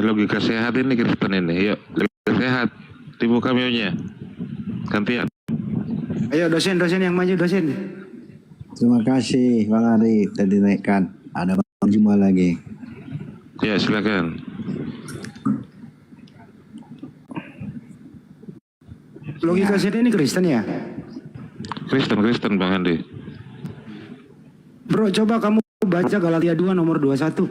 logika sehat ini Kristen ini. Yuk, logika sehat. Dibuka mute-nya. Gantian. Ayo dosen yang maju dosen. Terima kasih Bang Ari tadi naikkan. Ada Bang Juma lagi. Ya, silakan. Logika sehat ini Kristen ya? Kristen Bang Andi. Bro, coba kamu baca Galatia 2 nomor 21.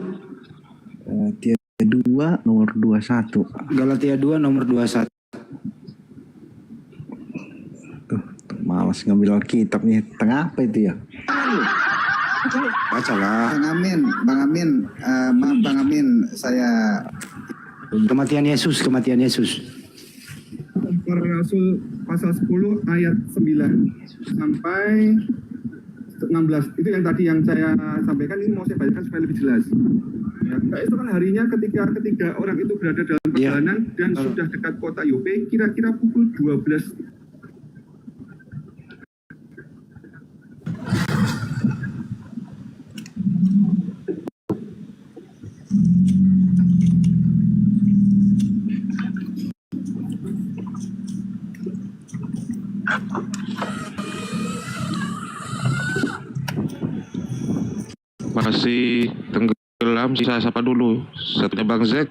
Galatia 2 nomor 21. Galatia 2 nomor 21. Tuh, malas ngambil kitab nih. Tengah apa itu ya? Bacalah. Bang Amin, maaf Bang Amin, saya Kematian Yesus. Para Rasul pasal 10 ayat 9 sampai 16. Itu yang tadi yang saya sampaikan, ini mau saya bacakan supaya lebih jelas. Ya, itu kan harinya ketika orang itu berada dalam perjalanan dan sudah dekat kota Yope, kira-kira pukul 12. Masih tenggelam, sisa siapa dulu? Satunya Bang Zek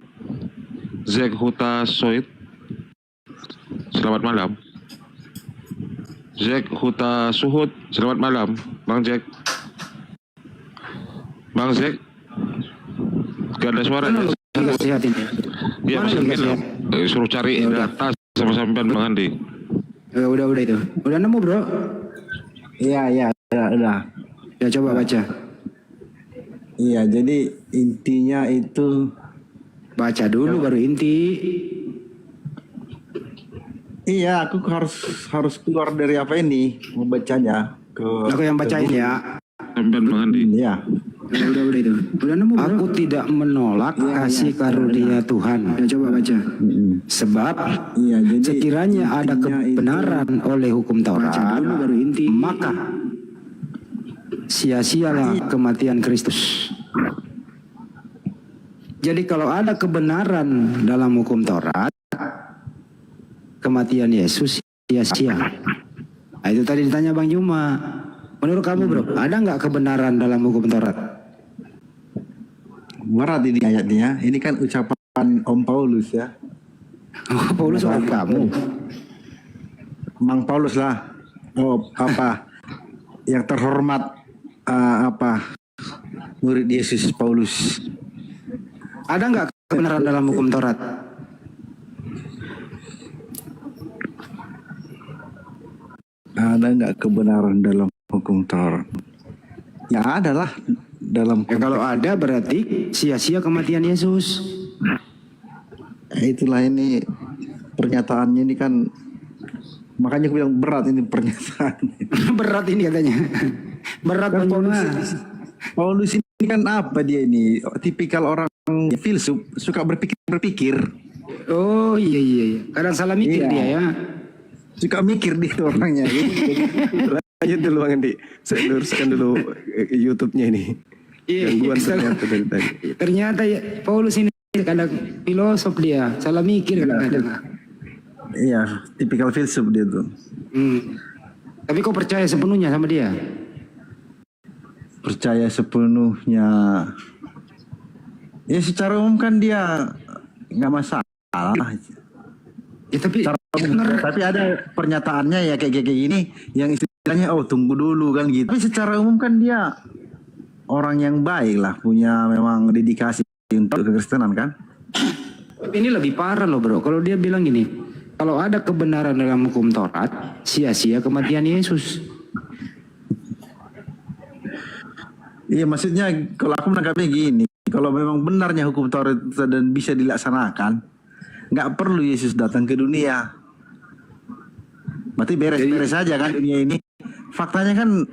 Huta Soit. Selamat malam. Zek Huta Suhut, selamat malam. Bang Zek. Gak ada suaranya. Logika sehat ini. Iya, masih tenggelam. Suruh cari data sama sampean Bang Andi. Udah itu. Udah nemu bro? Iya, udah. Ya coba baca. Iya, jadi intinya itu Baca dulu baru inti. iya, aku harus keluar dari apa ini membacanya ke. Aku yang bacain ya. Sampean Bang Andi. Iya. Udah itu. Udah nemu bro? Aku tidak menolak kasih karunia Tuhan. Ya coba baca. Sebab Iya, jadi sekiranya ada kebenaran oleh hukum Taurat, maka sia-sialah kematian Kristus. Jadi kalau ada kebenaran dalam hukum Taurat, kematian Yesus sia-sia. Nah, itu tadi ditanya Bang Juma. Menurut kamu bro, ada nggak kebenaran dalam hukum Taurat? Berat ini ayatnya. Ini kan ucapan Om Paulus ya. Oh, Paulus orang kamu. Mang Paulus lah. Oh, apa? Yang terhormat murid Yesus Paulus. Ada nggak kebenaran dalam hukum Taurat? Ada nggak kebenaran dalam hukum Taurat? Ya ada lah dalam. Ya, kalau ada berarti sia-sia kematian Yesus. Itulah ini pernyataannya ini kan, makanya aku bilang berat ini pernyataan. Berat ini katanya. Berat Kan Bang Juma. Paulus ini kan apa dia ini? Tipikal orang filsuf, suka berpikir. Oh iya. Kadang salah mikir Iya. dia ya. Suka mikir dia orangnya. Lanjut dulu Bang Andi, saya luruskan dulu YouTube-nya ini. Gangguan ternyata dari tadi. Ternyata ya, Paulus ini kadang filosof dia, salah mikir kadang-kadang. Iya, tipikal filsuf dia tuh. Tapi kau percaya sepenuhnya sama dia? Percaya sepenuhnya. Ya secara umum kan dia nggak masalah. Ya tapi Tapi ada pernyataannya ya kayak gini yang istilahnya tunggu dulu kan gitu. Tapi secara umum kan dia orang yang baik lah, punya memang dedikasi untuk kekristenan kan. Tapi ini lebih parah loh bro. Kalau dia bilang gini, kalau ada kebenaran dalam hukum Taurat, sia-sia kematian Yesus. Iya, maksudnya kalau aku menangkapnya gini, kalau memang benarnya hukum Taurat dan bisa dilaksanakan, nggak perlu Yesus datang ke dunia. Berarti beres-beres saja kan dunia ini. Faktanya kan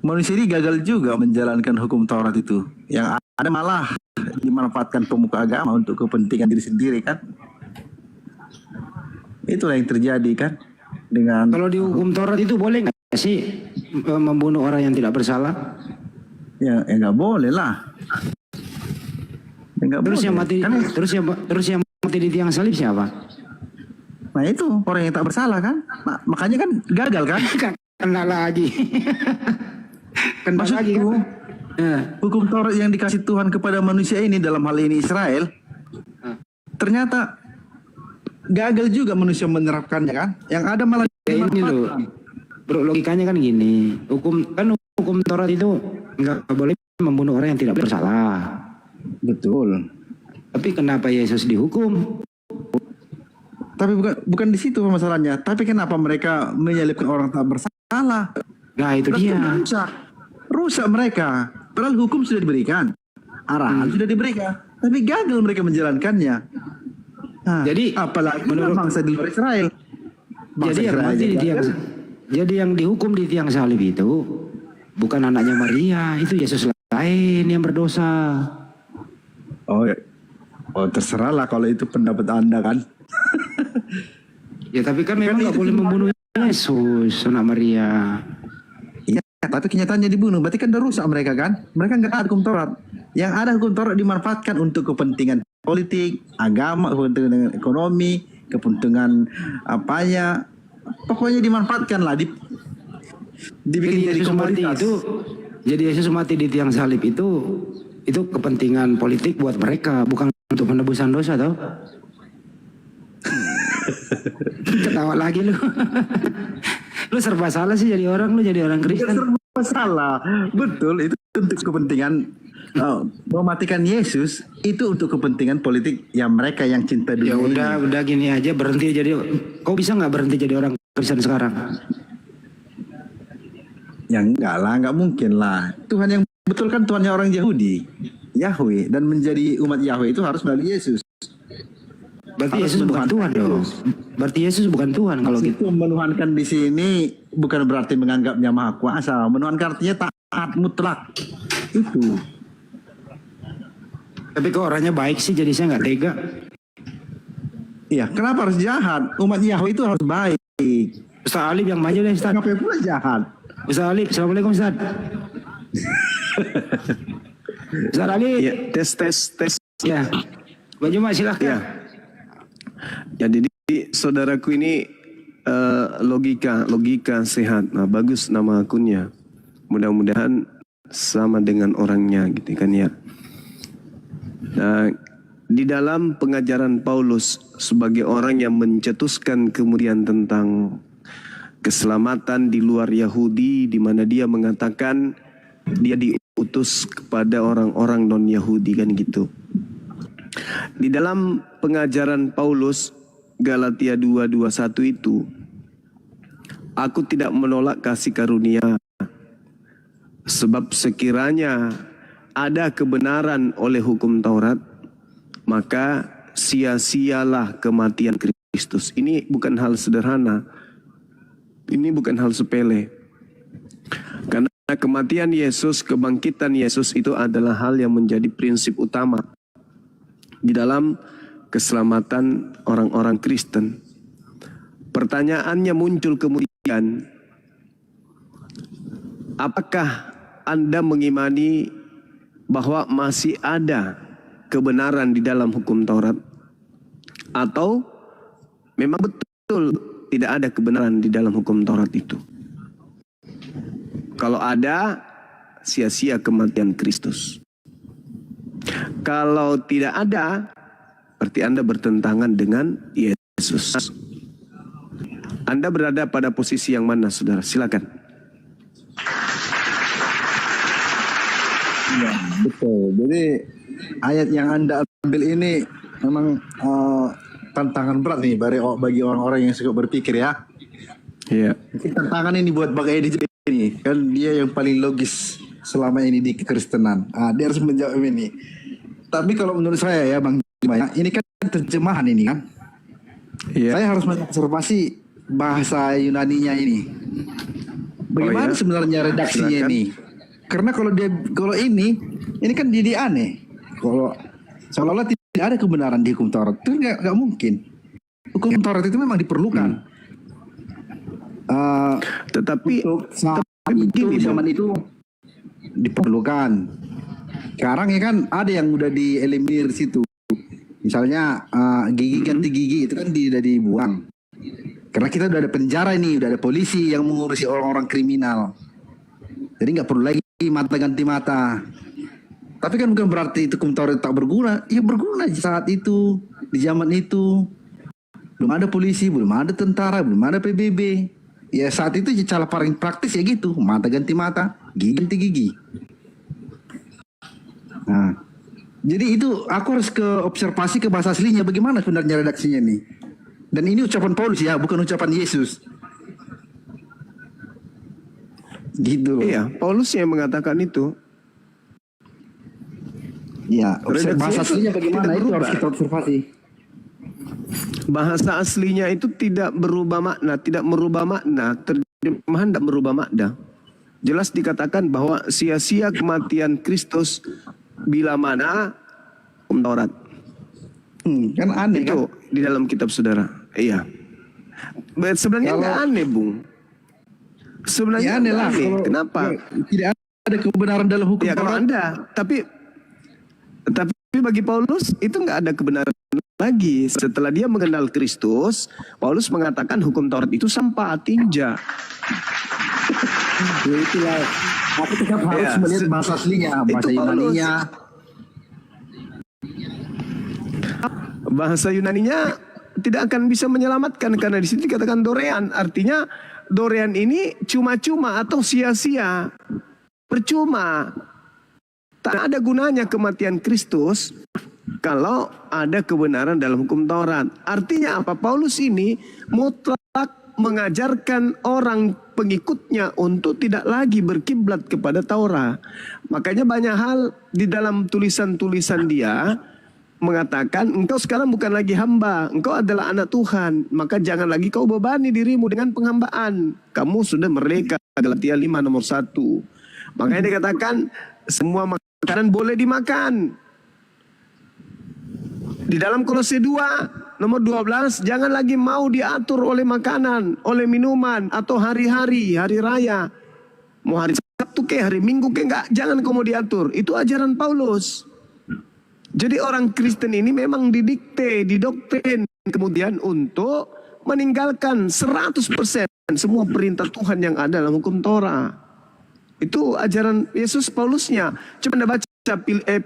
manusia ini gagal juga menjalankan hukum Taurat itu. Yang ada malah dimanfaatkan pemuka agama untuk kepentingan diri sendiri kan. Itulah yang terjadi kan. Dengan Kalau di hukum Taurat itu boleh nggak sih membunuh orang yang tidak bersalah? ya nggak boleh lah. Enggak Terus boleh. yang mati Kan, terus yang mati di tiang salib siapa? nah itu orang yang tak bersalah kan. Makanya kan gagal kan. Kena lagi. Kena lagi Maksudku, kan? hukum Taurat yang dikasih Tuhan kepada manusia ini, dalam hal ini Israel, ternyata gagal juga manusia menerapkannya kan. Yang ada malah Kayak ini loh. dimanfaatkan. Bro, logikanya kan gini. Hukum Taurat itu nggak boleh membunuh orang yang tidak bersalah. Betul. Tapi kenapa Yesus dihukum? Tapi bukan di situ masalahnya. Tapi kenapa mereka menyalibkan orang tak bersalah? Nah itu Berarti dia. rusak mereka. Padahal hukum sudah diberikan, arahan sudah diberikan, tapi gagal mereka menjalankannya. Nah, Jadi, apalagi menurut- bangsa di luar Israel. Bangsa Jadi yang Israel mati di aja tiang, gagal. jadi yang dihukum di tiang salib itu bukan anaknya Maria, itu Yesus lain yang berdosa. Oh terserah lah kalau itu pendapat Anda kan. Ya tapi kan memang nggak boleh membunuh Yesus, anak Maria. Iya, tapi kenyataannya dibunuh. Berarti kan udah rusak mereka kan. Mereka nggak ada hukum Taurat. Yang ada hukum Taurat dimanfaatkan untuk kepentingan politik, agama, kepentingan ekonomi, kepentingan apanya. Pokoknya dimanfaatkan lah. Dibikin jadi Yesus mati komoditas. itu, jadi Yesus mati di tiang salib itu kepentingan politik buat mereka, bukan untuk penebusan dosa, tau? Ketawa lagi lu. Lu serba salah sih jadi orang Kristen. Serba salah. Betul, itu untuk kepentingan mematikan Yesus itu untuk kepentingan politik yang mereka yang cinta Ya dunia. udah gini aja, berhenti jadi. Kau bisa nggak berhenti jadi orang Kristen sekarang? Ya enggak lah, enggak mungkin lah. Tuhan yang betul kan Tuhannya orang Yahudi, Yahweh, dan menjadi umat Yahweh itu harus melalui Yesus. Berarti Harus Yesus bukan menuhankan Tuhan dong. Yesus. Berarti Yesus bukan Tuhan kalau Maksud gitu. itu menuhankan di sini bukan berarti menganggapnya maha kuasa. Menuhankan artinya taat mutlak. Itu. Tapi kok orangnya baik sih, jadi saya nggak tega. Iya, kenapa harus jahat? Umat Yahweh itu harus baik. Ustaz Alif yang maju deh Ustaz. Kenapa pula jahat? Ustaz Alif, assalamualaikum Ustaz. Ustaz Alif. Ya, tes. Ya. Baju Mas silahkan. Ya. Ya, jadi saudaraku ini logika sehat. Nah, bagus nama akunnya. Mudah-mudahan sama dengan orangnya gitu kan ya. Nah, di dalam pengajaran Paulus sebagai orang yang mencetuskan kemudian tentang keselamatan di luar Yahudi, di mana dia mengatakan dia diutus kepada orang-orang non-Yahudi kan gitu. Di dalam pengajaran Paulus Galatia 2:21 itu, aku tidak menolak kasih karunia, sebab sekiranya ada kebenaran oleh hukum Taurat, maka sia-sialah kematian Kristus. Ini bukan hal sederhana. Ini bukan hal sepele. Karena kematian Yesus, kebangkitan Yesus itu adalah hal yang menjadi prinsip utama di dalam keselamatan orang-orang Kristen. Pertanyaannya muncul kemudian, apakah Anda mengimani bahwa masih ada kebenaran di dalam hukum Taurat? Atau memang betul tidak ada kebenaran di dalam hukum Taurat itu? Kalau ada, sia-sia kematian Kristus. Kalau tidak ada, berarti Anda bertentangan dengan Yesus. Anda berada pada posisi yang mana, saudara? Silakan. Ya, betul. Jadi ayat yang Anda ambil ini memang tantangan berat nih bagi orang-orang yang suka berpikir ya. Iya. Mungkin tantangan ini buat Bang Edi ini, kan dia yang paling logis selama ini di kekristenan. Dia harus menjawab ini. Tapi kalau menurut saya ya Bang Jimaya, ini kan terjemahan ini kan. Iya. Saya harus mengobservasi bahasa Yunaninya ini. Bagaimana ya? sebenarnya redaksinya Silakan. ini? Karena kalau ini kan jadi aneh. Kalau seolah-olah tidak ada kebenaran di hukum Taurat, itu nggak mungkin. Hukum Taurat itu memang diperlukan. Tetapi Untuk saat begini, itu, zaman itu diperlukan. Sekarang ya kan ada yang udah dieliminir situ. Misalnya gigi ganti gigi itu kan udah dibuang. Karena kita udah ada penjara ini, udah ada polisi yang mengurusi orang-orang kriminal. Jadi nggak perlu lagi mata ganti mata. Tapi kan bukan berarti itu hukum Taurat tak berguna. Ya berguna saat itu, di zaman itu. Belum ada polisi, belum ada tentara, belum ada PBB. Ya saat itu cara paling praktis ya gitu. Mata ganti mata, gigi ganti gigi. Nah, jadi itu aku harus ke observasi ke bahasa aslinya. Bagaimana sebenarnya redaksinya nih. Dan ini ucapan Paulus ya, bukan ucapan Yesus. Gitu. Iya, Paulus yang mengatakan itu. Ya, bahasa Redaksinya aslinya itu bagaimana tidak itu harus berubah. kita observasi. Bahasa aslinya itu tidak berubah makna, tidak merubah makna, terjemahan tidak merubah makna. Jelas dikatakan bahwa sia-sia kematian Kristus bila mana hukum Taurat. Kan aneh Itu kan? di dalam kitab saudara. Iya. Sebenarnya nggak aneh, Bung. Sebenarnya Ya aneh nggak lah. aneh. Kalau Kenapa? tidak ada kebenaran dalam hukum Ya kalau Taurat. Anda, tapi bagi Paulus itu nggak ada kebenaran lagi. Setelah dia mengenal Kristus, Paulus mengatakan hukum Taurat itu sampah, tinja. Ya itulah. Aku tetap harus Ya, melihat bahasa aslinya, bahasa itu Paulus. Yunaninya. Bahasa Yunaninya tidak akan bisa menyelamatkan karena di situ dikatakan dorean, artinya dorean ini cuma-cuma atau sia-sia, percuma. Tak ada gunanya kematian Kristus kalau ada kebenaran dalam hukum Taurat. Artinya apa? Paulus ini mutlak mengajarkan orang pengikutnya untuk tidak lagi berkiblat kepada Taurat. Makanya banyak hal di dalam tulisan-tulisan dia mengatakan engkau sekarang bukan lagi hamba, engkau adalah anak Tuhan, maka jangan lagi kau bebani dirimu dengan penghambaan. Kamu sudah merdeka. Galatia 5 nomor 1. Makanya dikatakan semua makanan boleh dimakan. Di dalam Kolose 2 nomor 12, jangan lagi mau diatur oleh makanan, oleh minuman, atau hari-hari, hari raya. Mau hari Sabtu ke, hari Minggu ke, enggak, jangan kamu diatur. Itu ajaran Paulus. Jadi orang Kristen ini memang didikte, didoktrin kemudian untuk meninggalkan 100% semua perintah Tuhan yang ada dalam hukum Torah. Itu ajaran Yesus Paulusnya. Coba Anda baca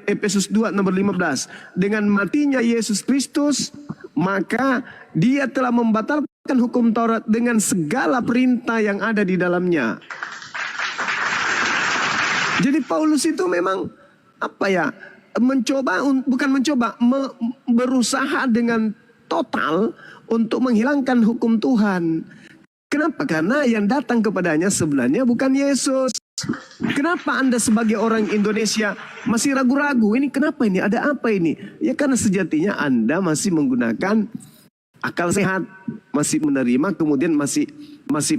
Efesus 2 nomor 15. Dengan matinya Yesus Kristus, maka dia telah membatalkan hukum Taurat dengan segala perintah yang ada di dalamnya. Jadi Paulus itu memang berusaha dengan total untuk menghilangkan hukum Tuhan. Kenapa? Karena yang datang kepadanya sebenarnya bukan Yesus. Kenapa Anda sebagai orang Indonesia masih ragu-ragu? Ini kenapa ini? Ada apa ini? Ya karena sejatinya Anda masih menggunakan akal sehat, masih menerima, kemudian masih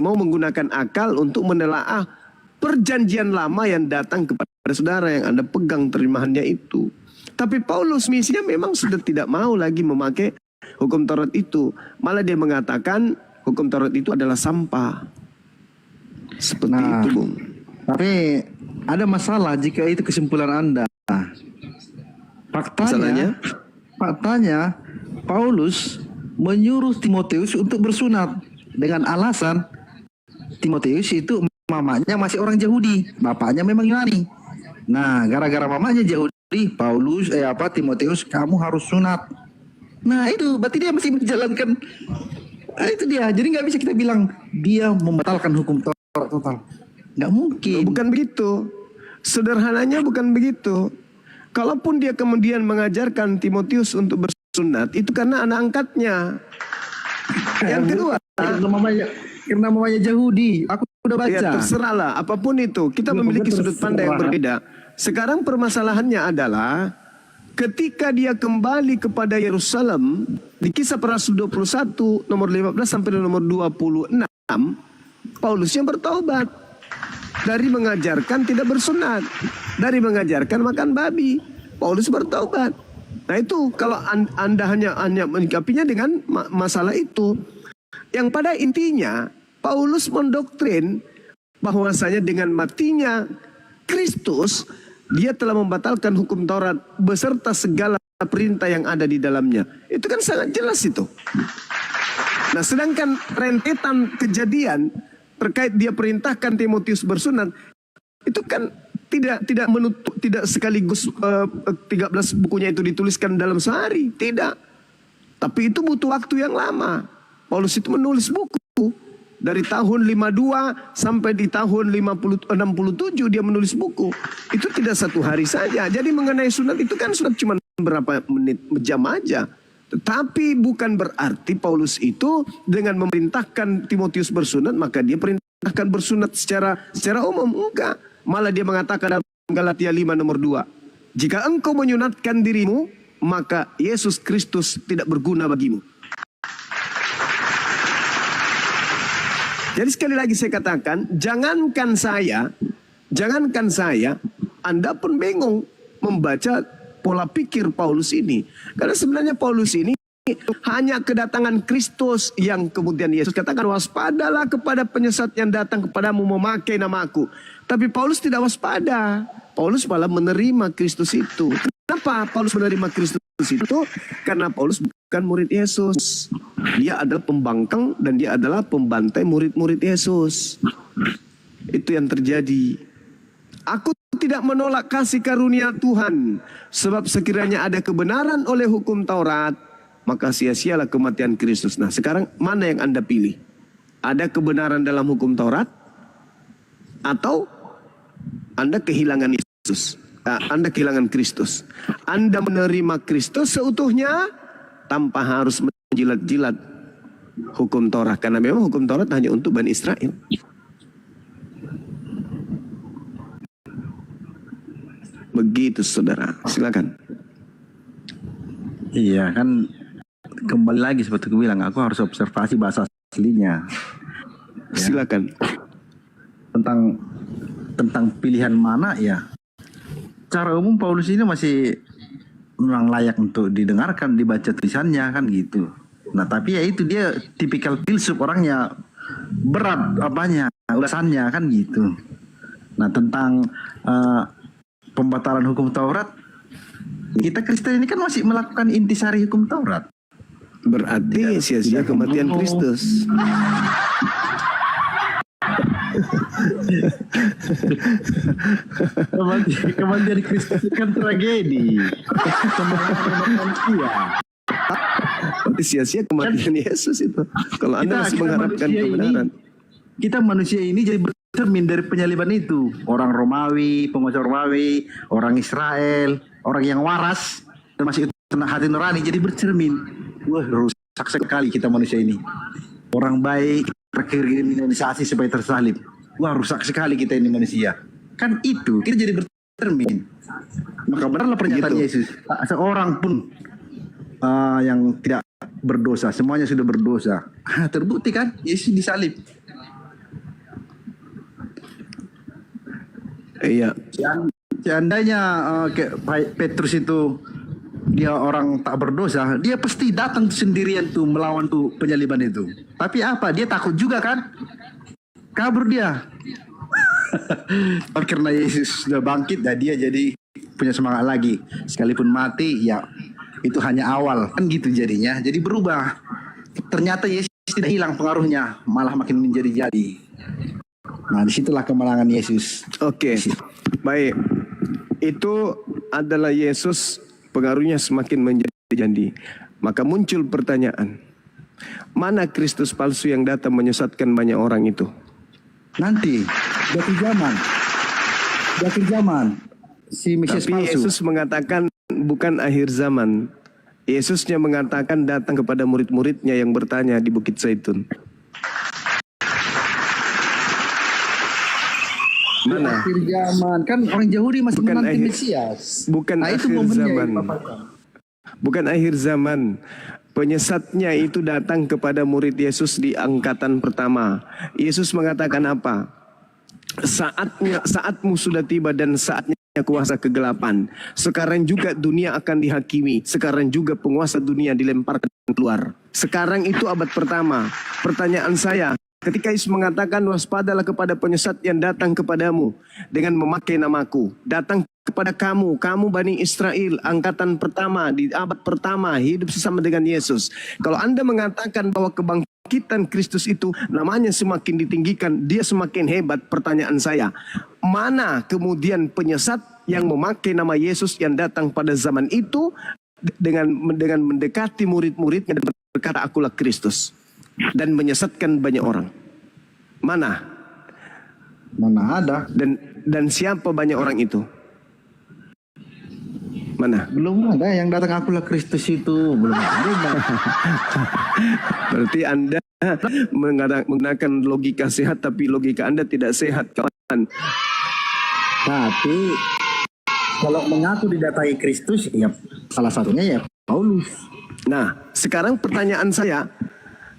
mau menggunakan akal untuk menelaah perjanjian lama yang datang kepada saudara yang Anda pegang terjemahannya itu. Tapi Paulus misinya memang sudah tidak mau lagi memakai hukum Taurat itu. Malah dia mengatakan hukum Taurat itu adalah sampah. Seperti itu, Bung. Tapi ada masalah jika itu kesimpulan Anda. Faktanya Paulus menyuruh Timotius untuk bersunat dengan alasan Timotius itu mamanya masih orang Yahudi, bapaknya memang Yunani. Nah, gara-gara mamanya Yahudi, Timotius kamu harus sunat. Nah, itu berarti dia masih menjalankan. Nah, itu dia. Jadi nggak bisa kita bilang dia membatalkan hukum Taurat total. Nggak mungkin. Bukan begitu. Sederhananya bukan begitu. Kalaupun dia kemudian mengajarkan Timotius untuk bersunat, itu karena anak angkatnya. Yang kedua, karena mamanya Yahudi. Aku udah baca. ya terserahlah, apapun itu. Kita memiliki sudut pandang yang berbeda. Sekarang permasalahannya adalah ketika dia kembali kepada Yerusalem, di Kisah Para Rasul 21 nomor 15 sampai nomor 26, Paulus yang bertobat dari mengajarkan tidak bersunat, dari mengajarkan makan babi. Paulus bertobat. Nah itu kalau Anda hanya menyikapinya dengan masalah itu, yang pada intinya Paulus mendoktrin bahwasanya dengan matinya Kristus, Dia telah membatalkan hukum Taurat beserta segala perintah yang ada di dalamnya. Itu kan sangat jelas itu. Nah, sedangkan rentetan kejadian terkait dia perintahkan Timotius bersunat, itu kan tidak menutup, tidak sekaligus 13 bukunya itu dituliskan dalam sehari, tidak. Tapi itu butuh waktu yang lama. Paulus itu menulis buku dari tahun 52 sampai di tahun 67 dia menulis buku. Itu tidak satu hari saja. Jadi mengenai sunat itu kan sunat cuma berapa menit, jam aja. Tetapi bukan berarti Paulus itu dengan memerintahkan Timotius bersunat maka dia perintahkan bersunat secara umum. Enggak. Malah dia mengatakan dalam Galatia 5 nomor 2. Jika engkau menyunatkan dirimu, maka Yesus Kristus tidak berguna bagimu. Jadi sekali lagi saya katakan, jangankan saya, Anda pun bingung membaca pola pikir Paulus ini. Karena sebenarnya Paulus ini hanya kedatangan Kristus yang kemudian Yesus katakan, waspadalah kepada penyesat yang datang kepadamu memakai namaku. Tapi Paulus tidak waspada. Paulus malah menerima Kristus itu. Kenapa Paulus menerima Kristus itu? Karena Paulus bukan murid Yesus. Dia adalah pembangkang dan dia adalah pembantai murid-murid Yesus. Itu yang terjadi. Aku tidak menolak kasih karunia Tuhan. Sebab sekiranya ada kebenaran oleh hukum Taurat, maka sia-sialah kematian Kristus. Nah, sekarang mana yang Anda pilih? Ada kebenaran dalam hukum Taurat? Atau Anda kehilangan Yesus? Anda kehilangan Kristus. Anda menerima Kristus seutuhnya tanpa harus menjilat-jilat hukum Taurat. Karena memang hukum Taurat hanya untuk Bani Israel. Begitu saudara, silakan. Iya kan, kembali lagi seperti aku bilang, aku harus observasi bahasa aslinya. Silakan. Tentang pilihan mana ya. Cara umum Paulus ini masih memang layak untuk didengarkan, dibaca tulisannya kan gitu. Nah tapi ya itu dia tipikal filsuf, orangnya berat ulasannya kan gitu. Nah tentang pembatalan hukum Taurat, kita Kristen ini kan masih melakukan intisari hukum Taurat. Berarti sia-sia kematian Kristus. Kematian Kristus kan tragedi. Berarti sia-sia kematian Yesus itu. Kalau Anda masih mengharapkan kebenaran. Kita manusia ini jadi bercermin dari penyaliban itu. Orang Romawi, penguasa Romawi, orang Israel, orang yang waras dan masih hati nurani jadi bercermin. Wah, rusak sekali kita manusia ini. Orang baik terkriminalisasi supaya tersalib. Wah, rusak sekali kita ini manusia. Kan itu, kita jadi bercermin. Maka benarlah pernyataan Yesus. Seorang pun yang tidak berdosa, semuanya sudah berdosa. Terbukti kan, Yesus disalib. Iya. Seandainya Petrus itu dia orang tak berdosa, dia pasti datang sendirian tuh melawan tuh penyaliban itu. Tapi apa? Dia takut juga kan? Kabur dia. Karena Yesus sudah bangkit, dan dia jadi punya semangat lagi. Sekalipun mati, ya itu hanya awal kan gitu jadinya. Jadi berubah. Ternyata Yesus tidak hilang pengaruhnya, malah makin menjadi-jadi. Nah, disitulah kemenangan Yesus. Oke, baik. Itu adalah Yesus, pengaruhnya semakin menjadi-jadi. Maka muncul pertanyaan, mana Kristus palsu yang datang menyesatkan banyak orang itu? Nanti, di akhir zaman, si Mesias Tapi palsu. Yesus mengatakan bukan akhir zaman. Yesusnya mengatakan datang kepada murid-muridnya yang bertanya di Bukit Zaitun. Mana? Akhir zaman kan orang Yahudi masih Bukan menanti akhir- Mesias. Bukan Nah, itu akhir momennya yang zaman. dipaparkan. Bukan akhir zaman. Penyesatnya itu datang kepada murid Yesus di angkatan pertama. Yesus mengatakan apa? Saatmu sudah tiba dan saatnya kuasa kegelapan. Sekarang juga dunia akan dihakimi. Sekarang juga penguasa dunia dilemparkan keluar. Sekarang itu abad pertama. Pertanyaan saya, Ketika Yesus mengatakan waspadalah kepada penyesat yang datang kepadamu dengan memakai namaku. Datang kepada kamu Bani Israel, angkatan pertama di abad pertama hidup sesama dengan Yesus. Kalau Anda mengatakan bahwa kebangkitan Kristus itu namanya semakin ditinggikan, dia semakin hebat, pertanyaan saya, mana kemudian penyesat yang memakai nama Yesus yang datang pada zaman itu dengan mendekati murid-muridnya dan berkata akulah Kristus dan menyesatkan banyak orang? Mana ada? Dan siapa banyak orang itu? Mana? Belum ada yang datang akulah Kristus itu, belum ada. Berarti Anda menggunakan logika sehat, tapi logika Anda tidak sehat, kawan. Tapi kalau mengaku didatangi Kristus, ya salah satunya ya Paulus. Nah, sekarang pertanyaan saya,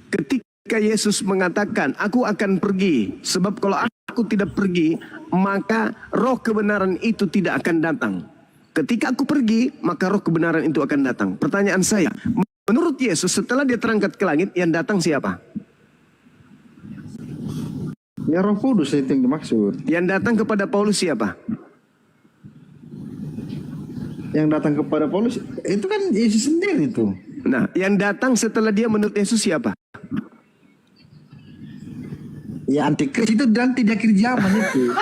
ketika Yesus mengatakan, aku akan pergi, sebab kalau aku tidak pergi, maka roh kebenaran itu tidak akan datang. Ketika aku pergi, maka roh kebenaran itu akan datang. Pertanyaan saya, menurut Yesus setelah dia terangkat ke langit, yang datang siapa? Ya Roh Kudus itu yang dimaksud. Yang datang kepada Paulus siapa? Yang datang kepada Paulus itu kan Yesus sendiri tuh. Nah, yang datang setelah dia menurut Yesus siapa? Ya antikris itu dan tidak akhir zaman itu.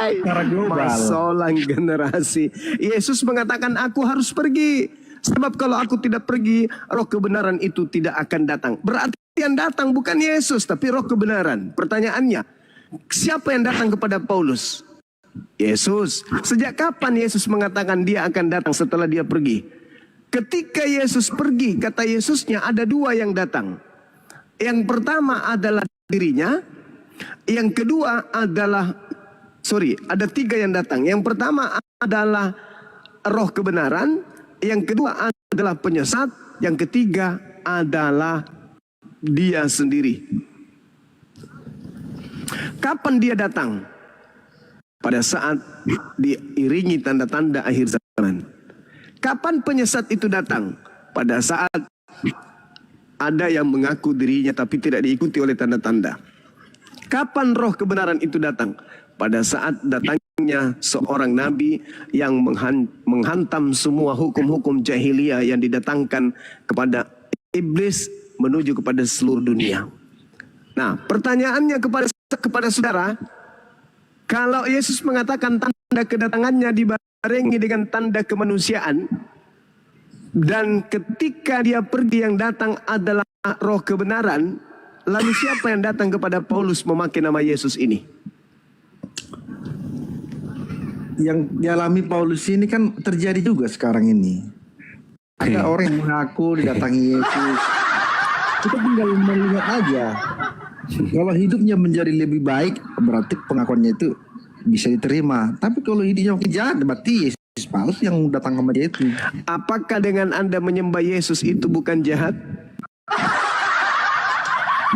Secara global. Masalah generasi. Yesus mengatakan aku harus pergi. Sebab kalau aku tidak pergi, roh kebenaran itu tidak akan datang. Berarti yang datang bukan Yesus, tapi roh kebenaran. Pertanyaannya, siapa yang datang kepada Paulus? Yesus. Sejak kapan Yesus mengatakan dia akan datang setelah dia pergi? Ketika Yesus pergi, kata Yesusnya ada dua yang datang. Yang pertama adalah dirinya. Yang kedua adalah, ada tiga yang datang. Yang pertama adalah roh kebenaran. Yang kedua adalah penyesat. Yang ketiga adalah dia sendiri. Kapan dia datang? Pada saat diiringi tanda-tanda akhir zaman. Kapan penyesat itu datang? Pada saat ada yang mengaku dirinya tapi tidak diikuti oleh tanda-tanda. Kapan roh kebenaran itu datang? Pada saat datangnya seorang nabi yang menghantam semua hukum-hukum jahiliyah yang didatangkan kepada iblis menuju kepada seluruh dunia. Nah, pertanyaannya kepada saudara, kalau Yesus mengatakan tanda kedatangannya dibarengi dengan tanda kemanusiaan, dan ketika dia pergi yang datang adalah roh kebenaran, lalu siapa yang datang kepada Paulus memakai nama Yesus ini? Yang dialami Paulus ini kan terjadi juga sekarang ini. Ada orang yang mengaku didatangi Yesus. Kita tinggal melihat aja. Kalau hidupnya menjadi lebih baik, berarti pengakuannya itu bisa diterima. Tapi kalau hidupnya makin jahat, berarti Yesus palsu yang datang sama dia itu. Apakah dengan Anda menyembah Yesus itu bukan jahat?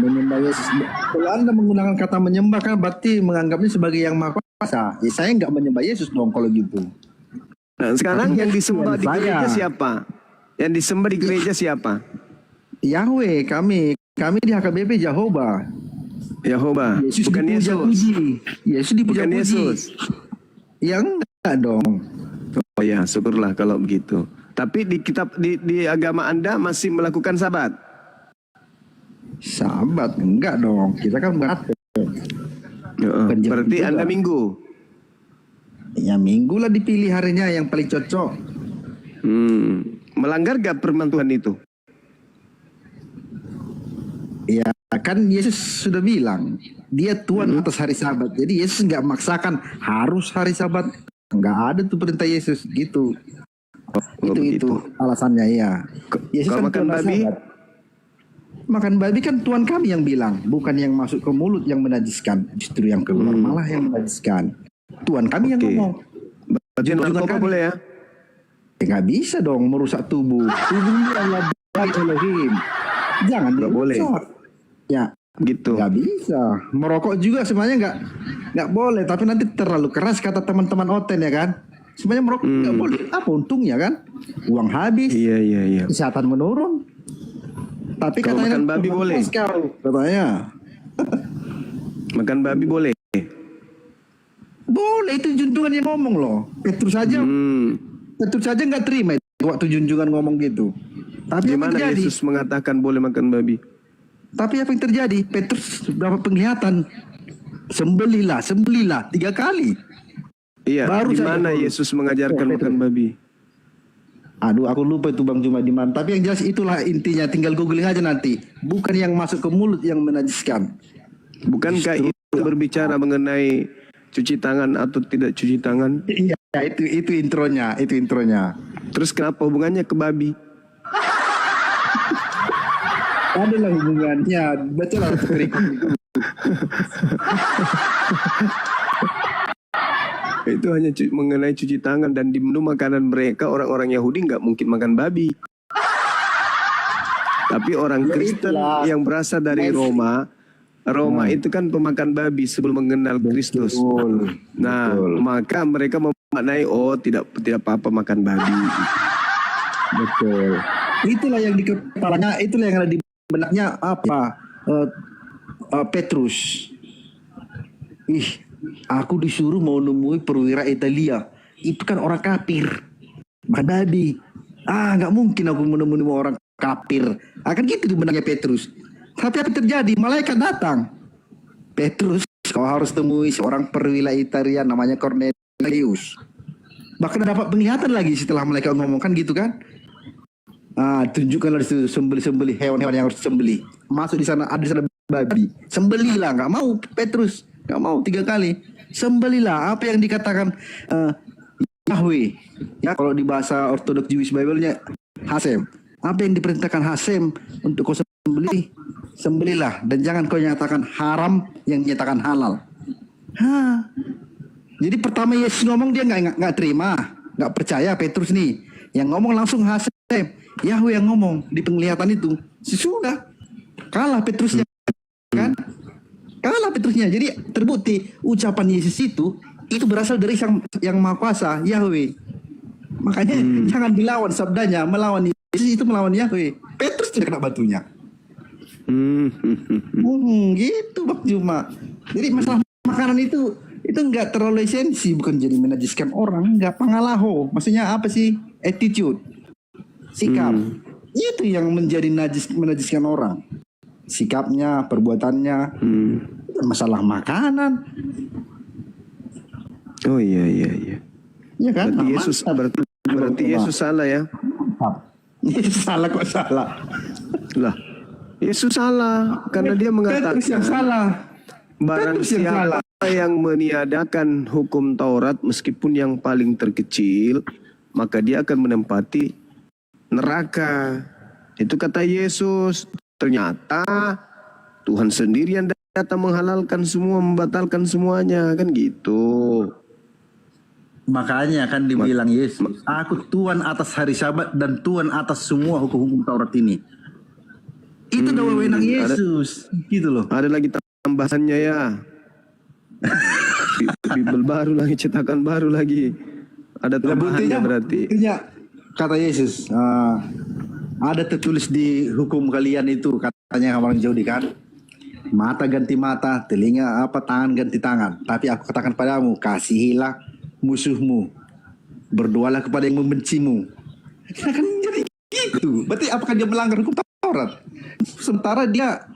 Menyembah Yesus. Kalau Anda menggunakan kata menyembah kan berarti menganggapnya sebagai yang maha kuasa. Ya saya nggak menyembah Yesus dong kalau gitu. Nah, sekarang yang disembah di gereja siapa? Yang disembah di gereja siapa? Yahweh, kami di HKBP Jehovah. Yehova, bukan Yesus. Yesus dipuja-puji. Bukan Yesus. Ya enggak dong. Oh ya, syukurlah kalau begitu. Tapi di kitab di agama Anda masih melakukan sabat? Sabat enggak dong. Kita kan berat. Berarti Anda minggu? Ya minggu lah dipilih harinya yang paling cocok. Melanggar gak firman Tuhan itu? Ya kan Yesus sudah bilang dia Tuhan atas hari Sabat. Jadi Yesus nggak maksakan harus hari Sabat. Nggak ada tuh perintah Yesus gitu. Itu alasannya ya. Yesus kan makan babi? Sabat. Makan babi kan Tuhan kami yang bilang, bukan yang masuk ke mulut yang menajiskan, justru yang keluar malah yang menajiskan. Tuhan kami yang ngomong. Bagian narkoba boleh ya? Nggak bisa dong merusak tubuh. Tubuhnya Allah baik Elohim. Jangan nggak boleh. Ya, gitu. Nggak bisa. Merokok juga sebenarnya nggak boleh. Tapi nanti terlalu keras kata teman-teman Oten ya kan. Sebenarnya merokok nggak boleh. Apa untungnya kan? Uang habis. Iya. Kesehatan menurun. Tapi Kalau katanya makan babi boleh? Katanya. Makan babi boleh? Boleh, itu junjungan yang ngomong loh. Petrus saja nggak terima itu waktu junjungan ngomong gitu. Tapi Di apa yang mana terjadi? Yesus mengatakan boleh makan babi? Tapi apa yang terjadi? Petrus dapat penglihatan. Sembelilah 3 kali. Iya, Baru di saja mana boleh. Yesus mengajarkan makan babi? Aduh, aku lupa itu Bang Juma di mana. Tapi yang jelas itulah intinya. Tinggal googling aja nanti. Bukan yang masuk ke mulut yang menajiskan. Bukankah itu berbicara mengenai cuci tangan atau tidak cuci tangan? Iya, itu intronya. Terus kenapa hubungannya ke babi? Adalah hubungannya. Bacalah berikut. Itu hanya mengenai cuci tangan, dan di menu makanan mereka orang-orang Yahudi nggak mungkin makan babi. Tapi orang Kristen yang berasal dari Roma itu kan pemakan babi sebelum mengenal Kristus. Nah, maka mereka memaknai tidak apa-apa makan babi. Betul. Itulah yang di kepalanya, itulah yang ada di benaknya apa? Petrus. Aku disuruh mau nemui perwira Italia. Itu kan orang kafir. Makan babi. Nggak mungkin aku menemui orang kafir. Akan gitu di benaknya Petrus. Tapi apa yang terjadi? Malaikat datang. Petrus, kau harus temui seorang perwira Italia namanya Cornelius. Bahkan dapat penglihatan lagi setelah malaikat ngomongkan gitu kan. Tunjukkanlah di situ sembeli hewan-hewan yang harus disembeli. Masuk di sana, ada di sana babi. Sembelilah, nggak mau Petrus, nggak mau 3 kali. Sembelilah apa yang dikatakan Yahweh. Ya, kalau di bahasa Orthodox Jewish Bible-nya Hasem. Apa yang diperintahkan Hasem untuk kau sembeli, sembelilah, dan jangan kau nyatakan haram yang nyatakan halal. Jadi pertama Yesus ngomong dia nggak terima, nggak percaya Petrus nih. Yang ngomong langsung Hasem, Yahweh yang ngomong di penglihatan itu. Sudah kalah Petrusnya kan? Kalah Petrusnya. Jadi terbukti ucapan Yesus itu berasal dari yang Maha Kuasa, Yahweh. Makanya jangan dilawan sabdanya, melawan Yesus itu melawan Yahweh. Petrus tidak kena batunya. Gitu Bang Juma. Jadi masalah makanan itu nggak terlalu esensi, bukan jadi menajiskan orang, nggak pangalaho. Maksudnya apa sih? Attitude, sikap. Itu yang menjadi menajiskan orang. Sikapnya, perbuatannya. Masalah makanan. Oh iya. Ya kan? Berarti Yesus salah ya? Yesus salah kok salah? Lah, Yesus salah karena dia mengatakan Petrus yang salah. barang Petrus yang siapa yang meniadakan hukum Taurat meskipun yang paling terkecil, maka dia akan menempati neraka. Itu kata Yesus. Ternyata Tuhan sendiri yang datang menghalalkan semua, membatalkan semuanya, kan gitu. Makanya kan dibilang Yesus, aku Tuhan atas hari Sabat dan Tuhan atas semua hukum-hukum Taurat ini. Itu udah wewenang Yesus, gitu loh. Ada lagi tambahannya ya. Bible baru lagi, cetakan baru lagi. Ada tambahannya berarti. Buktinya, kata Yesus, ada tertulis di hukum kalian itu, katanya orang Yahudi kan. Mata ganti mata, telinga tangan ganti tangan. Tapi aku katakan padamu, kasihilah musuhmu, berdoalah kepada yang membencimu. Kan jadi gitu. Berarti apakah dia melanggar hukum Taurat? Sementara dia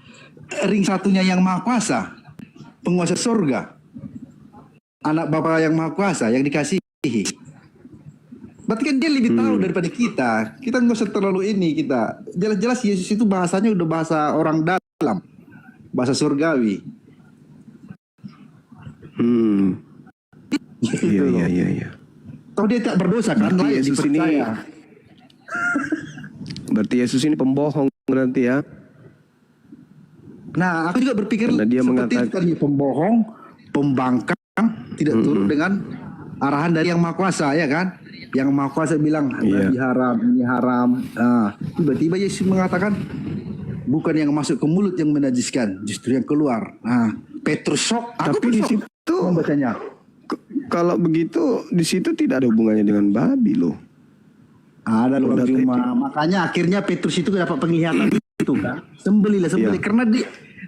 ring satunya yang Maha Kuasa, penguasa surga, anak Bapa yang Maha Kuasa, yang dikasihi. Berarti kan dia lebih tahu daripada kita. Kita nggak usah terlalu ini kita. Jelas-jelas Yesus itu bahasanya udah bahasa orang dalam, bahasa surgawi. Iya. Toh dia tak berdosa kan? Berarti Layak Yesus dipercaya. Berarti Yesus ini pembohong berarti ya. Nah, aku juga berpikir Karena dia seperti itu mengatakan tadi, pembohong, pembangkang, tidak turut dengan arahan dari yang Maha Kuasa, ya kan? Yang Maha Kuasa bilang ini haram, ini haram. Tiba-tiba Yesus mengatakan bukan yang masuk ke mulut yang menajiskan, justru yang keluar. Petrus shock. Tapi di situ membacanya. Kalau begitu di situ tidak ada hubungannya dengan babi loh. Ada loh cuma. Makanya akhirnya Petrus itu dapat penglihatan itu kan. Sembelih Iya. karena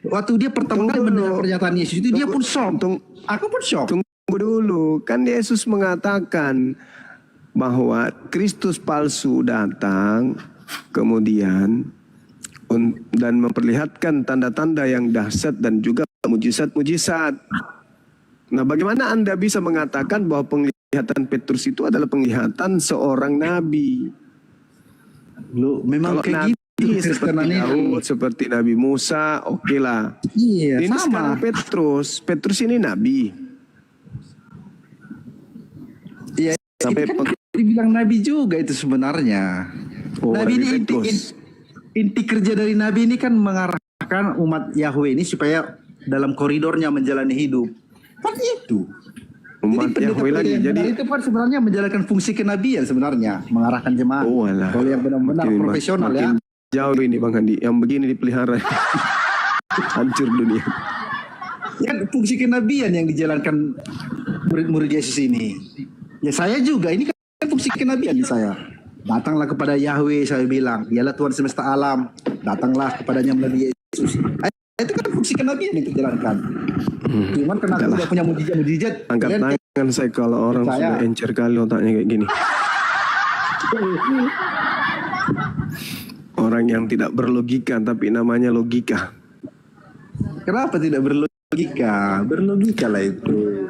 waktu dia pertama kali Tunggu mendengar dulu. pernyataan Yesus itu dia pun shock. Aku pun shock. Tunggu dulu, kan Yesus mengatakan bahwa Kristus palsu datang kemudian dan memperlihatkan tanda-tanda yang dahsyat dan juga mujizat-mujizat. Nah, bagaimana Anda bisa mengatakan bahwa penglihatan Petrus itu adalah penglihatan seorang nabi? Lu memang Kalau kayak nabi gitu seperti Kristenan ini. Daud, seperti Nabi Musa, oke lah. Iya, Ini sekarang sama. Petrus ini nabi. Iya, Sampai itu kan dibilang nabi juga itu sebenarnya. Oh, Nabi Nabi ini Petrus. inti kerja dari nabi ini kan mengarahkan umat Yahweh ini supaya dalam koridornya menjalani hidup. Kan itu. Umat Jadi Yahweh lagi. pendeta Jadi itu kan sebenarnya menjalankan fungsi kenabian sebenarnya, mengarahkan jemaat. oh alah. Kalau yang benar-benar Makin- profesional ya. makin jauh ini Bang Andi. Yang begini dipelihara. Hancur dunia. Ya kan fungsi kenabian yang dijalankan murid-murid Yesus ini. Ya saya juga, ini kan fungsi kenabian di saya. Datanglah kepada Yahweh, saya bilang, dialah Tuhan semesta alam. Datanglah kepadanya melalui Yesus. Itu kan fungsi kenabian yang dijalankan. Cuman karena aku udah punya mujizat-mujizat, Angkat kalian tangan saya kalau orang Saya. sudah encer kali otaknya kayak gini. Orang yang tidak berlogika tapi namanya logika. kenapa tidak berlogika? Berlogika lah itu.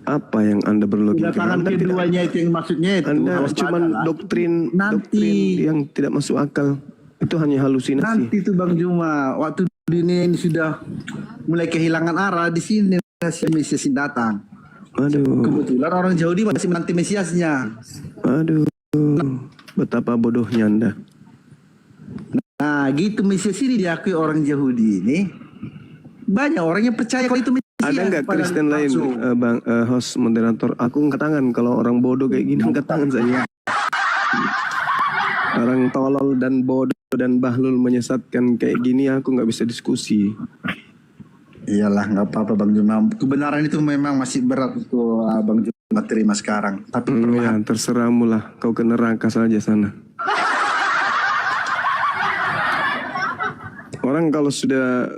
Apa yang Anda berlogika? Kedatangan Anda tidak, keduanya itu yang maksudnya itu. Anda waspada cuma lah. doktrin Nanti. yang tidak masuk akal. Itu hanya halusinasi. Nanti tuh Bang Juma, waktu dunia ini sudah mulai kehilangan arah, di sini Mesias datang. Aduh, Kebetulan orang Yahudi masih menanti Mesiasnya. aduh, betapa bodohnya Anda. Nah, gitu Mesias ini diakui orang Yahudi ini. Banyak orang yang percaya kalau itu Mesias. Ada nggak padahal Kristen lain, palsu. Bang host moderator? Aku angkat tangan kalau orang bodoh kayak gini, angkat tangan saja. Orang tolol dan bodoh dan bahlul menyesatkan kayak gini, aku nggak bisa diskusi. Iyalah, nggak apa-apa Bang Juma. Kebenaran itu memang masih berat untuk Bang Juma terima sekarang. Tapi Ya, terserahmu lah, kau ke neraka saja sana. Orang kalau sudah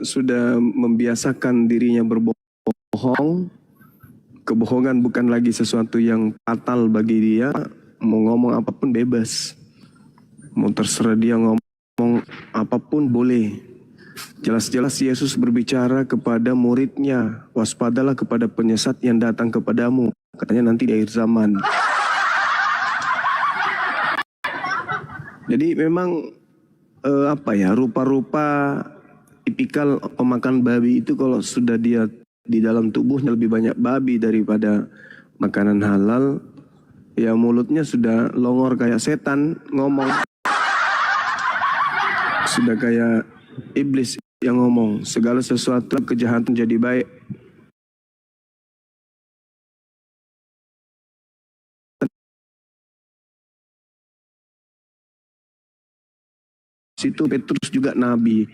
membiasakan dirinya berbohong, kebohongan bukan lagi sesuatu yang fatal bagi dia. Mau ngomong apapun bebas, mau terserah dia ngomong apapun boleh. Jelas-jelas Yesus berbicara kepada muridnya, waspadalah kepada penyesat yang datang kepadamu. Katanya nanti di akhir zaman. Jadi memang rupa-rupa tipikal pemakan babi itu kalau sudah dia di dalam tubuhnya lebih banyak babi daripada makanan halal, ya mulutnya sudah longor kayak setan ngomong. Sudah kayak iblis yang ngomong, segala sesuatu kejahatan jadi baik. Situ Petrus juga nabi.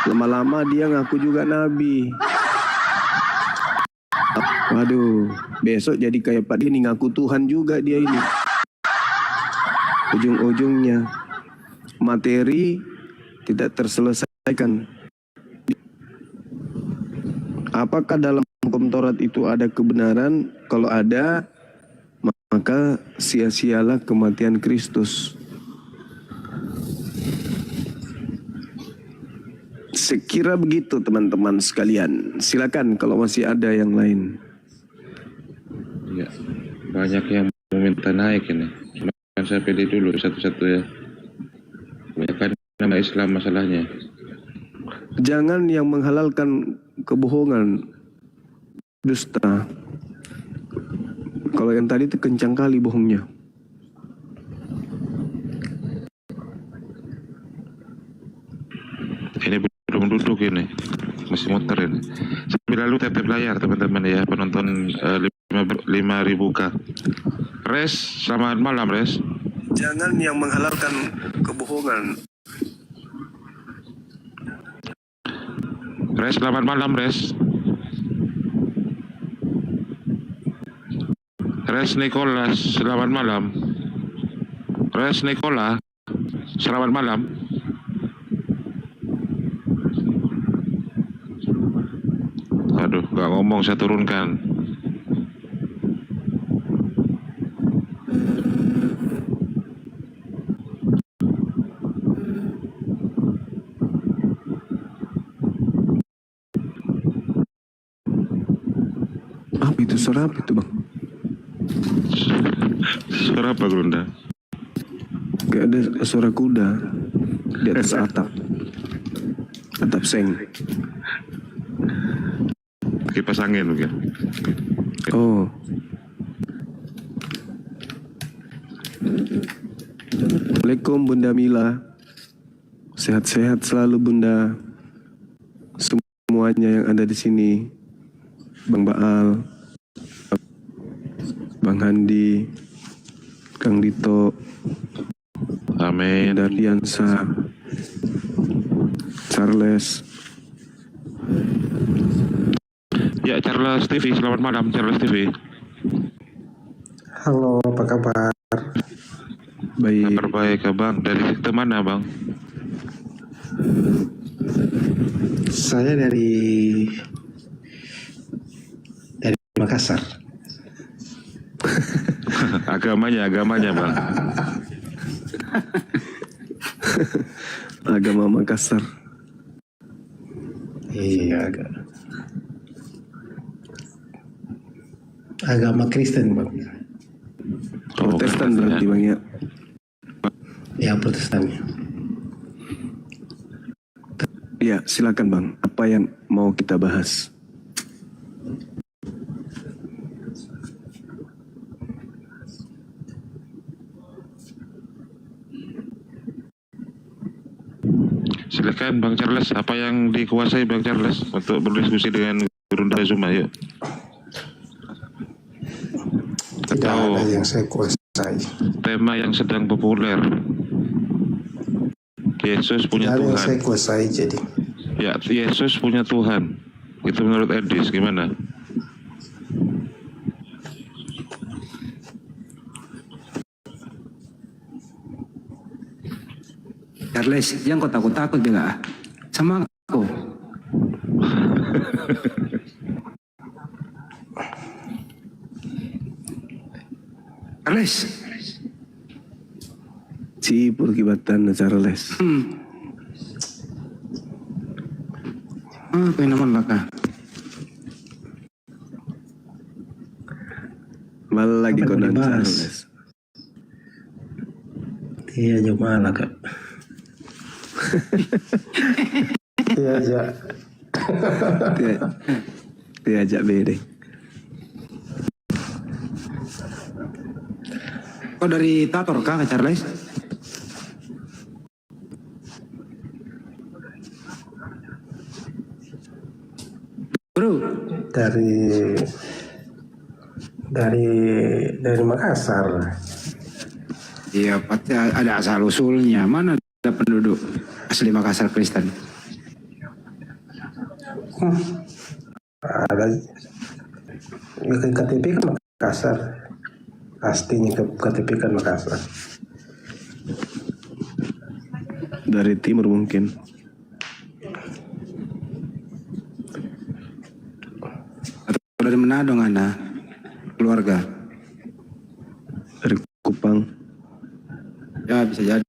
Lama-lama dia ngaku juga nabi. Waduh, besok jadi kayak Pak ini ngaku Tuhan juga dia ini. Ujung-ujungnya materi tidak terselesaikan. Apakah dalam hukum Taurat itu ada kebenaran? Kalau ada, maka sia-sialah kematian Kristus. Sekira begitu teman-teman sekalian. Silakan kalau masih ada yang lain. Ya, banyak yang meminta naik ini. Cuma saya pilih dulu satu-satu ya. Kebanyakan nama Islam masalahnya. Jangan yang menghalalkan kebohongan, dusta. Kalau yang tadi itu kencang kali bohongnya. Ini belum duduk ini. Masih muter ini. Sambil lalu tetap layar teman-teman ya. Penonton 5.000 k. Res, selamat malam Res. Jangan yang menghalalkan kebohongan. Res, selamat malam Res. Res Nicholas, selamat malam. Res Nicola, selamat malam. Aduh, nggak ngomong, saya turunkan. Apa itu, suara apa itu bang? Suara apa, Grunda? Kayak ada suara kuda di atas atap. Atap seng. Kipas angin mungkin. Oh. Assalamualaikum Bunda Mila. Sehat-sehat selalu Bunda. Semuanya yang ada di sini. Bang Baal, Bang Handi, Kang Dito, Amin. Dardiansa, Charles. Ya, Charles TV, selamat malam Charles TV. Halo, apa kabar? Baik. Kabar baik, Bang. Dari sekte mana, Bang? Saya dari Makassar. agamanya, Bang. Agama Makassar. Iya, agama Kristen, Bang. Protestan berarti Bang ya. Ya, Protestan. Ya, silakan Bang. Apa yang mau kita bahas? Silakan Bang Charles, apa yang dikuasai Bang Charles untuk berdiskusi dengan Grunda Zuma, yuk. Tidak Atau ada yang saya kuasai. tema yang sedang populer. Yesus punya Tidak ada yang Tuhan. saya kuasai, jadi. Ya, Yesus punya Tuhan. Itu menurut Edis gimana? Charles, jangan kau takut-takut juga. Sama aku. Charles. Cipur kibatan na Charles. Apa yang naman baka? Malah lagi Apa yang konan dibahas? Charles. Iya, jemaah Kak. Iya, aja. Diajak bede. Kau dari Tator kah, Charles? Bro, dari Makassar. iya pasti ada asal usulnya. Mana ada penduduk asli Makassar Kristen? Ada KTP kan Makassar. Pastinya KTP kan Makassar. Dari timur mungkin. Atau dari Manado Anda? Keluarga? Dari Kupang. Ya bisa jadi.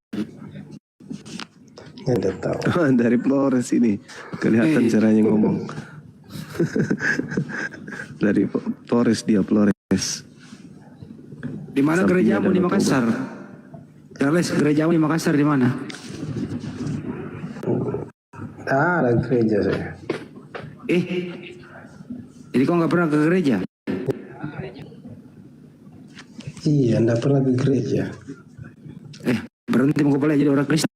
Ya udah tahu. Dari Flores ini. Kelihatan caranya ngomong. Dari Flores dia, Flores. Di mana Sampingnya gerejamu di Danau Makassar? Charles, gerejamu di Makassar di mana? Ada gereja saya. Jadi kau nggak pernah ke gereja? Iya, anda pernah ke gereja. Berhenti mau kepala jadi orang Kristen.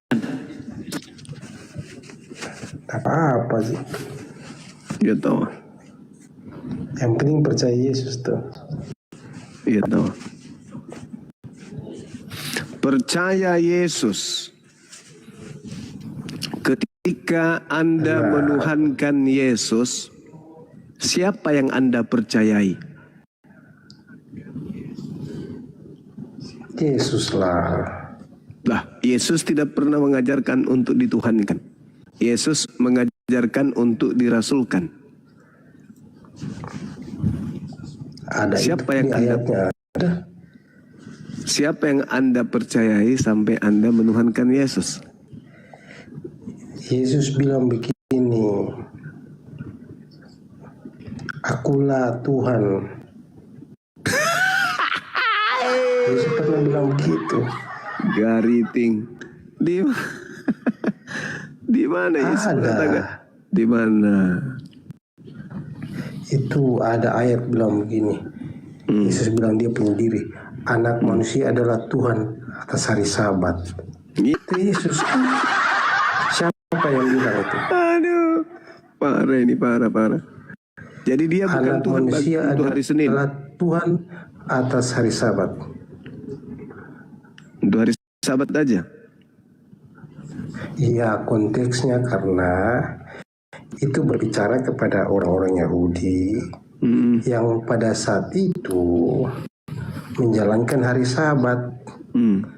Apa-apa sih. Iya tahu. Yang penting percaya Yesus tuh. Iya tahu. Percaya Yesus. Ketika Anda menuhankan Yesus, siapa yang Anda percayai? Yesus lah. Lah, Yesus tidak pernah mengajarkan untuk dituhankan. Yesus mengajarkan diajarkan untuk dirasulkan? Ada Siapa itu yang di Anda ayatnya ada. Siapa yang Anda percayai sampai Anda menuhankan Yesus? Yesus bilang begini, akulah Tuhan. Yesus pernah bilang begitu. Gariting. Di di mana Yesus Ada. mengatakan? Di mana? Itu ada ayat bilang begini. Yesus bilang dia punya diri. Anak manusia adalah Tuhan atas hari Sabat. Itu Yesus. Siapa yang bilang itu? Aduh, parah ini, parah. Jadi dia bukan Anak Tuhan manusia untuk hari Senin, adalah Tuhan atas hari Sabat. untuk hari Sabat aja. Iya, konteksnya karena itu berbicara kepada orang-orang Yahudi yang pada saat itu menjalankan hari Sabat,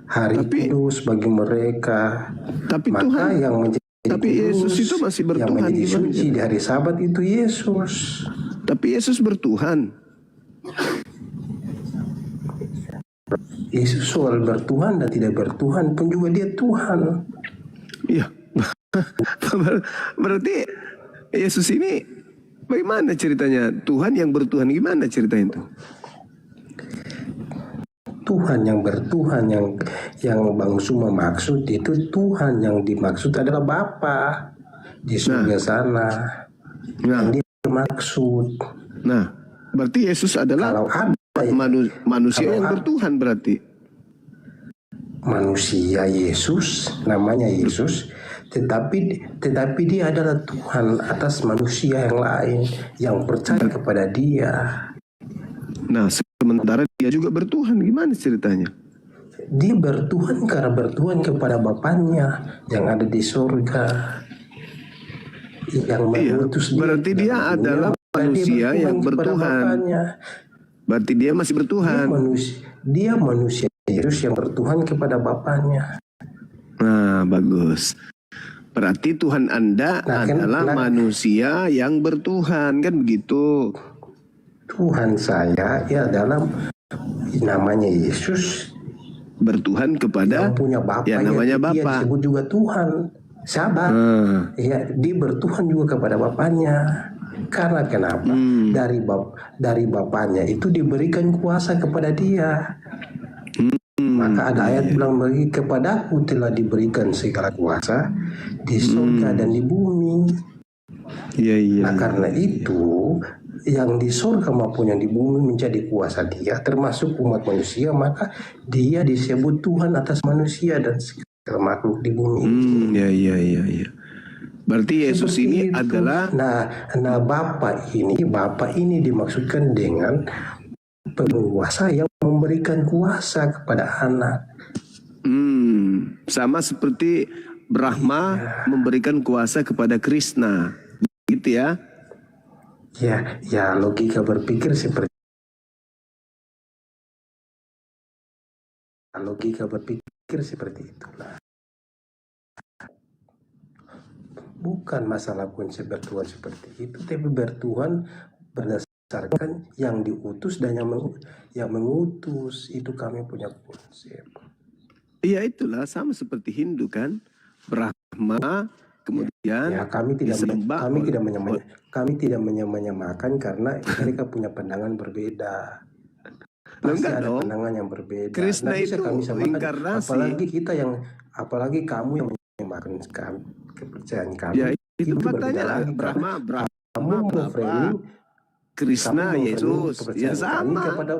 hari kudus bagi mereka. Tapi Maka Tuhan, yang menjadi tapi Yesus kudus, itu masih yang bertuhan menjadi gimana? suci di hari Sabat itu Yesus. Tapi Yesus bertuhan. Yesus soal bertuhan dan tidak bertuhan pun juga dia Tuhan. Iya. Berarti Yesus ini bagaimana ceritanya? Tuhan yang bertuhan gimana ceritanya itu? Tuhan yang bertuhan yang Bang Suma maksud itu Tuhan yang dimaksud adalah Bapa di surga sana. Nah, Yang dimaksud. nah, berarti Yesus adalah Kalau ada manusia kalau yang ada- bertuhan berarti. manusia Yesus, namanya Yesus, tetapi dia adalah Tuhan atas manusia yang lain yang percaya kepada dia. Nah, sementara dia juga bertuhan, gimana ceritanya? Dia bertuhan karena bertuhan kepada Bapaknya yang ada di surga, yang Iya, mengutus berarti dia dalam dunia, adalah maka dia manusia yang kepada bertuhan. Bapaknya. Berarti dia masih bertuhan. Dia manusia Yesus yang bertuhan kepada Bapaknya. Nah, bagus. Berarti Tuhan Anda adalah manusia yang bertuhan, kan begitu? Tuhan saya ya dalam namanya Yesus Bertuhan kepada yang punya Bapa, ya namanya dia Bapa. disebut juga Tuhan. Sahabat, ya dia bertuhan juga kepada Bapaknya. Karena kenapa? Dari Bapaknya itu diberikan kuasa kepada dia. Maka ada ayat bilang bagi kepadaku telah diberikan segala kuasa di surga dan di bumi. Iya. Nah karena itu yang di surga maupun yang di bumi menjadi kuasa dia termasuk umat manusia, maka dia disebut Tuhan atas manusia dan segala makhluk di bumi. Iya. Berarti Yesus Seperti ini itu. adalah Nah Bapa ini dimaksudkan dengan penguasa yang memberikan kuasa kepada anak. sama seperti Brahma memberikan kuasa kepada Krishna, gitu ya? Ya logika berpikir seperti itulah. Bukan masalah konsep bertuhan seperti itu, tapi bertuhan berdasarkan yang diutus dan yang mengutus. Itu kami punya konsep. Iya, itulah sama seperti Hindu kan, Brahma kemudian Ya kami tidak disembah tidak menyamakan karena mereka punya pandangan berbeda. Pasti enggak ada dong. pandangan yang berbeda. Krishna Nggak bisa itu kami samakan. inkarnasi. Apalagi kamu yang menyamakan kepercayaan kami. Ya itu berbeda makanya lagi, Brahma kamu mau framing Krishna Yesus ya kepercayaan kami sama. kepada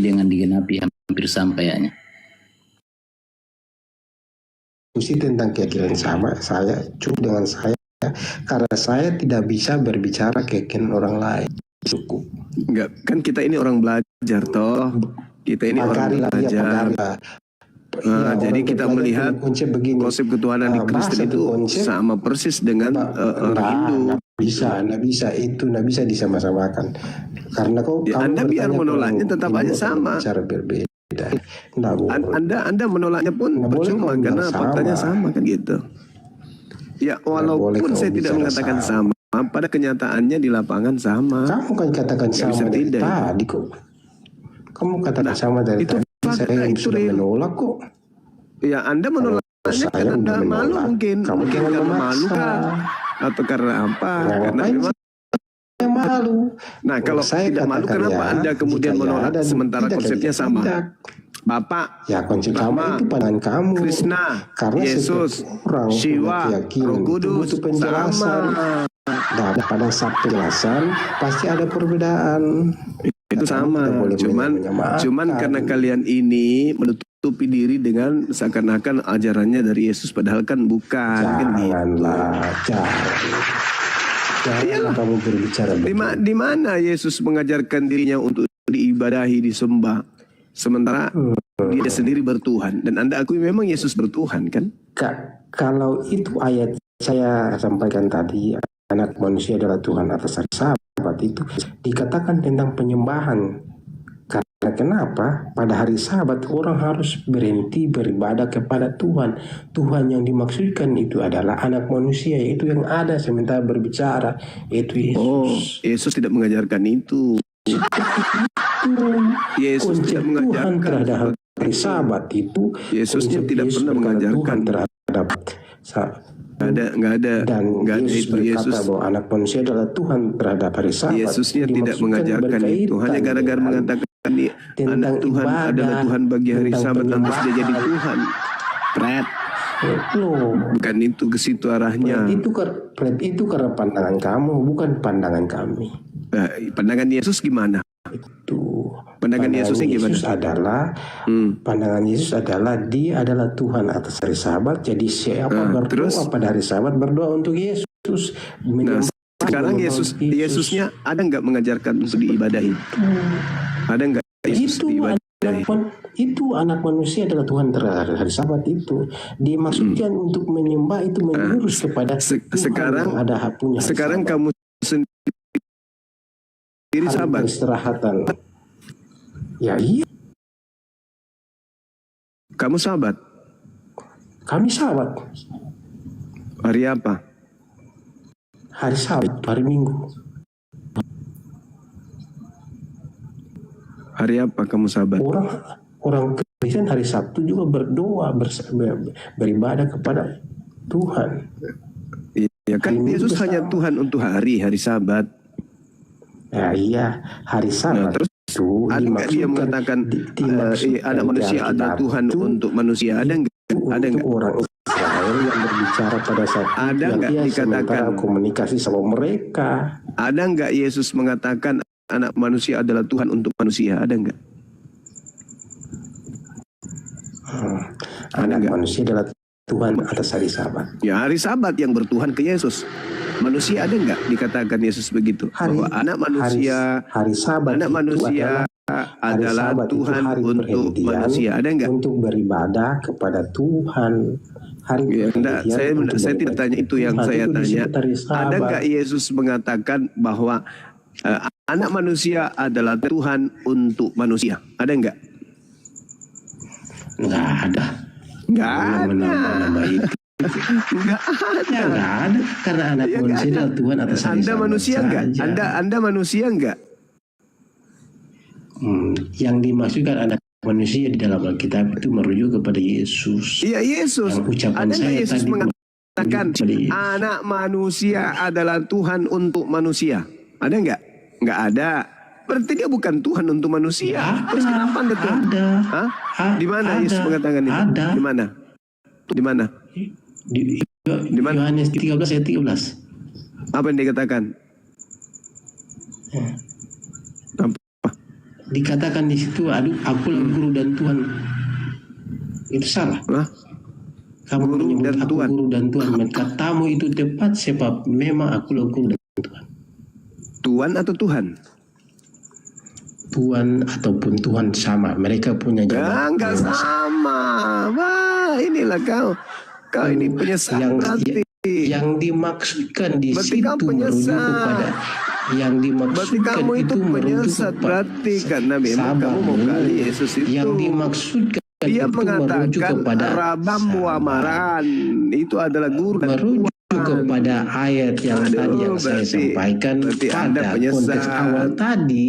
dengan digenapi hampir sama kayaknya. Diskusi tentang keyakinan sama saya cukup dengan saya karena saya tidak bisa berbicara keyakinan orang lain. Cukup. Enggak, kan kita ini orang belajar toh. Kita ini orang belajar. Jadi kita melihat konsep ketuhanan di Kristen itu sama persis dengan orang Hindu. Nggak bisa disama-samakan. Karena Anda biar menolaknya tetap aja sama. Cara berbeda. Anda menolaknya pun percuma karena faktanya sama kan gitu. Ya walaupun saya tidak mengatakan sama, pada kenyataannya di lapangan sama. Kamu kan katakan sama dari tadi kok. Kamu katakan sama dari tadi. Saya yang sudah menolak kok. Ya Anda menolaknya karena Anda malu mungkin. Kamu mungkin karena malu kan? Atau karena apa? Karena memang malu. Nah kalau saya tidak malu kenapa Anda kemudian menolak sementara konsepnya sama? Bapak, ya konsep sama itu pandangan kamu. Krishna, karena Yesus, Shiva, Roh Kudus, butuh penjelasan. Dan pada saat penjelasan pasti ada perbedaan. Itu sama. Cuman karena kalian ini menutupi diri dengan seakan-akan ajarannya dari Yesus, padahal kan bukan. Janganlah, jangan kamu berbicara. Di mana Yesus mengajarkan dirinya untuk diibadahi, disembah? Sementara dia sendiri bertuhan. Dan Anda akui memang Yesus bertuhan kan? Kalau itu ayat saya sampaikan tadi, anak manusia adalah Tuhan atas hari Sabat, itu dikatakan tentang penyembahan. Karena kenapa? Pada hari Sabat orang harus berhenti beribadah kepada Tuhan. Tuhan yang dimaksudkan itu adalah anak manusia, yaitu yang ada sementara berbicara, yaitu Yesus. Oh, Yesus tidak mengajarkan itu. Yesus tidak mengajarkan terhadap hari Sabat itu. Yesusnya tidak pernah mengajarkan terhadap nggak ada Yesus itu. Yesus bahwa anak manusia adalah Tuhan terhadap hari Sabat. Yesusnya tidak mengajarkan itu. Hanya gara-gara mengatakan anak Tuhan adalah Tuhan bagi hari Sabat, lantas dia jadi Tuhan. Bukan itu, ke situ arahnya. Itu karena pandangan kamu, bukan pandangan kami. Pandangan Yesus gimana? Itu pandangan Yesusnya gimana? Pandangan Yesus adalah dia adalah Tuhan atas hari Sabat. Jadi siapa berdoa pada hari Sabat berdoa untuk Yesus. Sekarang Yesusnya ada nggak mengajarkan untuk diibadahi? Ada nggak Yesus diibadahi? Itu anak manusia adalah Tuhan terhadap hari Sabat itu dimaksudkan untuk menyembah, itu menurus kepada sekarang Tuhan yang ada punya. Sekarang kamu sendiri Sabat. Istirahatan. Ya iya. Kamu Sabat? Kami Sabat. Hari apa? Hari Sabat, hari Minggu. Hari apa kamu Sabat? Orang Kristen hari Sabtu juga berdoa, beribadah kepada Tuhan. Iya kan Yesus hanya Tuhan untuk hari Sabat. Ya iya, hari Sabat. Terus ada nggak dia mengatakan anak manusia adalah Tuhan untuk manusia? Ada nggak? Orang Israel yang berbicara pada saat ada nggak dikatakan komunikasi sama mereka? Ada nggak Yesus mengatakan anak manusia adalah Tuhan untuk manusia? Ada nggak? Anak manusia adalah Tuhan atas hari Sabat. Ya hari Sabat yang bertuhan ke Yesus. Manusia ada nggak dikatakan Yesus begitu? Bahwa anak manusia, hari Sabat anak manusia adalah Tuhan untuk manusia. Ada nggak? Untuk beribadah kepada Tuhan. Saya tidak tanya itu, yang saya tanya. Ada nggak Yesus mengatakan bahwa anak manusia adalah Tuhan untuk manusia? Ada nggak? Nggak ada. Nggak ada. Nggak ada. Karena anak manusia adalah Tuhan atas hari Sabat. Anda manusia nggak? Anda manusia nggak? Yang dimaksudkan anak manusia di dalam Alkitab itu merujuk kepada Yesus. Iya Yesus. Ada nggak Yesus mengatakan anak manusia adalah Tuhan untuk manusia? Ada nggak? Nggak ada. Berarti dia bukan Tuhan untuk manusia. Terus kenapa Anda Tuhan? Ada. Di mana Yesus mengatakan itu? Ada. Di mana? Di mana? Di mana? Yohanes 13 ayat 13. Apa yang dikatakan? dikatakan di situ, aduh, akulah guru dan Tuhan. Itu salah. Hah? Kamu Guru menyebut dan aku Tuhan. guru dan Tuhan. Katamu itu tepat sebab memang akulah guru dan Tuhan. Tuan atau Tuhan? Tuhan ataupun Tuhan sama. Mereka punya jabatan. Enggak sama. Wah, inilah kau. Kau ini penyesat berarti. Yang dimaksudkan di Berarti situ kau merujuk penyesat. kepada yang Berarti dimaksudkan kamu itu merujuk penyesat kepada berarti karena memang sabar kamu mau dulu. kali Yesus itu. Yang dimaksudkan Dia itu merujuk mengatakan kepada Rabam Muamaran itu adalah guru dan merujuk kepada ayat yang Aduh, tadi yang saya berarti- sampaikan berarti Anda pada penyesat. konteks awal tadi,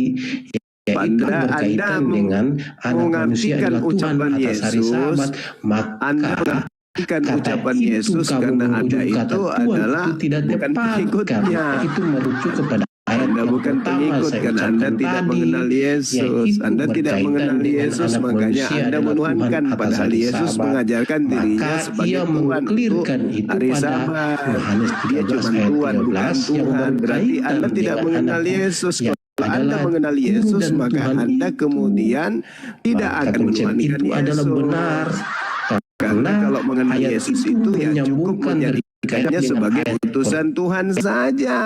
yaitu Anda berkaitan dengan anak manusia mengartikan adalah Tuhan ucapan atas hari Yesus. Sabat, Anda maka mengartikan kata ucapan itu Yesus kamu karena Anda merujuk itu kata Tuhan adalah itu tidak bukan tepat, pengikutnya. karena itu merujuk kepada ayat Anda yang bukan pertama pengikut saya karena ucapkan Anda tidak tadi, mengenal Yesus. yaitu Anda tidak berkaitan mengenal dengan Yesus, anak makanya manusia Anda adalah menuhankan Tuhan atas padahal hari Yesus Sabat. mengajarkan dirinya Maka sebagai ia Tuhan untuk mengklirkan itu hari pada Sabat. Yohanes Dia 13 cuma ayat Tuhan, bukan 13 yang Tuhan. Berarti berkaitan Anda tidak dengan mengenal anak Yesus. yang Kalau Anda adalah mengenal guru Yesus, dan maka Tuhan Anda itu. kemudian tidak Maka akan konsep menuhankan itu adalah Yesus. benar. Karena kalau mengenal ayat Yesus itu ya cukup menyambungkan menjadikannya dengan sebagai ayat utusan Tuhan saja.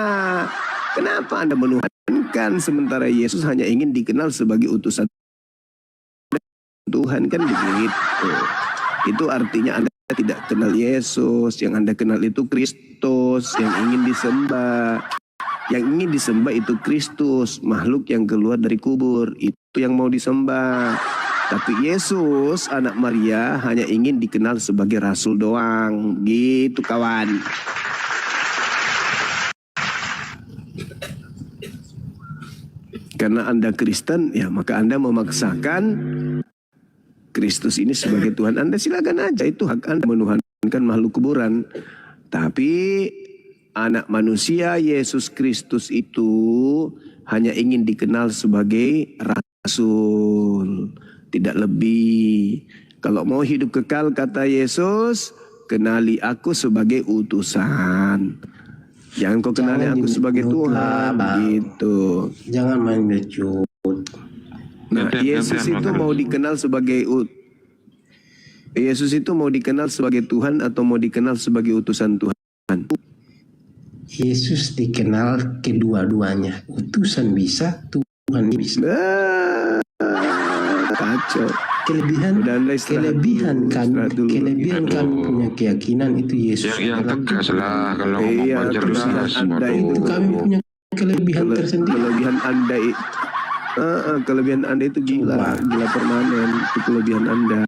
Kenapa Anda menuhankan sementara Yesus hanya ingin dikenal sebagai utusan Tuhan, kan begitu. Itu artinya Anda tidak kenal Yesus. Yang Anda kenal itu Kristus yang ingin disembah. Yang ingin disembah itu Kristus, makhluk yang keluar dari kubur. Itu yang mau disembah. Tapi Yesus, anak Maria, hanya ingin dikenal sebagai rasul doang. Gitu kawan. Karena Anda Kristen, ya maka Anda memaksakan Kristus ini sebagai Tuhan Anda. Silakan aja, itu hak Anda menuhankan makhluk kuburan. Tapi anak manusia Yesus Kristus itu hanya ingin dikenal sebagai rasul, tidak lebih. Kalau mau hidup kekal, kata Yesus, kenali aku sebagai utusan. Jangan kau kenali aku sebagai Tuhan, gitu. Jangan main mecut. Nah, Yesus itu mau dikenal sebagai Yesus itu mau dikenal sebagai Tuhan atau mau dikenal sebagai utusan Tuhan? Yesus dikenal kedua-duanya. Utusan bisa, Tuhan bisa. Kacau. Kelebihan Udah, Anda istirahat dulu, istirahat dulu. kelebihan kami punya keyakinan itu Yesus. Yang tegas lah kalau ngomong Iya, jelas. kelebihan Anda Waduh. Itu kami punya kelebihan tersendiri. Kelebihan Anda kelebihan Anda itu gila permanen, itu kelebihan Anda.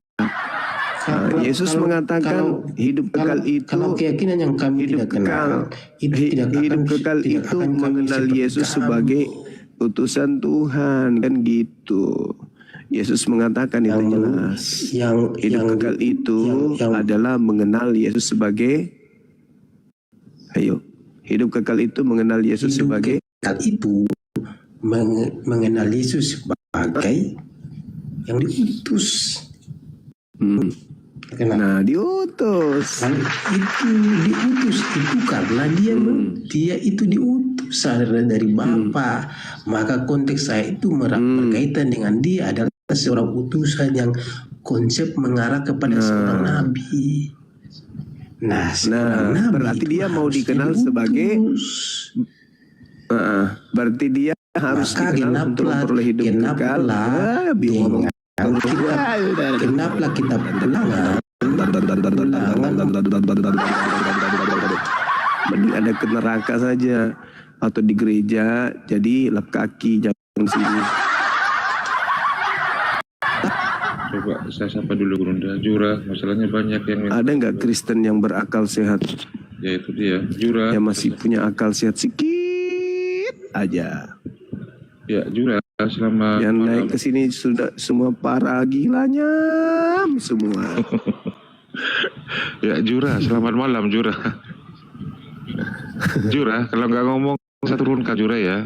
Yesus mengatakan hidup kekal itu, kalau keyakinan yang kami hidup tidak kenal, kekal, hidup kekal itu mengenal Yesus sebagai utusan Tuhan, kan gitu. Yesus mengatakan itu jelas. Hidup kekal itu adalah mengenal Yesus sebagai, hidup kekal itu mengenal Yesus sebagai, kekal itu mengenal Yesus sebagai yang diutus. Nah, diutus. Lalu itu diutus itu karena dia itu diutus dari Bapa. Maka konteks saya itu berkaitan dengan dia adalah seorang utusan yang konsep mengarah kepada seorang nabi. Nah, nabi berarti itu dia mau harus dikenal diutus. sebagai berarti dia harus Maka dikenal untuk memperoleh hidup kekal. Bingung. Kenapa kita pulang? Mending ada ke neraka saja atau di gereja jadi lap kaki, jangan sini. Coba saya sapa dulu Gurunda. Jura, masalahnya banyak yang minta. Ada nggak Kristen yang berakal sehat, Ya itu dia, Jura. yang masih punya akal sehat sedikit aja? Ya Jura, selamat Yang malam. naik ke sini sudah semua para gilanya semua. Ya Jura, selamat malam Jura. Jura, kalau nggak ngomong saya turunkan Jura ya.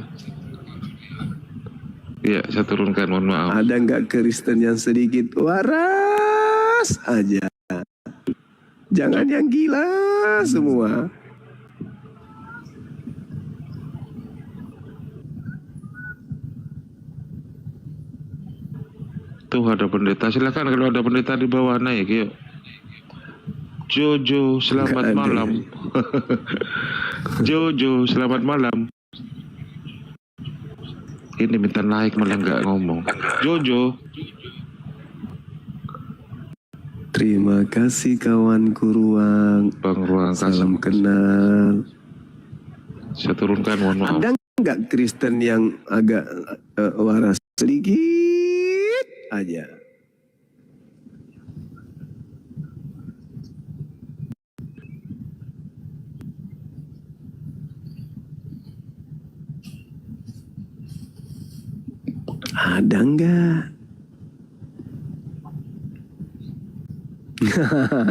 Iya, saya turunkan, mohon maaf. Ada nggak Kristen yang sedikit waras aja? Jangan yang gila semua. Tuh ada pendeta. Silakan kalau ada pendeta di bawah naik yuk. Jojo, selamat Nggak ada. malam. Jojo, selamat malam. Ini minta naik malah nggak ngomong. Jojo, Terima kasih kawanku Ruang. Bang Ruang Salam kasih. kenal. Saya turunkan, mohon maaf. Ada nggak Kristen yang agak waras sedikit aja? Ada nggak?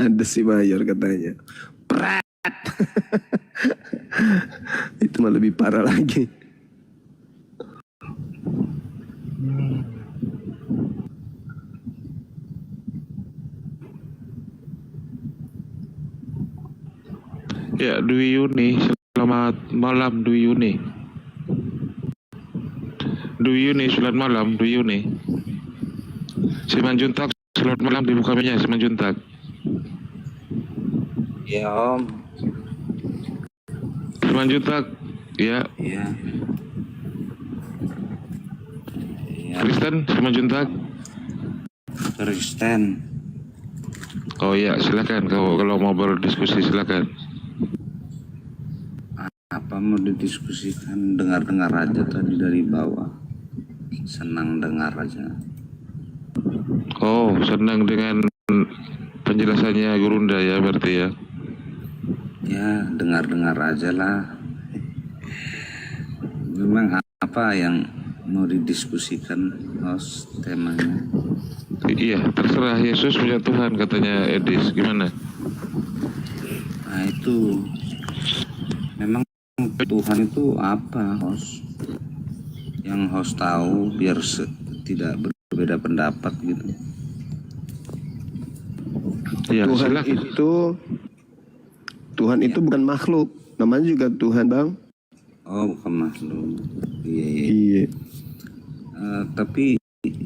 Ada si Mayor katanya. Prat. Itu mah lebih parah lagi. Ya, Dwi Yuni, selamat malam Dwi Yuni. Dwi Yuni, selamat malam Dwi Yuni. Simanjuntak, selamat malam dibuka minyak Simanjuntak. Ya Om. Simanjuntak, ya. Ya. Ya. Kristen, Simanjuntak. Kristen. Oh ya, silakan kalau mau berdiskusi silakan. Apa mau didiskusikan? Dengar-dengar aja tadi dari bawah. Senang dengar aja. Oh, senang dengan penjelasannya Gurunda ya berarti ya. Ya, dengar-dengar aja lah. Memang apa yang mau didiskusikan, host, temanya? Iya, terserah, Yesus punya Tuhan katanya Edis. Gimana? Nah itu memang Tuhan itu apa, host? Yang host tahu biar tidak berbeda pendapat gitu. Ya, Tuhan silakan. itu bukan makhluk, namanya juga Tuhan, Bang. Oh, bukan makhluk. Iya, iya. Iya. Tapi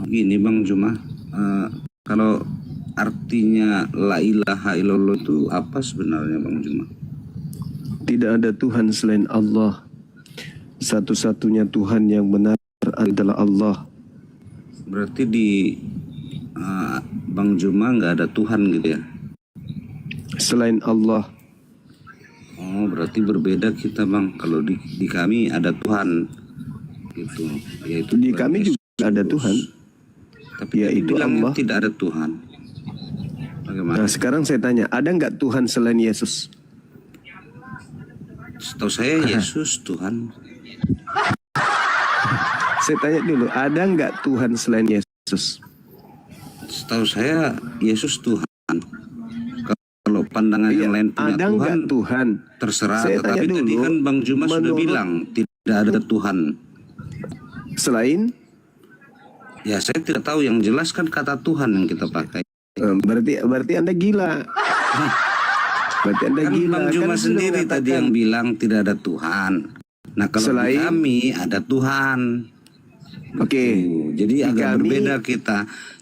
gini Bang Juma, kalau artinya la ilaha illallah itu apa sebenarnya Bang Juma? Tidak ada Tuhan selain Allah. Satu-satunya Tuhan yang benar adalah Allah. Berarti di Bang Juma nggak ada Tuhan gitu ya? Selain Allah. Oh, berarti berbeda kita Bang. Kalau di kami ada Tuhan gitu. Yaitu Di Tuhan kami Yesus. juga ada Tuhan. Tapi Yaitu bilangnya Allah. tidak ada Tuhan. Bagaimana? Nah, sekarang saya tanya, ada nggak Tuhan selain Yesus? Setahu saya Yesus Tuhan. Saya tanya dulu, ada nggak Tuhan selain Yesus? Setahu saya Yesus Tuhan. Kalau pandangan yang lain punya Ada Tuhan, nggak Tuhan? terserah. Saya Tetapi tanya tadi dulu, kan Bang Juma sudah menurut- bilang tidak ada Tuhan. Selain? Ya saya tidak tahu, yang jelas kan kata Tuhan yang kita pakai. Berarti Anda gila. Berarti Anda Kan gila. Bang Juma Kan sudah sendiri tadi mengatakan. yang bilang tidak ada Tuhan. Nah kalau di Selain? kami ada Tuhan. Oke. Jadi Di agak kami- berbeda kita.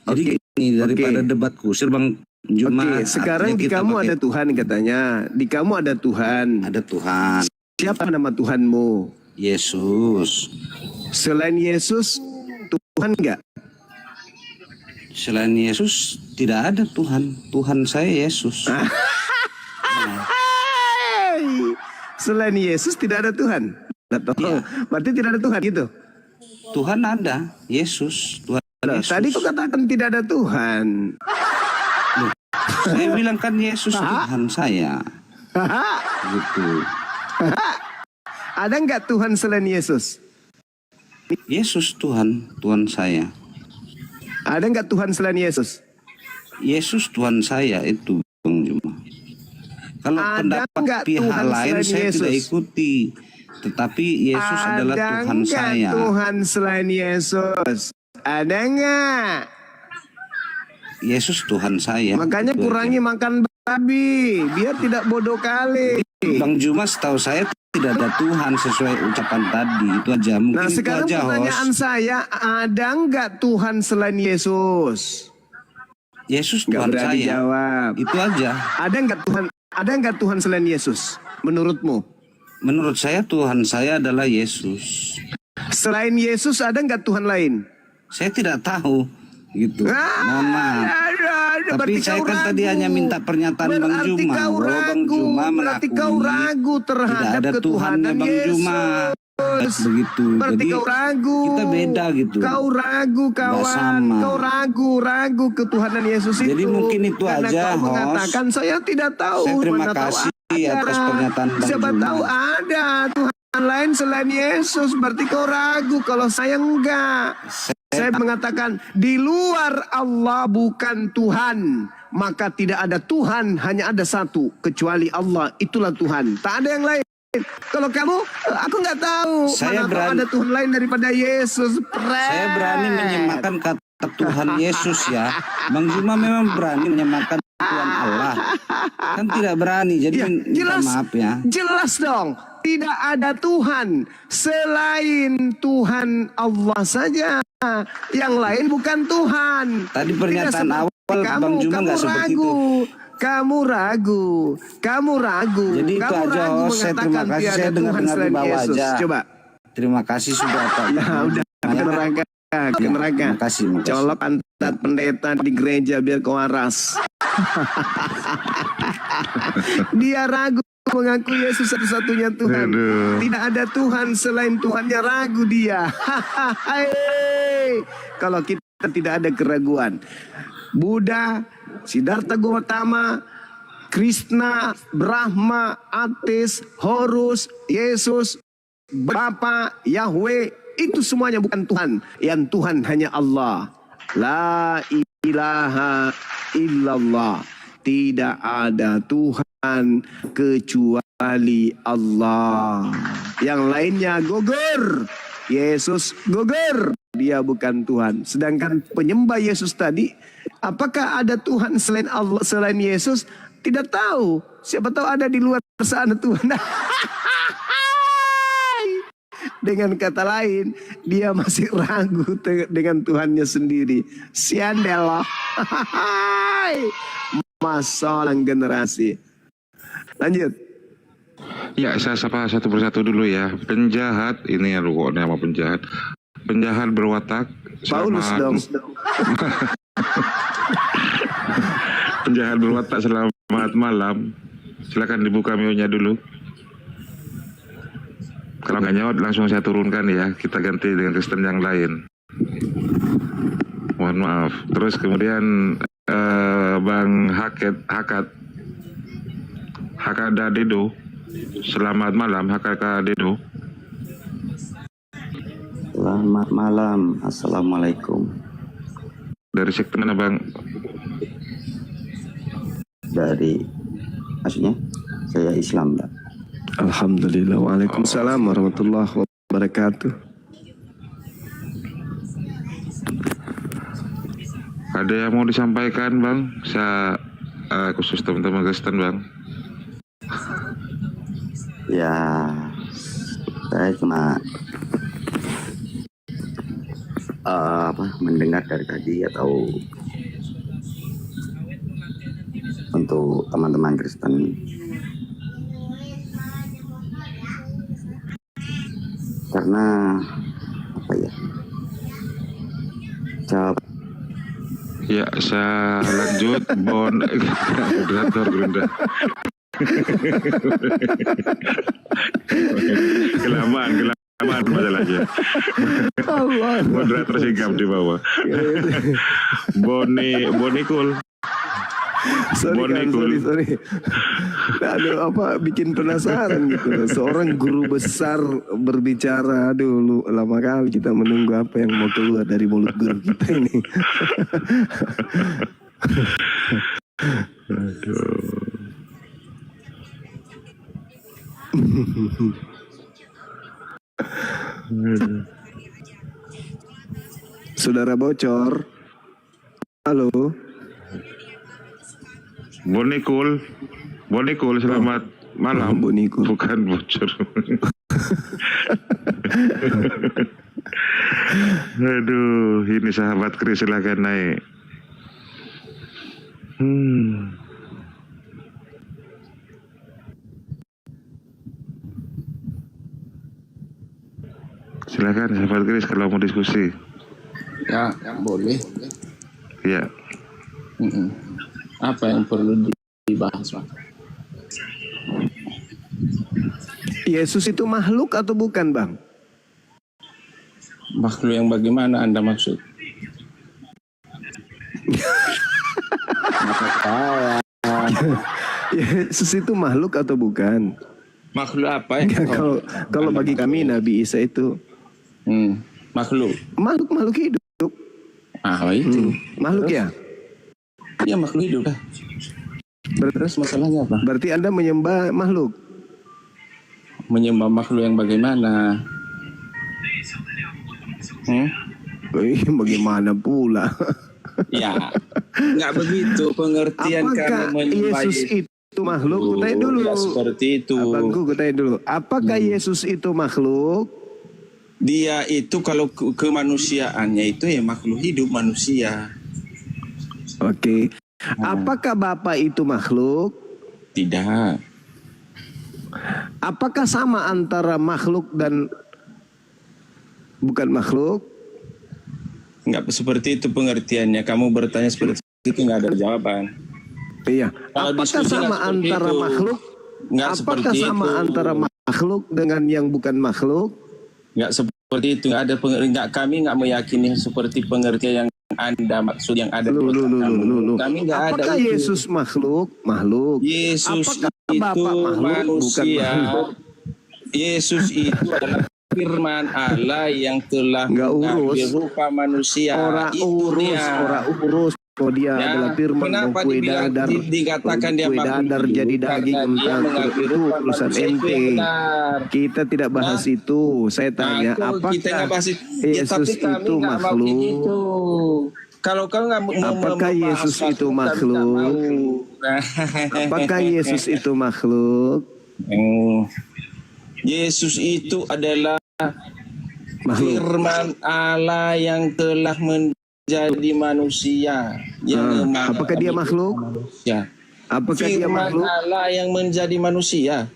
Jadi Oke. gini, daripada Oke. debat kusir Bang Juma. Oke, sekarang artinya di kita kamu pakai ada Tuhan katanya. Di kamu ada Tuhan. ada Tuhan. Siapa nama Tuhanmu? Yesus. Selain Yesus, Tuhan nggak? Selain Yesus tidak ada Tuhan. Tuhan saya Yesus. Hai! Selain Yesus tidak ada Tuhan. Atau berarti tidak ada Tuhan gitu. Tuhan ada, Yesus. Tuhan Nah, Yesus. tadi kau katakan tidak ada Tuhan. Saya bilang kan Yesus Tuhan saya. Gitu. Ada nggak Tuhan selain Yesus? Yesus Tuhan, Tuhan saya. Ada nggak Tuhan selain Yesus? Yesus Tuhan saya itu Bang Juma. Kalau Ada pendapat nggak pihak Tuhan lain selain saya tidak Yesus? ikuti. Tetapi Yesus adalah Ada Tuhan nggak saya. Tuhan selain Yesus? Ada nggak? Yesus Tuhan saya. Makanya Itu kurangi makan babi biar tidak bodoh kali. aja. Bang Juma setahu saya tidak ada Tuhan sesuai ucapan tadi. Itu aja. Mungkin Nah itu sekarang aja, pertanyaan host. saya, ada nggak Tuhan selain Yesus? Yesus Nggak Tuhan berani saya. jawab. Itu aja. Ada nggak Tuhan selain Yesus? Menurutmu? Menurut saya Tuhan saya adalah Yesus. Selain Yesus ada nggak Tuhan lain? Saya tidak tahu gitu. Mohon maaf. Tapi Berarti saya kau kan tadi ragu. hanya minta pernyataan Bang Berarti Juma. kau Bahwa Bang ragu. Juma Berarti kau mengakui ragu tidak terhadap ada Tuhannya ketuhanan Bang Yesus. Juma. Begitu. Berarti Jadi kau ragu. kita beda gitu. Kau ragu Nggak kawan. sama. Kau ragu ketuhanan Yesus itu. Jadi mungkin itu karena aja, kau host. mengatakan saya tidak tahu. Saya terima Mana tahu kasih ada. atas pernyataan Bang Siapa Juma. tahu ada Tuhan lain selain Yesus. Berarti kau ragu. Kalau saya enggak. Saya mengatakan di luar Allah bukan Tuhan, maka tidak ada Tuhan, hanya ada satu kecuali Allah, itulah Tuhan. Tak ada yang lain. Kalau kamu, aku nggak tahu. Saya Mana tahu berani- ada Tuhan lain daripada Yesus. Saya berani menyemakan kata Tuhan Yesus ya. Bang Juma memang berani menyemakan Tuhan Allah. Kan tidak berani. Jadi Ya, minta jelas, maaf ya. jelas dong. Tidak ada Tuhan selain Tuhan Allah saja. Yang lain bukan Tuhan. Tadi Tidak pernyataan seperti awal Bang Juma nggak seperti itu. Kamu ragu. Jadi itu Kamu aja, ragu host. Saya terima mengatakan kasih. tiada Saya Tuhan dengar-dengar di selain bawah Yesus. aja. Coba. Terima kasih sudah Pak. Nah, udah ke neraka. Ke neraka. Makasih. Colok pantat pendeta di gereja biar kau waras. Dia ragu mengaku Yesus satu-satunya Tuhan. Aduh. Tidak ada Tuhan selain Tuhannya, ragu dia. Hai. Kalau kita tidak ada keraguan. Buddha, Siddhartha Gautama, Krishna, Brahma, Ateis, Horus, Yesus, Bapa, Yahweh, itu semuanya bukan Tuhan. Yang Tuhan hanya Allah. La ilaha illallah. Tidak ada Tuhan kecuali Allah. Yang lainnya gugur. Yesus gugur. Dia bukan Tuhan. Sedangkan penyembah Yesus tadi, apakah ada Tuhan selain Allah, selain Yesus? Tidak tahu. Siapa tahu ada di luar sana Tuhan. Dengan kata lain, dia masih ragu dengan Tuhannya sendiri. Siandel loh. Masalah generasi. Lanjut. Ya, saya sapa satu persatu dulu ya. Penjahat, ini ya kok nama penjahat. Penjahat berwatak. Paulus dong. Penjahat berwatak, selamat malam. Silakan dibuka mute-nya dulu. Kalau nggak nyaut langsung saya turunkan ya. Kita ganti dengan Kristen yang lain. Mohon maaf. Terus kemudian Bang Hakat Dedo. Selamat malam Hakada Dedo. Selamat malam, assalamualaikum. Dari sekte mana Bang? Maksudnya saya Islam, Pak. Alhamdulillah. Waalaikumsalam warahmatullahi wabarakatuh. Ada yang mau disampaikan Bang? Saya khusus teman-teman Kristen Bang. Ya, saya cuma mendengar dari tadi atau untuk teman-teman Kristen, karena apa ya? Jawab. Ya, saya lanjut. Moderator Gerunda. Kelamaan masalahnya. Moderator sigap di bawah. Bonikul. Sorry. Aduh, bikin penasaran gitu. Seorang guru besar berbicara, aduh, lama kali kita menunggu apa yang mau keluar dari mulut guru kita ini. Saudara bocor. Halo. Bonikul, selamat Malam, Bu Niko. bukan bocor. Aduh, ini sahabat Kris, silakan naik. Silakan sahabat Kris kalau mau diskusi. Ya, boleh. Ya. Apa yang perlu dibahas, Pak? Yesus itu makhluk atau bukan, Bang? Makhluk yang bagaimana Anda maksud? Yesus itu makhluk atau bukan? Makhluk apa ya? Kalau bagi kami Nabi Isa itu Makhluk. makhluk hidup. Itu. Makhluk ya? Iya, makhluk hidup lah. Terus masalahnya apa? Berarti Anda menyembah makhluk? Menyembah makhluk yang bagaimana? Bagaimana pula? Ya, nggak begitu pengertian kami Apakah menyembah Yesus itu makhluk? Kutanya dulu. Ya, seperti itu. Abangku, kutanya dulu. Apakah Yesus itu makhluk? Dia itu kalau kemanusiaannya itu ya makhluk hidup manusia. Oke. Apakah Bapa itu makhluk? Tidak. Apakah sama antara makhluk dan bukan makhluk? Nggak seperti itu pengertiannya. Kamu bertanya seperti itu nggak ada jawaban. Iya. Kalau Apakah diskusi sama nggak seperti antara itu. makhluk? Nggak Apakah seperti sama itu. antara makhluk dengan yang bukan makhluk? Nggak seperti itu. Nggak ada kami nggak meyakini seperti pengertian yang Anda maksud yang ada di otak kamu. Kami nggak ada Apakah itu. Yesus makhluk? Makhluk. Yesus Apakah itu Bapa makhluk? Bukan manusia. makhluk. Yesus itu adalah firman Allah yang telah Nggak urus. mengambil rupa manusia. Orang Itu urus, dia. orang urus. Oh dia Ya, adalah firman. kenapa Kue dibilang- dadar. dikatakan dia Kue makhluk dadar hidup? jadi daging. Karena dia mengambil Itu rupa urusan manusia, itu ente. yang benar. Kita tidak bahas itu. Saya tanya, Nah, kalau kita nggak apakah bahas itu, ya, Yesus tapi kami itu nggak mau makhluk? begitu. Kalau kau nggak Apakah Yesus itu makhluk? Apakah Yesus itu makhluk? Yesus itu adalah Makhluk. firman Allah yang telah menjadi manusia. Apakah dia makhluk? Ya. Apakah dia Firman makhluk? Allah yang menjadi manusia.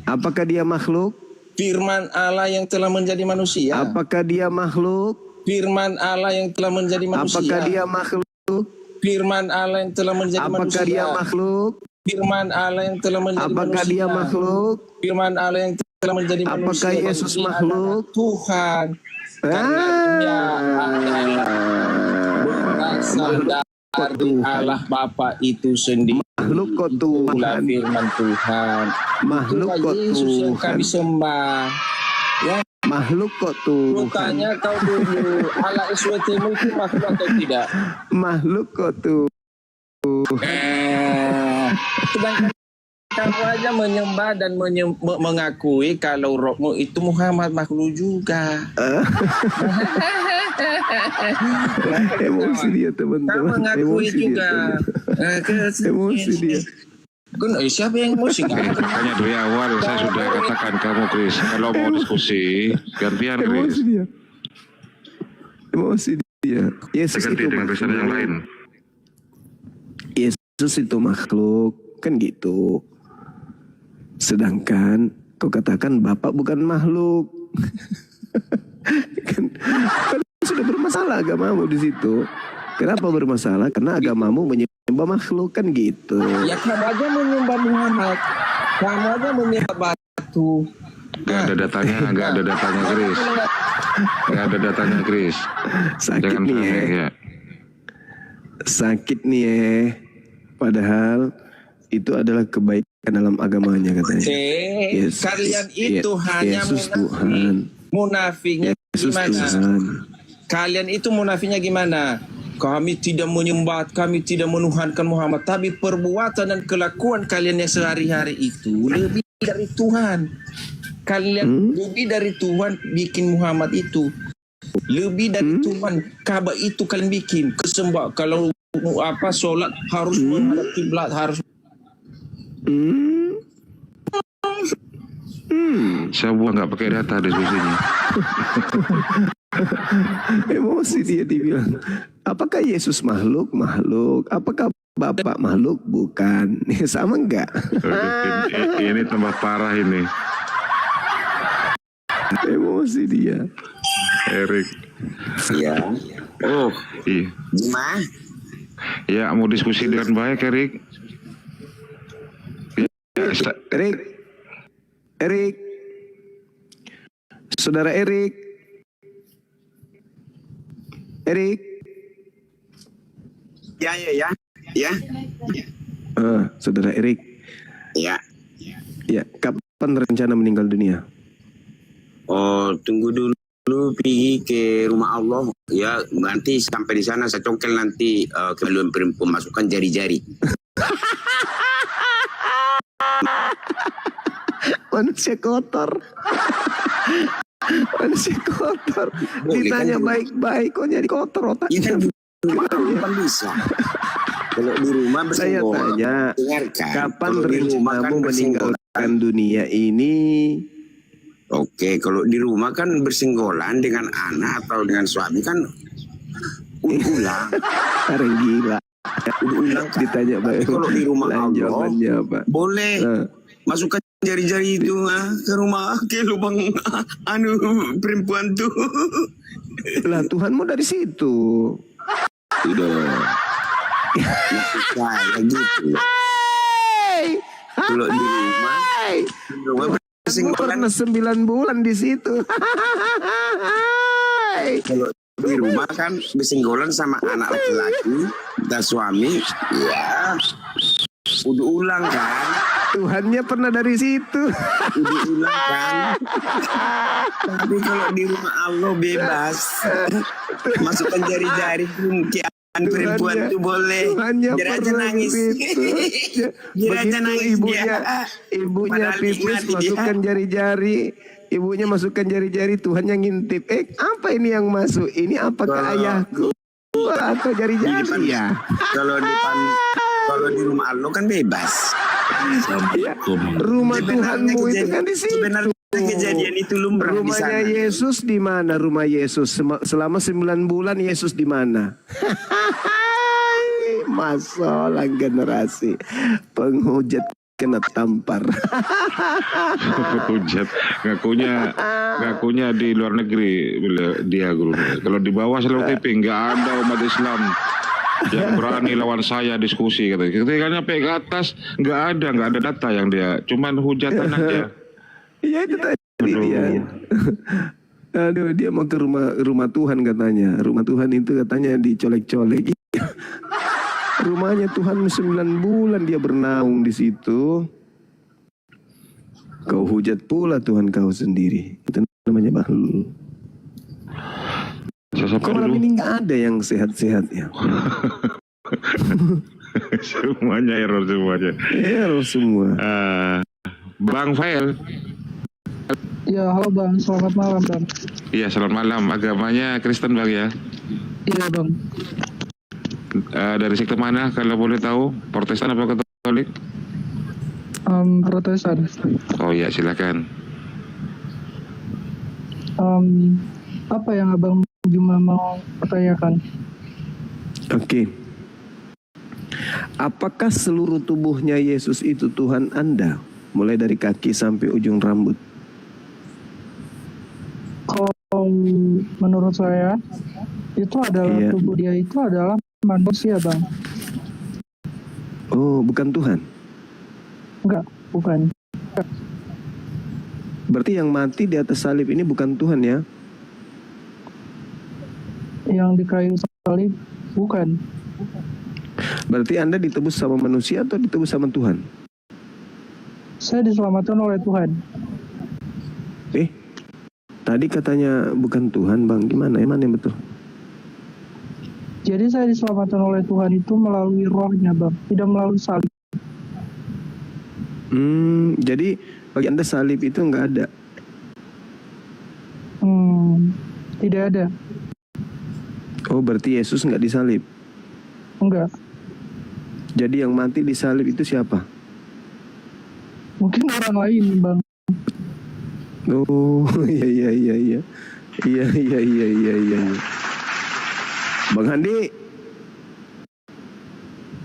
Apakah dia makhluk? Firman Allah yang telah menjadi manusia. Apakah dia makhluk? Firman Allah yang telah menjadi manusia. Apakah dia makhluk? Firman Allah yang telah menjadi Apakah manusia. dia makhluk? Firman Allah yang telah menjadi Apakah manusia. dia makhluk? Firman Allah yang telah menjadi manusia. Apakah Yesus Dia makhluk? adalah Tuhan. Karena dia adalah berasal dari Allah Bapa itu sendiri. Makhluk kok Itulah Tuhan? firman Tuhan. Makhluk Itulah kok Yesus yang Tuhan? kami sembah. Ya, Makhluk kok ku Tuhan? tanya kau dulu, Allah SWT-mu itu makhluk atau tidak? Makhluk kok Tuhan? Sedangkan kamu aja menyembah dan mengakui kalau rohmu itu Muhammad makhluk juga. Emosi dia Kamu teman-teman. mengakui Emosi dia. juga. Emosi dia. Siapa yang emosi? Makanya dari awal saya sudah katakan kamu Kris, kalau mau diskusi gantian Emosi Kris. dia. Emosi dia. Yesus Saya ganti itu dengan Kris yang lain. Yesus itu makhluk, kan gitu. Sedangkan kau katakan Bapak bukan makhluk. kan sudah bermasalah agamamu di situ. Kenapa bermasalah? Karena agamamu menyembah makhluk, kan gitu. Ya kamu aja menyembah Muhammad. Kamu aja menyembah batu. Gak ada datanya, gak ada datanya Kris. Gak ada datanya Kris. Sakit Jangan nih panik ya. ya. Sakit nih ya. Padahal itu adalah kebaikan dalam agamanya katanya. Kalian itu hanya Yesus Tuhan. munafiknya Yesus gimana? Tuhan. Kalian itu munafiknya gimana? Kami tidak menyembah, kami tidak menuhankan Muhammad, tapi perbuatan dan kelakuan kalian yang sehari-hari itu lebih dari Tuhan. Kalian lebih dari Tuhan bikin Muhammad itu. Lebih dari Tuhan Ka'bah itu kalian bikin. Kesembah kalau solat harus menghadap kiblat, harus Saya buang nggak pakai data diskusinya. Emosi dia dibilang. Apakah Yesus makhluk? Makhluk. Apakah Bapak makhluk? Bukan. Sama enggak? Ini tambah parah ini. Emosi dia. Erik. Ya. Oh, Iya. Juma. Ya, mau diskusi dengan baik, Erik. Erik. Saudara Erik. Ya. Saudara Erik. Ya. Ya, kapan rencana meninggal dunia? Oh, tunggu dulu pergi ke rumah Allah. Ya, nanti sampai di sana saya congkel nanti keluhan perempuan masukkan jari-jari. Manusia kotor. Manusia kotor. Boleh, Ditanya kan? baik-baik kok jadi kotor otaknya. Bukan bisa. Kalau di rumah Saya bersenggolan, tanya, dengarkan. kapan Kalau di rumah kan rencanamu bersenggolan. meninggalkan dunia ini? Oke, kalau di rumah kan bersenggolan dengan anak atau dengan suami kan ulang. Orang gila. Ulang kan. Ditanya baik. Kalau di rumah Allah, jawabannya apa? boleh masukkan jari-jari itu ke rumah, ke lubang perempuan tuh. Lah Tuhanmu dari situ. Udah. Kayak gitu. Kalau di rumah Aku bersenggolan. pernah 9 bulan di situ. Kalau di rumah kan bersenggolan sama anak laki-laki dan suami, ya udah ulang kan. Tuhannya pernah dari situ. Udah ulang kan. Tapi kalau di rumah Allah bebas. Masukkan jari-jari ke perempuan itu boleh. Biar aja nangis. Biar aja nangis Ibunya Padahal pipis nikmat dia. masukkan jari-jari. Ibunya masukkan jari-jari, Tuhannya ngintip. Apa ini yang masuk? Ini apakah ayahku? Atau jari-jari ya? Kalau di rumah Allah kan bebas. Ya, rumah Sebenarnya Tuhanmu itu kan di situ. Sebenarnya kejadian itu lumrah di Rumahnya sana. Yesus di mana? Rumah Yesus selama 9 bulan Yesus di mana? Masalah generasi penghujat kena tampar. Hujat. Ngakunya di luar negeri dia guru. Kalau di bawah selalu TV nggak ada umat Islam yang berani lawan saya diskusi katanya. Ketika nyampe ke atas nggak ada data yang dia, cuman hujatan aja. Iya itu tadi dia. Aduh, dia mau ke rumah Tuhan katanya. Rumah Tuhan itu katanya dicolek-colek. Rumahnya Tuhan 9 bulan dia bernaung di situ. Kau hujat pula Tuhan kau sendiri. Itu namanya bahlul. Kok malam ini nggak ada yang sehat-sehat ya? Semuanya error semuanya. Error semua. Bang Fael. Ya, halo Bang, selamat malam Bang. Iya, selamat malam. Agamanya Kristen Bang ya? Iya Bang. Dari sekte mana kalau boleh tahu? Protestan apa Katolik? Protestan. Oh iya, silakan. Apa yang Abang Juma mau pertanyakan? Oke. Apakah seluruh tubuhnya Yesus itu Tuhan Anda? Mulai dari kaki sampai ujung rambut. Kalau menurut saya itu adalah tubuh dia itu adalah manusia Bang. Oh, bukan Tuhan? Enggak, bukan. Berarti yang mati di atas salib ini bukan Tuhan ya? Yang di kayu salib bukan. Berarti Anda ditebus sama manusia atau ditebus sama Tuhan? Saya diselamatkan oleh Tuhan. Tadi katanya bukan Tuhan Bang, gimana? Emang yang betul? Jadi saya diselamatkan oleh Tuhan itu melalui rohnya Bang, tidak melalui salib. Jadi bagi Anda salib itu nggak ada? Tidak ada. Oh, berarti Yesus nggak disalib? Enggak. Jadi yang mati disalib itu siapa? Mungkin orang lain Bang. Oh, iya. Iya. Bang Handi,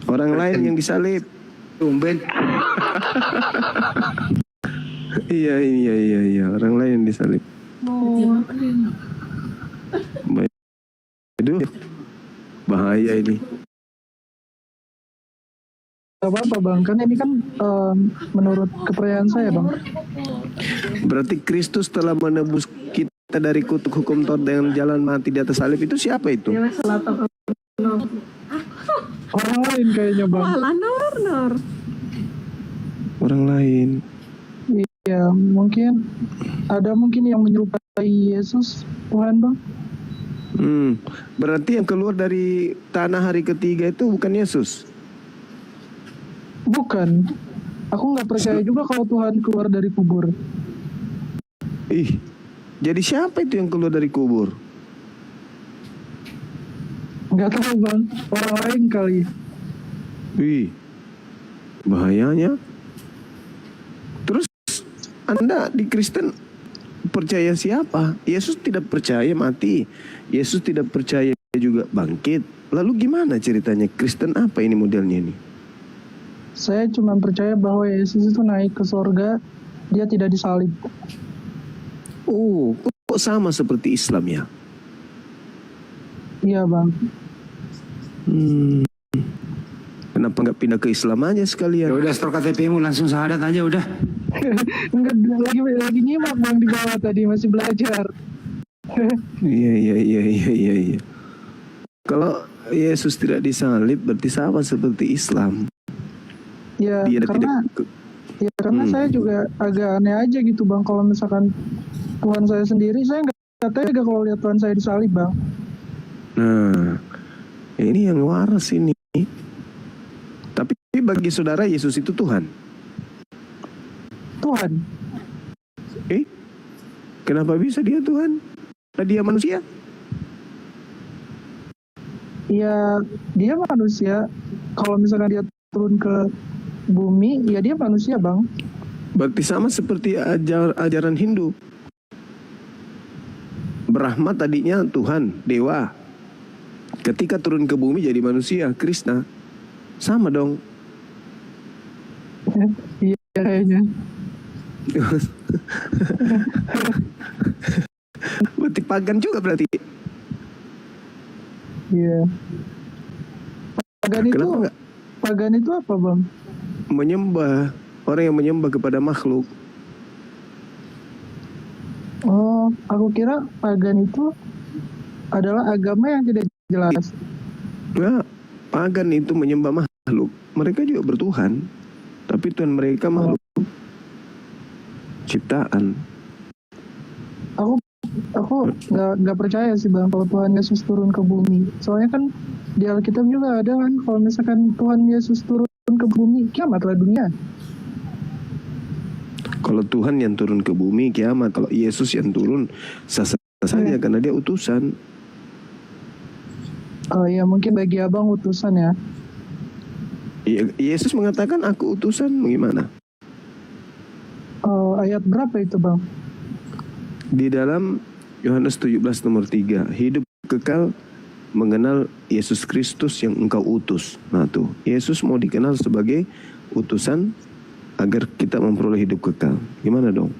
orang lain yang disalib. Tumben. Iya, orang lain yang disalib. Aduh, bahaya ini. Gak apa-apa bang, kan ini kan menurut kepercayaan saya bang. Berarti Kristus telah menebus kita dari kutuk hukum Taurat dengan jalan mati di atas salib. Itu siapa itu? Orang lain kayaknya bang. Orang lain. Iya, mungkin yang menyerupai Yesus Tuhan bang. Berarti yang keluar dari tanah hari ketiga itu bukan Yesus? Bukan. Aku nggak percaya juga kalau Tuhan keluar dari kubur. Jadi siapa itu yang keluar dari kubur? Nggak tahu bang, orang lain kali. Bahayanya. Terus Anda di Kristen percaya siapa? Yesus tidak percaya mati. Yesus tidak percaya juga bangkit. Lalu gimana ceritanya? Kristen apa ini modelnya ini? Saya cuma percaya bahwa Yesus itu naik ke sorga, dia tidak disalib. Oh, kok sama seperti Islam ya? Iya bang. Kenapa nggak pindah ke Islam aja sekalian? Ya udah store KTP-mu langsung syahadat aja udah. Enggak, lagi nyimak bang di bawah tadi, masih belajar. Iya. Kalau Yesus tidak disalib berarti sama seperti Islam. Ya, karena saya juga agak aneh aja gitu bang, kalau misalkan Tuhan saya sendiri, saya nggak tega kalau lihat Tuhan saya disalib bang. Nah, ini yang waras ini. Tapi bagi saudara Yesus itu Tuhan. Tuhan. Kenapa bisa dia Tuhan? Dia manusia? Ya, dia manusia. Kalau misalkan dia turun ke bumi, ya dia manusia bang. Berarti sama seperti ajaran Hindu. Brahma tadinya Tuhan, dewa. Ketika turun ke bumi jadi manusia, Krishna. Sama dong. Iya kayaknya. Berarti pagan juga berarti. Iya. Pagan itu apa bang? Menyembah, orang yang menyembah kepada makhluk. Oh, aku kira pagan itu adalah agama yang tidak jelas. Ya, pagan itu menyembah makhluk. Mereka juga bertuhan, tapi Tuhan mereka makhluk ciptaan. Aku nggak percaya sih bang kalau Tuhan Yesus turun ke bumi. Soalnya kan di Alkitab juga ada kan, kalau misalkan Tuhan Yesus turun ke bumi, kiamatlah dunia. Kalau Tuhan yang turun ke bumi, kiamat. Kalau Yesus yang turun, sah-sah saja karena dia utusan. Oh ya, mungkin bagi abang utusan ya. Yesus mengatakan aku utusan, gimana? Ayat berapa itu bang? Di dalam Yohanes 17 nomor 3, hidup kekal mengenal Yesus Kristus yang engkau utus. Nah tuh, Yesus mau dikenal sebagai utusan agar kita memperoleh hidup kekal. Gimana dong?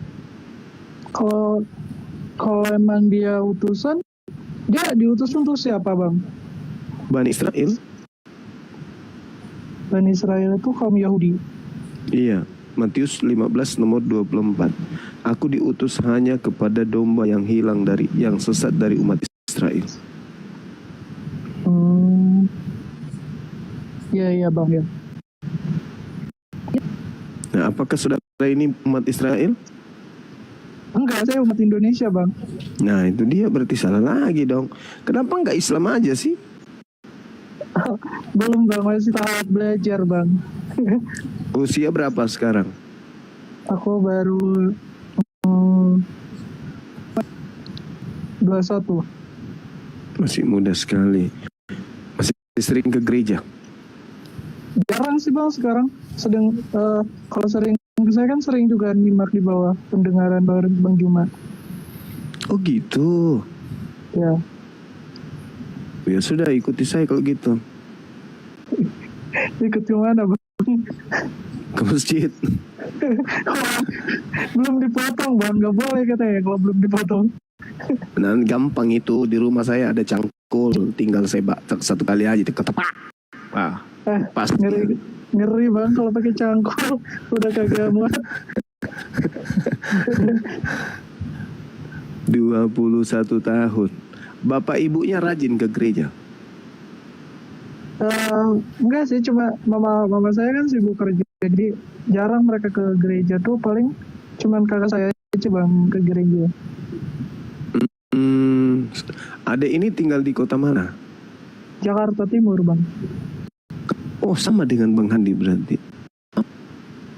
Kalau emang dia utusan, dia diutus untuk siapa bang? Bani Israel. Bani Israel itu kaum Yahudi. Iya, Matius 15 nomor 24. Aku diutus hanya kepada domba yang yang sesat dari umat Israel. Iya bang ya. Nah, apakah saudara ini umat Israel? Enggak, saya umat Indonesia bang. Nah itu dia, berarti salah lagi dong. Kenapa nggak Islam aja sih? Belum bang, masih tahap belajar bang. Usia berapa sekarang? Aku baru 21. Masih muda sekali. Masih sering ke gereja? Jarang sih bang sekarang. Kalau sering Saya kan sering juga nyimak di bawah pendengaran bareng Bang Juma. Oh gitu. Ya. Ya sudah, ikuti saya kalau gitu. Ikut ke mana Bang? Ke masjid. Belum dipotong Bang, nggak boleh katanya kalau belum dipotong. Nah, gampang itu, di rumah saya ada cangkul, tinggal saya satu kali aja ketepak. Wah, pas. Ngeri Bang kalau pakai cangkul, udah kagak muat. 21 tahun. Bapak ibunya rajin ke gereja? Enggak sih, cuma mama saya kan sibuk kerja, jadi jarang mereka ke gereja tuh, paling cuman kakak saya aja Bang ke gereja. Adek ini tinggal di kota mana? Jakarta Timur Bang. Oh, sama dengan Bang Handi berarti.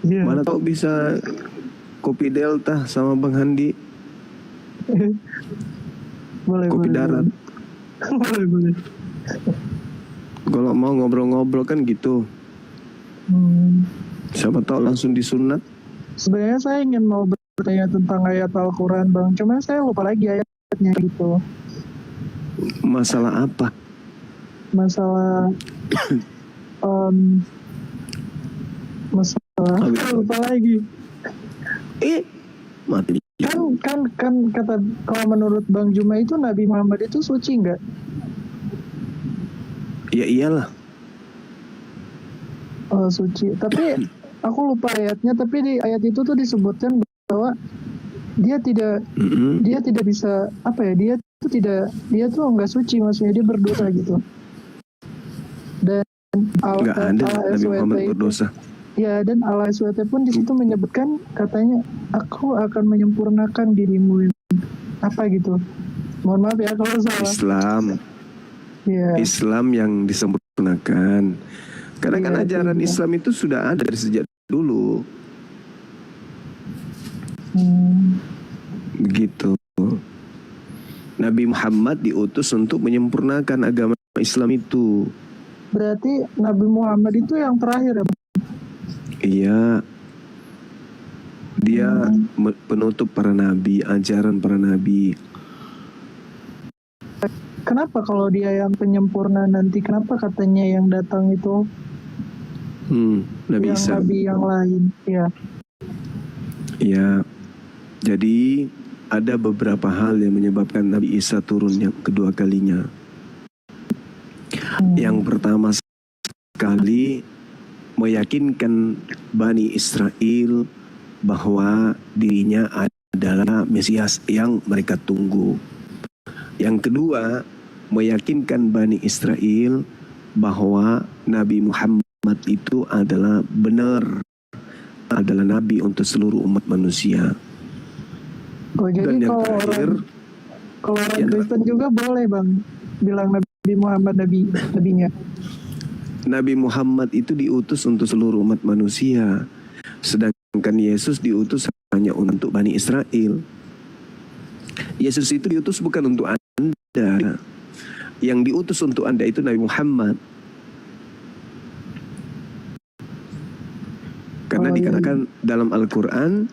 Iya. Mana tahu bisa kopi Delta sama Bang Handi. Boleh, kopi boleh, darat. boleh. Kalau mau ngobrol-ngobrol kan gitu. Siapa tahu langsung disunat. Sebenarnya saya ingin mau bertanya tentang ayat Al-Quran Bang, cuma saya lupa lagi ayatnya gitu. Masalah apa? Masalah lupa lagi. Mati. Kan kata, kalau menurut Bang Juma itu Nabi Muhammad itu suci nggak? Ya iyalah. Oh, suci. Tapi aku lupa ayatnya, tapi di ayat itu tuh disebutkan bahwa dia tidak bisa, apa ya, dia tuh nggak suci, maksudnya dia berdosa gitu. Dan nggak ada Nabi Muhammad berdosa. Ya, dan Al-SWT pun di situ menyebutkan, katanya aku akan menyempurnakan dirimu, apa gitu. Mohon maaf ya kalau salah. Islam. Ya. Islam yang disempurnakan. Karena kan ajaran Islam itu sudah ada dari sejak dulu. Begitu. Nabi Muhammad diutus untuk menyempurnakan agama Islam itu. Berarti Nabi Muhammad itu yang terakhir ya? Iya. Dia penutup para nabi, ajaran para nabi. Kenapa kalau dia yang penyempurna nanti, kenapa katanya yang datang itu Nabi yang Isa. nabi yang lain? Ya. Ya. Jadi ada beberapa hal yang menyebabkan Nabi Isa turun yang kedua kalinya. Yang pertama sekali, meyakinkan Bani Israel bahwa dirinya adalah Mesias yang mereka tunggu. Yang kedua, meyakinkan Bani Israel bahwa Nabi Muhammad itu adalah benar, adalah Nabi untuk seluruh umat manusia. Oh, jadi dan yang kalau terakhir, orang Kristen juga boleh Bang bilang Nabi Muhammad nabinya. Nabi Muhammad itu diutus untuk seluruh umat manusia, sedangkan Yesus diutus hanya untuk Bani Israel. Yesus itu diutus bukan untuk Anda. Yang diutus untuk Anda itu Nabi Muhammad. Karena dikatakan dalam Al-Quran,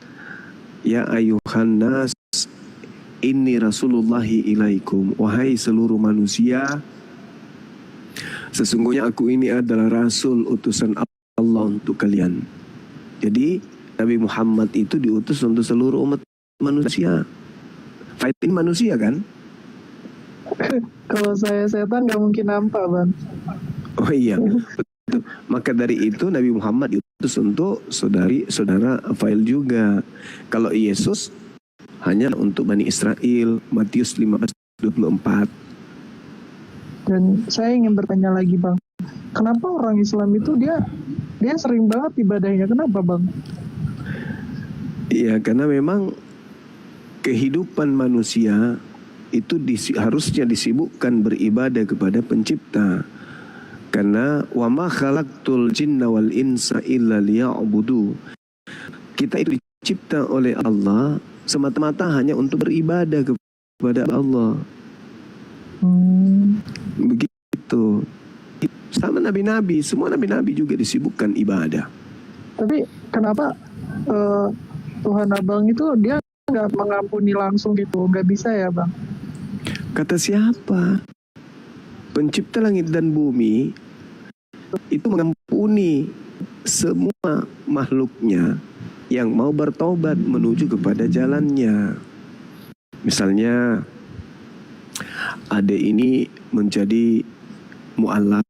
ya ayuhan nas inni rasulullahi ilaikum, wahai seluruh manusia, sesungguhnya aku ini adalah Rasul utusan Allah untuk kalian. Jadi Nabi Muhammad itu diutus untuk seluruh umat manusia. Ini manusia kan? Kalau saya setan nggak mungkin nampak Bang. Oh iya. Betul. Maka dari itu Nabi Muhammad diutus untuk saudara Fail juga. Kalau Yesus hanya untuk Bani Israel. Matius 15:24. Dan saya ingin bertanya lagi Bang, kenapa orang Islam itu dia sering banget ibadahnya? Kenapa Bang? Iya, karena memang kehidupan manusia itu harusnya disibukkan beribadah kepada Pencipta. Karena wa ma khalaqtul jinna wal insa illa liya'budu. Kita itu dicipta oleh Allah semata-mata hanya untuk beribadah kepada Allah. Begitu. Sama nabi-nabi, semua nabi-nabi juga disibukkan ibadah. Tapi kenapa Tuhan Abang itu dia nggak mengampuni langsung gitu, nggak bisa ya Bang? Kata siapa? Pencipta langit dan bumi itu mengampuni semua makhluknya yang mau bertobat menuju kepada jalannya. Misalnya adik ini menjadi mu'alaf,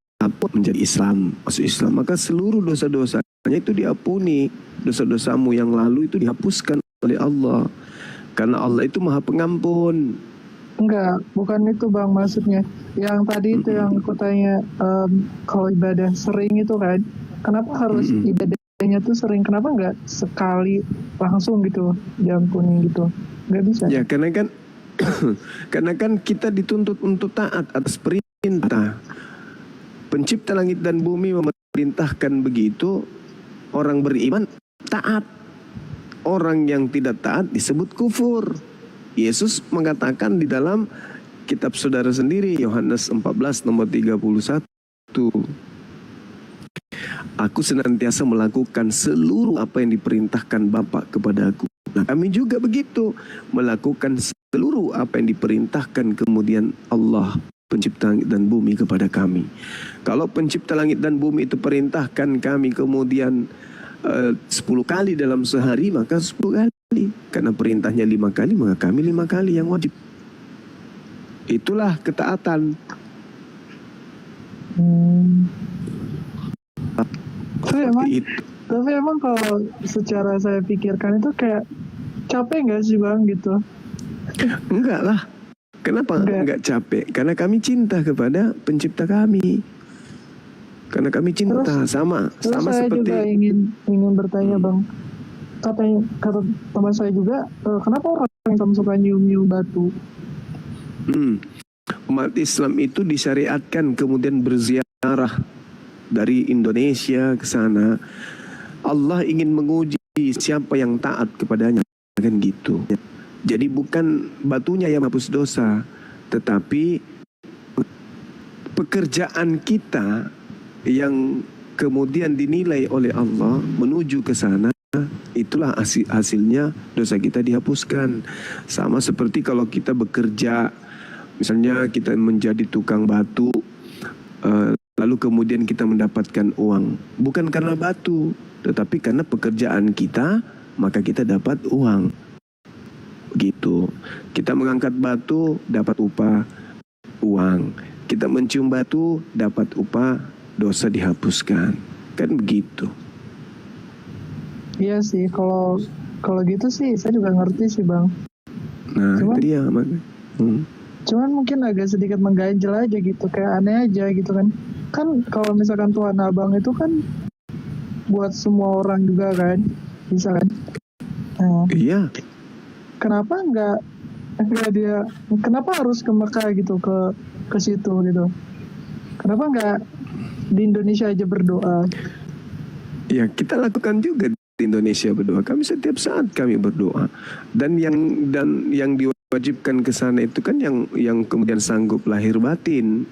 menjadi Islam, masuk Islam, maka seluruh dosa-dosanya itu diampuni. Dosa-dosamu yang lalu itu dihapuskan oleh Allah, karena Allah itu Maha Pengampun. Enggak, bukan itu Bang maksudnya. Yang tadi itu yang aku tanya, kalau ibadah sering itu kan, kenapa harus ibadahnya tuh sering? Kenapa enggak sekali langsung gitu diampuni gitu? Enggak bisa. Ya karena kan kita dituntut untuk taat atas perintah. Pencipta langit dan bumi memerintahkan begitu, orang beriman taat. Orang yang tidak taat disebut kufur. Yesus mengatakan di dalam kitab saudara sendiri, Yohanes 14 nomor 31, aku senantiasa melakukan seluruh apa yang diperintahkan Bapa kepada aku. Nah, kami juga begitu, melakukan seluruh apa yang diperintahkan kemudian Allah pencipta langit dan bumi kepada kami. Kalau pencipta langit dan bumi itu perintahkan kami kemudian 10 kali dalam sehari, maka 10 kali. Karena perintahnya 5 kali, maka kami 5 kali yang wajib. Itulah ketaatan. Tapi emang kalau secara saya pikirkan itu kayak capek nggak sih Bang gitu? Enggak lah. Kenapa enggak capek? Karena kami cinta kepada pencipta kami. Karena kami cinta sama saya seperti juga ingin bertanya Bang. Kata teman saya juga, kenapa orang Islam suka nyium-nyium batu? Umat Islam itu disyariatkan kemudian berziarah dari Indonesia ke sana. Allah ingin menguji siapa yang taat kepadanya, kan gitu. Jadi bukan batunya yang hapus dosa, tetapi pekerjaan kita yang kemudian dinilai oleh Allah menuju ke sana, itulah hasilnya dosa kita dihapuskan. Sama seperti kalau kita bekerja, misalnya kita menjadi tukang batu, lalu kemudian kita mendapatkan uang, bukan karena batu, tetapi karena pekerjaan kita, maka kita dapat uang. Begitu. Kita mengangkat batu, dapat upah, uang. Kita mencium batu, dapat upah, dosa dihapuskan. Kan begitu. Iya sih, kalau gitu sih saya juga ngerti sih Bang. Nah, itu dia. Cuman mungkin agak sedikit mengganjal aja gitu, kayak aneh aja gitu kan. Kan kalau misalkan Tuhan Abang itu kan buat semua orang juga kan, bisa kan? Nah, iya. Kenapa enggak dia? Kenapa harus ke Mekah gitu, ke situ gitu? Kenapa enggak di Indonesia aja berdoa? Ya, kita lakukan juga di Indonesia berdoa. Kami setiap saat kami berdoa. Dan yang diwajibkan ke sana itu kan yang kemudian sanggup lahir batin.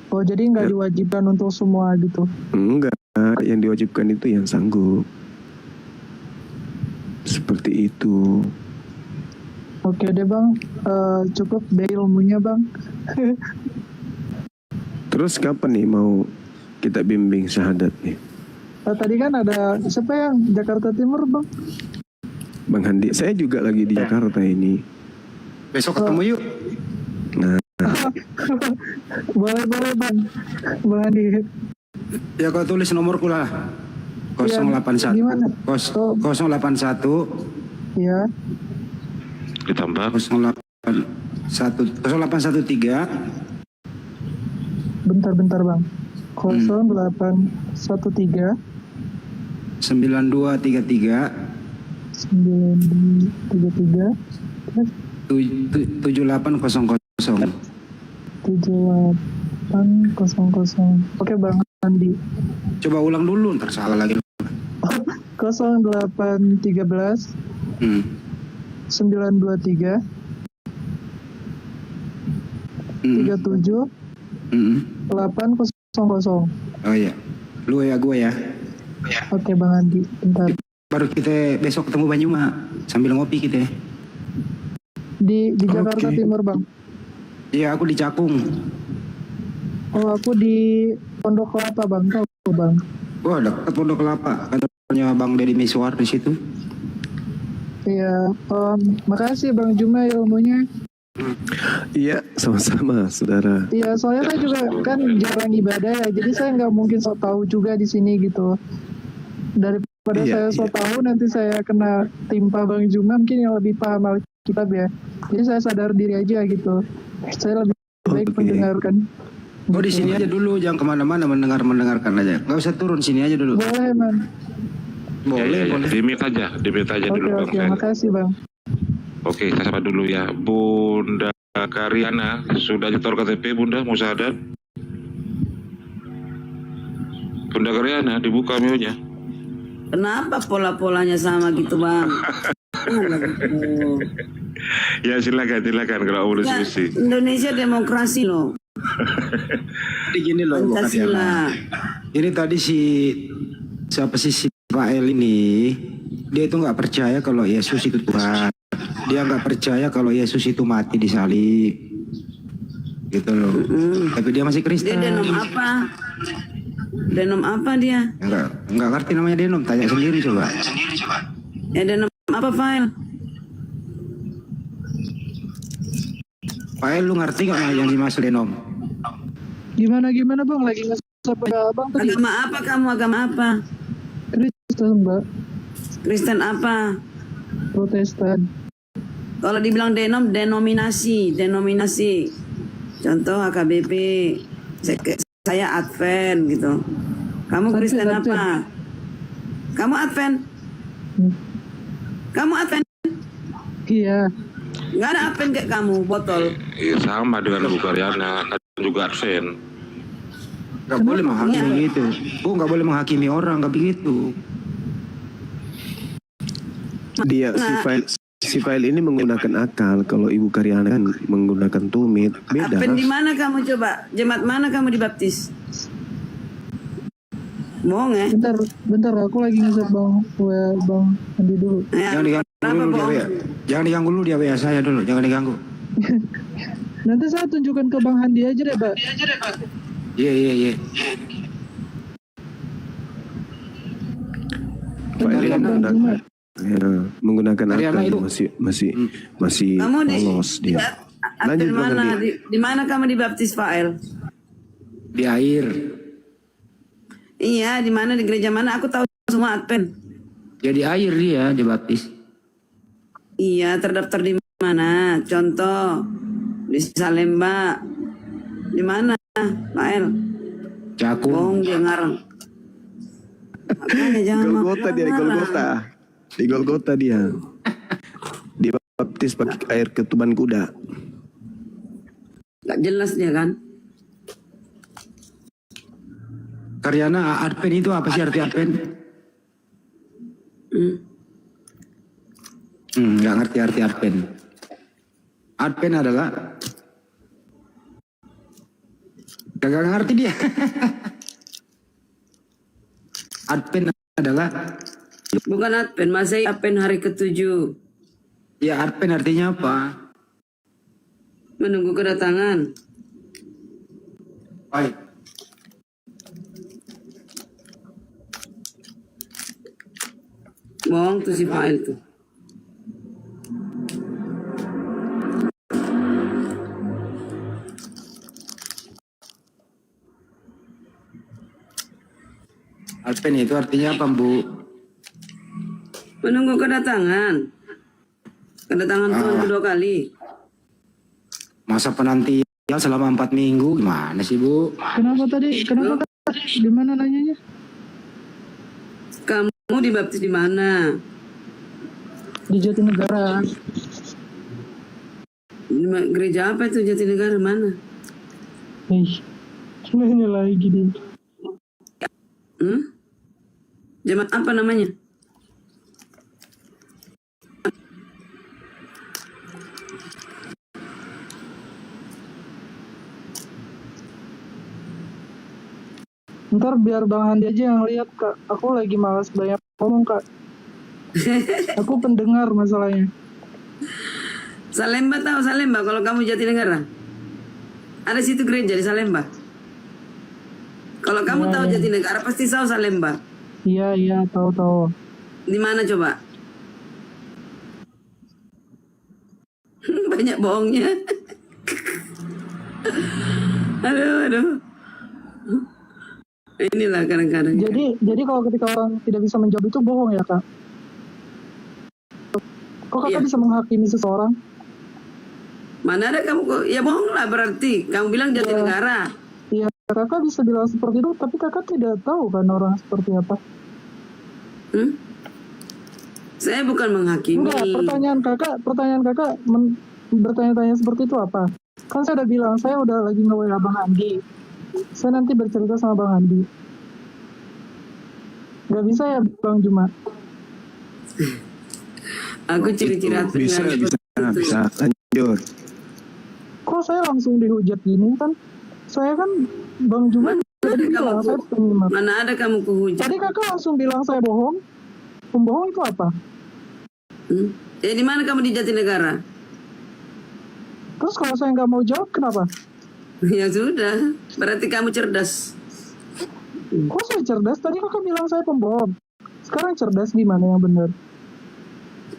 Oh, jadi nggak diwajibkan untuk semua gitu? Enggak, yang diwajibkan itu yang sanggup. Seperti itu. Oke deh Bang, cukup deh ilmunya Bang. Terus kapan nih mau kita bimbing syahadat nih? Tadi kan ada siapa yang Jakarta Timur Bang? Bang Handi, saya juga lagi di Jakarta ini. Besok ketemu yuk. Nah, boleh Bang Handi. Ya kau tulis nomorku lah. 081. Gimana? 081. Ya. Ditambah 0813. Bentar Bang. 0813 9233 9233 7800. 7800. Oke Bang Andi. Coba ulang dulu, ntar salah lagi. 0813 923 37 800. Oh iya, lu ya gue ya. Oke Bang Andi, bentar. Baru kita besok ketemu Bang Juma sambil ngopi kita. Di Jakarta Timur, Bang. Iya, aku di Cakung. Oh, aku di Pondok Kelapa, Bang. Tahu, Bang? Wah, dekat Pondok Kelapa. Kantornya Bang Deddy Miswar di situ. Iya, makasih Bang Juma ilmunya. Iya, sama-sama, saudara. Iya, soalnya saya juga kan jarang ibadah ya, jadi saya nggak mungkin sok tahu juga di sini gitu. Daripada saya sok tahu, nanti saya kena timpa Bang Juma mungkin yang lebih paham Alkitab ya. Jadi saya sadar diri aja gitu. Saya lebih baik mendengarkan. Oh, di sini aja dulu, jangan kemana-mana, mendengarkan aja. Nggak usah turun, sini aja dulu. Boleh, Man. Boleh, boleh. Dimit aja dulu Bang. Oke, makasih Bang. Oke, kita sapa dulu ya. Bunda Karyana, sudah nyetor KTP Bunda, mau sadar? Bunda Karyana, dibuka mionya. Kenapa pola-polanya sama gitu, Bang? Ya silakan kalau mau diskusi. Indonesia demokrasi loh. Jadi gini loh, Bu Karyana. Ini tadi siapa sih Israel ini, dia itu nggak percaya kalau Yesus itu Tuhan. Dia nggak percaya kalau Yesus itu mati di salib, gitu loh. Tapi dia masih Kristen. Dia denom apa? Denom apa dia? Nggak ngerti namanya denom. Tanya sendiri coba. Ya denom apa, File? File, lu ngerti nggak yang dimaksud denom? Gimana Bang? Lagi nge-sub Abang tadi. Agama apa kamu? Agama apa? Kristen, Mbak. Kristen apa? Protestan. Kalau dibilang denom, denominasi. Contoh HKBP, saya Advent gitu. Kamu Kristen apa? Kamu Advent? Kamu Advent? Iya. Nggak ada Advent kayak kamu, botol. Iya sama dengan Bu Karyana, kan juga Advent. Nggak boleh menghakimi gitu. Bu, nggak boleh menghakimi orang, nggak begitu. Dia si file ini menggunakan akal. Kalau Ibu Karyana kan menggunakan tumit, beda. Advent di mana kamu coba? Jemaat mana kamu dibaptis? Bohong ya? Bentar, aku lagi nge-sub Bang Andi dulu. Ya, Jangan diganggu dulu dia WA saya dulu, jangan diganggu. Nanti saya tunjukkan ke Bang Handi aja deh, Pak. Iya. Menggunakan akal itu masih kamu polos dia. Lanjut Bang Andi. Di mana kamu dibaptis, Fael? Di air. Iya, di mana, di gereja mana? Aku tahu semua Advent. Ya di air dia dibaptis. Iya, terdaftar di mana? Contoh di Salemba. Di mana, Fael? Cakung. Bohong dia ngarang. Makanya jangan Golgota dia di Golgota. Di Golgota dia. Dibaptis pakai air ketuban kuda. Gak jelas dia kan? Karyana, Advent itu apa sih arti Advent? Nggak ngerti arti Advent. Advent adalah gak ngerti dia. Advent adalah Bukan Advent, Masehi Advent hari ke-7. ya Advent artinya apa? Menunggu kedatangan. Baik. Bohong tuh si Fael tuh. Advent itu artinya apa, Bu? Menunggu kedatangan. Kedatangan Tuhan kedua kali. Masa penantian selama 4 minggu gimana sih, Bu? Kenapa tadi? Di mana nanyanya? Kamu dibaptis di mana? Di Jatinegara. Gereja apa itu Jatinegara mana? Nanya lagi dia. Jemaat apa namanya? Ntar biar Bang Handi aja yang lihat, Kak. Aku lagi malas banyak ngomong, Kak. Aku pendengar masalahnya. Salemba tahu Salemba kalau kamu Jatinegara? Ada situ gereja di Salemba. Kalau kamu tahu Jatinegara pasti tahu Salemba. Iya, tahu. Di mana coba? Banyak bohongnya. Aduh. Inilah kadang-kadang. Jadi kalau ketika orang tidak bisa menjawab itu bohong ya, Kak? Kok Kakak bisa menghakimi seseorang? Mana ada kamu kok? Ya bohong lah berarti. Kamu bilang Jatinegara. Iya, Kakak bisa bilang seperti itu, tapi Kakak tidak tahu kan orang seperti apa. Saya bukan menghakimi. Enggak, pertanyaan kakak bertanya-tanya seperti itu apa? Kan saya udah bilang, saya udah lagi nge-WA Bang Andi. Saya nanti bercerita sama Bang Andi. Gak bisa ya Bang Juma? Aku ciri-ciri Bisa. Lanjut. Kok saya langsung dihujat gini kan? Saya kan Bang Juma tadi bilang saya penyimak. Mana ada kamu kuhujat? Tadi kakak langsung bilang saya bohong. Pembohong itu apa? Di mana kamu di Jatinegara? Terus kalau saya nggak mau jawab, kenapa? Ya sudah, berarti kamu cerdas. Kok saya cerdas? Tadi kakak bilang saya pembohong. Sekarang cerdas gimana yang benar?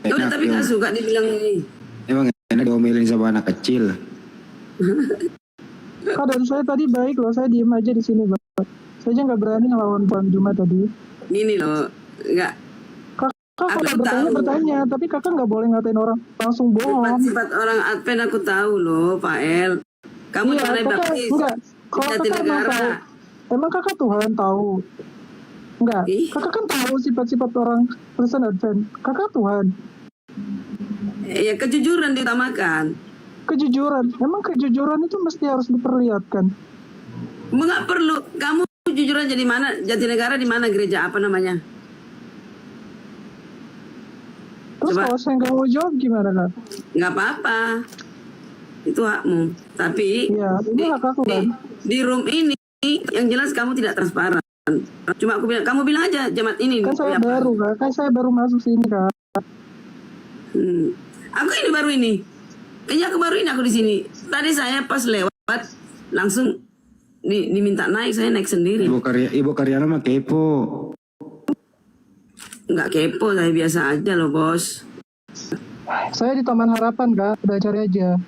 Ya udah, tapi nggak suka dibilang ini. Emang enak diomelin sama anak kecil. Kak, dan saya tadi baik loh, saya diem aja di sini, Bang. Saya aja nggak berani ngelawan Bang Juma tadi. Gini loh, nggak. Kakak kalau bertanya, tapi kakak nggak boleh ngatain orang langsung bohong. Sifat orang Advent aku tahu loh, Pak El. Kamu Iya, jangan baptis. Enggak. Kalau kakak emang Jatinegara. tahu, emang kakak Tuhan tahu. Enggak, kakak kan tahu sifat-sifat orang Kristen Advent. Kakak Tuhan. Ya kejujuran diutamakan. Kejujuran, emang kejujuran itu mesti harus diperlihatkan. Enggak perlu. Kamu jujuran jadi mana? Jatinegara di mana gereja? Apa namanya? Terus Coba. kalau saya nggak mau jawab gimana, Kak? Nggak apa-apa. Itu hakmu. Tapi Iya, ini hak aku kan. di room ini yang jelas kamu tidak transparan. Cuma aku bilang, kamu bilang aja jemaat ini. Kan saya apa? baru, Kak. Kan saya baru masuk sini, Kak. Aku ini baru ini. Kayaknya aku baru ini aku di sini. Tadi saya pas lewat langsung diminta naik, saya naik sendiri. Ibu Karyana mah kepo. Nggak kepo, saya biasa aja loh bos. Saya di Taman Harapan, Kak. Udah cari aja.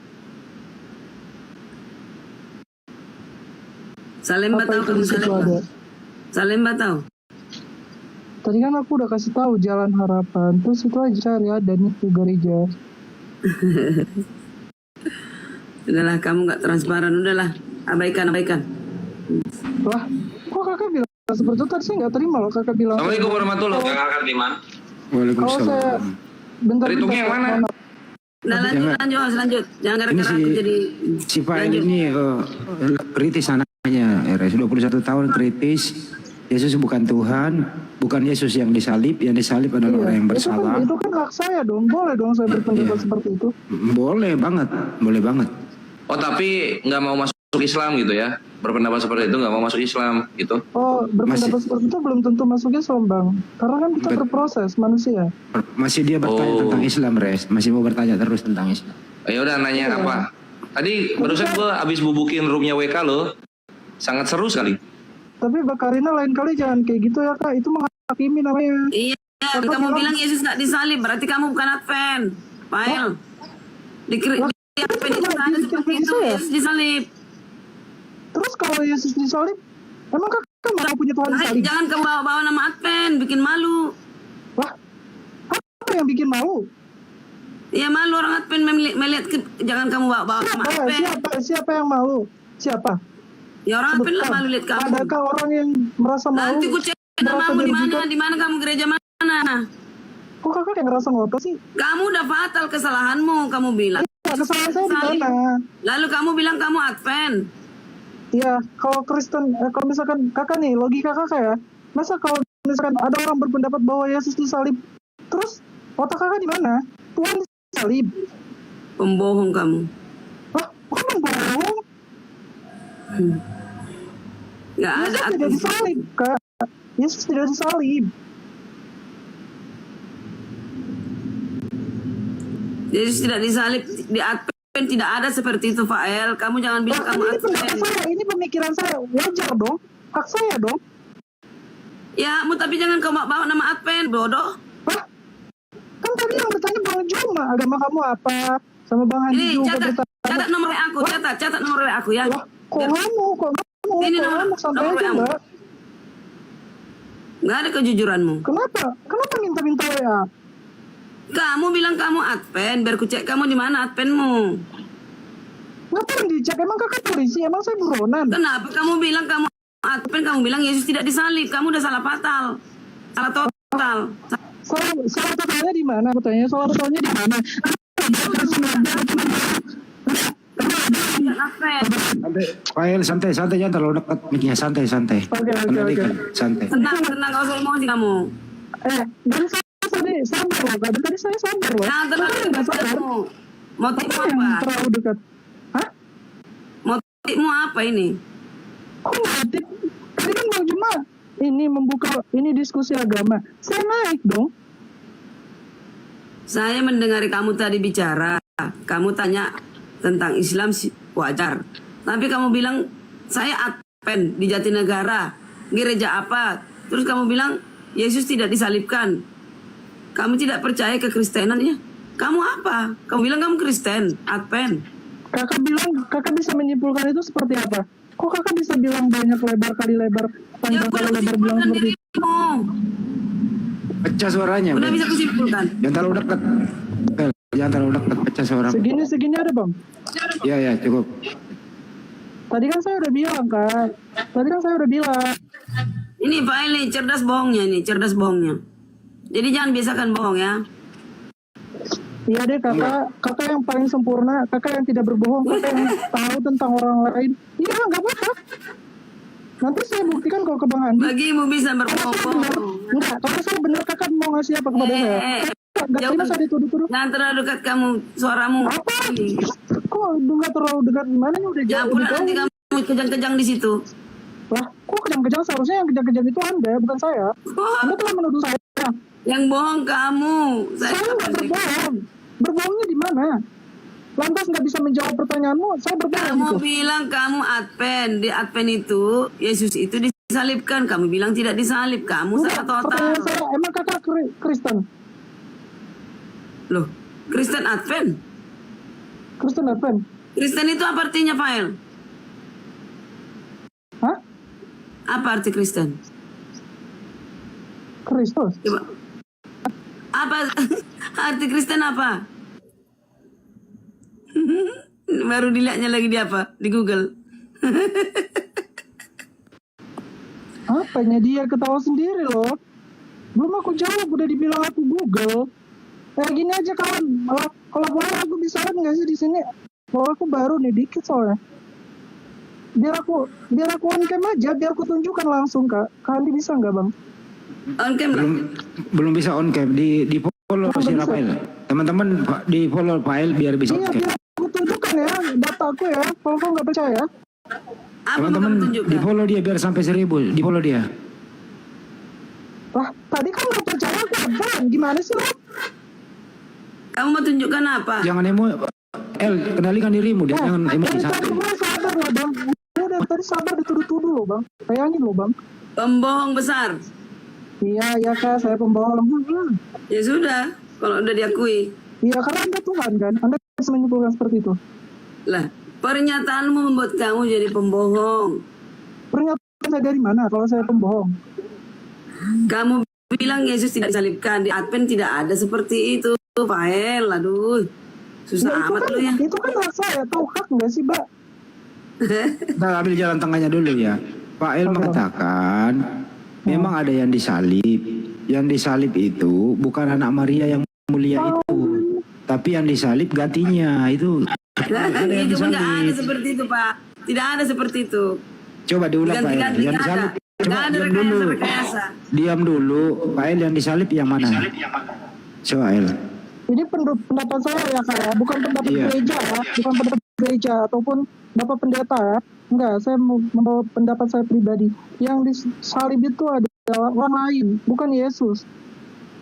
Salemba Apa tahu itu kamu di situ Salemba? ada? Salemba tahu? Tadi kan aku udah kasih tahu Jalan Harapan. Terus itu aja cari ada nih di gereja. Udahlah, kamu nggak transparan. Udahlah, abaikan. Wah, kok kakak bilang seperti itu? Tadi saya nggak terima loh kakak bilang. Assalamualaikum warahmatullahi wabarakatuh. Kalau Waalaikumsalam. saya bentar. Perhitungnya yang mana? Nah lanjut. Jangan Ini gara-gara aku jadi. si Pak El ini kritis anaknya. RS 21 tahun kritis. Yesus bukan Tuhan, bukan Yesus yang disalib adalah orang yang bersalah. Itu kan hak saya dong, boleh dong saya berpendapat seperti itu. Boleh banget. Oh tapi nggak mau masuk Islam gitu ya? Berpendapat seperti itu nggak mau masuk Islam gitu? Oh, berpendapat seperti itu belum tentu masuk Islam, Bang. Karena kan kita berproses manusia. Masih dia bertanya tentang Islam, Res. Masih mau bertanya terus tentang Islam. Ya udah nanya apa? Tadi barusan gue abis bubukin roomnya WK lo, sangat seru sekali. Tapi Mbak Karina lain kali jangan kayak gitu ya, Kak. Itu menghakimi namanya. Iya, kamu bilang Yesus nggak disalib, berarti kamu bukan Advent. Pael. Di Advent itu ada seperti itu, Yesus disalib. Terus kalau Yesus disalib, emang kakak mau punya Tuhan disalib? Jangan kamu bawa nama Advent, bikin malu. Wah, apa yang bikin malu? Ya malu orang Advent melihat jangan kamu bawa nama Advent. Siapa yang malu? Siapa? Ya orang Advent lah malu lihat kamu. Adakah orang yang merasa malu? Nanti ku cek namamu di mana kamu gereja mana? Kok kakak yang ngerasa ngotot sih? Kamu udah fatal kesalahanmu, kamu bilang. Ya, kesalahan saya di mana? Lalu kamu bilang kamu Advent. Iya, kalau Kristen, kalau misalkan kakak nih, logika kakak ya, masa kalau misalkan ada orang berpendapat bahwa Yesus disalib, terus otak kakak di mana? Tuhan disalib. Pembohong kamu. Wah, kok pembohong? Gak ada. Yesus tidak disalib, Kak. Yesus tidak disalib. Yesus tidak disalib di Advent, tidak ada seperti itu, Fael. Kamu jangan bilang kamu Ini pendapat Advent. saya, ini pemikiran saya, wajar dong, hak saya dong. Ya, tapi jangan kau bawa nama Advent, bodoh. Hah? Kan tadi yang bertanya Bang Juma, agama kamu apa? Sama Bang Handi Ini juga catat nomor WA aku, catat nomor WA aku ya. Kok kamu, Ini santai nomor aja WA-mu. Mbak. Nggak ada kejujuranmu. Kenapa minta-minta WA? Kamu bilang kamu Advent, biar ku cek kamu di mana Adventmu. Ngapain dicek? Emang kakak polisi? Emang saya buronan? Kenapa kamu bilang kamu Advent, kamu bilang Yesus tidak disalib? Kamu udah salah fatal. Salah total. Salah totalnya di mana? Aku tanya, salah totalnya di mana? Fael santai jangan terlalu dekat mic-nya, santai. Oke. Santai. Tenang, kau usah emosi kamu. Dan saya sabar loh, tadi saya sabar loh. Jangan terlalu dekat kamu. Motifmu apa? Terlalu dekat. Hah? Motifmu apa ini? Kok motif? Tadi kan Bang Juma ini membuka ini diskusi agama. Saya naik dong. Saya mendengar kamu tadi bicara. Kamu tanya tentang Islam wajar. Tapi kamu bilang saya Advent di Jatinegara. Gereja apa? Terus kamu bilang Yesus tidak disalibkan. Kamu tidak percaya kekristenan ya? Kamu apa? Kamu bilang kamu Kristen, Advent. Kakak bisa menyimpulkan itu seperti apa? Kok kakak bisa bilang banyak lebar kali lebar, panjang kali lebar bilang seperti itu? Pecah suaranya. Udah bisa kusimpulkan. Jangan terlalu dekat. Fael, jangan terlalu dekat, pecah suara. Segini ada Bang. Ya cukup. Tadi kan saya udah bilang kan. Ini Fael nih, cerdas bohongnya. Jadi jangan biasakan bohong ya. Iya deh kakak yang paling sempurna, kakak yang tidak berbohong, kakak yang tahu tentang orang lain. Iya nggak apa-apa. Nanti saya buktikan kalau ke Bang Andi. Bagimu bisa berbohong. Enggak, kalau saya benar kakak mau ngasih apa kepada saya? Nggak terima saya dituduh-tuduh. Jangan terlalu dekat kamu, suaramu. Apa? Kok nggak terlalu dekat gimana nih udah Jangan jauh. pula nanti kamu kejang-kejang di situ. Lah, kok kejang-kejang seharusnya yang kejang-kejang itu Anda, bukan saya. Anda telah menuduh saya. Yang bohong kamu. Saya nggak berbohong. Berbohongnya di mana? Lantas nggak bisa menjawab pertanyaanmu, saya berbohong Kamu gitu. bilang kamu Advent. Di Advent itu, Yesus itu disalibkan. Kamu bilang tidak disalib. Kamu salah total. Pertanyaan saya, emang kakak Kristen? Loh, Kristen Advent? Kristen Advent? Kristen itu apa artinya, Fael? Hah? Apa arti Kristen? Kristus? Coba. Apa arti Kristen apa? Baru dilihatnya lagi di apa? Di Google. Apanya dia ketawa sendiri loh. Belum aku jawab udah dibilang aku Google. Gini aja kawan, kalau boleh aku bisa nggak sih di sini? Kalau aku baru nih dikit soalnya. Biar aku on cam aja, biar aku tunjukkan langsung Kak. Andi bisa nggak Bang? On cam lah. Belum bisa on cam, di follow si Rafael. Teman-teman di follow Fael biar bisa on Iya, cam. biar aku tunjukkan ya data aku ya. Kalau kau nggak percaya. Apa mau Teman-teman kamu tunjukkan? di follow dia biar sampai 1000, di follow dia. Lah, tadi kan nggak percaya aku Bang. Gimana sih lo? Kamu mau tunjukkan apa? Jangan kendalikan dirimu, jangan emosi Tadi santai. sabar lah Bang. Udah tadi sabar dituduh-tuduh loh Bang. Bayangin loh Bang. Pembohong besar. Iya Kak, saya pembohong. Ya sudah, kalau udah diakui. Iya, karena Anda Tuhan kan. Anda bisa menyimpulkan seperti itu. Lah, pernyataanmu membuat kamu jadi pembohong. Pernyataan saya dari mana kalau saya pembohong? Kamu bilang Yesus tidak disalibkan. Di Advent tidak ada seperti itu, Fael. Aduh, susah amat lu ya. Itu kan hak saya. Tahu hak nggak sih, Mbak? Kita ambil jalan tengahnya dulu ya. Fael mengatakan memang ada yang disalib. Yang disalib itu bukan anak Maria yang mulia itu, tapi yang disalib gantinya itu. Itu pun tidak ada seperti itu, Pak. Tidak ada seperti itu. Coba diulang Fael. Yang disalib. Coba diam dulu. Diam dulu. Fael yang disalib yang mana? Coba El. Ini pendapat saya ya Kak ya, bukan pendapat gereja ya, bukan pendapat gereja ataupun Bapak pendeta ya. Enggak, saya membawa pendapat saya pribadi. Yang disalib itu adalah orang lain, bukan Yesus.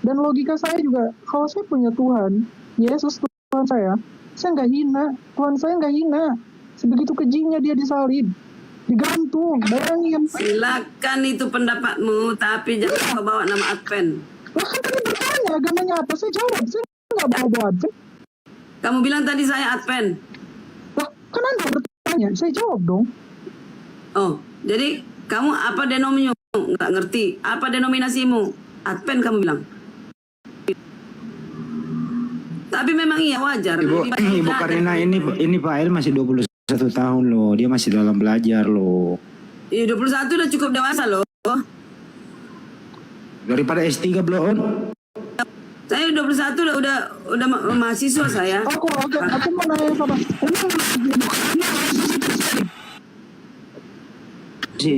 Dan logika saya juga, kalau saya punya Tuhan, Yesus Tuhan Tuhan saya nggak hina. Tuhan saya nggak hina. Sebegitu kejinya dia disalib, digantung, bayangin. Silakan itu pendapatmu, tapi jangan kau bawa nama Advent. Lah kan tadi bertanya agamanya apa, saya jawab, saya nggak bawa Advent. Kamu bilang tadi saya Advent. Lah kan Anda bertanya, saya jawab dong. Oh, jadi kamu apa denominasimu? Nggak ngerti. Apa denominasimu? Advent kamu bilang. Tapi memang iya wajar. Ibu Karina ini Pak El masih 21 tahun loh. Dia masih dalam belajar loh. Iya 21 udah cukup dewasa loh. Daripada S3 belum. Saya 21 udah mahasiswa saya. Aku mau nanya sama Sih,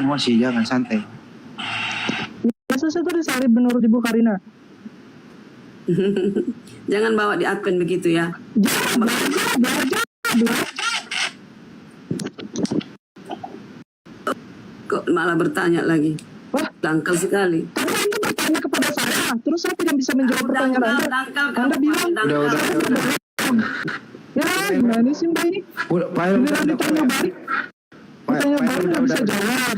masih jangan santai. Yesus itu disalib menurut Ibu Karina. Jangan bawa di Advent begitu ya. Kok malah bertanya lagi? Wah, dangkal sekali. Anda bertanya kepada saya, terus saya tidak bisa menjawab pertanyaan Anda. Anda bilang, Udah. ya gimana sih Mbak ini? Pak El Beneran ditanya balik. Ditanya balik nggak bisa jawab.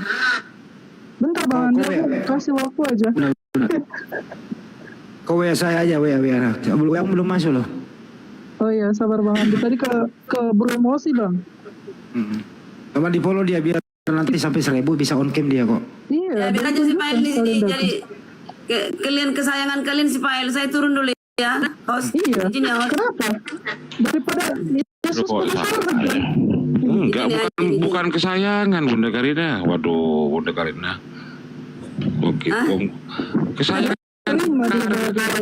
Bentar Bang Anda, kasih waktu aja. Kau WA saya aja, WA. Yang belum masuk loh. Oh iya, sabar Bang Andi. Tadi ke beremosi Bang. Coba di follow dia biar nanti sampai 1000 bisa on cam dia kok. Ya, Iya. biar aja si Pael jadi kalian kesayangan kalian si Pael. Saya turun dulu ya. Host. Iya. Izin ya, host. Kenapa? Daripada Yesus Enggak, bukan kesayangan Bunda Karina. Waduh, Bunda Karina. Oke, kesayangan.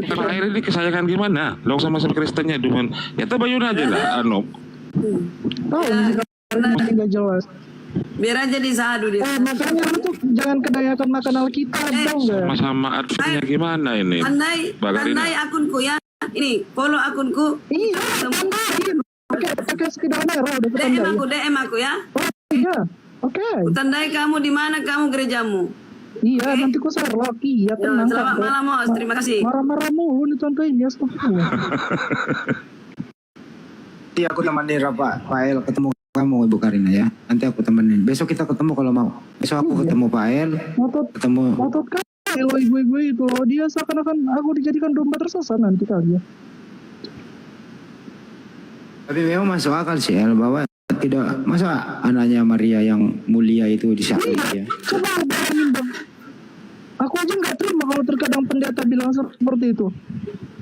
Terakhir ini kesayangan gimana? Lo sama-sama Kristennya cuman ya tabayun aja lah, Oh, nggak jelas. Biar aja disadu dia. Makanya lu tuh jangan kedayakan makan Alkitab dong nggak? sama-sama artinya gimana ini? Pandai akunku ya. Ini follow akunku. Iya, pakai sekedar merah udah DM aku ya. Oh iya, oke. Tandai kamu di mana kamu gerejamu. Iya, nanti ku share lagi. Ya, tenang. Selamat malam, Mas. Terima kasih. Marah-marah mulu nih contohin ya, astagfirullah. Nanti aku temenin Pak El ketemu kamu Ibu Karina ya. Nanti aku temenin. Besok kita ketemu kalau mau. Besok aku ketemu Pak El. Ketemu. Ngotot kan lo ibu-ibu itu loh. Dia seakan-akan aku dijadikan domba tersesat nanti kali ya. Tapi memang masuk akal sih El bahwa tidak masa anaknya Maria yang mulia itu disalib ya. Coba bayangin Bang. Aku aja nggak terima kalau terkadang pendeta bilang seperti itu.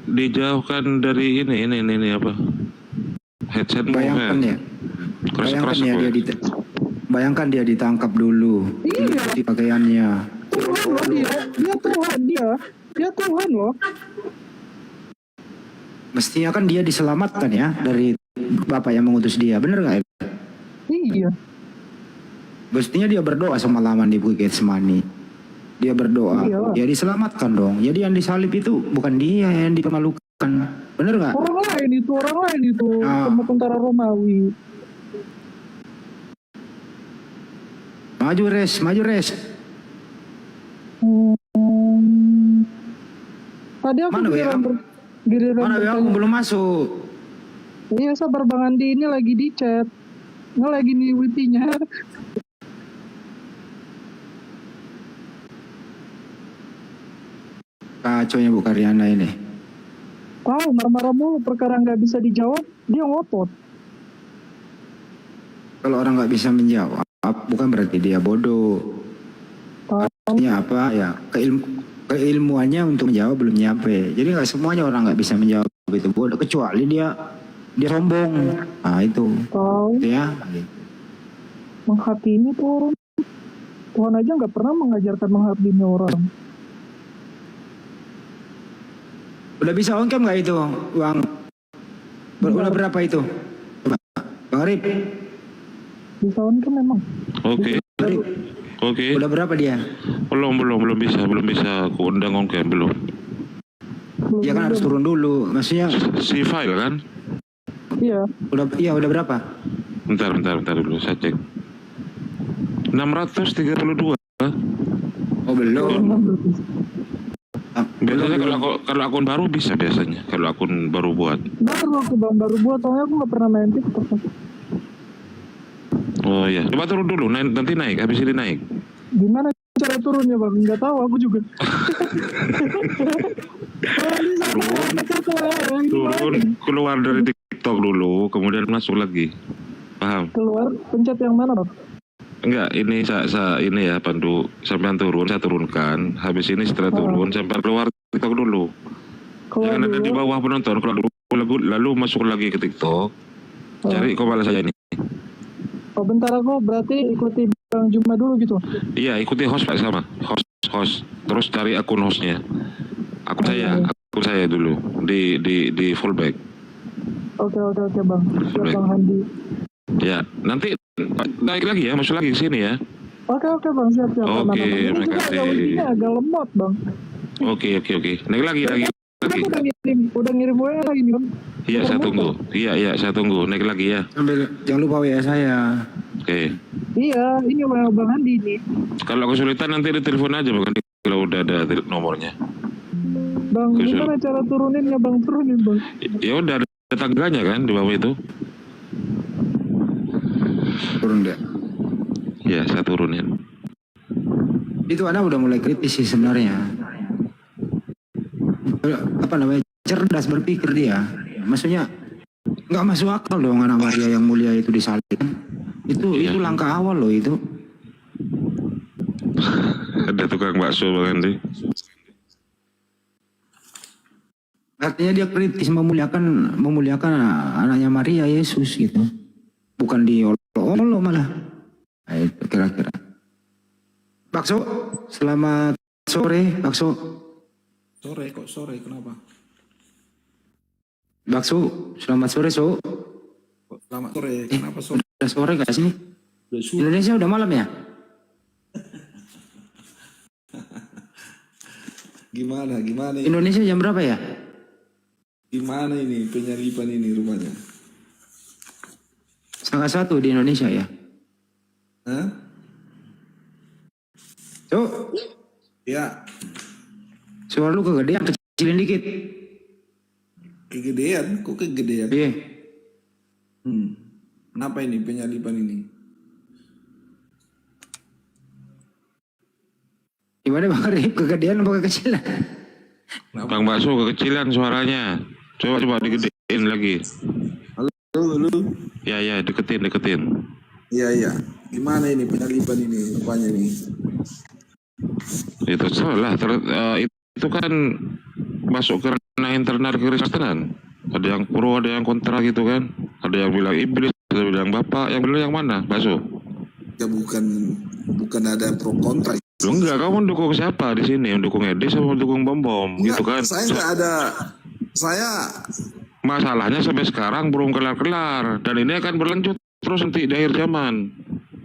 Dijauhkan dari ini apa? Headsetmu Bayangkan ya. Keras-keras Bayangkan dia ditangkap dulu. Iya. Di pakaiannya. Tuhan loh dia Tuhan loh. Mestinya kan dia diselamatkan ya dari Bapak yang mengutus dia. Bener nggak? Iya. Mestinya dia berdoa semalaman di Bukit Getsemani. Dia berdoa, ya diselamatkan dong. Jadi yang disalib itu bukan dia yang dipermalukan, bener nggak? Orang lain itu, sama tentara Romawi. Maju res. Tadi aku giliran aku belum masuk. Iya sabar Bang Andi, ini lagi di chat, ini lagi nih wipinya. Kacaunya Bu Karyana ini. Tahu marah-marah mulu perkara nggak bisa dijawab, dia ngotot. Kalau orang nggak bisa menjawab, bukan berarti dia bodoh. Artinya apa ya? Keilmuannya untuk menjawab belum nyampe. Jadi nggak semuanya orang nggak bisa menjawab itu bodoh, kecuali dia sombong. Nah itu. Tahu. Ya. Menghakimi tuh orang. Tuhan aja nggak pernah mengajarkan menghakimi orang. Udah bisa on cam nggak itu, Bang? Udah berapa itu? Coba, Bang Arif. Bisa on cam memang. Oke. Udah berapa dia? Belum bisa aku undang on cam belum. Ya kan harus turun dulu, maksudnya. Si file kan? Iya. Udah berapa? Bentar dulu saya cek. 632. Oh belum. Biasanya kalau akun baru bisa biasanya. Kalau akun baru buat. Baru aku bang, baru buat, soalnya aku nggak pernah main TikTok. Oh iya, coba turun dulu, nanti naik, habis ini naik. Gimana cara turunnya bang? Nggak tahu aku juga. Turun, keluar dari TikTok dulu, kemudian masuk lagi. Paham? Keluar, pencet yang mana bang? Enggak, ini ini ya Pandu, sampai turun, saya turunkan. Habis ini setelah turun, sampai keluar TikTok dulu. Keluar Jangan ada dulu. di bawah penonton, keluar dulu, lalu masuk lagi ke TikTok. Cari kok balas saya ini. Oh bentar, aku berarti ikuti Bang Juma dulu gitu. Iya, ikuti host Pak sama. Host. Terus cari akun hostnya. Akun saya dulu di fullback. Oke bang. Siap bang Handi. Ya, nanti naik lagi ya, masuk lagi ke sini ya. Oke bang, siap. Oke, Ini terima juga kasih. ini agak lemot bang. Oke. Naik lagi. Aku udah ngirim WA lagi nih bang. Iya, saya tunggu. Iya, saya tunggu. Naik lagi ya. Sambil jangan lupa WA saya. Oke. Iya, ini WA bang Handi nih. Kalau kesulitan nanti ditelepon aja bukan kalau udah ada nomornya. Bang, gimana cara turuninnya bang? Turunin bang. Ya udah ada tangganya kan di bawah itu. Turun deh. Ya, saya turunin. Itu anak udah mulai kritis sih sebenarnya. Apa namanya? Cerdas berpikir dia. Maksudnya nggak masuk akal dong anak Maria yang mulia itu disalib. Itu langkah awal loh itu. Ada tukang bakso Bang Andi. Artinya dia kritis memuliakan anaknya Maria Yesus gitu. Bukan diolok-olok malah. Nah, itu kira-kira. Bakso, selamat sore, Bakso. Sore, kenapa? Bakso, selamat sore, So. Selamat sore, kenapa sore? Udah sore gak sih? Indonesia udah malam ya? Gimana ini? Indonesia jam berapa ya? Gimana ini penyalipan ini rupanya? 1:30 di Indonesia ya? Hah? So, Ya, suara lu kegedean, kecilin dikit. kegedean, kok kegedean? Iya. Kenapa ini penyalipan ini? Gimana Bang Rip, kegedean apa kekecilan? Bang Bakso kekecilan suaranya. Coba digedein lagi. Halo. Ya, deketin. Iya. Gimana ini penyalipan ini rupanya nih? Itu salah. Itu kan masuk ke ranah internal kekristenan. Ada yang pro, ada yang kontra gitu kan. Ada yang bilang iblis, ada yang bilang bapak. Yang bilang yang mana, Bakso? Ya bukan ada pro kontra. Loh enggak, kamu mendukung siapa di sini? Mendukung Edi sama mendukung Bom gitu kan? Saya nggak ada. Masalahnya sampai sekarang belum kelar-kelar. Dan ini akan berlanjut terus nanti di akhir zaman.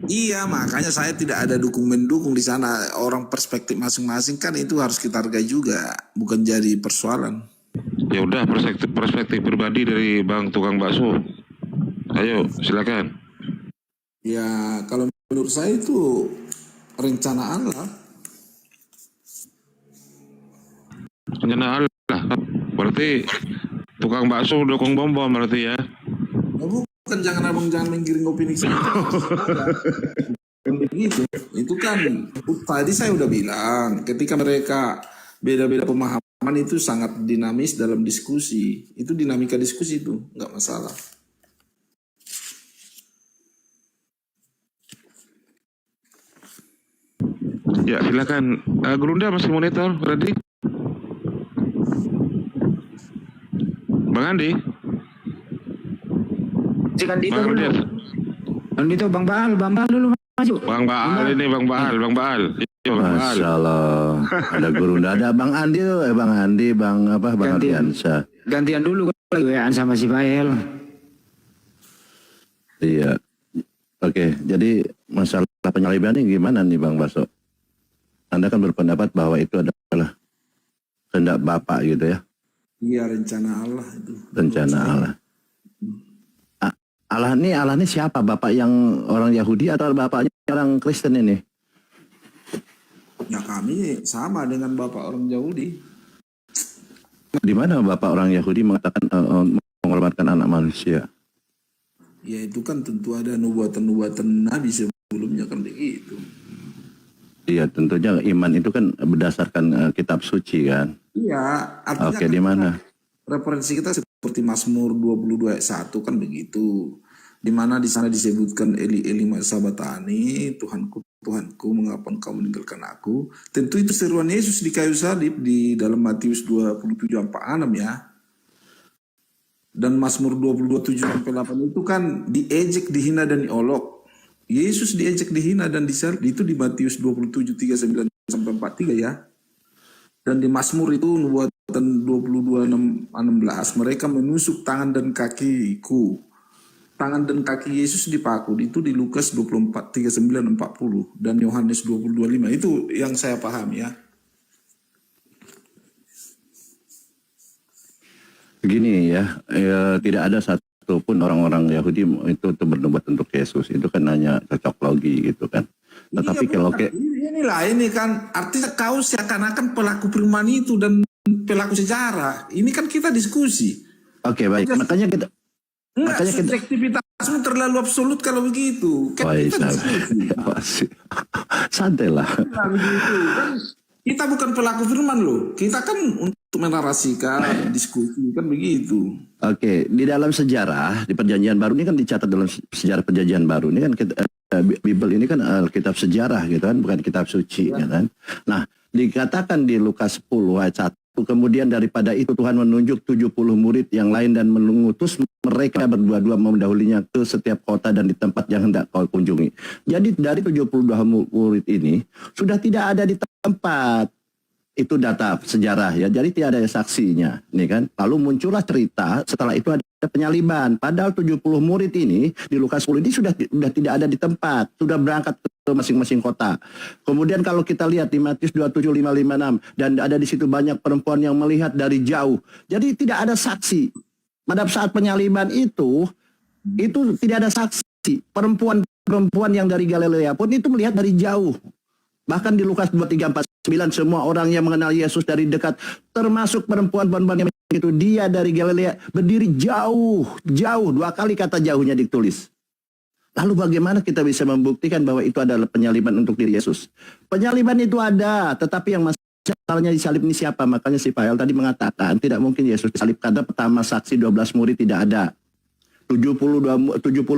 Iya, makanya saya tidak ada mendukung di sana. Orang perspektif masing-masing kan itu harus kita hargai juga, bukan jadi persoalan. Ya udah, perspektif pribadi dari Bang Tukang Bakso. Ayo, silakan. Ya, kalau menurut saya itu rencana Allah. Rencana Allah. Berarti tukang bakso dukung Bom berarti ya. Bukan, jangan menggiring opini saya. Bukan begitu. Itu kan tadi saya udah bilang, ketika mereka beda-beda pemahaman itu sangat dinamis dalam diskusi. Itu dinamika diskusi itu, nggak masalah. Ya silakan. Gerunda masih monitor, ready? Bang Andi. Bang Dito, Bang Baal dulu maju. Bang Baal. Bang Baal. Iya, Bang Baal. Masya Allah. Ada Gerunda, ada Bang Andi, Bang Ardiansyah. Gantian dulu lagi WA sama si Fael. Iya. Oke, jadi masalah penyaliban ini gimana nih Bang Bakso? Anda kan berpendapat bahwa itu adalah kehendak Bapak gitu ya? Iya, rencana Allah itu. Rencana Allah. Allah ini siapa? Bapak yang orang Yahudi atau bapaknya orang Kristen ini? Ya kami sama dengan bapak orang Yahudi. Di mana Bapak orang Yahudi mengatakan menghormatkan anak manusia? Ya itu kan tentu ada nubuatan-nubuatan Nabi sebelumnya kan begitu. Iya, tentunya iman itu kan berdasarkan kitab suci kan. Iya, artinya Oke, di mana? referensi kita seperti Mazmur 22 ayat 1 kan begitu. Di mana di sana disebutkan Eli Eli Sabatani, Tuhanku Tuhanku mengapa engkau meninggalkan aku. Tentu itu seruan Yesus di kayu salib di dalam Matius 27:46 ya. Dan Mazmur 22:7-8 itu kan diejek, dihina dan diolok. Yesus diejek, dihina dan disalib itu di Matius 27:39-43 ya. Dan di Mazmur itu nubuatan 22:16 mereka menusuk tangan dan kakiku. Tangan dan kaki Yesus dipaku itu di Lukas 24:39-40 dan Yohanes 20:25 itu yang saya paham ya. Begini ya, tidak ada satupun orang-orang Yahudi itu bernubuat untuk Yesus. Itu kan hanya cocok logi gitu kan. Tetapi Iya, kalau ini kan artinya kau seakan-akan pelaku perumahan itu dan pelaku sejarah. Ini kan kita diskusi. Oke, baik. Makanya kita subjektivitasmu terlalu absolut kalau begitu. Kan kita diskusi. Santai lah. Nah, begitu. Kan kita bukan pelaku firman loh. Kita kan untuk menarasikan diskusi kan begitu. Oke, di dalam sejarah di Perjanjian Baru ini kan dicatat dalam sejarah Perjanjian Baru ini kan Bible ini kan kitab sejarah gitu kan, bukan kitab suci ya kan. Nah, dikatakan di Lukas 10 ayat 1, kemudian daripada itu Tuhan menunjuk 70 murid yang lain dan mengutus mereka berdua-dua mendahulinya ke setiap kota dan di tempat yang hendak kau kunjungi. Jadi dari 72 murid ini sudah tidak ada di tempat. Itu data sejarah ya, jadi tidak ada saksinya, nih kan. Lalu muncullah cerita setelah itu ada penyaliban. Padahal 70 murid ini di Lukas 10 ini sudah tidak ada di tempat, sudah berangkat ke masing-masing kota. Kemudian kalau kita lihat di Matius 27:5-56 dan ada di situ banyak perempuan yang melihat dari jauh. Jadi tidak ada saksi. Pada saat penyaliban itu tidak ada saksi. Perempuan yang dari Galilea pun itu melihat dari jauh. Bahkan di Lukas 23:49 semua orang yang mengenal Yesus dari dekat, termasuk perempuan-perempuan yang itu, dia dari Galilea berdiri jauh, 2 kali kata jauhnya ditulis. Lalu bagaimana kita bisa membuktikan bahwa itu adalah penyaliban untuk diri Yesus? Penyaliban itu ada, tetapi yang masalahnya disalib ini siapa? Makanya si Pael tadi mengatakan tidak mungkin Yesus disalib karena pertama saksi 12 murid tidak ada. 70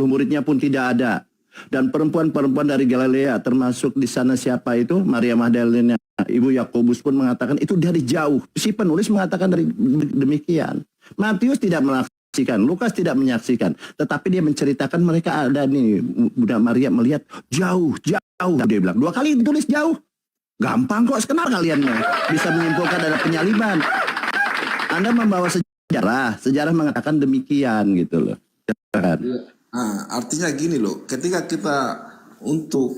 muridnya pun tidak ada. Dan perempuan-perempuan dari Galilea termasuk di sana siapa itu? Maria Magdalena, Ibu Yakobus pun mengatakan itu dari jauh. Si penulis mengatakan dari demikian. Matius tidak menyaksikan, Lukas tidak menyaksikan, tetapi dia menceritakan mereka ada nih. Bunda Maria melihat jauh. Dia bilang 2 kali ditulis jauh. Gampang kok, kenal kalian bisa menyimpulkan ada penyaliban. Anda membawa sejarah mengatakan demikian gitu loh. Nah, artinya gini loh, ketika kita untuk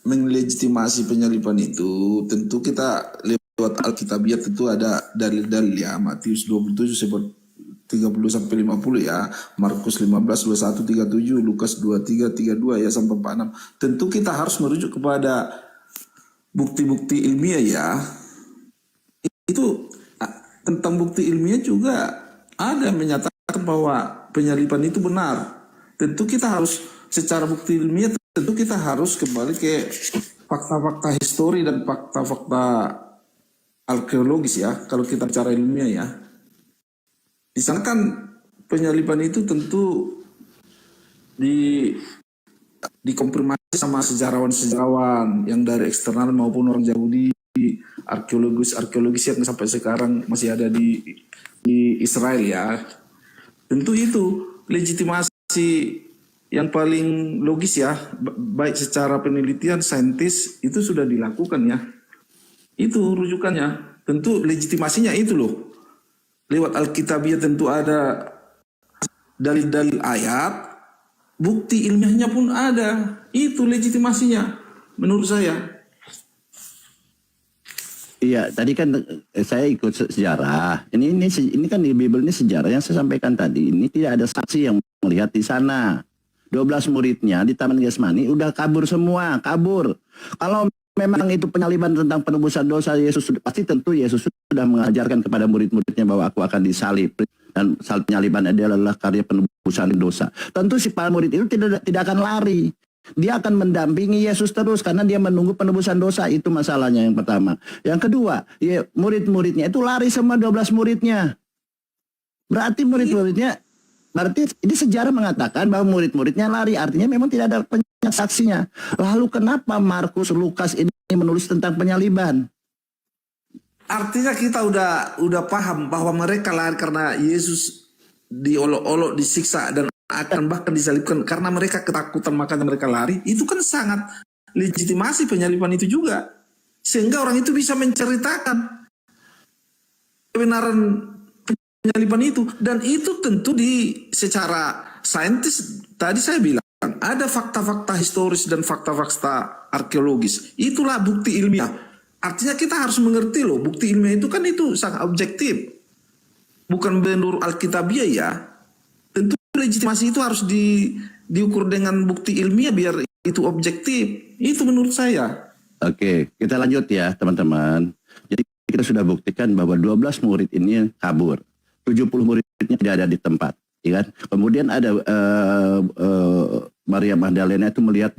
melegitimasi penyaliban itu, tentu kita lewat Alkitabiah tentu ada dalil-dalil ya, Matius 27:30-50 ya, Markus 15:21-37, Lukas 23:32 ya sampai 46. Tentu kita harus merujuk kepada bukti-bukti ilmiah ya. Itu tentang bukti ilmiah juga ada yang menyatakan bahwa penyaliban itu benar. Tentu kita harus secara bukti ilmiah, tentu kita harus kembali ke fakta-fakta histori dan fakta-fakta arkeologis ya, kalau kita bicara ilmiah ya. Di sana kan penyaliban itu tentu dikonfirmasi sama sejarawan-sejarawan yang dari eksternal maupun orang Yahudi, arkeologis yang sampai sekarang masih ada di Israel ya. Tentu itu legitimasi yang paling logis ya, baik secara penelitian saintis itu sudah dilakukan ya. Itu rujukannya, tentu legitimasinya itu loh. Lewat Alkitabiah tentu ada dalil-dalil ayat, bukti ilmiahnya pun ada. Itu legitimasinya menurut saya. Iya, tadi kan saya ikut sejarah. Ini kan di Bible ini sejarah yang saya sampaikan tadi. Ini tidak ada saksi yang melihat di sana. 12 muridnya di Taman Getsemani udah kabur semua, kabur. Kalau memang itu penyaliban tentang penebusan dosa, pasti tentu Yesus sudah mengajarkan kepada murid-muridnya bahwa aku akan disalib, dan salib penyaliban adalah karya penebusan dosa. Tentu si para murid itu tidak akan lari. Dia akan mendampingi Yesus terus karena dia menunggu penebusan dosa. Itu masalahnya yang pertama. Yang kedua, ya, murid-muridnya itu lari semua 12 muridnya. Berarti berarti ini sejarah mengatakan bahwa murid-muridnya lari. Artinya memang tidak ada saksinya. Lalu kenapa Markus, Lukas ini menulis tentang penyaliban? Artinya kita udah paham bahwa mereka lari karena Yesus diolok-olok, disiksa, dan akan bahkan disalibkan karena mereka ketakutan, makanya mereka lari. Itu kan sangat legitimasi penyaliban itu juga, sehingga orang itu bisa menceritakan kebenaran penyaliban itu. Dan itu tentu secara saintis, tadi saya bilang ada fakta-fakta historis dan fakta-fakta arkeologis. Itulah bukti ilmiah. Artinya kita harus mengerti loh, bukti ilmiah itu kan itu sangat objektif, bukan menurut Alkitabiah ya. Tentu legitimasi itu harus diukur dengan bukti ilmiah biar itu objektif. Itu menurut saya. Oke, kita lanjut ya teman-teman. Jadi kita sudah buktikan bahwa 12 murid ini kabur. 70 muridnya tidak ada di tempat. Ya kan? Kemudian ada Maria Magdalena itu melihat,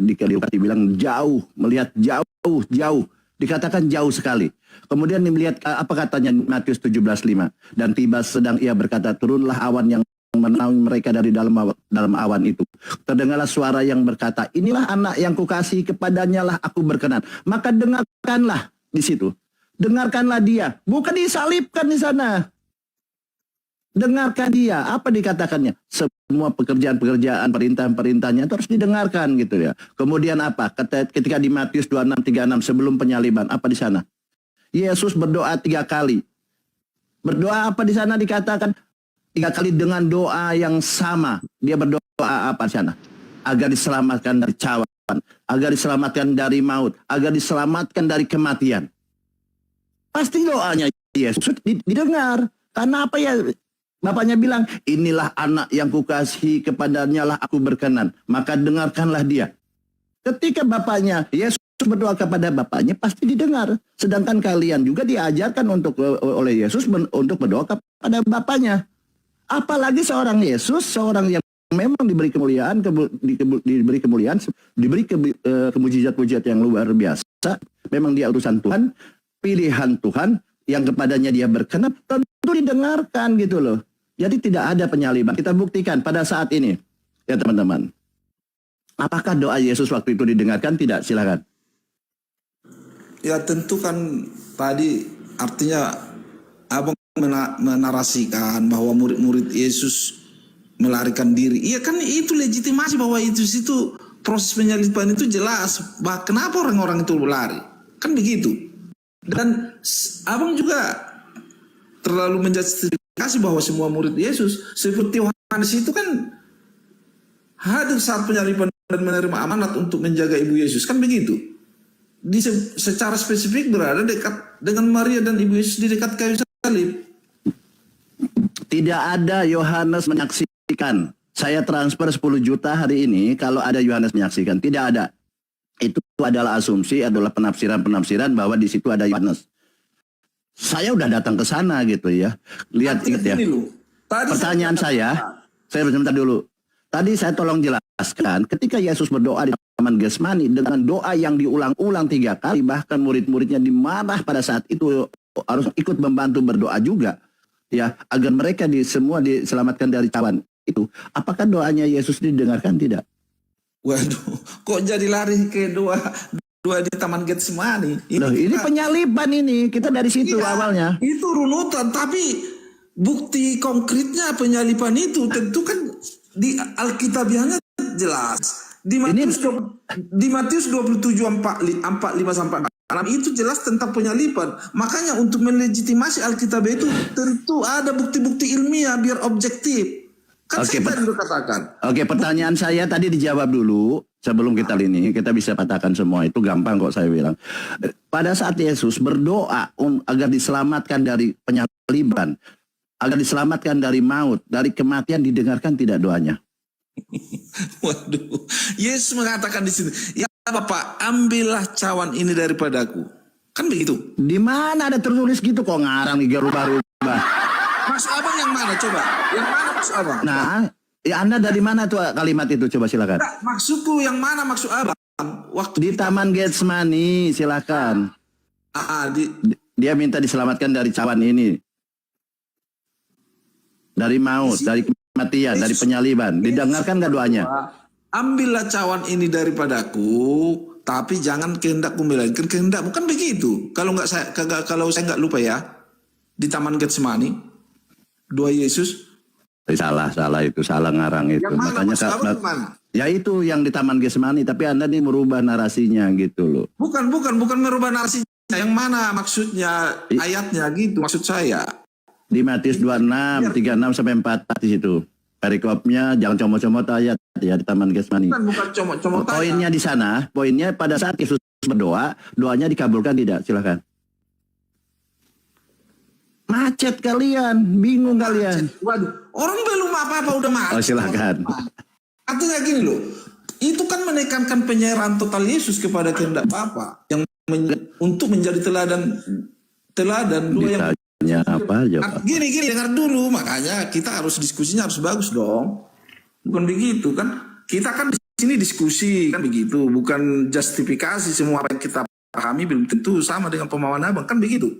dibilang jauh, melihat jauh. Dikatakan jauh sekali. Kemudian melihat apa katanya Matius 17:5. Dan tiba sedang ia berkata, turunlah awan yang menaungi mereka dari dalam awan itu. Terdengarlah suara yang berkata, inilah anak yang kukasihi, kepadanya lah aku berkenan. Maka dengarkanlah di situ. Dengarkanlah dia. Bukan disalibkan di sana. Dengarkan dia. Apa dikatakannya? Semua pekerjaan-pekerjaan, perintah-perintahnya itu harus didengarkan gitu ya. Kemudian apa? Ketika di Matius 26:36 sebelum penyaliban, apa di sana? Yesus berdoa 3 kali. Berdoa apa di sana dikatakan? 3 kali dengan doa yang sama. Dia berdoa apa di sana? Agar diselamatkan dari cawan, agar diselamatkan dari maut, agar diselamatkan dari kematian. Pasti doanya Yesus didengar. Karena apa ya? Bapaknya bilang, inilah anak yang kukasihi, kepadanya lah aku berkenan. Maka dengarkanlah dia. Ketika bapaknya, Yesus berdoa kepada bapaknya, pasti didengar. Sedangkan kalian juga diajarkan oleh Yesus untuk berdoa kepada bapaknya. Apalagi seorang Yesus, seorang yang memang diberi kemuliaan, diberi kemujizat-mujizat yang luar biasa. Memang dia utusan Tuhan, pilihan Tuhan, yang kepadanya dia berkenan, tentu didengarkan gitu loh. Jadi tidak ada penyaliban. Kita buktikan pada saat ini, ya teman-teman. Apakah doa Yesus waktu itu didengarkan? Tidak, silakan. Ya tentu kan tadi artinya abang menarasikan bahwa murid-murid Yesus melarikan diri. Iya kan itu legitimasi bahwa itu proses penyaliban itu jelas. Kenapa orang-orang itu lari? Kan begitu. Dan abang juga terlalu menjustifikasi bahwa semua murid Yesus seperti Yohanes itu kan hadir saat penyaliban dan menerima amanat untuk menjaga ibu Yesus. Kan begitu. Secara spesifik berada dekat dengan Maria dan ibu Yesus di dekat kayu salib. Tidak ada Yohanes menyaksikan. Saya transfer 10 juta hari ini kalau ada Yohanes menyaksikan. Tidak ada. Itu adalah asumsi, adalah penafsiran-penafsiran bahwa di situ ada Yohanes. Saya udah datang ke sana gitu ya. Lihat ya. Pertanyaan saya bentar dulu. Tadi saya tolong jelaskan, ketika Yesus berdoa di Taman Getsemani dengan doa yang diulang-ulang 3 kali, bahkan murid-muridnya dimarah pada saat itu harus ikut membantu berdoa juga. Ya, agar mereka semua diselamatkan dari cawan itu. Apakah doanya Yesus didengarkan? Tidak. Waduh, kok jadi lari ke doa di Taman Getsemani? Ini penyaliban ini. Kita dari situ awalnya. Itu runutan, tapi bukti konkretnya penyaliban itu tentu kan di Alkitabiahnya jelas. Di Matius 27:45-46 itu jelas tentang penyaliban. Makanya untuk melegitimasi Alkitab itu tentu ada bukti-bukti ilmiah biar objektif. Kan saya tadi katakan. Oke, pertanyaan saya tadi dijawab dulu sebelum kita kita bisa katakan semua itu gampang kok saya bilang. Pada saat Yesus berdoa agar diselamatkan dari penyaliban, agar diselamatkan dari maut, dari kematian, didengarkan tidak doanya? Waduh, Yesus mengatakan di sini, ya Bapak, ambillah cawan ini daripadaku. Kan begitu. Di mana ada tertulis gitu kok ngarang rubah-rubah. Maksud abang yang mana coba? Yang mana maksud abang? Nah, ya Anda dari mana tuh kalimat itu, coba silakan. Enggak, maksudku yang mana maksud abang? Waktu Di Taman Getsemani, silakan. Dia minta diselamatkan dari cawan ini. Dari maut, dari kematian, dari penyaliban. Didengarkan nggak doanya? Ambillah cawan ini daripadaku, tapi jangan kehendakku melainkan kehendakmu. Kan begitu. Kalau saya nggak lupa ya, di Taman Getsemani, doa Yesus. Salah ngarang itu. Yang mana, Makanya mana? ya itu yang di Taman Getsemani, tapi Anda nih merubah narasinya gitu loh. Bukan merubah narasinya. Yang mana maksudnya ayatnya gitu maksud saya. Di Matius 26, 36 sampai 4 di situ. Perikopnya jangan comot-comot ayat ya di Taman Getsemani. Bukan comot-comot ayat. Poinnya di sana, poinnya pada saat Yesus berdoa, doanya dikabulkan tidak? Silakan. Macet kalian, bingung kalian. Waduh, orang belum apa-apa udah macet. Oh, silakan. Artinya gini loh, itu kan menekankan penyerahan total Yesus kepada kehendak Bapa yang untuk menjadi teladan dua yang apa jawab? Gini dengar dulu, makanya kita harus diskusinya harus bagus dong. Bukan begitu kan? Kita kan di sini diskusi kan begitu, bukan justifikasi semua apa yang kita pahami belum tentu sama dengan pemahaman abang kan begitu.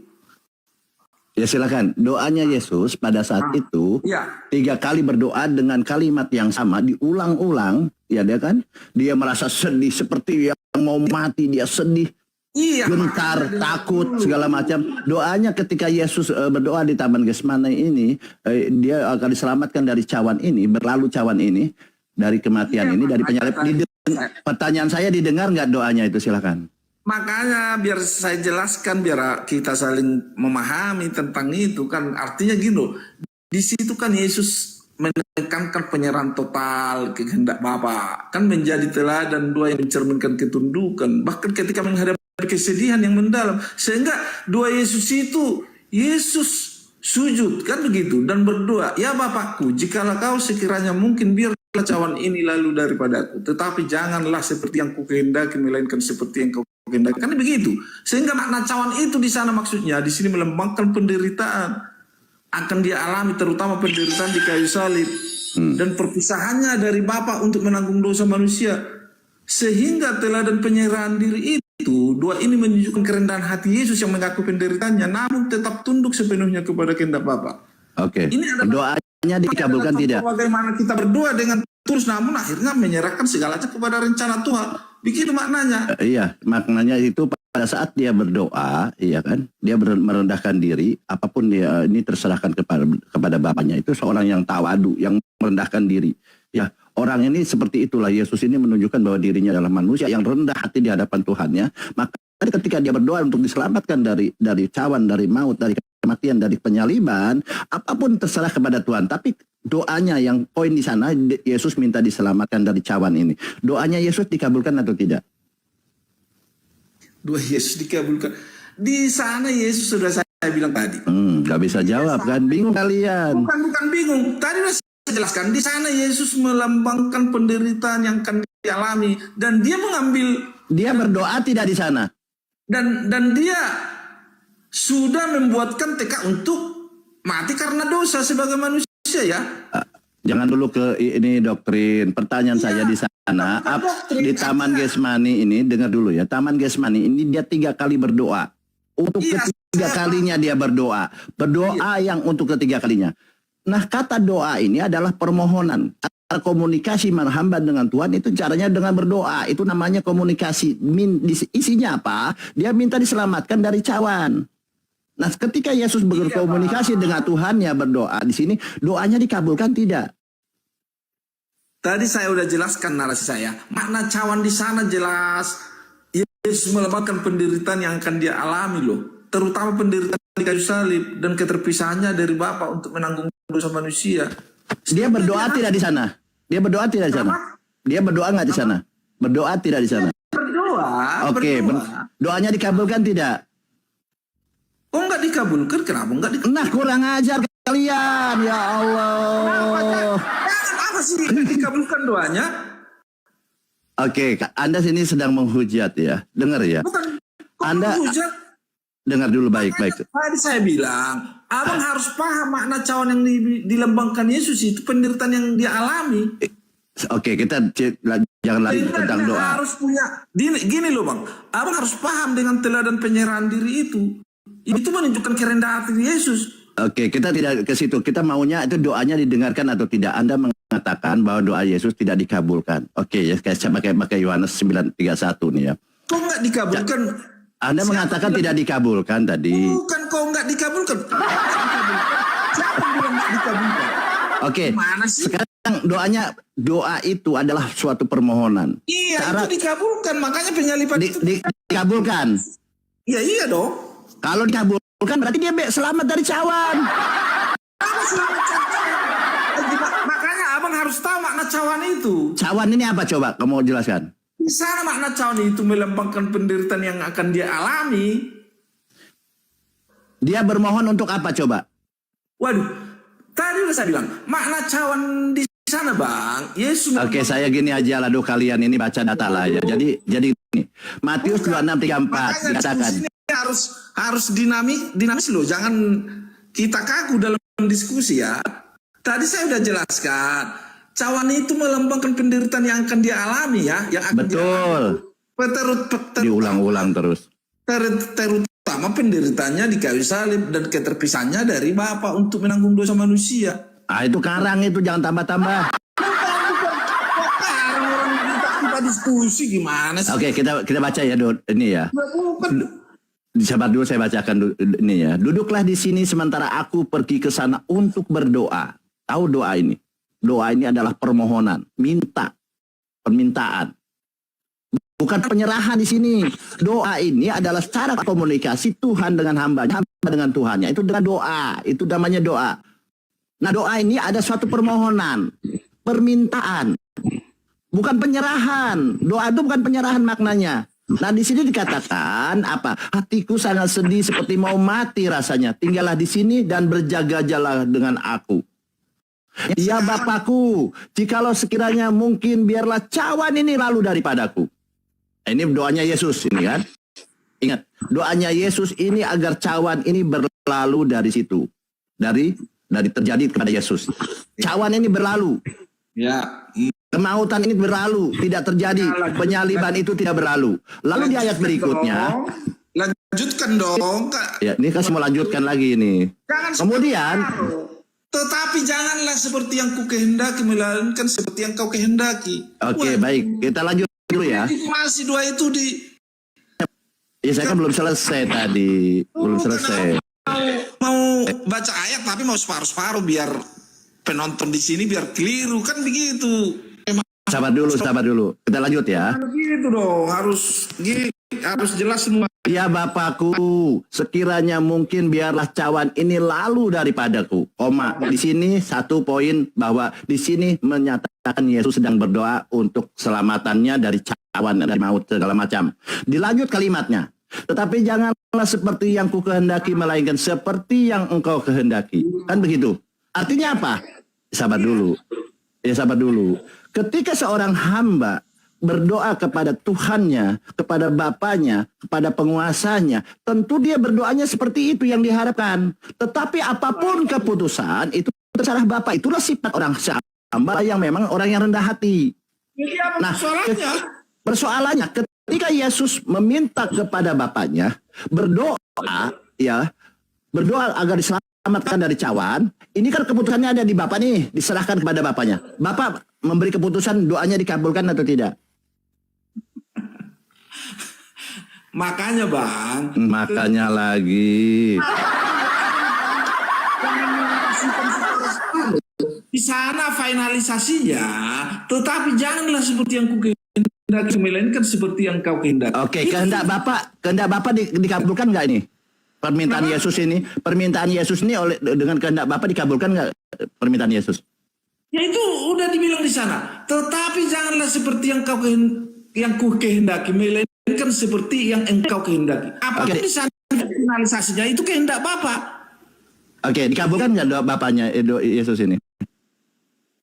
Ya silakan. Doanya Yesus pada saat itu 3 kali berdoa dengan kalimat yang sama diulang-ulang, ya dia kan? Dia merasa sedih seperti yang mau mati, dia sedih. Gentar, takut, segala macam. Doanya ketika Yesus berdoa di Taman Getsemani ini, dia akan diselamatkan dari cawan ini, berlalu cawan ini, dari kematian ini, dari penyalib. Pertanyaan saya, didengar nggak doanya itu? Silakan. Makanya biar saya jelaskan, biar kita saling memahami tentang itu kan. Artinya gini loh, di situ kan Yesus menekankan penyerahan total kehendak Bapa, kan menjadi teladan dua yang mencerminkan ketundukan. Bahkan ketika menghadapi kesedihan yang mendalam, sehingga doa Yesus itu Yesus sujud kan begitu dan berdoa, ya Bapakku, jikalau kau sekiranya mungkin biarlah cawan ini lalu daripadaku, tetapi janganlah seperti yang kukehendaki melainkan seperti yang kau kehendaki. Kan begitu. Sehingga makna cawan itu di sana maksudnya di sini melambangkan penderitaan akan dia alami, terutama penderitaan di kayu salib dan perpisahannya dari Bapa untuk menanggung dosa manusia, sehingga teladan penyerahan diri itu doa ini menunjukkan kerendahan hati Yesus yang mengaku penderitaannya namun tetap tunduk sepenuhnya kepada kehendak Bapa. Oke. Doanya dikabulkan tidak? Bagaimana kita berdoa dengan tulus namun akhirnya menyerahkan segalanya kepada rencana Tuhan. Begitu maknanya. Iya, maknanya itu pada saat dia berdoa, iya kan? Dia merendahkan diri, apapun dia ini terserahkan kepada Bapaknya. Itu seorang yang tawadu, yang merendahkan diri. Ya, orang ini seperti itulah. Yesus ini menunjukkan bahwa dirinya adalah manusia yang rendah hati di hadapan Tuhannya. Maka ketika dia berdoa untuk diselamatkan dari cawan, dari maut, dari kematian, dari penyaliban, apapun terserah kepada Tuhan. Tapi doanya yang poin di sana, Yesus minta diselamatkan dari cawan ini. Doanya Yesus dikabulkan atau tidak? Doa Yesus dikabulkan. Di sana Yesus sudah saya bilang tadi. Gak bisa jawab kan? Bingung kalian. Bukan bingung. Tadi sudah saya jelaskan. Di sana Yesus melambangkan penderitaan yang akan dialami dan dia mengambil. Dia berdoa tidak di sana. Dan dia sudah membuatkan tekad untuk mati karena dosa sebagai manusia ya. Jangan dulu ke ini doktrin. Pertanyaan saya di sana, di Taman Getsemani ini, dengar dulu ya. Taman Getsemani ini dia 3 kali berdoa. Untuk ketiga kalinya dia berdoa. Berdoa yang untuk ketiga kalinya. Nah, kata doa ini adalah permohonan. Komunikasi hamba dengan Tuhan itu caranya dengan berdoa. Itu namanya komunikasi. Isinya apa? Dia minta diselamatkan dari cawan. Nah, ketika Yesus berkomunikasi dengan Tuhan ya berdoa di sini, doanya dikabulkan tidak? Tadi saya udah jelaskan narasi saya. Makna cawan di sana jelas. Yesus melambangkan penderitaan yang akan dia alami loh. Terutama penderitaan di kayu salib dan keterpisahannya dari Bapa untuk menanggung dosa manusia. Dia berdoa tidak di sana? Dia berdoa tidak di sana? Dia berdoa nggak di sana? Berdoa tidak di sana? Berdoa. Oke, doanya dikabulkan tidak? Oh nggak dikabulkan, kenapa nggak dikabulkan? Nah kurang ajar kalian, ya Allah. Apa sih dikabulkan doanya? Oke, Anda sini sedang menghujat ya. Dengar ya. Bukan. Anda Hujat. dengar dulu baik-baik. Tadi saya bilang, abang harus paham makna cawan yang dilambangkan Yesus itu penderitaan yang dia alami. Oke, kita jangan lagi tentang doa. Harus punya gini loh bang, abang harus paham dengan teladan penyerahan diri itu. Itu menunjukkan kerendahan hati Yesus. Oke, kita tidak ke situ. Kita maunya itu doanya didengarkan atau tidak. Anda mengatakan bahwa doa Yesus tidak dikabulkan. Oke, ya saya pakai Yohanes 9:31 nih ya. Kok nggak dikabulkan? Anda mengatakan tidak dikabulkan tadi. Bukan kok nggak dikabulkan. Siapa bilang nggak dikabulkan? Oke, sekarang doa itu adalah suatu permohonan. Iya, itu dikabulkan. Makanya penyalipan itu dikabulkan. Iya dong. Kalau dikabulkan berarti dia selamat dari cawan. Makanya abang harus tahu makna cawan itu. Cawan ini apa coba? Kamu jelaskan. Di sana makna cawan itu melambangkan penderitaan yang akan dia alami. Dia bermohon untuk apa coba? Waduh, tadi udah saya bilang makna cawan di sana bang. Yesus. Oke, saya gini aja lah, kalian ini baca data lah ya. Jadi ini Matius 26:34 dikatakan. Harus dinamis loh. Jangan kita kaku dalam diskusi ya. Tadi saya udah jelaskan. Cawan itu melambangkan penderitaan yang akan dia alami ya. Yang akan betul. Diulang-ulang terus. Terutama penderitaannya di kayu salib dan keterpisahannya dari Bapa untuk menanggung dosa manusia. Ah itu karang itu, jangan tambah-tambah. Kita diskusi gimana sih? Oke, kita baca ya ini ya. Sabar dulu, saya bacakan ini ya. Duduklah di sini sementara aku pergi ke sana untuk berdoa. Tahu doa ini? Doa ini adalah permohonan, permintaan. Bukan penyerahan di sini. Doa ini adalah cara komunikasi Tuhan dengan hambanya, hamba dengan Tuhannya. Itu dengan doa. Itu namanya doa. Nah, doa ini ada suatu permohonan, permintaan. Bukan penyerahan. Doa itu bukan penyerahan maknanya. Nah, di sini dikatakan apa? Hatiku sangat sedih seperti mau mati rasanya. Tinggallah di sini dan berjaga-jagalah dengan aku. Ya Bapakku, jikalau sekiranya mungkin biarlah cawan ini lalu daripadaku. Ini doanya Yesus ini kan. Ingat, doanya Yesus ini agar cawan ini berlalu dari situ. Dari terjadi kepada Yesus. Cawan ini berlalu. Ya. Kemautan ini berlalu, tidak terjadi. Penyaliban itu tidak berlalu. Lalu di ayat berikutnya. Lanjutkan dong. Ya, ini kan mau lanjutkan lagi ini. Kemudian. Tetapi janganlah seperti yang ku kehendaki, melainkan seperti yang kau kehendaki. Oke, baik. Kita lanjut dulu ya. Masih dua itu Ya, saya kan belum selesai tadi. Belum selesai. Mau baca ayat tapi mau separuh-separuh biar penonton di sini biar keliru kan begitu. Sabar dulu. Kita lanjut ya. Begitu dong, harus jelas semua. Ya Bapakku, sekiranya mungkin biarlah cawan ini lalu daripadaku. Di sini satu poin bahwa di sini menyatakan Yesus sedang berdoa untuk keselamatannya dari cawan, dari maut segala macam. Dilanjut kalimatnya. Tetapi janganlah seperti yang ku kehendaki, melainkan seperti yang engkau kehendaki. Kan begitu. Artinya apa? Sabar dulu. Ketika seorang hamba berdoa kepada Tuhannya, kepada Bapaknya, kepada penguasanya, tentu dia berdoanya seperti itu yang diharapkan. Tetapi apapun keputusan itu terserah Bapa. Itulah sifat orang hamba yang memang orang yang rendah hati. Nah, persoalannya ketika Yesus meminta kepada Bapaknya berdoa agar diselamatkan dari cawan, ini kan keputusannya ada di Bapa nih, diserahkan kepada Bapaknya. Bapak memberi keputusan, doanya dikabulkan atau tidak? Makanya bang. Makanya lagi. Di sana finalisasinya, tetapi janganlah seperti yang ku kehendaki, melainkan seperti yang kau kehendaki. Oke, kehendak Bapak dikabulkan nggak ini? Permintaan Yesus ini dengan kehendak Bapak dikabulkan nggak permintaan Yesus? Ya itu udah dibilang di sana. Tetapi janganlah seperti yang ku kehendaki, melainkan seperti yang engkau kehendaki. Apapun di sana finalisasinya itu kehendak Bapa. Oke, dikabulkan nggak doa Bapaknya Yesus ini?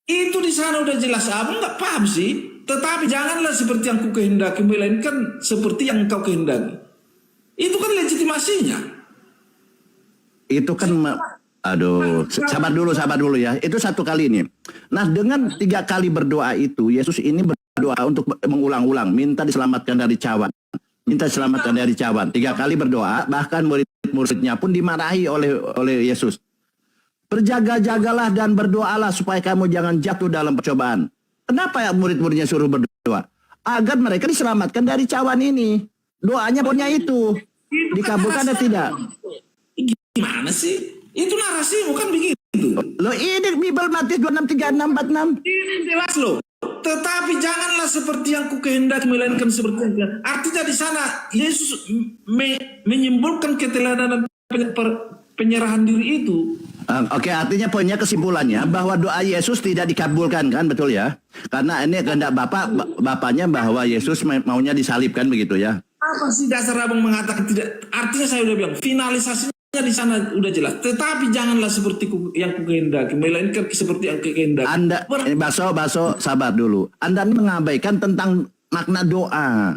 Itu di sana udah jelas. Abang nggak paham sih. tetapi janganlah seperti yang ku kehendaki, melainkan seperti yang engkau kehendaki. Itu kan legitimasinya. Itu kan sabar dulu ya. Itu satu kali ini. Nah, dengan 3 kali berdoa itu, Yesus ini berdoa untuk mengulang-ulang, minta diselamatkan dari cawan. Minta diselamatkan dari cawan. 3 kali berdoa, bahkan murid-muridnya pun dimarahi oleh Yesus. Berjaga-jagalah dan berdoalah supaya kamu jangan jatuh dalam percobaan. Kenapa ya murid-muridnya suruh berdoa? Agar mereka diselamatkan dari cawan ini. Doanya pokoknya itu. Dikabulkan atau tidak? Gimana sih? Itu narasi bukan begitu. Loh, ini Bible Matius 26, 36, 46. Ini jelas loh. Tetapi janganlah seperti yang ku kehendaki, melainkan seperti yang kehendaki. Artinya di sana Yesus menyimpulkan keteladanan penyerahan diri itu. Oke, artinya poinnya, kesimpulannya bahwa doa Yesus tidak dikabulkan, kan, betul ya? Karena ini kehendak bapaknya bahwa Yesus maunya disalibkan, begitu ya? Apa sih dasar abang mengatakan tidak? Artinya saya udah bilang finalisasinya di sana udah jelas. Tetapi janganlah seperti yang ku kehendaki, melainkan seperti yang kehendaki. Anda, Baso, sabar dulu. Anda mengabaikan tentang makna doa.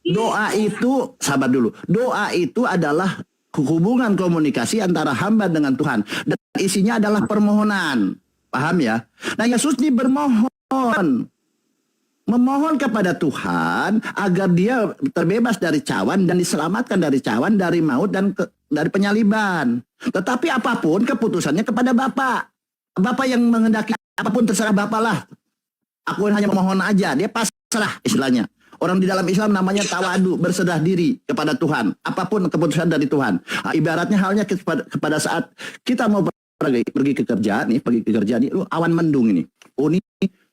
Doa itu, sabar dulu. Doa itu adalah hubungan komunikasi antara hamba dengan Tuhan, dan isinya adalah permohonan. Paham ya? Nah, Yesus ini memohon kepada Tuhan agar dia terbebas dari cawan dan diselamatkan dari cawan, dari maut dan dari penyaliban. Tetapi apapun keputusannya kepada Bapa. Bapa yang menghendaki apapun terserah Bapa lah. Aku hanya memohon aja, dia pasrah istilahnya. Orang di dalam Islam namanya tawadu, berserah diri kepada Tuhan. Apapun keputusan dari Tuhan. Nah, ibaratnya halnya kepada saat kita mau pergi ke kerjaan nih, awan mendung ini. Oh, ini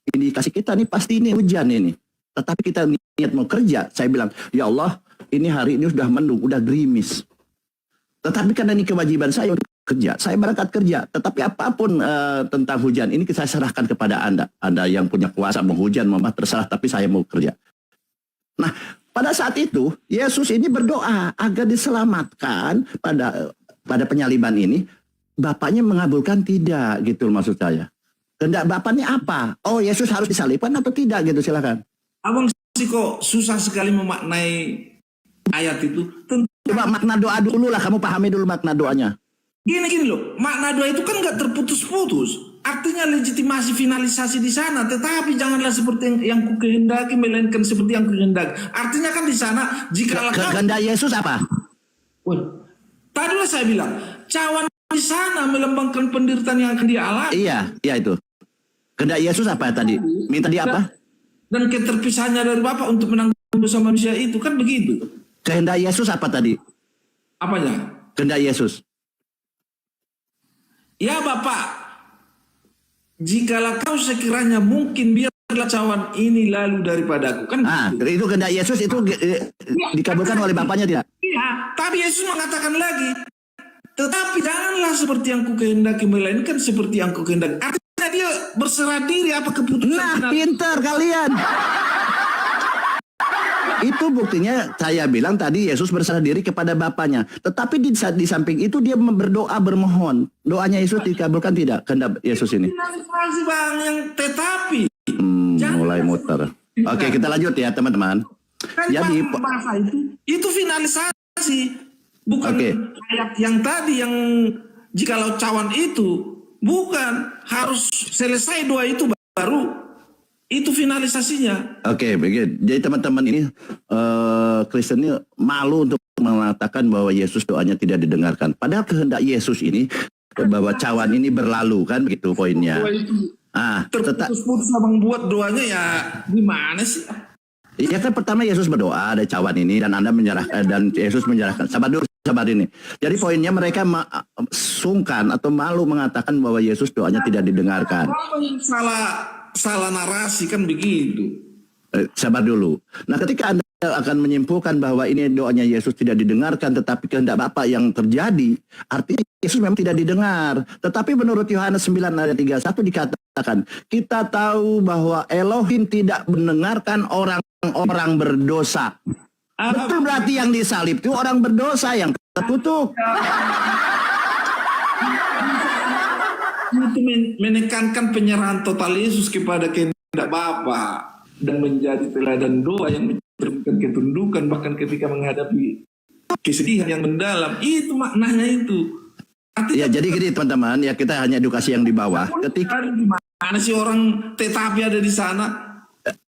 indikasi kita nih pasti ini hujan ini. Tetapi kita niat mau kerja, saya bilang, ya Allah, ini hari ini sudah mendung, udah gerimis. Tetapi karena ini kewajiban saya untuk kerja, saya berangkat kerja. Tetapi apapun tentang hujan ini saya serahkan kepada Anda. Anda yang punya kuasa mau hujan, mau terserah, tapi saya mau kerja. Nah, pada saat itu Yesus ini berdoa agar diselamatkan pada penyaliban ini. Bapaknya mengabulkan tidak, gitu maksud saya. Kehendak Bapaknya apa? Oh, Yesus harus disalibkan atau tidak, gitu, silakan. Abang sih kok susah sekali memaknai ayat itu. Coba makna doa dulu lah, kamu pahami dulu makna doanya. Gini loh, makna doa itu kan nggak terputus-putus. Artinya legitimasi finalisasi di sana, tetapi janganlah seperti yang ku kehendaki, melainkan seperti yang ku kehendaki. Artinya kan di sana jika kehendak Yesus apa? Tadilah saya bilang, cawan di sana melambangkan penderitaan yang akan dia alami. Iya itu. Kehendak Yesus apa tadi? Minta dia apa? Dan keterpisahannya dari Bapa untuk menanggung dosa manusia itu, kan begitu. Kehendak Yesus apa tadi? Apanya? Kehendak Yesus. Ya Bapak, jikalau kau sekiranya mungkin biarlah cawan ini lalu daripadaku, kan begitu. Itu kehendak Yesus itu dikabulkan oleh Bapaknya tidak? Iya, tapi Yesus mengatakan lagi, tetapi janganlah seperti yang ku kehendaki, melainkan seperti yang ku kehendaki. Artinya dia berserah diri apa keputusan. Nah, pintar kalian. Itu buktinya saya bilang tadi Yesus berserah diri kepada Bapaknya. Tetapi di samping itu dia berdoa, bermohon. Doanya Yesus dikabulkan tidak? Kehendak Yesus ini. Bang, yang tetapi. Mulai muter. Oke, kita lanjut ya teman-teman. Kan jadi itu finalisasi. Bukan ayat yang tadi yang jikalau cawan itu. Bukan. Harus selesai doa itu baru. Itu finalisasinya. Oke, begitu. Jadi teman-teman ini Kristen ini malu untuk mengatakan bahwa Yesus doanya tidak didengarkan. Padahal kehendak Yesus ini bahwa cawan ini berlalu, kan begitu poinnya. Terputus-putus abang buat doanya ya gimana sih? Iya kan pertama Yesus berdoa ada cawan ini dan Anda menyerahkan dan Yesus menyerahkan. Sabar dulu, sabar ini. Jadi poinnya mereka sungkan atau malu mengatakan bahwa Yesus doanya tidak didengarkan. Apa yang salah narasi kan begitu. Sabar dulu. Nah, ketika Anda akan menyimpulkan bahwa ini doanya Yesus tidak didengarkan, tetapi kehendak Bapa yang terjadi, artinya Yesus memang tidak didengar. Tetapi menurut Yohanes 9 ayat 31 dikatakan, kita tahu bahwa Elohim tidak mendengarkan orang-orang berdosa. Betul, berarti yang disalib itu orang berdosa yang terkutuk. Itu menekankan penyerahan total Yesus kepada kehendak Bapa. dan menjadi teladan doa yang mencerminkan ketundukan bahkan ketika menghadapi kesedihan yang mendalam. Itu maknanya itu. Ya, jadi gini teman-teman, ya kita hanya edukasi yang di bawah. Ketika Gimana sih orang tetapi ada di sana?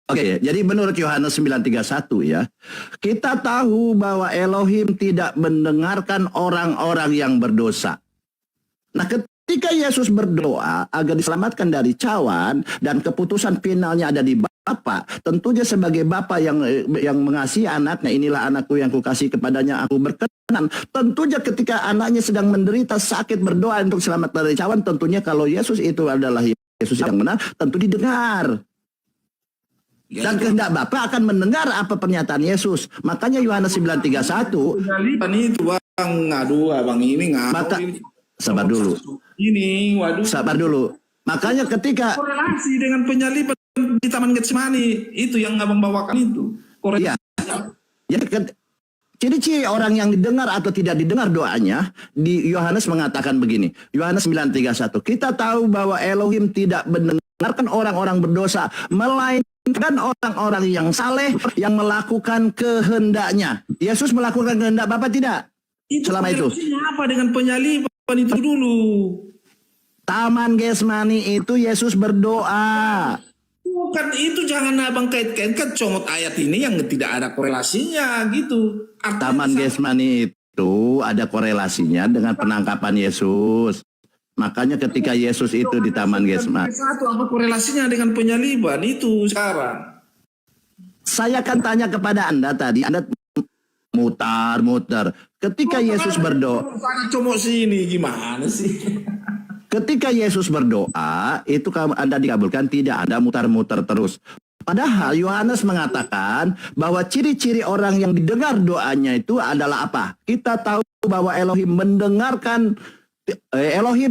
Oke, jadi menurut Yohanes 9:31 ya, kita tahu bahwa Elohim tidak mendengarkan orang-orang yang berdosa. Nah, ketika Yesus berdoa agar diselamatkan dari cawan dan keputusan finalnya ada di Bapa, tentunya sebagai Bapa yang mengasihi anaknya, inilah anakku yang kukasih kepadanya aku berkenan. Tentunya ketika anaknya sedang menderita sakit berdoa untuk selamat dari cawan, tentunya kalau Yesus itu adalah Yesus yang benar, tentu didengar. Dan kehendak Bapa akan mendengar apa pernyataan Yesus. Makanya Yohanes 9:31. Penyaliban itu bang, aduh abang ini Maka, sabar dulu. Ini, waduh. Sabar dulu. Makanya ketika korelasi dengan penyaliban di Taman Getsemani itu yang abang bawakan itu. Ya. Jadi ciri-ciri orang yang didengar atau tidak didengar doanya, di Yohanes mengatakan begini. Yohanes 9:31. Kita tahu bahwa Elohim tidak mendengarkan orang-orang berdosa, melainkan orang-orang yang saleh yang melakukan kehendaknya. Yesus melakukan kehendak Bapa tidak? Selama itu. Apa dengan penyaliban itu dulu? Taman Getsemani itu Yesus berdoa. Bukan itu, jangan abang kait-kaitkan comot ayat ini yang tidak ada korelasinya gitu. Taman Getsemani itu ada korelasinya dengan penangkapan Yesus. Makanya ketika Yesus itu di Taman Getsemani. Satu, apa korelasinya dengan penyaliban itu sekarang? Saya akan tanya kepada Anda tadi, Anda mutar-mutar. Ketika Yesus berdoa, comot sini gimana sih? Ketika Yesus berdoa, itu Anda dikabulkan, tidak Anda mutar-mutar terus. Padahal Yohanes mengatakan bahwa ciri-ciri orang yang didengar doanya itu adalah apa? Kita tahu bahwa Elohim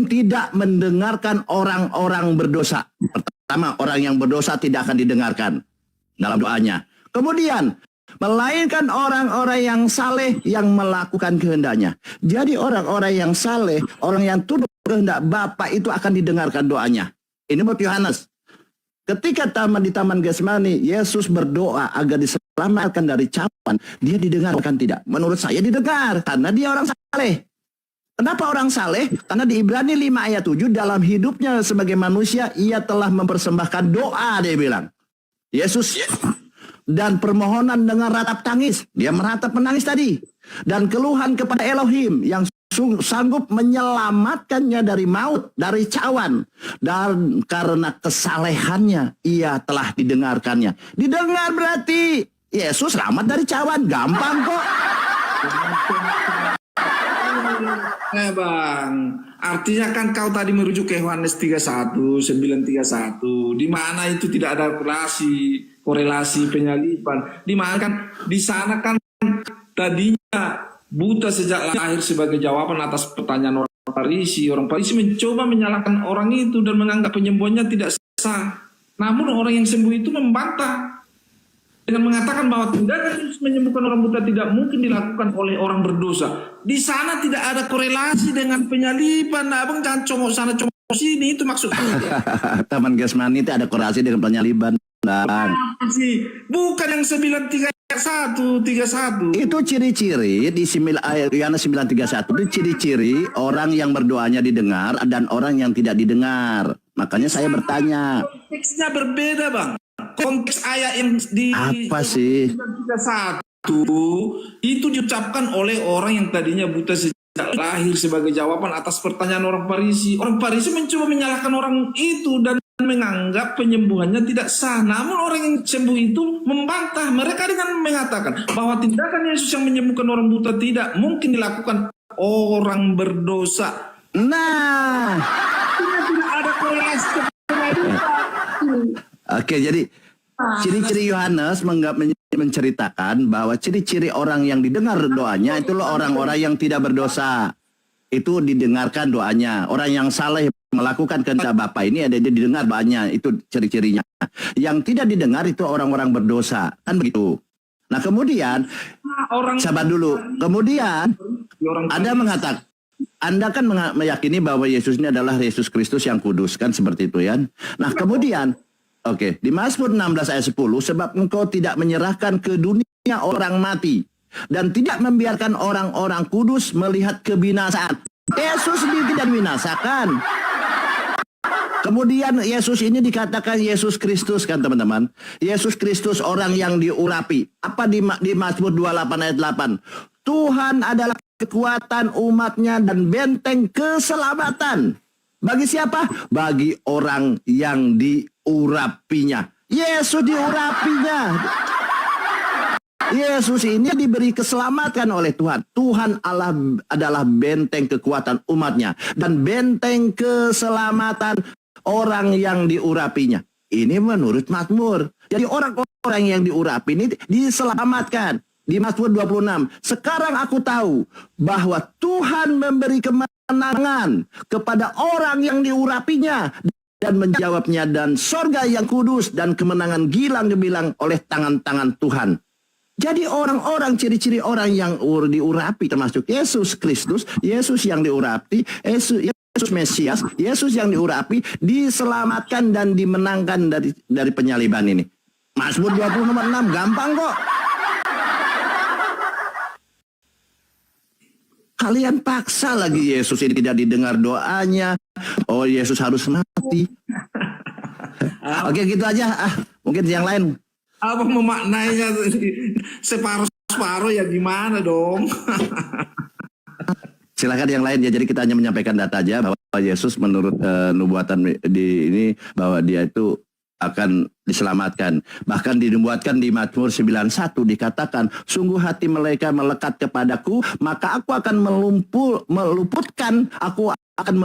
tidak mendengarkan orang-orang berdosa. Pertama, orang yang berdosa tidak akan didengarkan dalam doanya. Kemudian, melainkan orang-orang yang saleh yang melakukan kehendaknya. Jadi orang-orang yang saleh, orang yang tunduk kehendak Bapa itu akan didengarkan doanya. Ini menurut Yohanes. Ketika di Taman Getsemani, Yesus berdoa agar diselamatkan dari cawan, dia didengarkan tidak? Menurut saya didengar, karena dia orang saleh. Kenapa orang saleh? Karena di Ibrani 5 ayat 7, dalam hidupnya sebagai manusia, ia telah mempersembahkan doa, dia bilang. Yesus dan permohonan dengan ratap tangis. Dia meratap menangis tadi. Dan keluhan kepada Elohim yang sanggup menyelamatkannya dari maut, dari cawan. Dan karena kesalehannya, ia telah didengarkannya. Didengar berarti Yesus selamat dari cawan. Gampang kok. Bang, artinya kan kau tadi merujuk ke Yohanes 31, 9:31, di mana itu tidak ada korelasi penyaliban. Di mana kan di sana kan tadinya buta sejak lahir sebagai jawaban atas pertanyaan orang Farisi. Orang Farisi mencoba menyalahkan orang itu dan menganggap penyembuhannya tidak sah. Namun orang yang sembuh itu membantah dengan mengatakan bahwa tindakan menyembuhkan orang buta tidak mungkin dilakukan oleh orang berdosa. Di sana tidak ada korelasi dengan penyaliban. Nah, abang jangan comot sana comot sini, itu maksudnya. Taman Getsemani itu ada korelasi dengan penyaliban. Bukan yang 9:31. Itu ciri-ciri di Yohanes 9:31 itu ciri-ciri orang yang berdoanya didengar dan orang yang tidak didengar. Makanya saya bertanya. Konteksnya berbeda, Bang. Konteks ayat yang di apa sih? 9:31 itu diucapkan oleh orang yang tadinya buta sejak lahir sebagai jawaban atas pertanyaan orang Farisi. Orang Farisi mencoba menyalahkan orang itu dan menganggap penyembuhannya tidak sah. Namun orang yang sembuh itu membantah mereka dengan mengatakan bahwa tindakan Yesus yang menyembuhkan orang buta tidak mungkin dilakukan orang berdosa. Nah, tidak ada korelasi. Oke, jadi ciri-ciri Yohanes menceritakan bahwa ciri-ciri orang yang didengar doanya itulah orang-orang yang tidak berdosa. Itu didengarkan doanya. Orang yang saleh melakukan kehendak Bapa ini ada didengar doanya, itu ciri-cirinya. Yang tidak didengar itu orang-orang berdosa, kan begitu. Nah, kemudian sabar dulu. Kemudian Anda kan meyakini bahwa Yesus ini adalah Yesus Kristus yang kudus, kan seperti itu ya. Nah, kemudian Oke, di Mazmur 16 ayat 10, sebab engkau tidak menyerahkan ke dunia orang mati dan tidak membiarkan orang-orang kudus melihat kebinasaan. Yesus tidak dibinasakan. Kemudian Yesus ini dikatakan Yesus Kristus kan teman-teman. Yesus Kristus orang yang diurapi. Apa di Mazmur 28 ayat 8? Tuhan adalah kekuatan umatnya dan benteng keselamatan. Bagi siapa? Bagi orang yang diurapinya. Yesus diurapinya. Yesus ini diberi keselamatan oleh Tuhan. Tuhan Allah adalah benteng kekuatan umatnya dan benteng keselamatan orang yang diurapinya. Ini menurut Mazmur. Jadi orang-orang yang diurapi ini diselamatkan. Di Mazmur 26, sekarang aku tahu bahwa Tuhan memberi kemenangan kepada orang yang diurapinya dan menjawabnya, dan sorga yang kudus dan kemenangan gilang gemilang oleh tangan-tangan Tuhan. Jadi orang-orang, ciri-ciri orang yang diurapi termasuk Yesus Kristus, Yesus yang diurapi, Yesus Mesias, Yesus yang diurapi, diselamatkan dan dimenangkan dari penyaliban ini. Mazmur 26 gampang kok. Kalian paksa lagi Yesus ini tidak didengar doanya. Oh, Yesus harus mati. Oke, gitu aja. Mungkin yang lain. Abang memaknainya separuh-separuh ya gimana dong? Silakan yang lain ya. Jadi kita hanya menyampaikan data aja bahwa Yesus menurut nubuatan di ini bahwa dia itu akan diselamatkan. Bahkan dinubuatkan di Mazmur 91 dikatakan, sungguh hati mereka melekat kepadaku, maka aku akan meluputkan, aku akan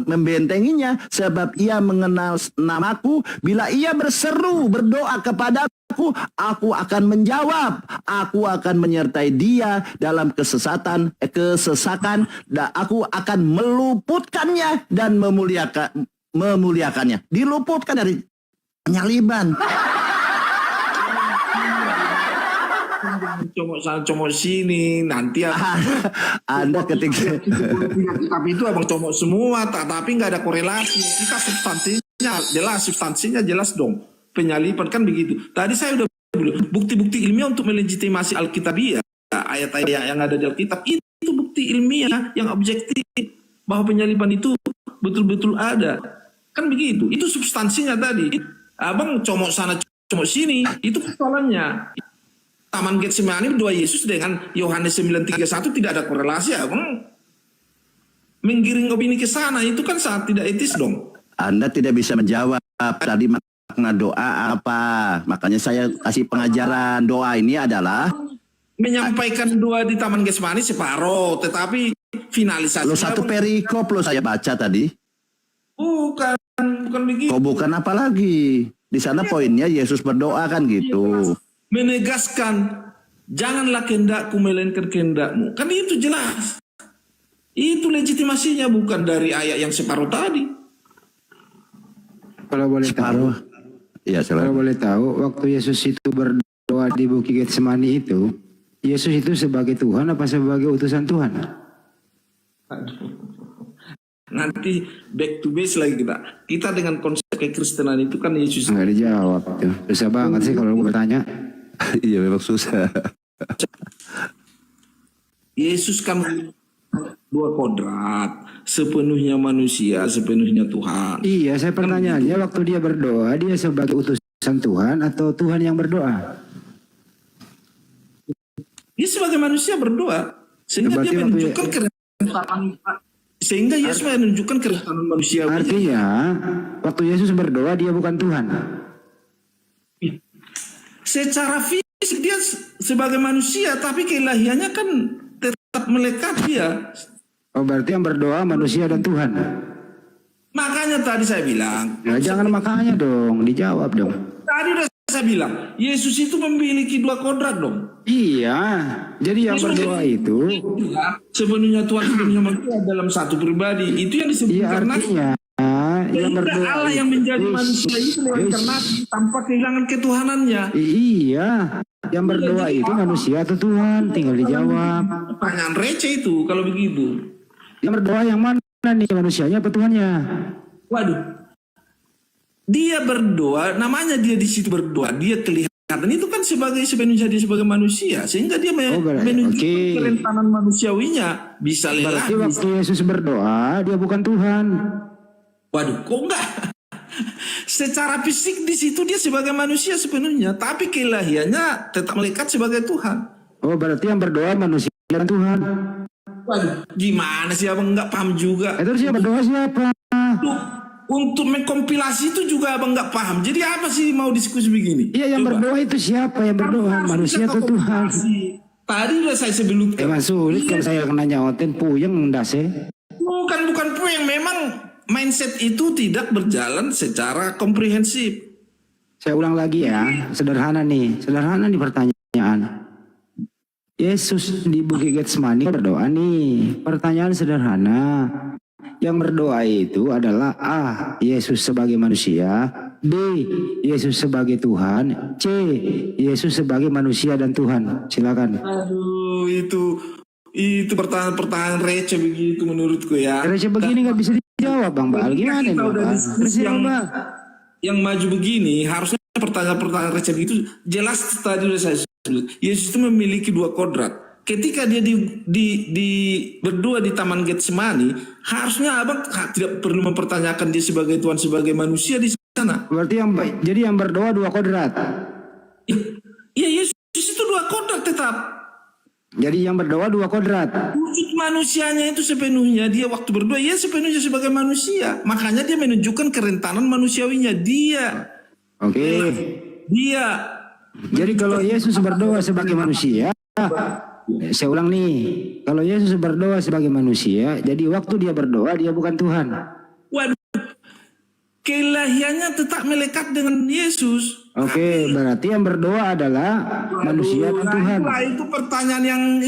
membentenginya, sebab ia mengenal namaku. Bila ia berseru, berdoa kepadaku, aku akan menjawab. Aku akan menyertai dia dalam kesesakan, dan aku akan meluputkannya dan memuliakannya. Diluputkan dari penyaliban. Comok sana comok sini nanti Anda ketika tapi itu abang comok semua tapi nggak ada korelasi. Kita substansinya jelas dong. Penyaliban kan begitu. Tadi saya udah bukti-bukti ilmiah untuk melegitimasi Alkitabiah, ayat-ayat yang ada di Alkitab itu bukti ilmiah yang objektif bahwa penyaliban itu betul-betul ada. Kan begitu. Itu substansinya tadi. Abang comok sana, comok sini, itu persoalannya. Taman Getsemani doa Yesus dengan Yohanes 9:31 tidak ada korelasi, abang menggiring opini ke sana, itu kan sangat tidak etis dong. Anda tidak bisa menjawab tadi makna doa apa. Makanya saya kasih pengajaran. Doa ini adalah menyampaikan doa di Taman Getsemani separuh, tetapi finalisasi. Lo satu perikop lo saya baca tadi. Bukan begitu. Kok bukan apa lagi? Di sana poinnya Yesus berdoa kan gitu. Menegaskan, janganlah kehendakku melainkan kehendakmu. Kan itu jelas. Itu legitimasinya, bukan dari ayat yang separuh tadi. Kalau boleh tahu, ya, kalau boleh tahu, waktu Yesus itu berdoa di Bukit Getsemani itu, Yesus itu sebagai Tuhan apa sebagai utusan Tuhan? Nanti back to base lagi kita dengan konsep kekristenan itu kan Yesus nggak dijawab tuh. Susah banget sih kalau bertanya. Iya memang susah. Yesus kan dua kodrat, sepenuhnya manusia, sepenuhnya Tuhan. Iya, saya pertanyaannya waktu dia berdoa, dia sebagai utusan Tuhan atau Tuhan yang berdoa? Dia sebagai manusia berdoa, sehingga dia menunjukkan kerentanan. Sehingga Yesus menunjukkan kerentanan manusia. Artinya, waktu Yesus berdoa dia bukan Tuhan. Secara fisik dia sebagai manusia, tapi keilahiannya kan tetap melekat dia. Oh, berarti yang berdoa manusia dan Tuhan. Makanya tadi saya bilang. Ya, jangan makanya dong, dijawab dong. Tadi udah saya bilang, Yesus itu memiliki dua kodrat dong. Iya, jadi yang berdoa itu sepenuhnya Tuhan, sepenuhnya manusia dalam satu pribadi. Itu yang disebut inkarnasi. Yang berdoa Allah yang menjadi manusia itu lewat inkarnasi tanpa kehilangan ketuhanannya. Iya, yang berdoa itu manusia atau Tuhan? Tinggal dijawab. Pertanyaan receh itu kalau begitu. Yang berdoa yang mana nih, manusianya atau Tuhannya? Waduh. dia berdoa, namanya dia di situ berdoa, dia kelihatan itu kan sepenuhnya dia sebagai manusia, sehingga dia menunjukkan kerentanan manusiawinya. Bisa lelah. Berarti waktu Yesus berdoa dia bukan Tuhan. Waduh, kok enggak? Secara fisik di situ dia sebagai manusia sepenuhnya, tapi keilahiannya tetap melekat sebagai Tuhan. Oh, berarti yang berdoa manusia dan Tuhan. Waduh, gimana sih abang nggak paham juga? Terus yang berdoa siapa? Untuk mengkompilasi itu juga abang nggak paham. Jadi apa sih mau diskusi begini? Iya, yang berdoa itu siapa yang berdoa? Manusia atau Tuhan? Tadi udah saya sebelumkan. Emang sulit kalau saya kena nyawatin puyeng ndase. Bukan puyeng, memang mindset itu tidak berjalan secara komprehensif. Saya ulang lagi ya, sederhana nih pertanyaan. Yesus di Bukit Getsemani berdoa nih. Pertanyaan sederhana. Yang berdoa itu adalah A. Yesus sebagai manusia, B. Yesus sebagai Tuhan, C. Yesus sebagai manusia dan Tuhan. Silakan. Aduh, itu pertanyaan receh begitu menurutku ya. Receh begini nggak bisa dijawab Bang Bal. Gimana nih Bang? Yang maju begini harusnya pertanyaan receh begitu jelas. Tadi udah saya sebut. Yesus itu memiliki 2 kodrat. Ketika dia berdua di Taman Getsemani, harusnya abang tidak perlu mempertanyakan dia sebagai Tuhan, sebagai manusia di sana. Berarti yang berdoa 2 kodrat. Iya, Yesus itu 2 kodrat tetap. Jadi yang berdoa 2 kodrat. Wujud manusianya itu sepenuhnya dia waktu berdoa, ya sepenuhnya sebagai manusia. Makanya dia menunjukkan kerentanan manusiawinya dia. Oke. Dia. Jadi kalau Yesus berdoa sebagai manusia, saya ulang nih, kalau Yesus berdoa sebagai manusia, jadi waktu dia berdoa dia bukan Tuhan. Waduh, keilahiannya tetap melekat dengan Yesus. Oke, berarti yang berdoa adalah manusia dan Tuhan. Itu pertanyaan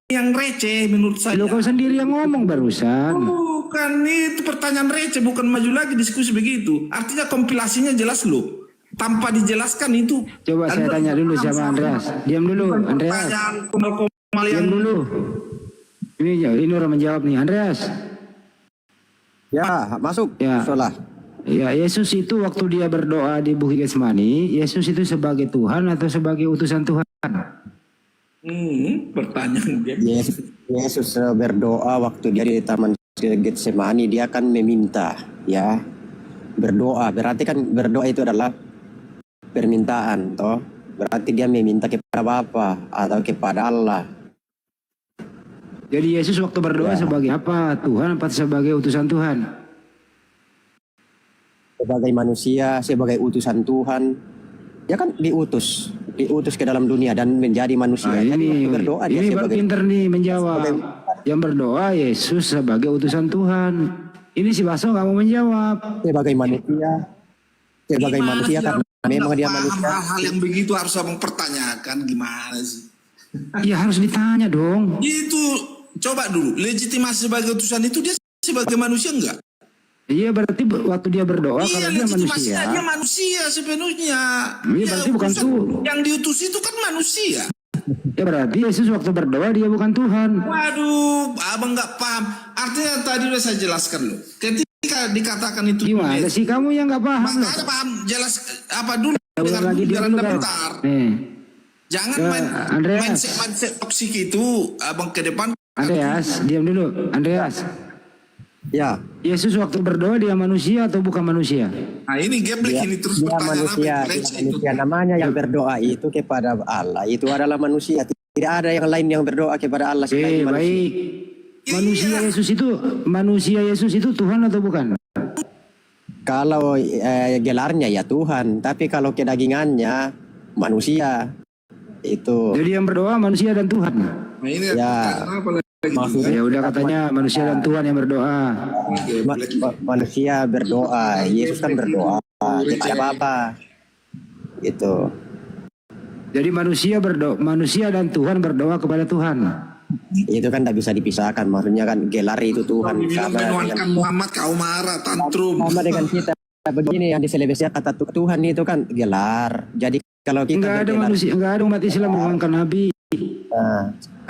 yang receh menurut saya. Lo kau sendiri yang ngomong barusan. Bukan, itu pertanyaan receh, bukan maju lagi diskusi begitu. Artinya kompilasinya jelas loh. Tanpa dijelaskan itu. Coba saya tanya dulu sama Andreas. Diam dulu, Andreas. Diam dulu. Ini orang menjawab nih, Andreas. Ya, masuk. Ya. Salah. Ya, Yesus itu waktu dia berdoa di Bukit Getsemani, Yesus itu sebagai Tuhan atau sebagai utusan Tuhan? Pertanyaan dia. Yesus berdoa waktu dia di Taman Getsemani, dia kan meminta, ya. Berdoa, berarti kan berdoa itu adalah permintaan, toh. Berarti dia meminta kepada Bapa atau kepada Allah. Jadi Yesus waktu berdoa sebagai apa? Tuhan apa sebagai utusan Tuhan? Sebagai manusia, sebagai utusan Tuhan. Dia kan diutus ke dalam dunia dan menjadi manusia. Ini berdoa dia baru pinter nih menjawab. Yang berdoa Yesus sebagai utusan Tuhan. Ini si Baso nggak mau menjawab. Sebagai manusia karena memang dia manusia. Hal-hal yang begitu harus abang pertanyakan gimana sih? Ya harus ditanya dong. Itu coba dulu, legitimasi sebagai utusan itu dia sebagai manusia enggak? Iya, berarti waktu dia berdoa kalau dia manusia. Dia manusia sepenuhnya. Iya, berarti bukan Tuhan. Yang diutus itu kan manusia. Ya berarti Yesus waktu berdoa dia bukan Tuhan. Waduh, abang nggak paham. Artinya tadi udah saya jelaskan loh. Ketika dikatakan itu. Gimana sih kamu yang nggak paham? Makanya paham, jelas apa dulu. Dengar lagi dia dulu bentar. Jangan mindset toksik itu abang ke depan. Andreas, diam dulu. Andreas. Ya. Yesus waktu berdoa dia manusia atau bukan manusia? Nah ini geblek ini terus dia manusia, manusia namanya yang berdoa itu kepada Allah itu adalah manusia. Tidak ada yang lain yang berdoa kepada Allah selain manusia. Baik. Manusia Yesus itu Tuhan atau bukan? Kalau gelarnya ya Tuhan, tapi kalau kedagingannya manusia itu. Jadi yang berdoa manusia dan Tuhan. Nah ini ya. Ya udah katanya manusia dan Tuhan yang berdoa. Manusia berdoa, Yesus kan berdoa kepada Bapa. Itu. Jadi manusia dan Tuhan berdoa kepada Tuhan. Itu kan tidak bisa dipisahkan. Maksudnya kan gelar itu Tuhan sama dengan Muhammad kau marah tantrum. Sama dengan kita begini yang di Selebesnya kata Tuhan itu kan gelar. Jadi kalau kita enggak ada umat Islam menuangkan Nabi.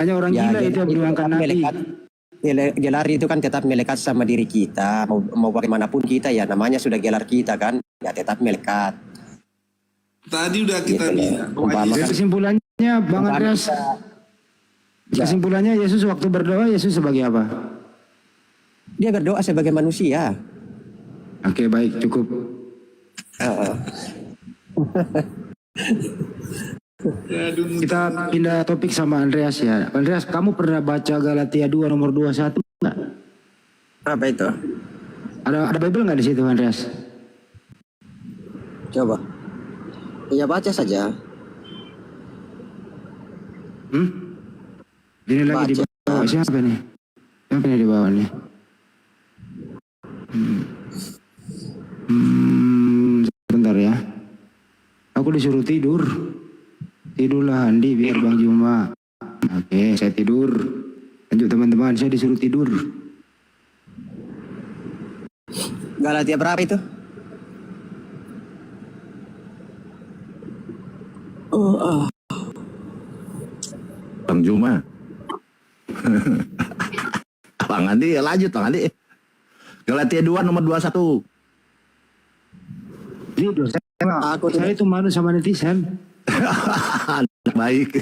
Hanya orang gila itu yang menuangkan Nabi. Gelar itu kan tetap melekat sama diri kita. Mau bagaimanapun kita ya namanya sudah gelar kita kan. nggak tetap melekat. Tadi udah kita bilang. Jadi kesimpulannya Bang Andreas, kesimpulannya Yesus waktu berdoa, Yesus sebagai apa? Dia berdoa sebagai manusia. Oke, baik, cukup. Kita pindah topik sama Andreas ya. Andreas, kamu pernah baca Galatia 2 nomor 21 enggak? Apa itu? Ada Bible nggak di situ, Andreas? Coba. Ya baca saja. Ini lagi di bawah. Siapa nih? Siapa nih di bawah nih? Sebentar ya. Aku disuruh tidur. Tidurlah Andi biar Bang Juma. Oke, saya tidur. Lanjut teman-teman, saya disuruh tidur. Galatia berapa itu? Bang Juma. Bang Andi, lanjut Bang Andi. Galatia 2 nomor 21. Tidur. Saya itu malu sama netizen. Baik.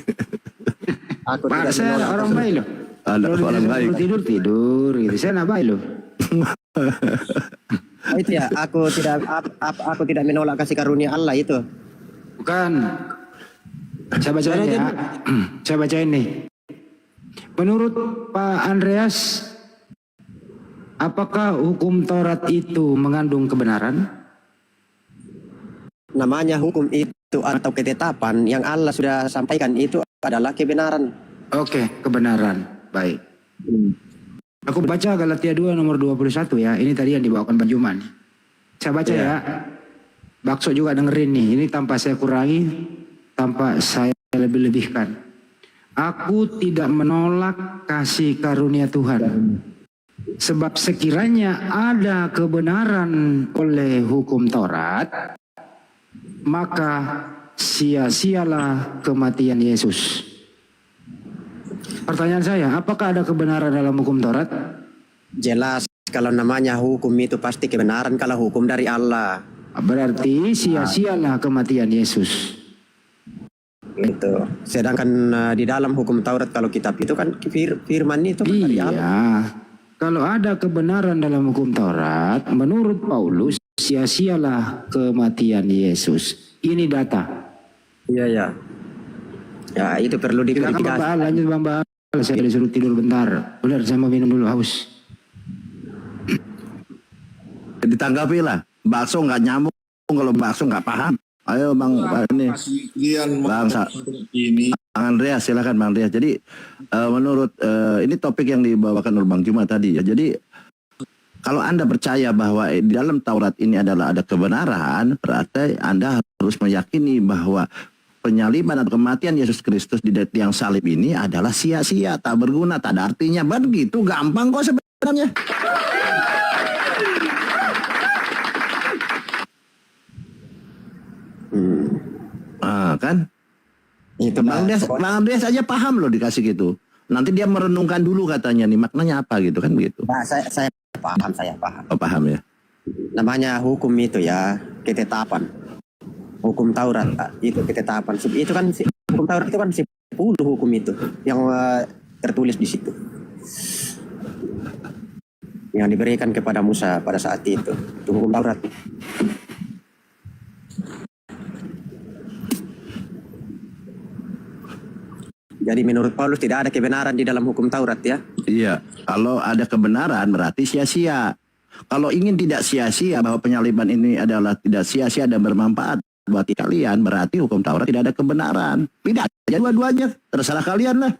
Aku Pak, saya orang baik loh. Ada orang baik. Tidur gitu. Saya nak baik loh. Itu ya, aku tidak menolak kasih karunia Allah itu. Bukan. Saya bacain ya. Saya bacain nih. Menurut Pak Andreas, apakah hukum Taurat itu mengandung kebenaran? Namanya hukum itu atau ketetapan yang Allah sudah sampaikan itu adalah kebenaran. Oke, kebenaran. Baik. Aku baca Galatia 2 nomor 21 ya. Ini tadi yang dibawakan Bang Juman. Saya baca ya. Bakso juga dengerin nih. Ini tanpa saya kurangi, tanpa saya lebih-lebihkan. Aku tidak menolak kasih karunia Tuhan. Sebab sekiranya ada kebenaran oleh hukum Taurat, maka sia-sialah kematian Yesus. Pertanyaan saya, apakah ada kebenaran dalam hukum Taurat? Jelas, kalau namanya hukum itu pasti kebenaran kalau hukum dari Allah. Berarti sia-sialah kematian Yesus. Itu. Sedangkan di dalam hukum Taurat kalau kitab itu kan firman itu kan dari Allah. Iya. Kalau ada kebenaran dalam hukum Taurat, menurut Paulus, sia-sialah kematian Yesus. Ini data. Iya, ya. Ya, itu perlu Silakan diklarifikasi. Bang Baal, lanjut Bang Baal. Saya disuruh tidur bentar. Benar, saya mau minum dulu, haus. Ditanggapi lah. Bakso nggak nyambung kalau bakso nggak paham. Ayo Bang ini. Bang Andreas, silakan Bang Andreas. Jadi menurut ini topik yang dibawakan oleh Bang Juma tadi ya. Jadi kalau Anda percaya bahwa di dalam Taurat ini adalah ada kebenaran, berarti Anda harus meyakini bahwa penyaliban atau kematian Yesus Kristus di tiang salib ini adalah sia-sia, tak berguna, tak ada artinya. Begitu gampang kok sebenarnya. Kan? Itu Bang Andreas aja paham loh dikasih gitu. Nanti dia merenungkan dulu katanya nih maknanya apa gitu kan begitu. Nah, saya paham. Oh, paham ya. Namanya hukum itu ya ketetapan. Hukum Taurat itu ketetapan. Itu kan hukum Taurat itu kan 10 hukum itu yang tertulis di situ. Yang diberikan kepada Musa pada saat itu. Itu hukum Taurat. Jadi menurut Paulus tidak ada kebenaran di dalam hukum Taurat ya? Iya, kalau ada kebenaran berarti sia-sia. Kalau ingin tidak sia-sia bahwa penyaliban ini adalah tidak sia-sia dan bermanfaat buat kalian, berarti hukum Taurat tidak ada kebenaran. Tidak aja dua-duanya, terserah kalian lah.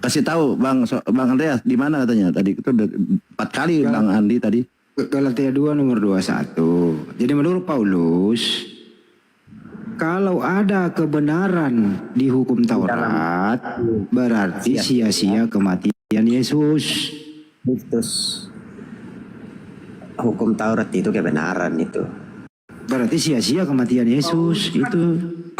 Kasih tahu Bang Andreas di mana katanya tadi itu 4 kali Bang Andi tadi. Galatia 2 nomor 21. Jadi menurut Paulus, kalau ada kebenaran di hukum Taurat, berarti sia-sia kematian Yesus. Hukum Taurat itu kebenaran itu. Berarti sia-sia kematian Yesus itu.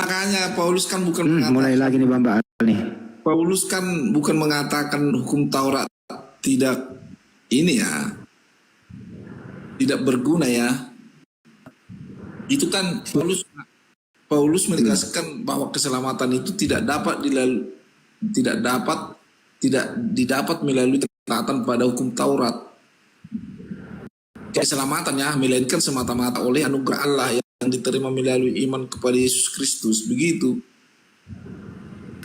Makanya Paulus kan bukan mengatakan, mulai lagi nih Bang Baal nih. Paulus kan bukan mengatakan hukum Taurat tidak ini ya, tidak berguna ya. Itu kan Paulus menegaskan bahwa keselamatan itu tidak didapat melalui ketaatan pada hukum Taurat. Keselamatan ya, melainkan semata-mata oleh anugerah Allah yang diterima melalui iman kepada Yesus Kristus. Begitu.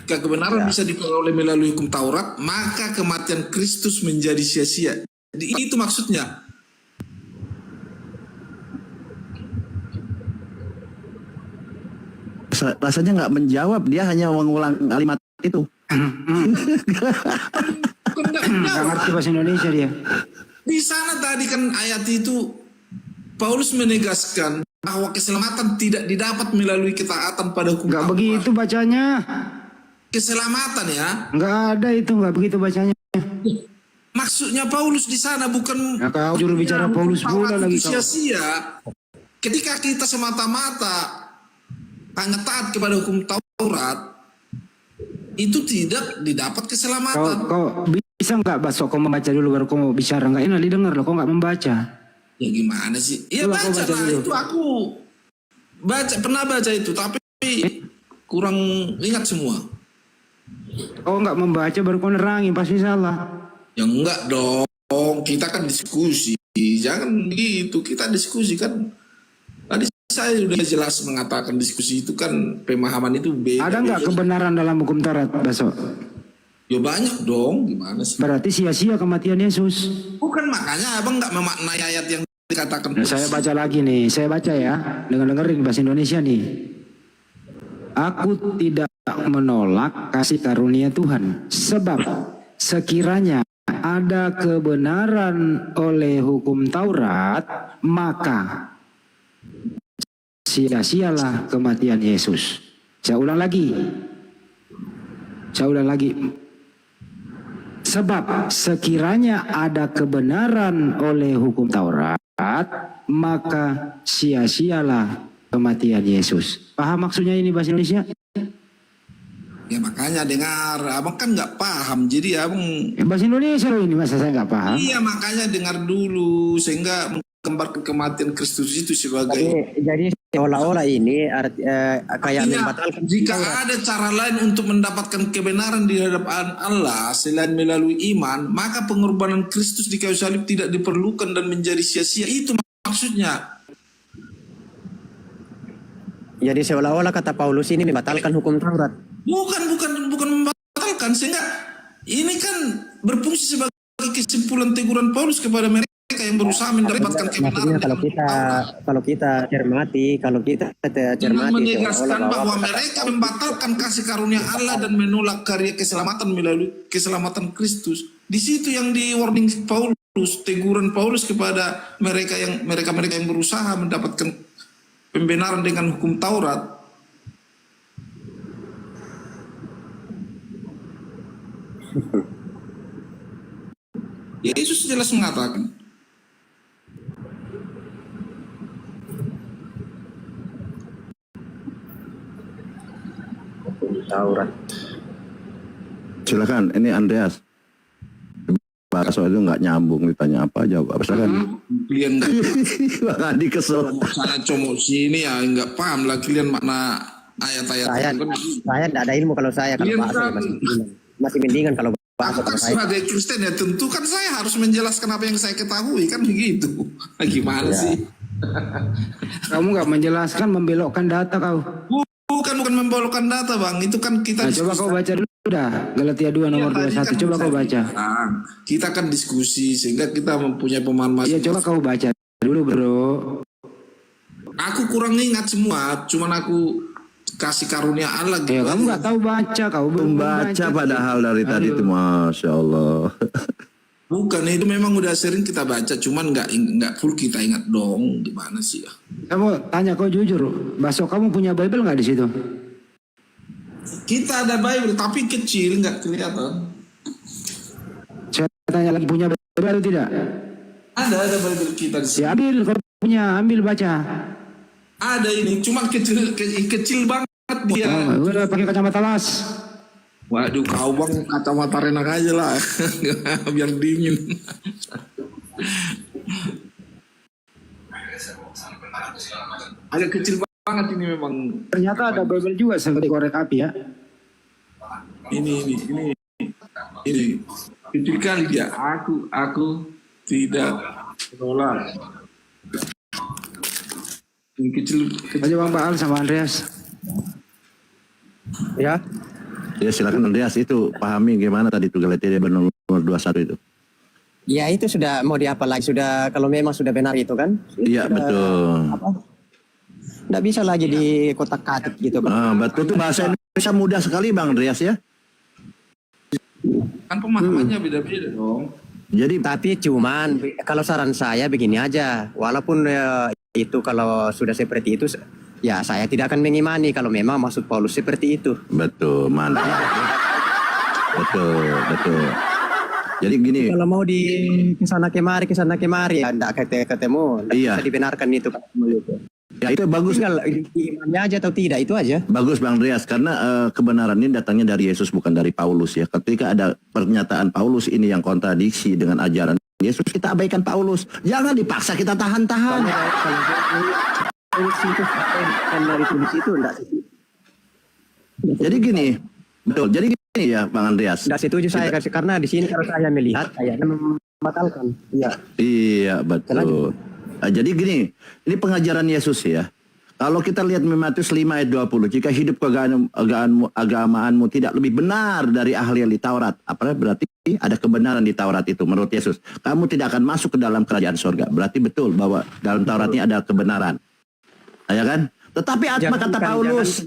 Jika kebenaran bisa diperoleh melalui hukum Taurat, maka kematian Kristus menjadi sia-sia. Jadi itu maksudnya. Rasanya nggak menjawab, dia hanya mengulang kalimat itu. Nggak ngerti bahasa Indonesia dia. Di sana tadi kan ayat itu Paulus menegaskan bahwa keselamatan tidak didapat melalui ketaatan pada hukum Nggak Taurat. begitu bacanya. Keselamatan ya. Nggak ada itu, nggak begitu bacanya. Maksudnya Paulus di sana bukan. Nah, kau juru bicara Paulus pula lagi kau. Sia-sia. Ketika kita semata-mata hanya taat kepada hukum Taurat, itu tidak didapat keselamatan. Kau bisa nggak Baso, kau membaca dulu baru kau mau bicara? Nggak enak didengar loh, kau nggak membaca. Ya gimana sih? Ya Coba baca dulu. itu aku pernah baca itu, tapi kurang ingat semua. Kau nggak membaca baru kau nerangin, pasti salah. Ya enggak dong, kita kan diskusi, jangan begitu, kita diskusi kan. Tadi saya sudah jelas mengatakan diskusi itu kan pemahaman itu beda. Ada nggak kebenaran dalam hukum Taurat, Baso? Ya banyak dong, gimana sih? Berarti sia-sia kematian Yesus. Bukan, makanya abang nggak memaknai ayat yang dikatakan. Nah, saya baca lagi nih, saya baca ya, dengerin bahasa Indonesia nih. Aku tidak menolak kasih karunia Tuhan, sebab sekiranya ada kebenaran oleh hukum Taurat, maka sia-sialah kematian Yesus. Saya ulang lagi. Sebab sekiranya ada kebenaran oleh hukum Taurat, maka sia-sialah kematian Yesus. Paham maksudnya ini bahasa Indonesia? Ya makanya dengar, abang kan nggak paham, jadi abang. Bahasa Indonesia loh ini, masa saya nggak paham? Iya, makanya dengar dulu sehingga menggambarkan kematian Kristus itu sebagai. Jadi seolah-olah ini kayak membatalkan. Jika ada cara lain untuk mendapatkan kebenaran di hadapan Allah selain melalui iman, maka pengorbanan Kristus di kayu salib tidak diperlukan dan menjadi sia-sia. Itu maksudnya. Jadi seolah-olah kata Paulus ini membatalkan hukum Taurat. Bukan membatalkan, sehingga ini kan berfungsi sebagai kesimpulan teguran Paulus kepada mereka yang berusaha mendapatkan kebenaran. Kalau kita cermati menegaskan bahwa mereka membatalkan kasih karunia Allah dan menolak karya keselamatan melalui keselamatan Kristus. Di situ yang di warning Paulus, teguran Paulus kepada mereka yang berusaha mendapatkan pembenaran dengan hukum Taurat. Yesus jelas mengatakan, Taurat. Silakan, ini Andreas. Bahasa itu nggak nyambung, ditanya apa jawab apa, silakan. Kalian Bang Adi kesel. saya comot sini ya nggak paham lah kalian makna ayat-ayat. Saya tidak ada ilmu kalau saya kalau bahasa masih mendingan kalau bahasa Aku kan saya. sebagai Kristen ya tentu kan saya harus menjelaskan apa yang saya ketahui kan begitu. Gimana sih? Kamu nggak menjelaskan, membelokkan data kau. Bukan membelokkan data bang, itu kan kita. Nah, coba kau baca dulu dah, Galatia 2 nomor 21. Coba kau baca. Kita kan diskusi sehingga kita mempunyai pemahaman. Iya, coba kau baca dulu bro. Aku kurang ingat semua, cuman aku kasih karunia Allah gitu. Ya, kamu nggak tahu baca, kau belum Baca padahal dari tadi itu, Masya Allah. Bukan, itu memang udah sering kita baca, cuman nggak full kita ingat dong. Gimana sih ya? Kamu tanya, kau jujur, Baso, kamu punya Bible nggak di situ? Kita ada Bible tapi kecil, nggak kelihatan. Saya tanya lagi, punya Bible atau tidak? Ada Bible kita di sini. Ya ambil, kau punya, ambil baca. Ada ini, cuma kecil banget dia. Udah pakai kacamata las. Waduh, kau bang kacamata renak aja lah, biar dingin. Agak kecil banget ini memang. Ternyata ada Bible juga seperti korek api ya. Ini kecil kali dia. Aku tidak menolak. Ini kecil. Ayo Bang Baal sama Andreas. Ya. Ya silakan Andreas, itu pahami gimana tadi itu Galatia nomor 21 itu. Ya itu sudah mau diapa lagi, sudah kalau memang sudah benar itu kan. Iya betul. Nggak bisa lagi di kotak-katik gitu kan. Betul tuh, bahasa Indonesia mudah sekali Bang Andreas ya. Kan pemahamannya beda-beda dong. Jadi Tapi cuman kalau saran saya begini aja, walaupun itu kalau sudah seperti itu, ya saya tidak akan mengimani kalau memang maksud Paulus seperti itu. betul, mantap. Betul. Jadi gini, Kalau mau di kesana kemari, ya enggak ketemu, enggak Iya. bisa dibenarkan itu. ya itu bagus. Tinggal imannya aja atau tidak, itu aja. Bagus Bang Andreas, karena kebenaran ini datangnya dari Yesus bukan dari Paulus ya. Ketika ada pernyataan Paulus ini yang kontradiksi dengan ajaran Yesus, kita abaikan Paulus. Jangan dipaksa kita tahan-tahan. Jadi gini, betul. Jadi gini ya Bang Andreas. Tidak setuju saya karena di sini kalau saya melihat kayaknya membatalkan. Iya. Iya betul. Nah, jadi gini, ini pengajaran Yesus ya. Kalau kita lihat Matius 5 ayat 20, jika hidup keagamaanmu tidak lebih benar dari ahli-ahli Taurat, apa berarti ada kebenaran di Taurat itu menurut Yesus. Kamu tidak akan masuk ke dalam kerajaan surga. Berarti betul bahwa dalam Taurat ini ada kebenaran. Ya kan? Tetapi apa kata Paulus?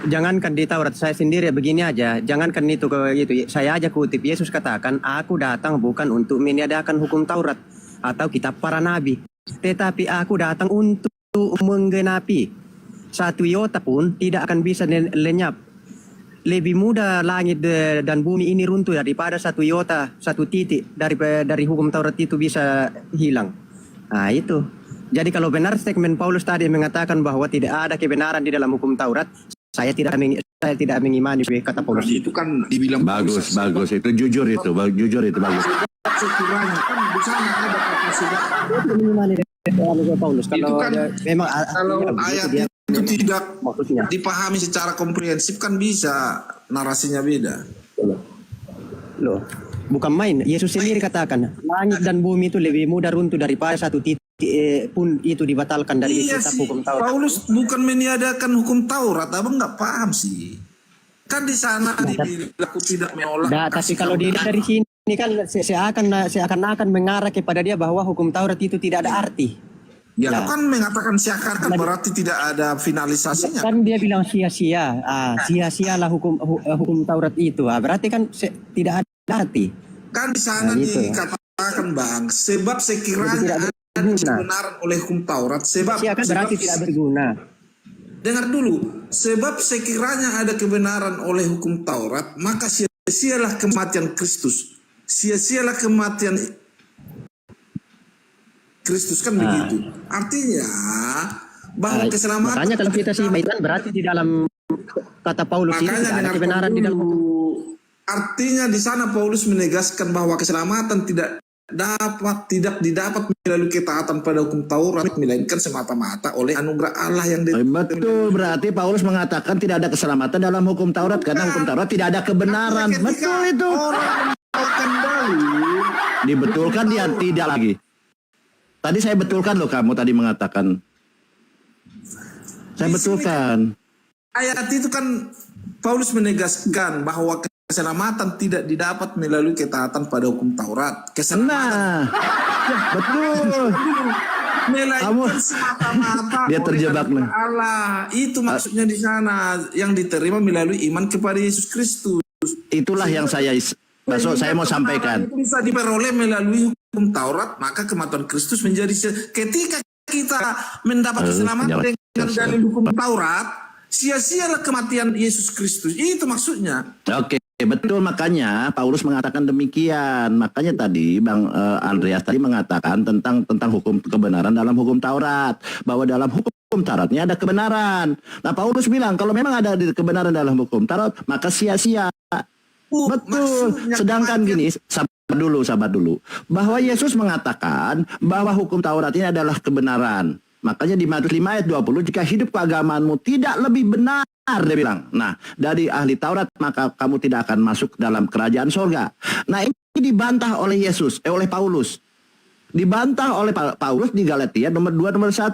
Jangankan di Taurat, saya sendiri begini aja. Jangankan itu ke itu. Saya aja kutip Yesus katakan, aku datang bukan untuk meniadakan hukum Taurat atau kitab para nabi, tetapi aku datang untuk menggenapi. Satu iota pun tidak akan bisa lenyap. Lebih mudah langit dan bumi ini runtuh daripada satu iota, satu titik dari hukum Taurat itu bisa hilang. Nah itu. Jadi kalau benar statement Paulus tadi mengatakan bahwa tidak ada kebenaran di dalam hukum Taurat, saya tidak mengimani kata Paulus itu kan dibilang bagus itu jujur itu bagus. Sekiranya kan di sana ada kata sudah. mengimani Paulus kalau kan, memang kalau ayat itu tidak maksudnya dipahami secara komprehensif kan bisa narasinya beda. loh, bukan main. Yesus sendiri katakan langit dan bumi itu lebih mudah runtuh daripada satu titik pun itu dibatalkan dari Iya kitab sih, hukum Taurat. Paulus bukan meniadakan hukum Taurat, abang nggak paham sih. Kan di sana dibilang aku tidak menolak. Nah, tapi kalau dilihat dari sini kan seakan-akan mengarah kepada dia bahwa hukum Taurat itu tidak ada arti. Ya Nah. kan mengatakan siakan berarti tidak ada finalisasinya. Kan dia bilang sia-sia. Sia-sialah hukum Taurat itu. Berarti kan tidak ada arti. Kan di sana dikatakan Bang, sebab sekiranya ada kebenaran oleh hukum Taurat, sebab berarti tidak berguna. Dengar dulu, sebab sekiranya ada kebenaran oleh hukum Taurat, maka sia-sialah kematian Kristus. Sia-sialah kematian Kristus kan begitu. Artinya bahwa keselamatan. Makanya kalau kita simak berarti di dalam kata Paulus ini tidak ada kebenaran di dalam. Artinya di sana Paulus menegaskan bahwa keselamatan tidak didapat melalui ketaatan pada hukum Taurat, melainkan semata-mata oleh anugerah Allah yang betul. Berarti Paulus mengatakan tidak ada keselamatan dalam hukum Taurat karena hukum Taurat tidak ada kebenaran. Betul itu. Orang kembali dibetulkan dia tidak lagi. Tadi saya betulkan loh, kamu tadi mengatakan. Saya betulkan. Ayat itu kan Paulus menegaskan bahwa keselamatan tidak didapat melalui ketaatan pada hukum Taurat. Keselamatan. Betul. Melainkan semata-mata dia terjebak nih. Allah. Itu maksudnya di sana yang diterima melalui iman kepada Yesus Kristus. Itulah yang saya mau sampaikan. Itu bisa diperoleh melalui hukum Taurat, maka kematian Kristus menjadi ketika kita mendapat keselamatan dengan dalil hukum Taurat, sia-sialah kematian Yesus Kristus. Itu maksudnya. Oke. betul, makanya Paulus mengatakan demikian. Makanya tadi Bang Andreas tadi mengatakan tentang hukum kebenaran dalam hukum Taurat, bahwa dalam hukum Tauratnya ada kebenaran. Nah, Paulus bilang kalau memang ada kebenaran dalam hukum Taurat, maka sia-sia. Betul. Sedangkan gini, sabar dulu. Bahwa Yesus mengatakan bahwa hukum Taurat ini adalah kebenaran. Makanya di Matius 5 ayat 20, jika hidup keagamaanmu tidak lebih benar, dia bilang, nah, dari ahli Taurat, maka kamu tidak akan masuk dalam kerajaan sorga. Nah, ini dibantah oleh Yesus, oleh Paulus. Dibantah oleh Paulus di Galatia nomor 2, nomor 1.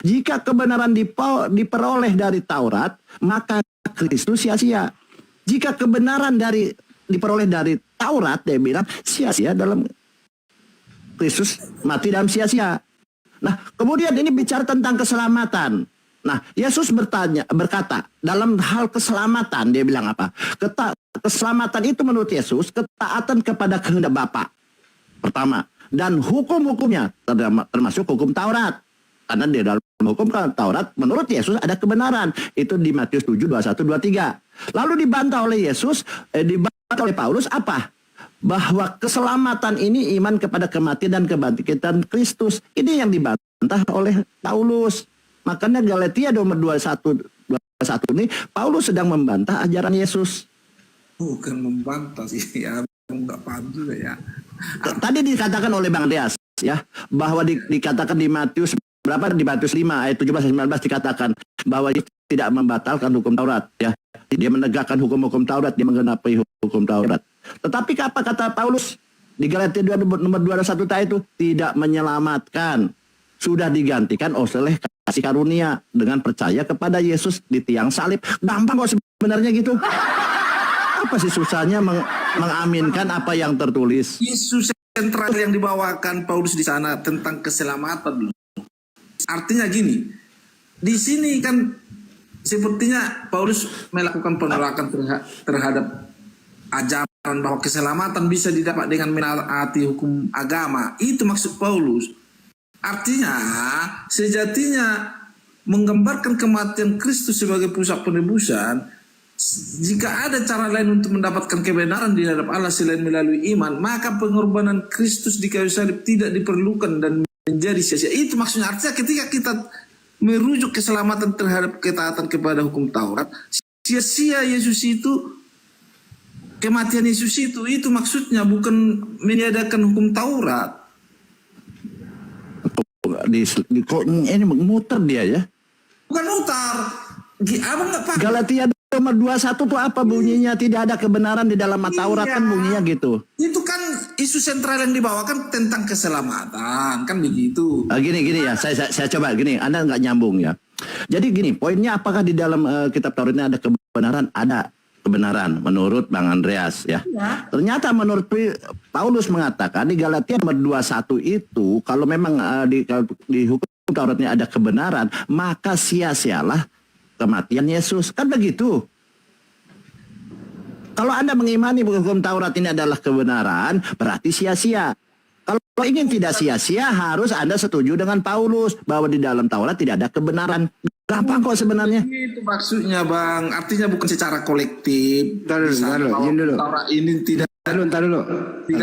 Jika kebenaran diperoleh dari Taurat, maka Kristus sia-sia. Jika kebenaran diperoleh dari Taurat, dia bilang, sia-sia dalam Kristus mati dalam sia-sia. Nah, kemudian ini bicara tentang keselamatan. Nah, Yesus berkata, dalam hal keselamatan, dia bilang apa? Keselamatan itu menurut Yesus, ketaatan kepada kehendak Bapa. Pertama. Dan hukum-hukumnya, termasuk hukum Taurat. Karena di dalam hukum Taurat, menurut Yesus ada kebenaran. Itu di Matius 7, 21, 23. Lalu dibantah oleh Yesus, dibantah oleh Paulus, apa? Bahwa keselamatan ini iman kepada kematian dan kebangkitan Kristus. Ini yang dibantah oleh Paulus. Makanya Galatia nomor 21 ini Paulus sedang membantah ajaran Yesus. Bukan membantah sih, ya nggak paham juga ya. Tadi dikatakan oleh Bang Andreas ya, bahwa dikatakan di Matius berapa, di Matius 5 ayat 17-19 dikatakan bahwa dia tidak membatalkan hukum Taurat ya. Dia menegakkan hukum-hukum Taurat, dia menggenapi hukum Taurat. Tetapi apa kata Paulus di Galatia 2 nomor 21 tadi itu? Tidak menyelamatkan, sudah digantikan oleh kasih karunia dengan percaya kepada Yesus di tiang salib. Gampang kok sebenarnya gitu. Apa sih susahnya mengaminkan apa yang tertulis? Isu sentral yang dibawakan Paulus di sana tentang keselamatan. Artinya gini, di sini kan sepertinya Paulus melakukan penolakan terhadap ajaran bahwa keselamatan bisa didapat dengan menaati hukum agama. Itu maksud Paulus. Artinya sejatinya menggambarkan kematian Kristus sebagai pusat penebusan. Jika ada cara lain untuk mendapatkan kebenaran di hadapan Allah selain melalui iman, maka pengorbanan Kristus di kayu salib tidak diperlukan dan menjadi sia-sia. Itu maksudnya. Artinya ketika kita merujuk keselamatan terhadap ketaatan kepada hukum Taurat, sia-sia Yesus itu, kematian Yesus itu maksudnya, bukan meniadakan hukum Taurat. Ini muter dia ya? Bukan mutar. Abang nggak paham. Galatia nomor 21 tuh apa bunyinya? Tidak ada kebenaran di dalam Taurat kan bunyinya gitu. Itu kan isu sentral yang dibawakan tentang keselamatan, kan begitu. Gini ya, saya coba gini, Anda nggak nyambung ya. Jadi gini, poinnya apakah di dalam kitab Tauratnya ada kebenaran? Ada kebenaran menurut Bang Andreas ya. Ternyata menurut Paulus mengatakan di Galatia nomor 21 itu kalau memang di hukum Tauratnya ada kebenaran, maka sia-sialah kematian Yesus. Kan begitu. Kalau Anda mengimani hukum Taurat ini adalah kebenaran, berarti sia-sia. Kalau ingin tidak sia-sia, harus Anda setuju dengan Paulus bahwa di dalam Taurat tidak ada kebenaran. Gampang kok sebenarnya. Itu maksudnya Bang. Artinya bukan secara kolektif. Taurat ini tidak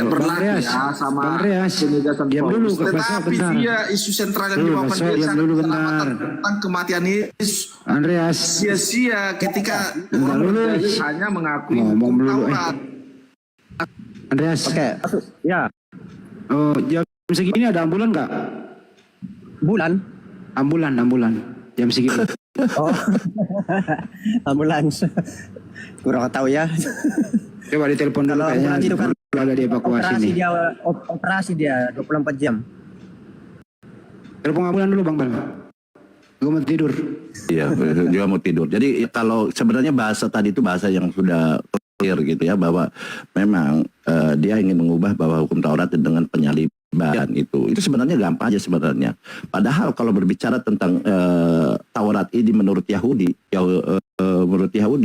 berlaku ya sama penegasan Paulus. Tetapi dia isu sentral yang dibawakan dia tentang kematian Yesus. Andreas, sia-sia ketika orang hanya mengakui hukum Taurat. Andreas. Oke. Ya. Oh, jam segini ada ambulan nggak? Bulan. Ambulan. Jam segini. Oh. Ambulans. Kurang tahu ya. Coba ditelepon dulu kayaknya. Itu kan ada di evakuasi nih. Operasi dia 24 jam. Telepon ambulan dulu Bang Bal. Gue mau tidur. Iya, juga mau tidur. Jadi kalau sebenarnya bahasa tadi itu bahasa yang sudah clear gitu ya, bahwa memang dia ingin mengubah bahwa hukum Taurat dengan penyaliban itu sebenarnya gampang aja sebenarnya. Padahal kalau berbicara tentang Taurat ini menurut Yahudi,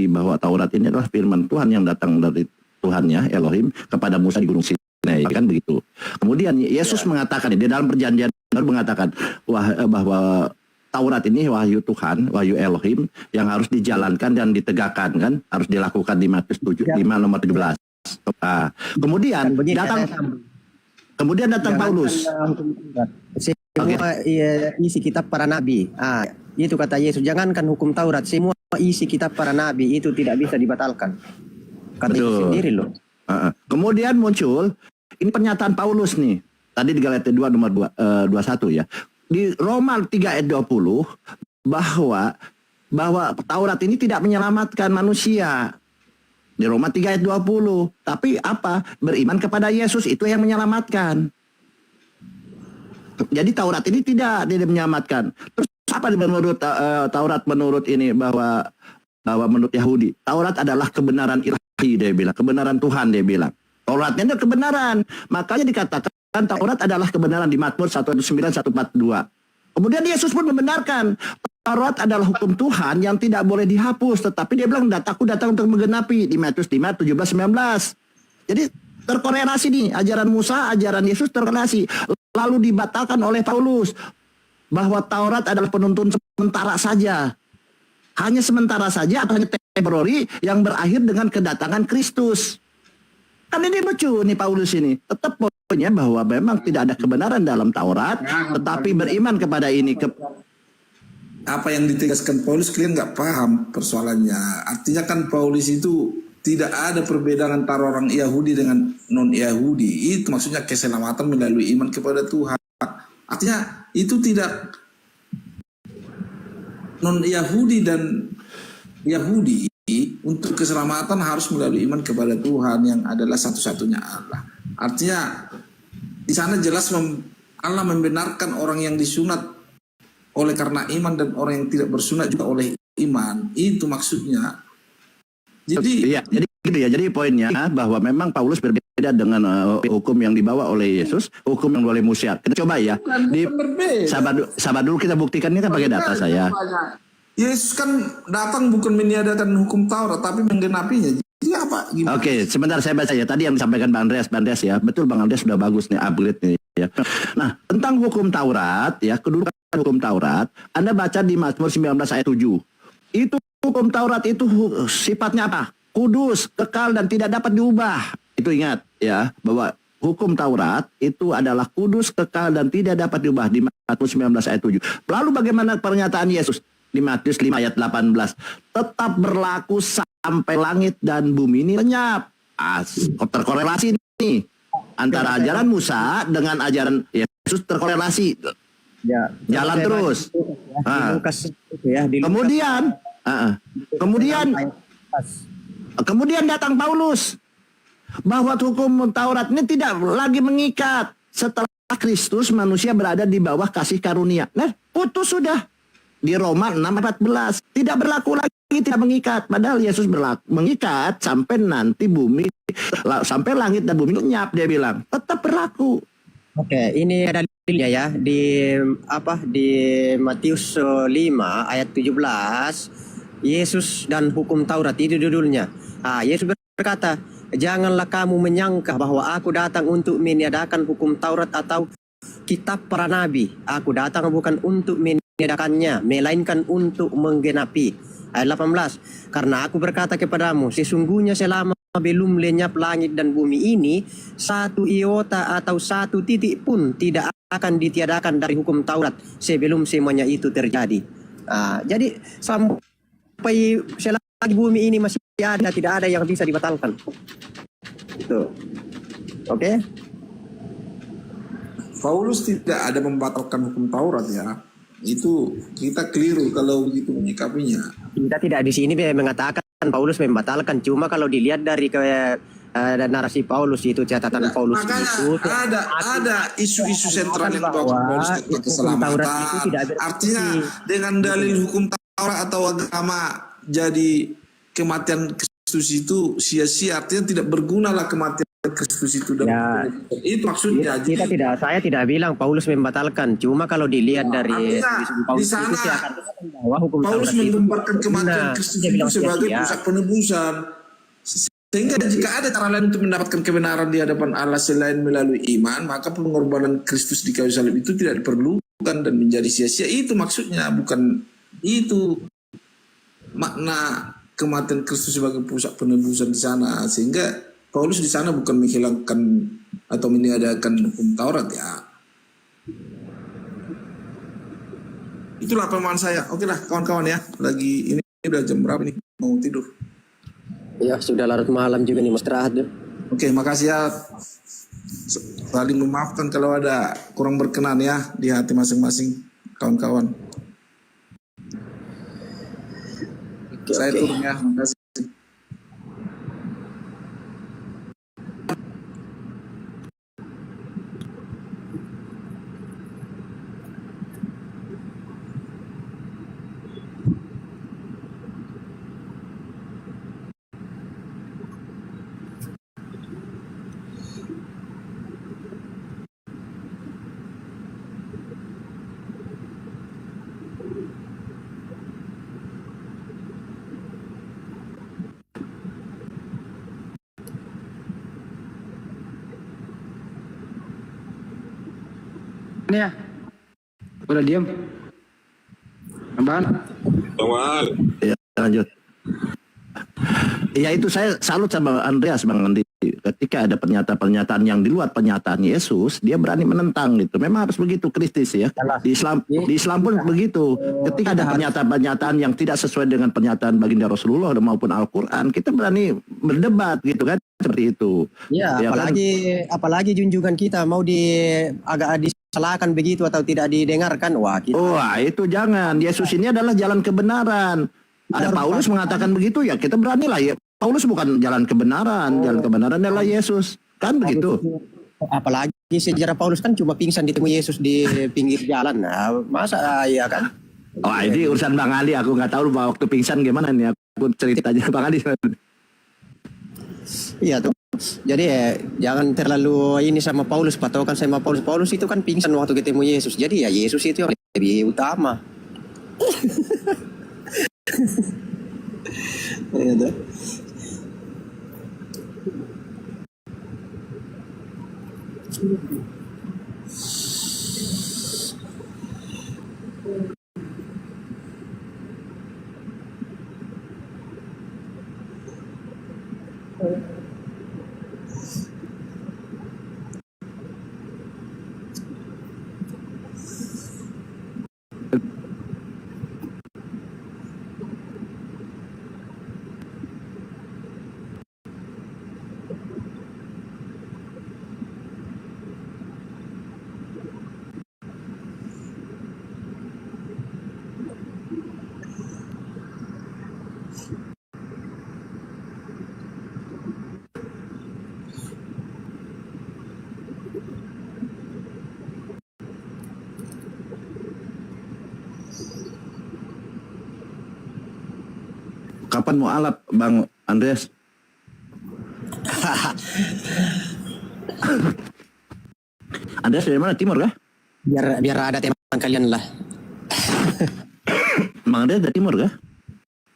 bahwa Taurat ini adalah firman Tuhan yang datang dari Tuhannya Elohim kepada Musa di Gunung Sinai, kan begitu. Kemudian Yesus mengatakan di dalam perjanjian baru mengatakan bahwa Taurat ini wahyu Tuhan, wahyu Elohim yang harus dijalankan dan ditegakkan kan, harus dilakukan di Matius 5 nomor 17. Nah, kemudian datang Paulus. Semua isi kitab para nabi. Itu kata Yesus, jangankan hukum Taurat, semua isi kitab para nabi itu tidak bisa dibatalkan. Kata Yesus sendiri loh. Kemudian muncul ini pernyataan Paulus nih. Tadi di Galatia 2 nomor 21 ya. Di Roma 3 ayat 20 bahwa Taurat ini tidak menyelamatkan manusia. Di Roma 3 ayat 20. Tapi apa? Beriman kepada Yesus itu yang menyelamatkan. Jadi Taurat ini tidak menyelamatkan. Terus apa menurut Taurat menurut ini bahwa menurut Yahudi Taurat adalah kebenaran ilahi, dia bilang, kebenaran Tuhan, dia bilang. Tauratnya itu kebenaran. Makanya dikatakan Taurat adalah kebenaran di Mazmur 119:142. Kemudian Yesus pun membenarkan Taurat adalah hukum Tuhan yang tidak boleh dihapus, tetapi dia bilang aku datang untuk menggenapi di Matius 5:17-19. Jadi terkorelasi nih, ajaran Musa, ajaran Yesus terkorelasi. Lalu dibatalkan oleh Paulus bahwa Taurat adalah penuntun sementara saja. Hanya sementara saja atau hanya temporary yang berakhir dengan kedatangan Kristus. Kan ini lucu nih Paulus ini. Tetap poinnya bahwa memang tidak ada kebenaran dalam Taurat, tetapi beriman kepada ini. Apa yang ditegaskan Paulus kalian nggak paham persoalannya. Artinya kan Paulus itu tidak ada perbedaan antara orang Yahudi dengan non-Yahudi. Itu maksudnya keselamatan melalui iman kepada Tuhan. Artinya itu tidak non-Yahudi dan Yahudi untuk keselamatan harus melalui iman kepada Tuhan yang adalah satu-satunya Allah. Artinya di sana jelas Allah membenarkan orang yang disunat oleh karena iman dan orang yang tidak bersunat juga oleh iman. Itu maksudnya. Jadi gitu ya. Jadi poinnya bahwa memang Paulus berbeda dengan hukum yang dibawa oleh Yesus, hukum yang oleh Musa. Kita coba ya. Sabar dulu kita buktikan, ini kan pakai data saya. Yesus kan datang bukan meniadakan hukum Taurat tapi menggenapinya. Jadi apa? Gimana? Oke, sebentar saya baca ya. Tadi yang disampaikan Bang Andreas ya. Betul Bang Andreas sudah bagus nih, upgrade nih ya. Nah, tentang hukum Taurat ya, kedudukan hukum Taurat, Anda baca di Mazmur 19 ayat 7. Itu hukum Taurat itu sifatnya apa? Kudus, kekal dan tidak dapat diubah. Itu ingat ya, bahwa hukum Taurat itu adalah kudus, kekal dan tidak dapat diubah di Mazmur 19 ayat 7. Lalu bagaimana pernyataan Yesus? Di Matius 5 ayat 18, tetap berlaku sampai langit dan bumi ini lenyap. Terkorelasi nih antara ajaran Musa dengan ajaran Yesus, terkorelasi. Ya, jalan terus. Kemudian datang Paulus bahwa hukum Taurat ini tidak lagi mengikat. Setelah Kristus manusia berada di bawah kasih karunia. Nah, putus sudah. Di Roma 6:14 tidak berlaku lagi, tidak mengikat. Padahal Yesus mengikat sampai nanti bumi, sampai langit dan bumi lenyap, dia bilang. Tetap berlaku. Oke, ini ada dalilnya ya di Matius 5 ayat 17. Yesus dan hukum Taurat itu judulnya. Yesus berkata, janganlah kamu menyangka bahwa aku datang untuk meniadakan hukum Taurat atau kitab para nabi. Aku datang bukan untuk meniadakannya, melainkan untuk menggenapi. Ayat 18. Karena aku berkata kepadamu, sesungguhnya selama belum lenyap langit dan bumi ini, satu iota atau satu titik pun tidak akan ditiadakan dari hukum Taurat sebelum semuanya itu terjadi. Jadi sampai selagi bumi ini masih ada, tidak ada yang bisa dibatalkan. Itu. Oke? Paulus tidak ada membatalkan hukum Taurat ya. Itu kita keliru kalau begitu menyikapinya. Kita tidak di sini mengatakan Paulus membatalkan. Cuma kalau dilihat dari narasi Paulus itu, catatan Paulus itu ada isu-isu sentral yang bawa Paulus tentang keselamatan. Artinya dengan dalil hukum Taurat atau agama jadi kematian Kristus itu sia-sia, artinya tidak bergunalah kematian Kristus itu. Itu maksudnya. Saya tidak bilang Paulus membatalkan. Cuma kalau dilihat dari di sana Paulus menggambarkan kematian Kristus itu sebagai pusat penebusan. Sehingga jika ada cara lain untuk mendapatkan kebenaran di hadapan Allah selain melalui iman, maka pengorbanan Kristus di kayu salib itu tidak perlu. dan menjadi sia-sia. Itu maksudnya, bukan itu makna kematian Kristus sebagai pusat penebusan di sana. Sehingga Paulus di sana bukan menghilangkan atau meniadakan hukum Taurat ya. Itulah pemahaman saya. Oke lah kawan-kawan ya. Lagi ini udah jam berapa nih? Mau tidur. Ya sudah larut malam juga nih, mau istirahat deh. Oke, makasih ya. Saling memaafkan kalau ada kurang berkenan ya di hati masing-masing kawan-kawan. Saya turun ya. Makasih. Ini ya. Udah diam. Apaan? Awal. Ya, lanjut. Ya itu saya salut sama Andreas, Bang Andi. Ketika ada pernyataan-pernyataan yang di luar pernyataan Yesus, dia berani menentang gitu. Memang harus begitu Kristus ya. Di Islam pun begitu. Ketika ada pernyataan-pernyataan yang tidak sesuai dengan pernyataan baginda Rasulullah maupun Al-Quran, kita berani berdebat gitu kan, seperti itu. Ya, Ya kan? apalagi junjungan kita mau agak disalahkan begitu atau tidak didengarkan. Wah, itu jangan. Yesus ini adalah jalan kebenaran. Ada Paulus mengatakan begitu ya, kita beranilah ya. Paulus bukan jalan kebenaran, jalan kebenaran adalah Yesus. Kan begitu. Apalagi sejarah Paulus kan cuma pingsan ditemu Yesus di pinggir jalan. Nah, masa ya kan? Wah, ini urusan Bang Ali, aku nggak tahu waktu pingsan gimana nih. Aku cerita aja Bang Ali. Iya tuh. Jadi jangan terlalu ini sama Paulus, patokan sama Paulus. Paulus itu kan pingsan waktu ketemu Yesus. Jadi ya Yesus itu yang lebih utama. Iya tuh. Kapan mau alap Bang Andreas? Andreas dari mana? Timur kah? Biar ada teman kalian lah. Bang Andreas dari timur kah?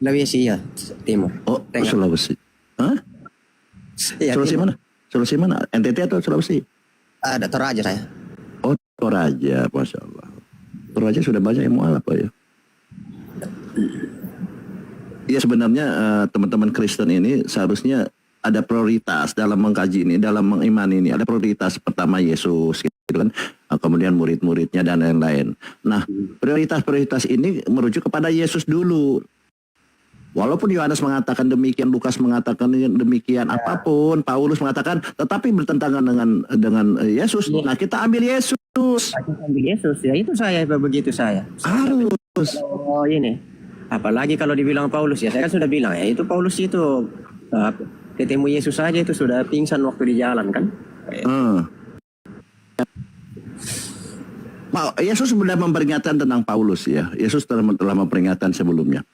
Sulawesi ya, timur. Oh, Sulawesi. Hah? Iya, Sulawesi timur. mana? Sulawesi mana? NTT atau Sulawesi? Ada Toraja saya. Oh, Toraja, Masya Allah. Toraja sudah banyak yang mau alap ya. Ya sebenarnya teman-teman Kristen ini seharusnya ada prioritas dalam mengkaji ini, dalam mengimani ini. Ada prioritas pertama Yesus, gitu kan. Kemudian murid-muridnya dan lain-lain. Nah, prioritas-prioritas ini merujuk kepada Yesus dulu. Walaupun Yohanes mengatakan demikian, Lukas mengatakan demikian, apapun, Paulus mengatakan, tetapi bertentangan dengan Yesus. Nah, kita ambil Yesus. Kita ambil Yesus ya, itu saya begitu saya. Harus. Oh ini. Apalagi kalau dibilang Paulus ya, saya kan sudah bilang ya, itu Paulus itu ketemu Yesus saja itu sudah pingsan waktu di jalan kan. Yesus sudah memperingatkan tentang Paulus ya. Yesus telah memperingatkan sebelumnya.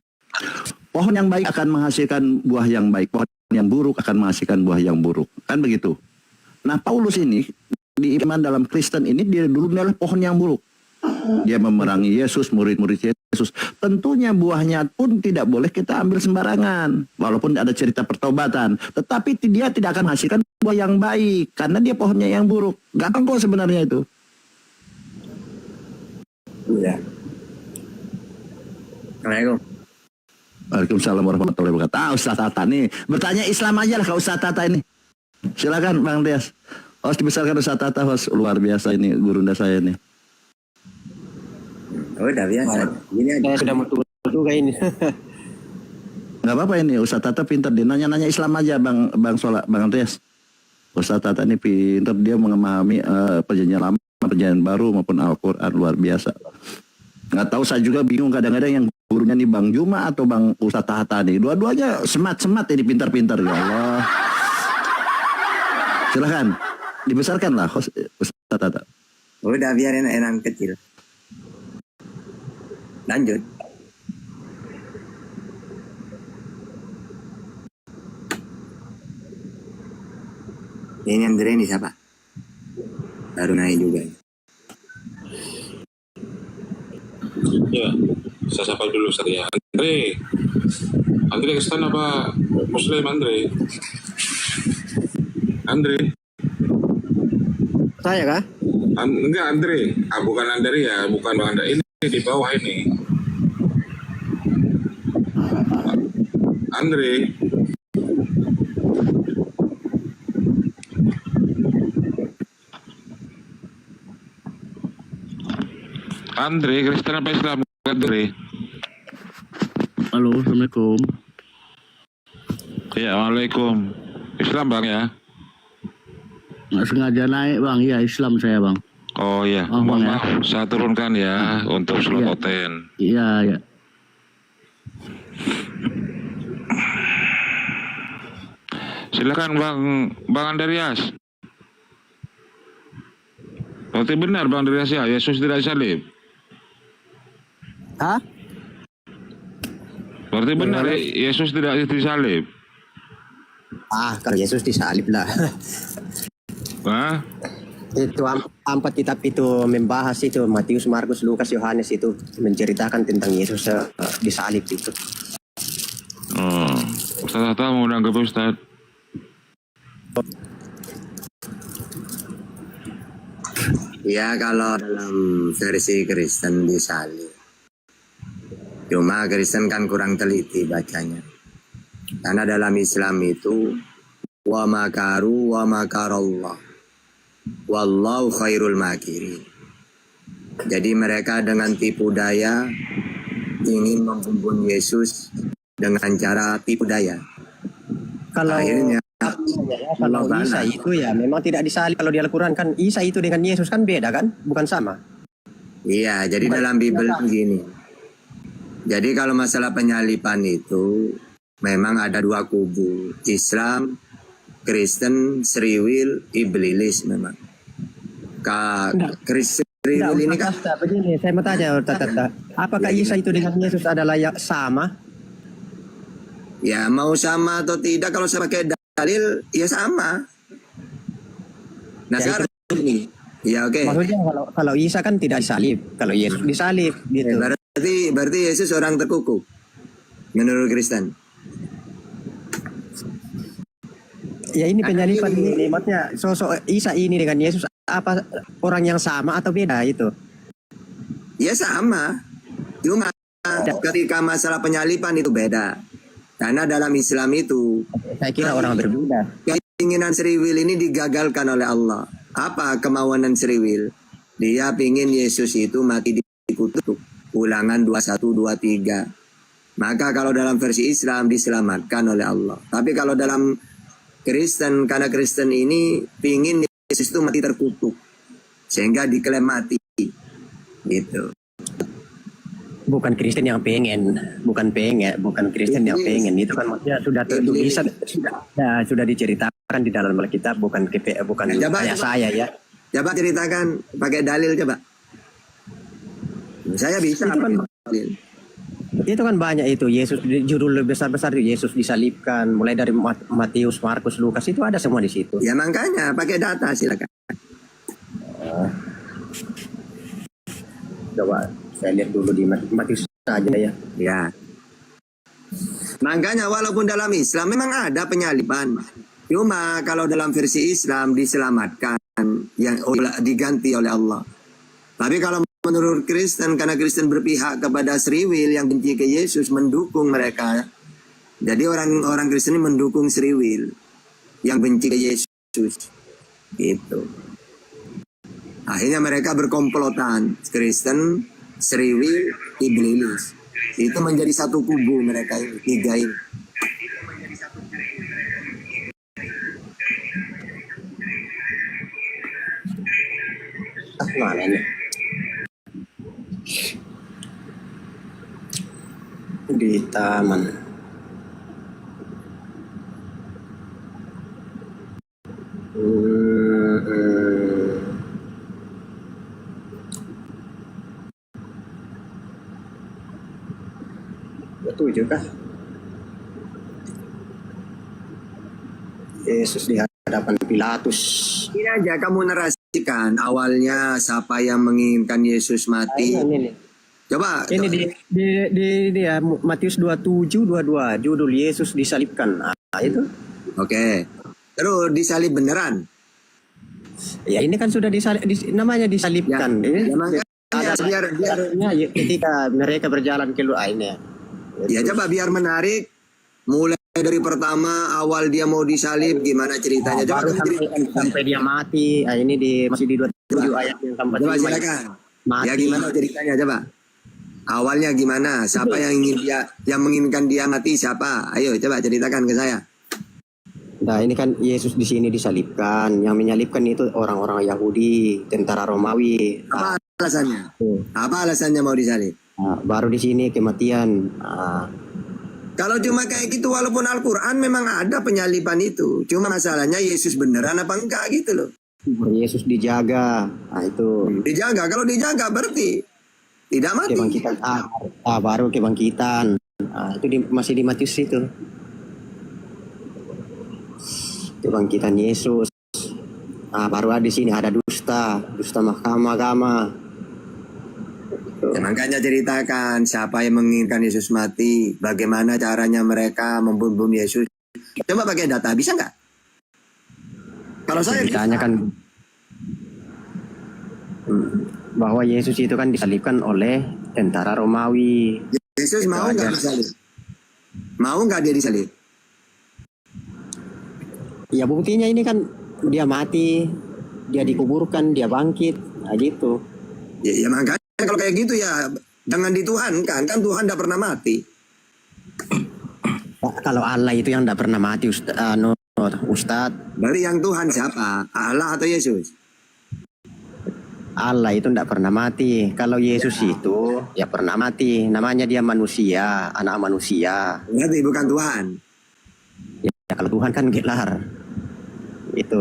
Pohon yang baik akan menghasilkan buah yang baik, pohon yang buruk akan menghasilkan buah yang buruk. Kan begitu. Nah, Paulus ini di iman dalam Kristen ini dia dulu adalah pohon yang buruk. Dia memerangi Yesus, murid-murid Yesus. Tentunya buahnya pun tidak boleh kita ambil sembarangan. Walaupun ada cerita pertobatan. Tetapi dia tidak akan menghasilkan buah yang baik. Karena dia pohonnya yang buruk. Gampang kok sebenarnya itu. Iya. Assalamualaikum. Waalaikumsalam warahmatullahi wabarakatuh. Ustaz Tata nih bertanya Islam aja lah ke Ustaz Tata ini. Silakan Bang Rias. Host dibesarkan Ustaz Tata, host luar biasa ini gurunda saya nih. Oh, udah biasa. Ini aja. Saya sudah mau turun kayak ini. Nggak apa-apa ini Ustaz Tata pintar dia nanya Islam aja Bang Rias. Ustaz Tata ini pintar, dia memahami perjanjian lama, perjanjian baru maupun Al-Quran, luar biasa. Nggak tahu, saya juga bingung kadang-kadang yang gurunya nih Bang Juma atau Bang Ustaz Tata nih. Dua-duanya semat-semat ini pintar-pintar ya Allah. Silahkan dibesarkanlah Ustaz Tata. Udah biarin enak kecil. Lanjut. Ini Andre ini siapa? Baru naik juga. Ya, saya sapa dulu Ustaz ya. Andre Kristen apa Muslim Andre? Saya kah? Enggak Andre, bukan Andre ya, bukan Bang Andre, ini di bawah ini. Andre. Andre, Kristen apa Islam? Andre. Halo, Assalamualaikum. Ya, Waalaikum. Islam Bang ya? Nggak sengaja naik Bang, iya Islam saya Bang. Oh iya, Oh, Bang, ya. maaf, saya turunkan ya untuk slot Iya. oten. Iya, iya. Silakan Bang Andreas. Berarti benar Bang Andreas ya, Yesus tidak disalib. Hah? Berarti benar Yesus tidak disalib. Kalau Yesus disalib lah. Hah? Itu empat kitab itu membahas itu, Matius, Markus, Lukas, Yohanes itu menceritakan tentang Yesus disalib itu. Oh, Ustaz Tata mau menanggapi Ustaz? Ya, kalau dalam versi Kristen disalib. Cuma Kristen kan kurang teliti bacanya. Karena dalam Islam itu wa makaru wa makarallah. Wallahu khairul makirin. Jadi mereka dengan tipu daya ingin membunuh Yesus dengan cara tipu daya. Kalau akhirnya kalau Isa itu ya memang tidak disalib. Kalau di Al-Quran kan Isa itu dengan Yesus kan beda kan? Bukan sama. Iya, jadi dalam Bible itu gini. Jadi kalau masalah penyaliban itu memang ada dua kubu. Islam, Kristen, Free Will, Iblis memang. Kristen Free Will ini kan begini, saya mau tanya apakah Isa itu dengan Yesus adalah yang sama? Ya mau sama atau tidak, kalau saya pakai dalil ya sama. Nah ya, sekarang ini ya oke. Maksudnya kalau Isa kan tidak disalib, kalau Yesus disalib gitu. Berarti Yesus orang terkutuk menurut Kristen. Ya ini penyaliban ini, maksudnya sosok Isa ini dengan Yesus apa orang yang sama atau beda itu? Ya sama. Cuma ketika masalah penyaliban itu beda. Karena dalam Islam itu saya kira orang berbeda. Keinginan Free Will ini digagalkan oleh Allah. Apa kemauan Free Will? Dia ingin Yesus itu mati dikutuk. Ulangan 21-23. Maka kalau dalam versi Islam diselamatkan oleh Allah. Tapi kalau dalam Kristen, karena Kristen ini ingin Yesus itu mati terkutuk. Sehingga diklaim mati. Gitu. Bukan Kristen yang pengen, bukan Kristen yang pengen. Itu kan maksudnya sudah tertulis, sudah diceritakan di dalam Alkitab, bukan kayak saya ya. Coba ceritakan pakai dalil coba. Saya bisa pakai dalil. Itu kan banyak itu, Yesus judul besar-besar itu Yesus disalibkan, mulai dari Matius, Markus, Lukas itu ada semua di situ. Ya makanya pakai data silakan. Coba saya lihat dulu di Matius saja ya. Ya. Makanya walaupun dalam Islam memang ada penyaliban. Cuma kalau dalam versi Islam diselamatkan yang diganti oleh Allah. Tapi kalau menurut Kristen, karena Kristen berpihak kepada Sri Will yang benci ke Yesus, mendukung mereka. Jadi orang Kristen ini mendukung Sri Will yang benci ke Yesus. Gitu. Akhirnya mereka berkomplotan. Kristen, Sri Will, Iblis. Itu menjadi satu kubu mereka tiga ini. Mana ini? Di taman. Betul juga. Yesus di hadapan Pilatus. Ini aja kamu narasikan awalnya siapa yang menginginkan Yesus mati. Ini. Coba. Ini di Matius 27, 22 judul Yesus disalibkan. Nah, itu. Oke. Terus disalib beneran. Ya ini kan sudah namanya disalibkan. Ya makanya biar ketika mereka berjalan ke luar ini. Ya coba biar menarik. Mulai dari pertama awal dia mau disalib gimana ceritanya? Coba sampai dia mati. Nah, ini masih di 27 ayat yang keempat. Coba silakan. Ya gimana ceritanya coba? Awalnya gimana? Siapa yang menginginkan dia mati siapa? Ayo coba ceritakan ke saya. Nah ini kan Yesus di sini disalibkan. Yang menyalibkan itu orang-orang Yahudi, tentara Romawi. Apa alasannya? Apa alasannya mau disalib? Baru di sini kematian. Kalau cuma kayak gitu, walaupun Al-Quran memang ada penyaliban itu. Cuma masalahnya Yesus beneran apa enggak gitu loh. Yesus dijaga. Nah itu. Dijaga. Kalau dijaga berarti tidak mati. Kebangkitan. Baru kebangkitan. Itu masih di Matius itu. Kebangkitan Yesus. Baru di sini ada dusta mahkamah agama. Ya, makanya ceritakan siapa yang menginginkan Yesus mati, bagaimana caranya mereka membunuh Yesus. Coba pakai data, bisa nggak? Kalau saya ditanya kan bahwa Yesus itu kan disalibkan oleh tentara Romawi. Yesus mau nggak disalib? Mau nggak dia disalib? Ya buktinya ini kan dia mati, dia dikuburkan, dia bangkit, gitu. Ya makanya kalau kayak gitu ya jangan dituhankan, kan Tuhan tidak pernah mati. Kalau Allah itu yang tidak pernah mati, Ustadz. Berarti yang Tuhan siapa? Allah atau Yesus? Allah itu tidak pernah mati. Kalau Yesus itu ya pernah mati. Namanya dia manusia, anak manusia. Berarti bukan Tuhan. Ya kalau Tuhan kan gelar. Itu.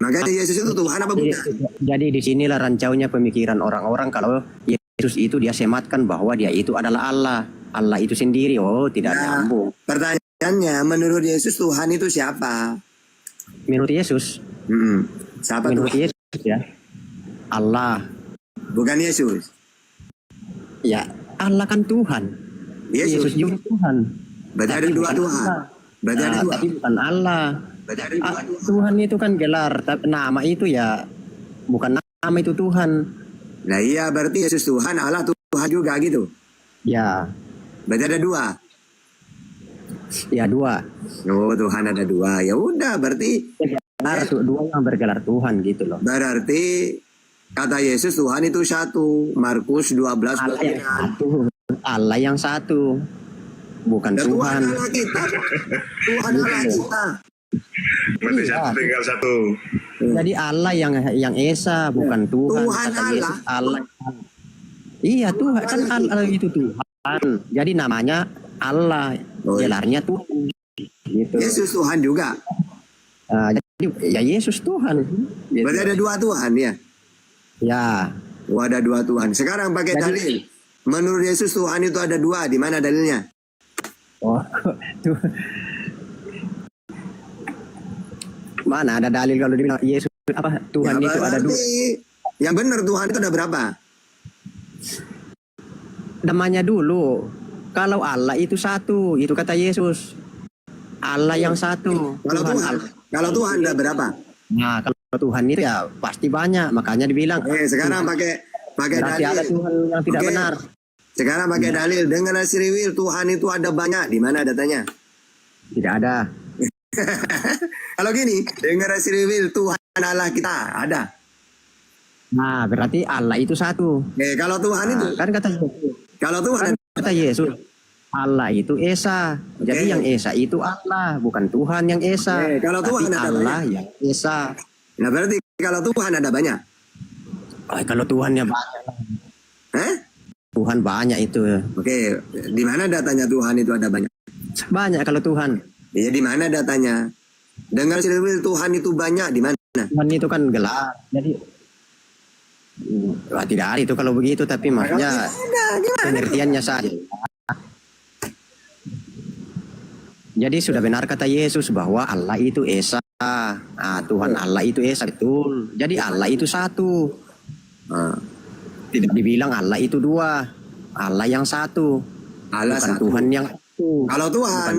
Makanya Yesus itu Tuhan apa bukan? Jadi di sinilah rancaunya pemikiran orang-orang kalau Yesus itu dia sematkan bahwa dia itu adalah Allah. Allah itu sendiri. Oh, tidak nyambung. Pertanyaannya, menurut Yesus Tuhan itu siapa? Menurut Yesus? Siapa menurut Tuhan? Yesus ya? Allah. Bukan Yesus. Ya, Allah kan Tuhan. Yesus juga Tuhan. Berarti ada dua Tuhan. Berarti ada dua. Tapi bukan Allah. Tuhan itu kan gelar, tapi nama itu ya bukan nama itu Tuhan. Nah iya berarti Yesus Tuhan, Allah Tuhan juga gitu. Ya. Berarti ada dua. Ya dua. Oh Tuhan ada dua. Ya udah berarti dua yang bergelar Tuhan gitu loh. Berarti kata Yesus Tuhan itu satu. Markus 12 Allah yang satu. Bukan Tuhan. Tuhan Allah kita. Tuhan Allah kita. Berarti satu tinggal satu. Jadi Allah yang Esa bukan Tuhan. Tuhan Kata Allah. Yesus Allah. Iya Tuhan kan Allah itu Tuhan. Jadi namanya Allah. Gelarnya Tuhan. Gitu. Yesus Tuhan juga. Jadi ya Yesus Tuhan. Gitu. Berarti ada dua Tuhan ya. Ya. Oh, ada dua Tuhan. Sekarang pakai dalil. Menurut Yesus Tuhan itu ada dua. Di mana dalilnya? Oh, tuh. Mana ada dalil kalau dibilang Yesus apa Tuhan Ya, itu ada dua? Yang benar Tuhan itu ada berapa? Namanya dulu. Kalau Allah itu satu, itu kata Yesus. Allah yang satu. Kalau Tuhan ada berapa? Nah, kalau Tuhan itu ya pasti banyak. Makanya dibilang. Sekarang pakai Pakai Berarti ada dalil. Tuhan yang tidak Oke. benar. Sekarang pakai dalil. Dengan Asriwil Tuhan itu ada banyak. Di mana datanya? Tidak ada. Kalau gini, dengan Asriwil Tuhan Allah kita ada. Nah, berarti Allah itu satu. Kalau Tuhan itu, Kan kata kalau Tuhan kata Yesus, Allah itu Esa. Jadi yang Esa itu Allah, bukan Tuhan yang Esa. Kalau Tapi Tuhan ada Allah banyak. yang Esa. Nah berarti kalau Tuhan ada banyak. Kalau Tuhannya banyak. Eh? Tuhan banyak itu. Oke, di mana datanya Tuhan itu ada banyak? Banyak kalau Tuhan. Ya di mana datanya? Dengan Asriwil Tuhan itu banyak di mana? Tuhan itu kan gelar. Jadi wah, tidak ada itu kalau begitu, tapi maksudnya pengertiannya saja. Jadi sudah benar kata Yesus bahwa Allah itu Esa. Tuhan Allah itu Esa, betul. Jadi Allah itu satu. Tidak dibilang Allah itu dua. Allah yang satu. Allah bukan satu. Tuhan yang satu. Kalau Tuhan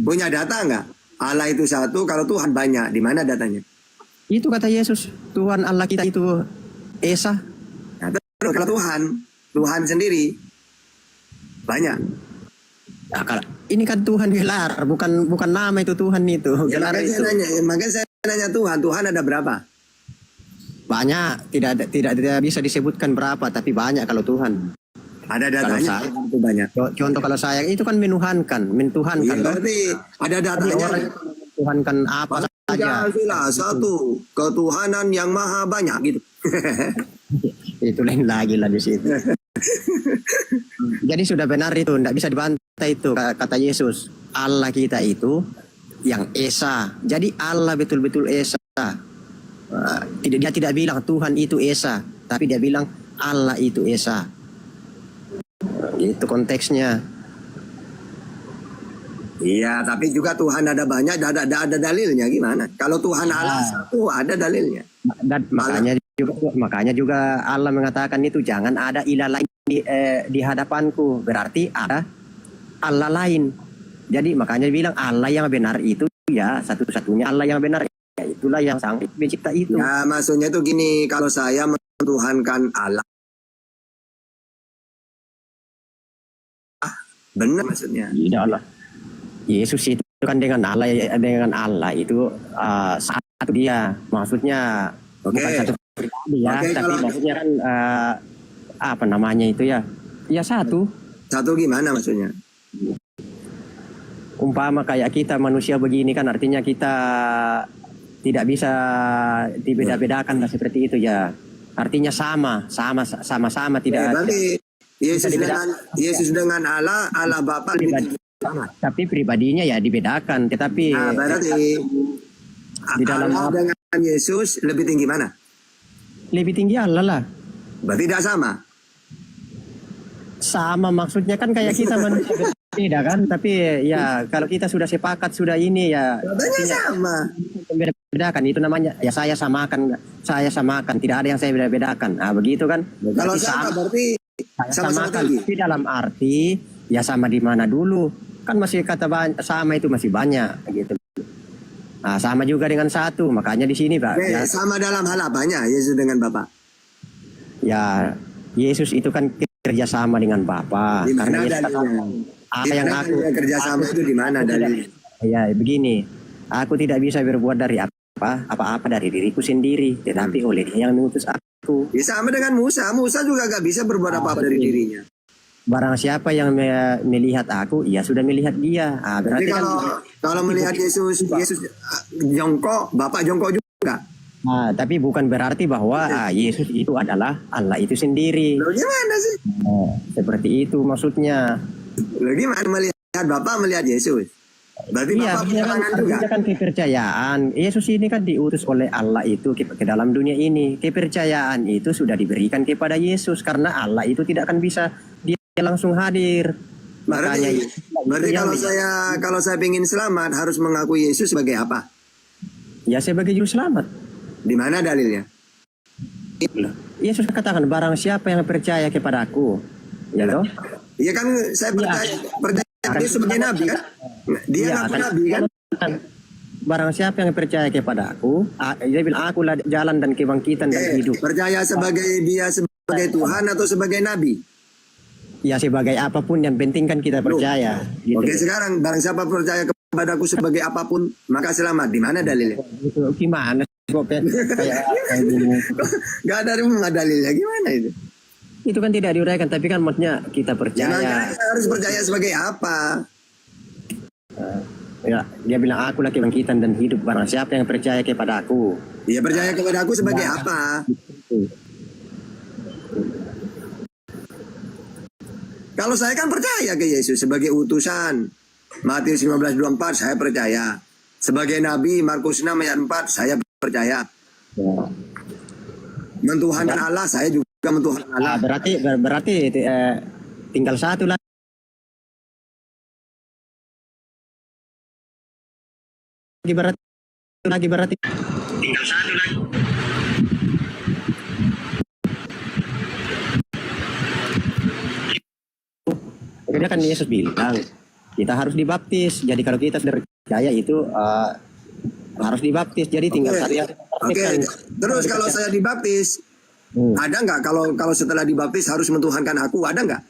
punya data nggak? Allah itu satu, kalau Tuhan banyak, di mana datanya? Itu kata Yesus, Tuhan Allah kita itu Esa. Nah, terus kalau Tuhan sendiri banyak. Nah, ini kan Tuhan gelar, bukan nama itu Tuhan itu. Ya, Gelar itu. makanya saya nanya Tuhan ada berapa? Banyak, tidak bisa disebutkan berapa, tapi banyak kalau Tuhan. Ada Kalau datanya saya, itu banyak. contoh kalau saya itu kan mentuhankan. Iya, berarti ada datanya. Tuhankan apa saja. Pancasila satu, ketuhanan yang maha banyak gitu. Itu lain lagi lah di situ. Jadi sudah benar itu, tidak bisa dibantah itu kata Yesus. Allah kita itu yang Esa. Jadi Allah betul-betul Esa. Dia tidak bilang Tuhan itu Esa, tapi dia bilang Allah itu Esa. Itu konteksnya. Iya, tapi juga Tuhan ada banyak, ada dalilnya gimana? Kalau Tuhan Allah satu, ada dalilnya. Dan makanya juga Allah mengatakan itu jangan ada ilah lain di hadapanku. Berarti ada Allah lain. Jadi makanya bilang Allah yang benar itu ya satu-satunya Allah yang benar. Ya, itulah yang sang pencipta itu. Ya, maksudnya itu gini, kalau saya mentuhankan Allah, benar maksudnya. Tidak Allah. Yesus itu kan dengan Allah itu satu dia. Maksudnya bukan satu pribadi ya, tapi maksudnya kan apa namanya itu ya? Ya satu. Satu gimana maksudnya? Umpama kayak kita manusia begini kan artinya kita tidak bisa dibeda-bedakan lah seperti itu ya. Artinya sama-sama tidak. Berarti Yesus dengan Allah Bapa sama. Tapi pribadinya ya dibedakan, tetapi berarti di dalam Allah dengan Yesus lebih tinggi mana? Lebih tinggi Allah lah. Berarti tidak sama. Sama maksudnya kan kayak kita manusia beda kan, tapi ya kalau kita sudah sepakat sudah ini ya sama. Bedakan itu namanya ya saya samakan, tidak ada yang saya beda-bedakan. Begitu kan? Kalau sama berarti sama-sama tinggi. Tapi dalam arti ya sama di mana dulu? Kan masih kata sama itu masih banyak gitu. Sama juga dengan satu, makanya di sini Pak. Ya, sama dalam hal apanya Yesus dengan Bapa? Ya Yesus itu kan kerjasama dengan Bapa. Di mana Karena dalilnya? apa yang aku kerjasama itu di mana dalilnya? Ya begini, aku tidak bisa berbuat dari apa-apa dari diriku sendiri, tetapi oleh Dia yang mengutus aku. Ya, sama dengan Musa juga gak bisa berbuat apa-apa dari dirinya. Barang siapa yang melihat aku, ia sudah melihat Dia. Jadi Berarti kalau melihat Yesus jongkok, Bapak jongkok juga. Tapi bukan berarti bahwa Yesus itu adalah Allah itu sendiri. Loh, gimana sih? Seperti itu maksudnya. Loh, gimana melihat Bapak melihat Yesus? Berarti Bapak punya tangan juga. Kan kepercayaan. Yesus ini kan diutus oleh Allah itu ke dalam dunia ini. Kepercayaan itu sudah diberikan kepada Yesus karena Allah itu tidak akan bisa dia langsung hadir. Makanya berarti kalau saya ingin selamat harus mengakui Yesus sebagai apa? Ya sebagai juru selamat. Di mana dalilnya? Yesus katakan barang siapa yang percaya kepadaku, ya toh? Iya kan saya percaya dia sebagai nabi kan? Dia ngaku nabi kan? Barang siapa yang percaya kepada aku, dia bilang akulah jalan dan kebangkitan dan hidup. Percaya sebagai dia sebagai sebagai Tuhan atau sebagai Nabi? Ya sebagai apapun yang penting kan kita percaya. Gitu. Oke, sekarang barang siapa percaya kepadaku sebagai apapun maka selamat. Di mana dalilnya? Itu gimana? Gak ada rumah dalilnya, gimana itu? Itu kan tidak diuraikan, tapi kan maksudnya kita percaya. Ya, harus percaya sebagai apa? Ya, dia bilang aku lah kebangkitan dan hidup, barang siapa yang percaya kepada aku. Dia percaya kepada aku sebagai apa? Kalau saya kan percaya ke Yesus sebagai utusan. Matius 15:24 saya percaya. Sebagai Nabi Markus 6 ayat 4 saya percaya. Mentuhankan Allah saya juga mentuhankan Allah. Berarti tinggal satu lah. Berarti tinggal satu lagi. Karena kan Yesus bilang kita harus dibaptis. Jadi kalau kita sudah percaya itu harus dibaptis. Jadi tinggal satu yang Oke. Terus kalau saya dibaptis, ada nggak kalau setelah dibaptis harus mentuhankan aku? Ada nggak?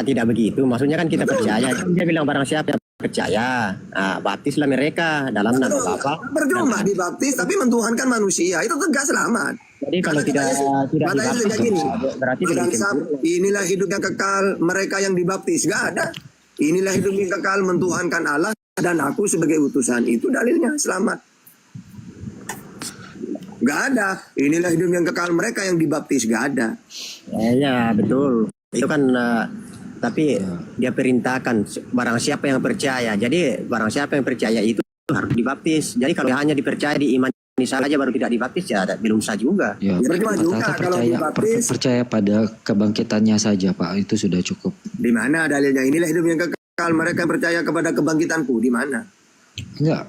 Tidak begitu. Maksudnya kan kita percaya. Dia bilang barang siapa yang percaya, baptislah mereka dalam nama Bapa. Percuma dibaptis tapi mentuhankan manusia itu tegak selamat. Jadi kalau tidak dibaptis, berarti inilah hidup yang kekal mereka yang dibaptis. Gak ada. Inilah hidup yang kekal mentuhankan Allah dan aku sebagai utusan. Itu dalilnya selamat. Gak ada. Inilah hidup yang kekal mereka yang dibaptis. Gak ada. Ya betul. Itu kan tapi dia perintahkan barang siapa yang percaya. Jadi barang siapa yang percaya itu harus dibaptis. Jadi kalau hanya dipercaya di iman saja baru tidak dibaptis ya belum sah juga. Ya, percaya pada kebangkitannya saja Pak, itu sudah cukup. Di mana dalilnya? Inilah hidup yang kekal mereka yang percaya kepada kebangkitanku. Di mana? Enggak.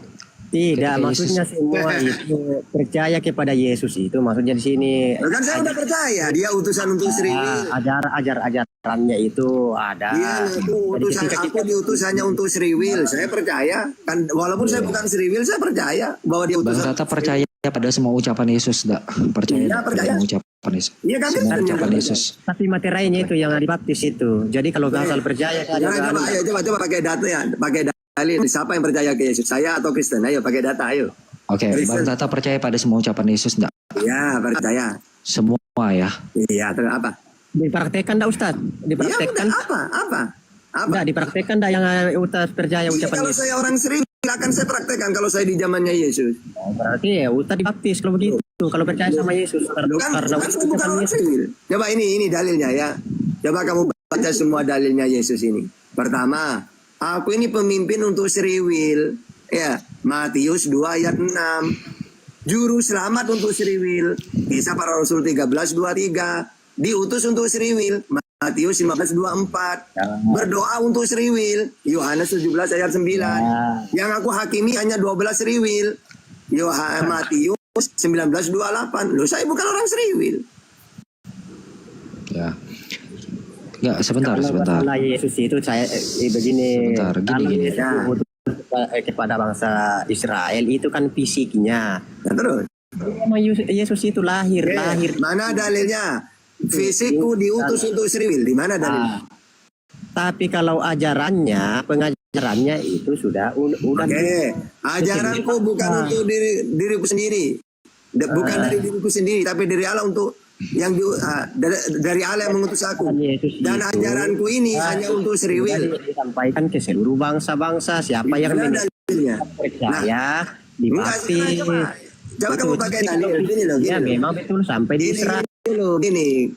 Tidak, maksudnya semua itu percaya kepada Yesus itu maksudnya di sini. Kan saya udah percaya dia utusan untuk Sriwil. Ajarannya itu ada. Iya, aku diutus hanya untuk Sriwil. Saya percaya. Kan walaupun saya bukan Sriwil, saya percaya bahwa dia utusan. Bang Tata percaya pada semua ucapan Yesus, enggak? Percaya semua ucapan Yesus. Iya kan? Semua ucapan Yesus. Tapi materinya itu yang dibaptis itu. Jadi kalau gagal percaya coba pakai data ya, pakai dalil. Siapa yang percaya ke Yesus? Saya atau Kristen? Ayo pakai data, ayo. Oke, Bang Tata percaya pada semua ucapan Yesus enggak? Iya, percaya. Semua ya. Iya, terus apa? Dipraktekkan enggak Ustaz? Dipraktekkan. Ya, apa? Enggak dipraktekkan enggak yang Ustaz percaya ucapan kalau Yesus? Saya orang Sriwil akan saya praktekkan kalau saya di zamannya Yesus. Berarti ya Ustaz dibaptis kalau begitu. Kalau percaya sama Yesus karena saya bukan orang Sriwil. Coba ini dalilnya ya. Coba kamu baca semua dalilnya Yesus ini. Pertama, aku ini pemimpin untuk Sriwil. Ya, Matius 2 ayat 6. Juru selamat untuk Sriwil. Kisah Para Rasul 13:23. Diutus untuk Sriwil. Matius 15:24. Berdoa untuk Sriwil. Yohanes 17 ayat 9. Yang aku hakimi hanya 12 Sriwil. Matius 19:28. Loh, saya bukan orang Sriwil. Ya. Enggak, sebentar. Kalau Yesus itu saya begini. Sebentar, gini. Kepada bangsa Israel itu kan fisiknya. Ya, terus. Yesus itu lahir. Mana dalilnya? Fisikku diutus untuk Sriwil. Di mana dalilnya? Tapi kalau pengajarannya itu sudah Oke. Ajaranku bukan untuk diriku sendiri. Bukan dari diriku sendiri, tapi dari Allah untuk dari Allah yang mengutus aku. Dan ajaranku ini hanya untuk Sriwil. Disampaikan ke seluruh bangsa-bangsa. Siapa yang percaya dibaptis. Coba kamu pakai dalil. Gini loh. Ya memang betul sampai di Israel. Gini,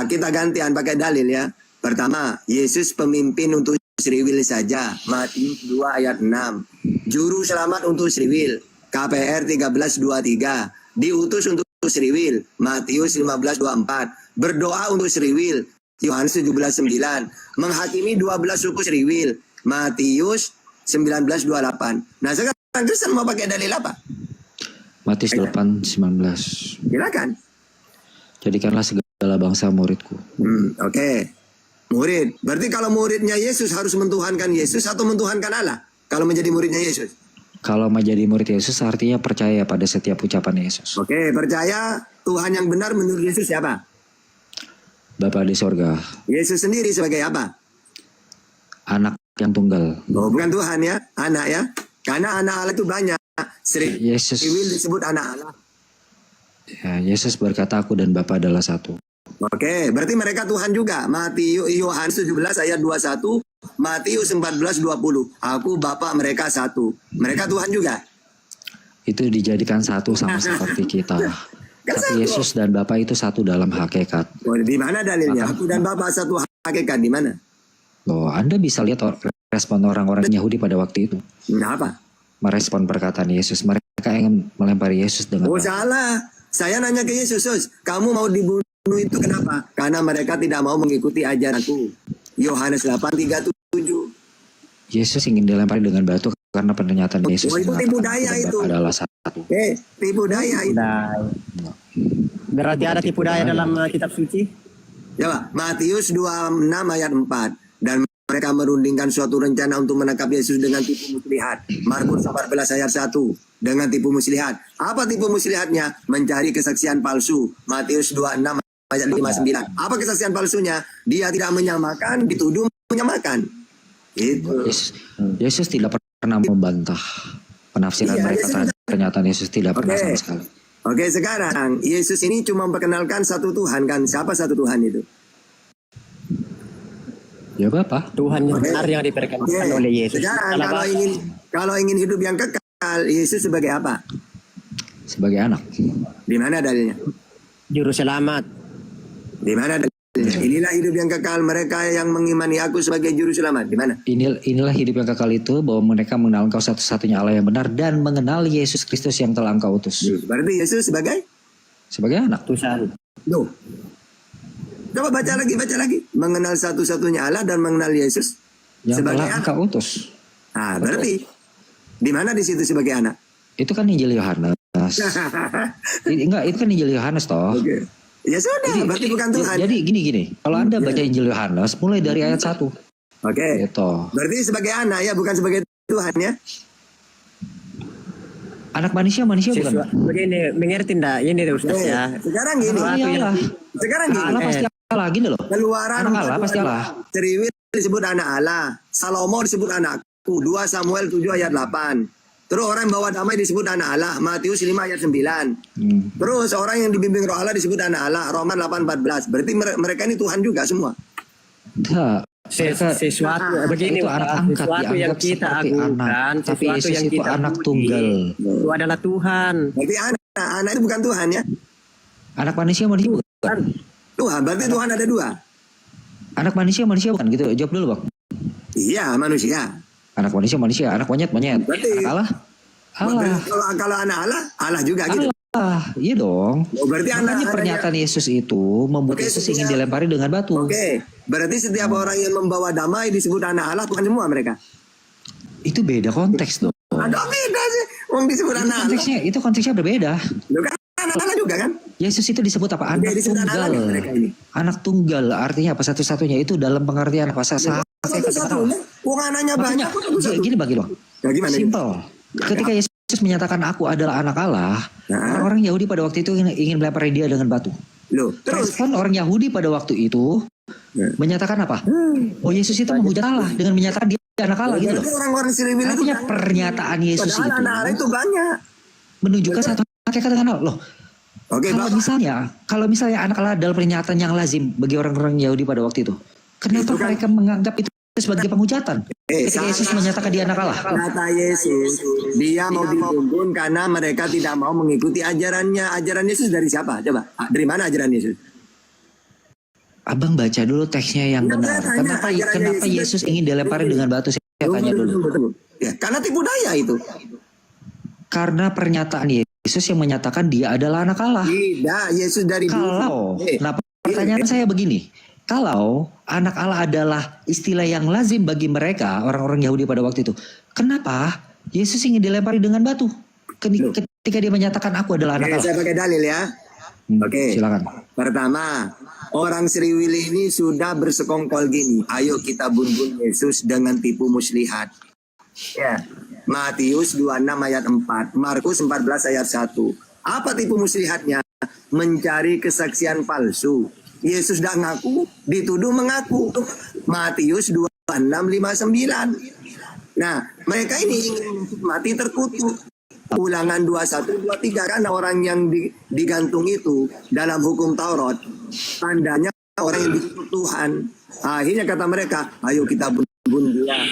kita gantian pakai dalil ya. Pertama, Yesus pemimpin untuk Sriwil saja. Matius 2 ayat 6. Juru selamat untuk Sriwil. KPR 13:23. Diutus untuk Sriwil. Matius 15:24. Berdoa untuk Sriwil. Yohanes 17:9. Menghakimi 12 suku Sriwil. Matius 19:28. Nah, sekarang Kristen mau pakai dalil apa? Matius 8:19. Silakan. Jadikanlah segala bangsa muridku. Oke. Murid. Berarti kalau muridnya Yesus harus mentuhankan Yesus atau mentuhankan Allah? Kalau menjadi muridnya Yesus. Kalau menjadi murid Yesus artinya percaya pada setiap ucapan Yesus. Oke, percaya Tuhan yang benar menurut Yesus siapa? Bapa di sorga. Yesus sendiri sebagai apa? Anak yang tunggal. Oh, bukan Tuhan ya, anak ya. Karena anak Allah itu banyak. Yesus. Sriwil disebut anak Allah. Ya, Yesus berkata aku dan Bapa adalah satu. Oke, berarti mereka Tuhan juga. Matius Yohanes 17 ayat 21, Matius 14 20. Aku Bapa mereka satu. Mereka Tuhan juga. Itu dijadikan satu sama seperti kita. Tapi Yesus dan Bapa itu satu dalam hakikat. Oh, di mana dalilnya? Aku dan Bapa satu hakikat di mana? Loh, Anda bisa lihat respon orang-orang Yahudi pada waktu itu. Apa? Merespon perkataan Yesus. Mereka ingin melempari Yesus dengan Oh, salah. Saya nanya ke Yesus, kamu mau dibunuh itu kenapa? Karena mereka tidak mau mengikuti ajaranku. Yohanes 8:37. Yesus ingin dilempari dengan batu karena pernyataan Yesus. Oh, itu tipu daya itu. Adalah satu. Tipu daya itu. Berarti ada tipu daya dalam kitab suci? Coba, Matius 26 ayat 4. Dan mereka merundingkan suatu rencana untuk menangkap Yesus dengan tipu muslihat. Markus 14 ayat 1. Dengan tipu muslihat. Apa tipu muslihatnya? Mencari kesaksian palsu. Matius 26 ayat 59. Apa kesaksian palsunya? Dia tidak menyamakan, dituduh menyamakan. Itu. Yesus tidak pernah membantah penafsiran mereka terhadap pernyataan Yesus, tidak pernah sama sekali. Oke, sekarang Yesus ini cuma memperkenalkan satu Tuhan kan? Siapa satu Tuhan itu? Ya Bapa. Tuhan yang benar yang diperkenalkan oleh Yesus. Sekarang kalau ingin hidup yang kekal, Yesus sebagai apa? Sebagai anak. Di mana dalilnya? Juru selamat. Di mana dalilnya? Inilah hidup yang kekal mereka yang mengimani aku sebagai juru selamat. Di mana? Inilah hidup yang kekal itu, bahwa mereka mengenal Engkau satu-satunya Allah yang benar dan mengenal Yesus Kristus yang telah Engkau utus. Berarti Yesus sebagai anak. Tuhan. Loh. Coba baca lagi. Mengenal satu-satunya Allah dan mengenal Yesus yang sebagai telah Engkau utus. Nah, berarti di mana di situ sebagai anak? Itu kan Injil Yohanes. Enggak, itu kan Injil Yohanes toh. Oke. Ya sudah, berarti bukan Tuhan. Jadi gini. Kalau Anda baca Injil Yohanes mulai dari ayat 1. Oke. Gitu. Berarti sebagai anak ya, bukan sebagai Tuhan ya. Anak manusia bukan. Begini, mengerti enggak? Ini deh Ustaz ya. Sekarang gini. Sekarang gini. Allah pasti Allah gini loh. Keluaran anak Allah pasti Allah. Sriwil disebut anak Allah. Salomo disebut anakku. 2 Samuel 7 ayat 8. Terus orang yang bawa damai disebut anak Allah. Matius 5 ayat 9. Terus orang yang dibimbing roh Allah disebut anak Allah. Roma 8:14. Berarti mereka ini Tuhan juga semua. Tidak. Sesuatu begini, itu anak angkat, sesuatu yang kita agungkan, tapi sesuatu Yesus yang itu kita anak puji, tunggal. itu adalah Tuhan. Berarti anak itu bukan Tuhan ya. Anak manusia bukan. Tuhan, berarti Tuhan ada 2. Anak manusia bukan gitu. Jawab dulu Bang. Iya, manusia. Anak manusia, anak monyet. Berarti, anak Allah. Kalau anak Allah juga gitu. Iya dong. Oh, berarti makanya pernyataan Yesus itu membuat Yesus ingin dilempari dengan batu. Oke. Berarti setiap orang yang membawa damai disebut anak Allah, bukan semua mereka. Itu beda konteks dong. Ada beda sih. Wong disebut anak Allah. Itu konteksnya berbeda. Loh kan anak Allah juga kan? Yesus itu disebut apa? Anak tunggal. Anak tunggal artinya apa? Satu-satunya itu dalam pengertian apa? Satu-satunya. Wong anaknya banyak. Gini bagi Bang. Ya, gimana? Simple. Ketika Yesus menyatakan aku adalah anak Allah, orang Yahudi pada waktu itu ingin melempari dia dengan batu. Loh, terus respon orang Yahudi pada waktu itu menyatakan apa? Oh, Yesus itu menghujat Allah dengan menyatakan dia anak Allah gitu loh. Orang-orang Sriwil itu artinya pernyataan Yesus itu anak Allah itu banyak menunjukkan satu hakikat dengan Allah loh. Oke, kalau misalnya anak Allah adalah pernyataan yang lazim bagi orang-orang Yahudi pada waktu itu, kenapa mereka menganggap itu sebagai penghujatan? Ketika Yesus menyatakan dia anak Allah. Kata Yesus, dia mau dihukum karena mereka tidak mau mengikuti ajarannya. Ajaran Yesus dari siapa? Coba, dari mana ajaran Yesus? Abang baca dulu teksnya yang benar. Kenapa Yesus ingin dilempari dengan batu? Saya tanya dulu. Ya, karena tipu daya itu. Karena pernyataan Yesus yang menyatakan dia adalah anak Allah. Tidak, Yesus dari pertanyaan saya begini. Kalau anak Allah adalah istilah yang lazim bagi mereka, orang-orang Yahudi pada waktu itu, kenapa Yesus ingin dilempari dengan batu? Ketika dia menyatakan aku adalah anak Allah. Saya pakai dalil ya. Oke. Silakan. Pertama, orang Sriwil ini sudah bersekongkol gini. Ayo kita bunuh Yesus dengan tipu muslihat. Ya. Matius 26 ayat 4, Markus 14 ayat 1. Apa tipu muslihatnya? Mencari kesaksian palsu. Yesus dah ngaku, dituduh mengaku. Matius 26:59. Nah, mereka ini ingin mati terkutuk. Ulangan 21-23, karena orang yang digantung itu dalam hukum Taurat, tandanya orang yang dikutuk Tuhan. Akhirnya kata mereka, ayo kita bunuh dia,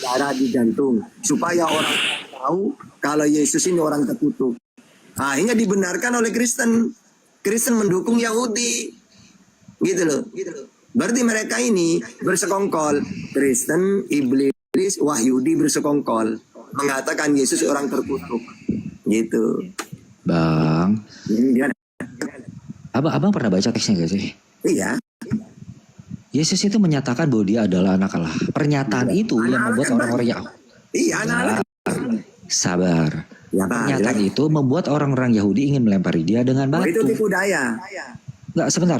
darah digantung, supaya orang tahu kalau Yesus ini orang terkutuk. Akhirnya dibenarkan oleh Kristen. Kristen mendukung Yahudi, gitu loh. Berarti mereka ini bersekongkol. Kristen, iblis, Wahyudi bersekongkol, mengatakan Yesus orang terkutuk, gitu. Bang, abang pernah baca teksnya gak sih? Iya. Yesus itu menyatakan bahwa dia adalah anak Allah. Pernyataan itu yang membuat orang-orang Yahudi. Iya, anak-anak. Sabar. Pernyataan itu membuat orang-orang Yahudi ingin melempari dia dengan batu. Itu tipu daya. Enggak, sebentar.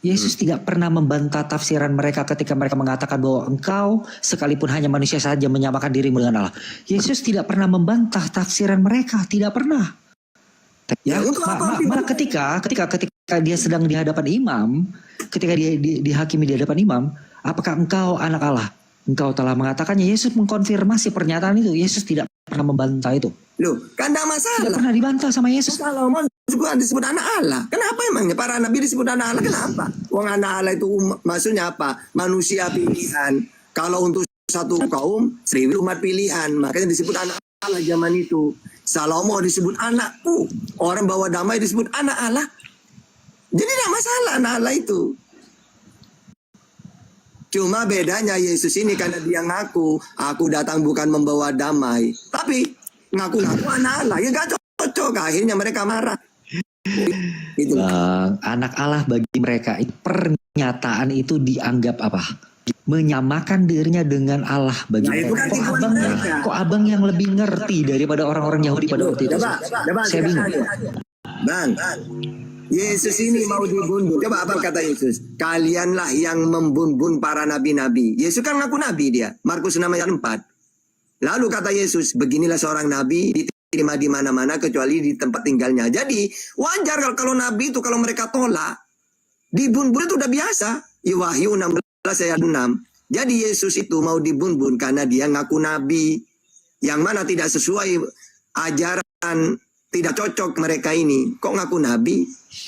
Yesus tidak pernah membantah tafsiran mereka ketika mereka mengatakan bahwa engkau sekalipun hanya manusia saja menyamakan dirimu dengan Allah. Yesus tidak pernah membantah tafsiran mereka, tidak pernah. Ya, malah ketika dia sedang di hadapan imam, ketika dia dihakimi di hadapan imam, apakah engkau anak Allah? Engkau telah mengatakannya. Yesus mengkonfirmasi pernyataan itu. Yesus tidak pernah membantah itu. Loh, kan tidak masalah. Tidak pernah dibantah sama Yesus. Kalau mau disebut anak Allah, kenapa emangnya para nabi disebut anak Allah? Kenapa? Wong anak Allah itu maksudnya apa? Manusia pilihan. Kalau untuk satu kaum, seribu umat pilihan, makanya disebut anak Allah zaman itu. Salomo disebut anakku, orang bawa damai disebut anak Allah. Jadi tidak masalah anak Allah itu. Cuma bedanya Yesus ini karena dia ngaku, aku datang bukan membawa damai, tapi ngaku-ngaku anak Allah. Ya gak cocok, akhirnya mereka marah. Gitu. Bang, anak Allah bagi mereka itu pernyataan itu dianggap apa? Menyamakan dirinya dengan Allah bagi mereka. Kok abang yang lebih ngerti daripada orang-orang Yahudi pada waktu itu? Saya bingung. Bang, Yesus ini mau dibunuh. Coba abang kata Yesus, kalianlah yang membunuh para nabi-nabi. Yesus kan ngaku nabi dia. Markus 6 ayat 4. Lalu kata Yesus, beginilah seorang nabi diterima di mana-mana kecuali di tempat tinggalnya. Jadi wajar kalau nabi itu kalau mereka tolak, dibunuh itu udah biasa. Wahyu 16 ayat 6. Jadi Yesus itu mau dibunuh karena dia ngaku nabi, yang mana tidak sesuai ajaran, tidak cocok mereka ini. Kok ngaku nabi?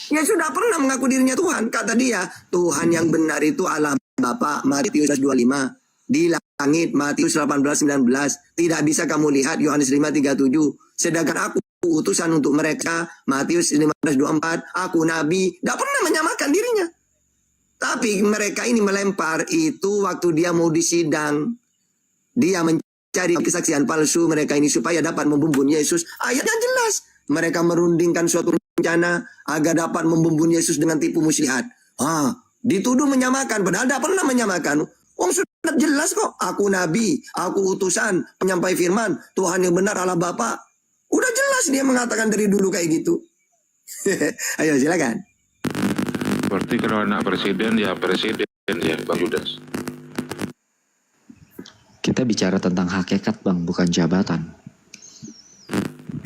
Ya sudah pernah mengaku dirinya Tuhan. Kata dia, Tuhan yang benar itu Allah Bapa, Matius 25. Di langit, Matius 18:19. Tidak bisa kamu lihat, Yohanes 5:37. Sedangkan aku utusan untuk mereka, Matius 15:24. Aku nabi. Tidak pernah menyamakan dirinya. Tapi mereka ini melempar itu waktu dia mau disidang. Dia mencari kesaksian palsu mereka ini supaya dapat membunuh Yesus. Ayatnya jelas. Mereka merundingkan suatu rencana agar dapat membunuh Yesus dengan tipu muslihat. Dituduh menyamakan, padahal tidak pernah menyamakan. Sudah jelas kok, aku nabi, aku utusan, penyampai firman, Tuhan yang benar Allah Bapa. Udah jelas dia mengatakan dari dulu kayak gitu. Ayo silakan. Berarti kalau anak presiden ya Bang Yudas. Kita bicara tentang hakikat Bang, bukan jabatan.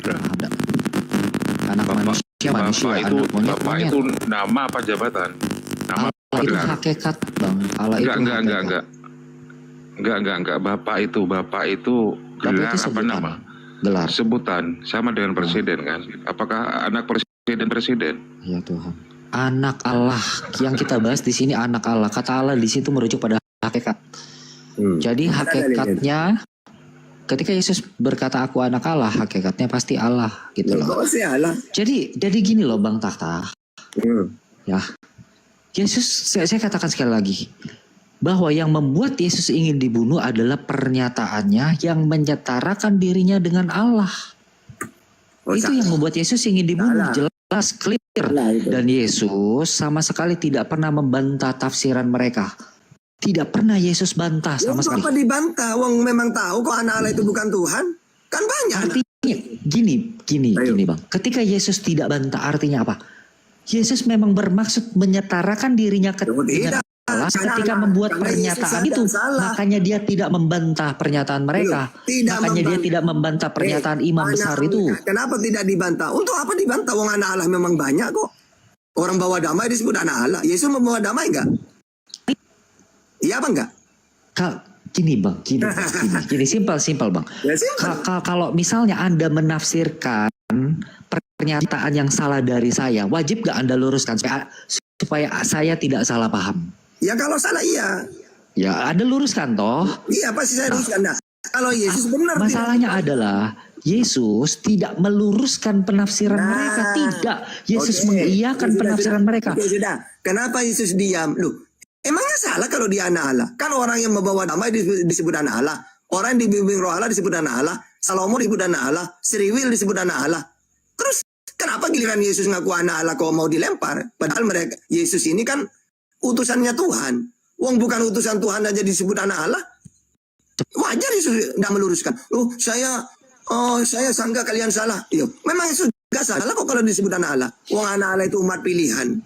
Ada. Anak manusia, itu, anak monyet, Bapak itu nama apa jabatan? Nama Allah itu hakikat Bang. Allah itu enggak. Bapak itu gelar apa nama? Gelar. Sebutan sama dengan presiden kan? Apakah anak presiden? Ya Tuhan. Anak Allah yang kita bahas di sini anak Allah. Kata Allah di situ merujuk pada hakikat. Jadi hakikatnya ketika Yesus berkata aku anak Allah, hakikatnya pasti Allah gitu loh. Jadi gini loh Bang Tahta. Ya. Yesus saya katakan sekali lagi bahwa yang membuat Yesus ingin dibunuh adalah pernyataannya yang menyetarakan dirinya dengan Allah. Itu yang membuat Yesus ingin dibunuh, jelas clear. Dan Yesus sama sekali tidak pernah membantah tafsiran mereka. Tidak pernah Yesus bantah sama sekali. Apa dibantah? Wong memang tahu kok anak Allah itu bukan Tuhan. Kan banyak. Artinya gini Bang. Ketika Yesus tidak bantah artinya apa? Yesus memang bermaksud menyetarakan dirinya dengan Allah ketika membuat pernyataan itu. Makanya dia tidak membantah pernyataan mereka. Makanya dia tidak membantah pernyataan imam besar itu. Kenapa tidak dibantah? Untuk apa dibantah? Wong anak Allah memang banyak kok. Orang bawa damai disebut anak Allah. Yesus membawa damai enggak? Iya apa enggak? Gini bang, gini simpel bang. Ya, simpel. Kalau misalnya Anda menafsirkan pernyataan yang salah dari saya, wajib gak Anda luruskan supaya saya tidak salah paham? Ya kalau salah iya. Ya Anda luruskan toh? Iya pasti saya luruskan. Nah, kalau Yesus benar. Masalahnya adalah Yesus tidak meluruskan penafsiran mereka. Tidak. Yesus mengiyakan penafsiran mereka. Oke, sudah. Kenapa Yesus diam? Loh, emangnya salah kalau dia anak Allah? Kan orang yang membawa damai disebut anak Allah. Orang yang dibimbing roh Allah disebut anak Allah. Salomo disebut anak Allah. Seriwil disebut anak Allah. Terus kenapa giliran Yesus ngaku anak Allah kok mau dilempar? Padahal mereka, Yesus ini kan utusannya Tuhan. Wong bukan utusan Tuhan aja disebut anak Allah. Wajar Yesus tidak meluruskan. Saya sangka kalian salah. Yo, memang Yesus gak salah kok kalau disebut anak Allah. Wong anak Allah itu umat pilihan.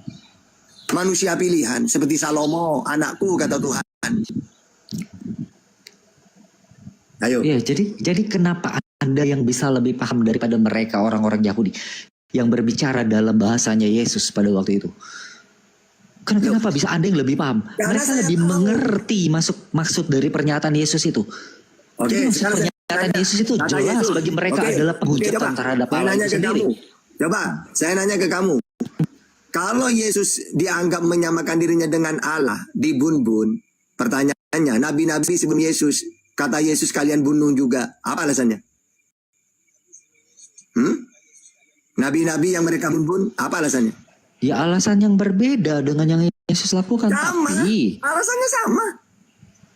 Manusia pilihan. Seperti Salomo, anakku kata Tuhan. Ayo. Ya, jadi kenapa Anda yang bisa lebih paham daripada mereka orang-orang Yahudi yang berbicara dalam bahasanya Yesus pada waktu itu? Kenapa bisa Anda yang lebih paham? Mereka lebih mengerti maksud dari pernyataan Yesus itu. Jadi maksud pernyataan Yesus itu jelas bagi mereka adalah penghujatan terhadap Allah itu sendiri. Coba, saya nanya ke kamu. Kalau Yesus dianggap menyamakan dirinya dengan Allah di Bun-Bun, pertanyaannya, nabi-nabi sebelum Yesus, kata Yesus kalian bunuh juga. Apa alasannya? Nabi-nabi yang mereka Bun-Bun, apa alasannya? Ya alasan yang berbeda dengan yang Yesus lakukan. Tapi alasannya sama.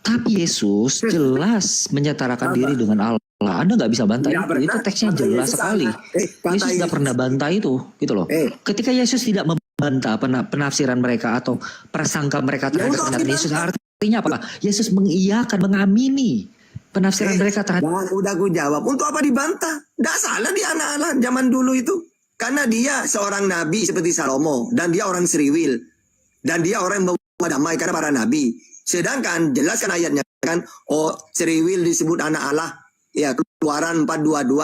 Tapi Yesus jelas menyetarakan diri dengan Allah. Anda nggak bisa bantah itu. Itu teksnya jelas sekali. Yesus nggak pernah bantah itu, gitu loh. Ketika Yesus tidak membantah penafsiran mereka atau prasangka mereka terhadap pernyataan Yesus, artinya apa? Yesus mengiyakan, mengamini penafsiran mereka terhadap. Udah aku jawab. Untuk apa dibantah? Nggak salah dia anak Allah zaman dulu itu. Karena dia seorang nabi seperti Salomo. Dan dia orang seriwil. Dan dia orang yang membawa damai karena para nabi. Sedangkan jelaskan ayatnya kan. Seriwil disebut anak Allah. Ya, Keluaran 4:22.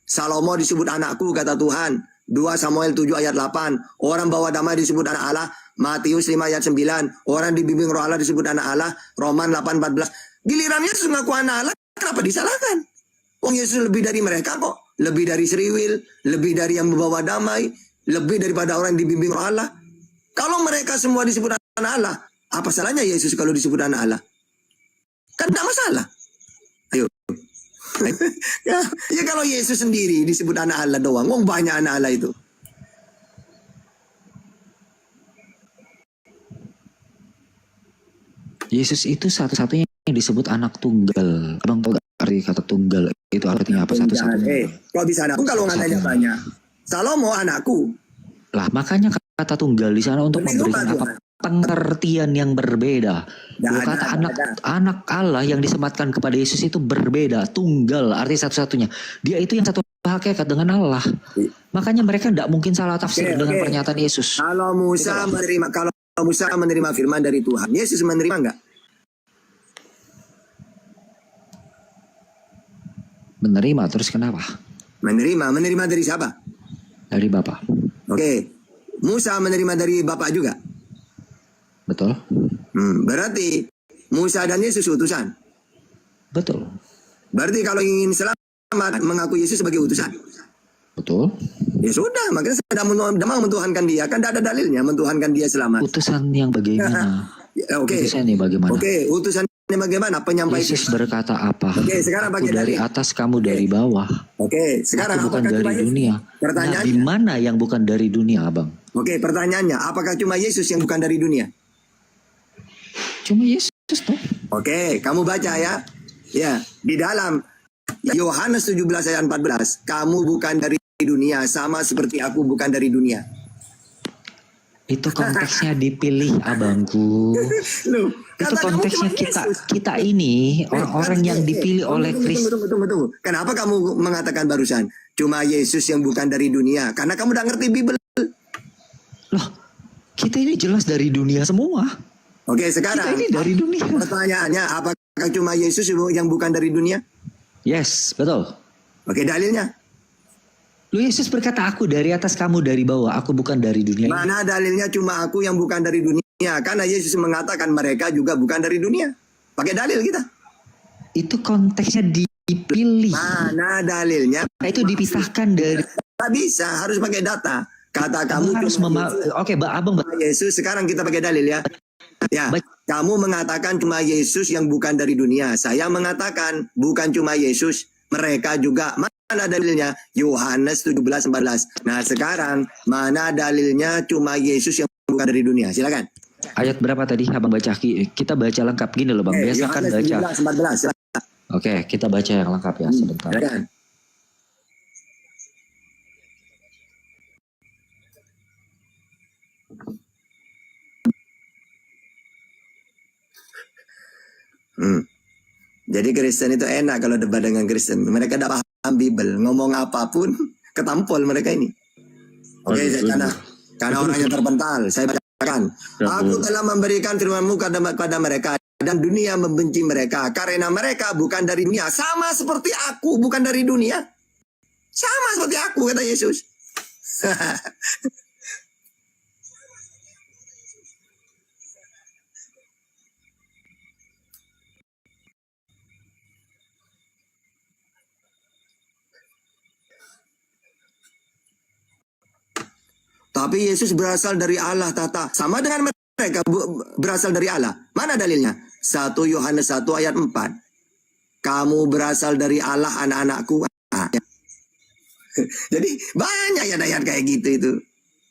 Salomo disebut anakku kata Tuhan. 2 Samuel 7 ayat 8. Orang bawa damai disebut anak Allah. Matius 5 ayat 9. Orang dibimbing roh Allah disebut anak Allah. Roman 8:14. Gilirannya Yesus ngaku anak Allah. Kenapa disalahkan? Wong Yesus lebih dari mereka kok. Lebih dari seriwil. Lebih dari yang membawa damai. Lebih daripada orang yang dibimbing roh Allah. Kalau mereka semua disebut anak Allah. Apa salahnya Yesus kalau disebut anak Allah? Kan tidak masalah. Ayo. ya kalau Yesus sendiri disebut anak Allah doang. Wong banyak anak Allah itu. Yesus itu satu-satunya yang disebut anak tunggal. Abang tahu gak arti kata tunggal itu artinya apa? Satu-satunya. Kok bisa anakku kalau anaknya banyak? Salomo anakku. Lah makanya kata tunggal di sana untuk memberikan apa? Pengertian yang berbeda. Kata anak Allah yang disematkan kepada Yesus itu berbeda. Tunggal arti satu-satunya. Dia itu yang satu hakikat dengan Allah. Makanya mereka tidak mungkin salah tafsir dengan pernyataan Yesus. Kalau Musa menerima firman dari Tuhan, Yesus menerima enggak? Menerima, terus kenapa? Menerima dari siapa? Dari Bapa. Oke. Musa menerima dari Bapa juga? Betul. Berarti Musa dan Yesus utusan? Betul. Berarti kalau ingin selamat mengaku Yesus sebagai utusan? Betul. Ya sudah, makanya saya tidak mau mentuhankan dia. Kan tidak ada dalilnya mentuhankan dia selamat. Utusan yang bagaimana? Utusan yang bagaimana? Utusannya bagaimana? Penyampaian. Yesus berkata apa? Sekarang aku dari atas, kamu dari bawah. Sekarang aku bukan dari dunia. Nah, di mana yang bukan dari dunia, Abang? Pertanyaannya, apakah cuma Yesus yang bukan dari dunia? Cuma Yesus toh. Kamu baca ya. Ya, di dalam Yohanes 17 ayat 14, kamu bukan dari dunia sama seperti aku bukan dari dunia. Itu konteksnya dipilih abangku. Loh, itu konteksnya kita ini orang-orang yang dipilih oleh Kristus. Tunggu. Kenapa kamu mengatakan barusan cuma Yesus yang bukan dari dunia? Karena kamu udah ngerti Bible. Loh, kita ini jelas dari dunia semua. Sekarang kita ini dari dunia. Pertanyaannya, apakah cuma Yesus yang bukan dari dunia? Yes, betul. Dalilnya? Lu Yesus berkata, aku dari atas, kamu dari bawah, aku bukan dari dunia ini. Mana dalilnya cuma aku yang bukan dari dunia? Karena Yesus mengatakan mereka juga bukan dari dunia. Pakai dalil kita. Itu konteksnya dipilih. Mana dalilnya? Itu dipisahkan dari. Tak bisa, harus pakai data. Kata kamu harus Oke, abang. Yesus, sekarang kita pakai dalil ya. Ya, kamu mengatakan cuma Yesus yang bukan dari dunia. Saya mengatakan bukan cuma Yesus, mereka juga. Mana dalilnya? Yohanes 17:14. Nah, sekarang mana dalilnya cuma Yesus yang bukan dari dunia? Silakan. Ayat berapa tadi abang baca? Kita baca lengkap gini loh bang. Biasa kan baca. 17:14. Oke, kita baca yang lengkap ya sebentar. Silakan. Jadi Kristen itu enak kalau debat dengan Kristen. Mereka tidak paham Bible. Ngomong apapun ketampol mereka ini. Oke, karena orangnya terpental. Saya bacakan. Aku telah memberikan firman-Mu kepada mereka. Dan dunia membenci mereka. Karena mereka bukan dari dunia. Sama seperti aku bukan dari dunia. Sama seperti aku, kata Yesus. Tapi Yesus berasal dari Allah, Tata. Sama dengan mereka berasal dari Allah. Mana dalilnya? 1 Yohanes 1 ayat 4. Kamu berasal dari Allah, anak-anakku. Jadi banyak ayat-ayat kayak gitu itu.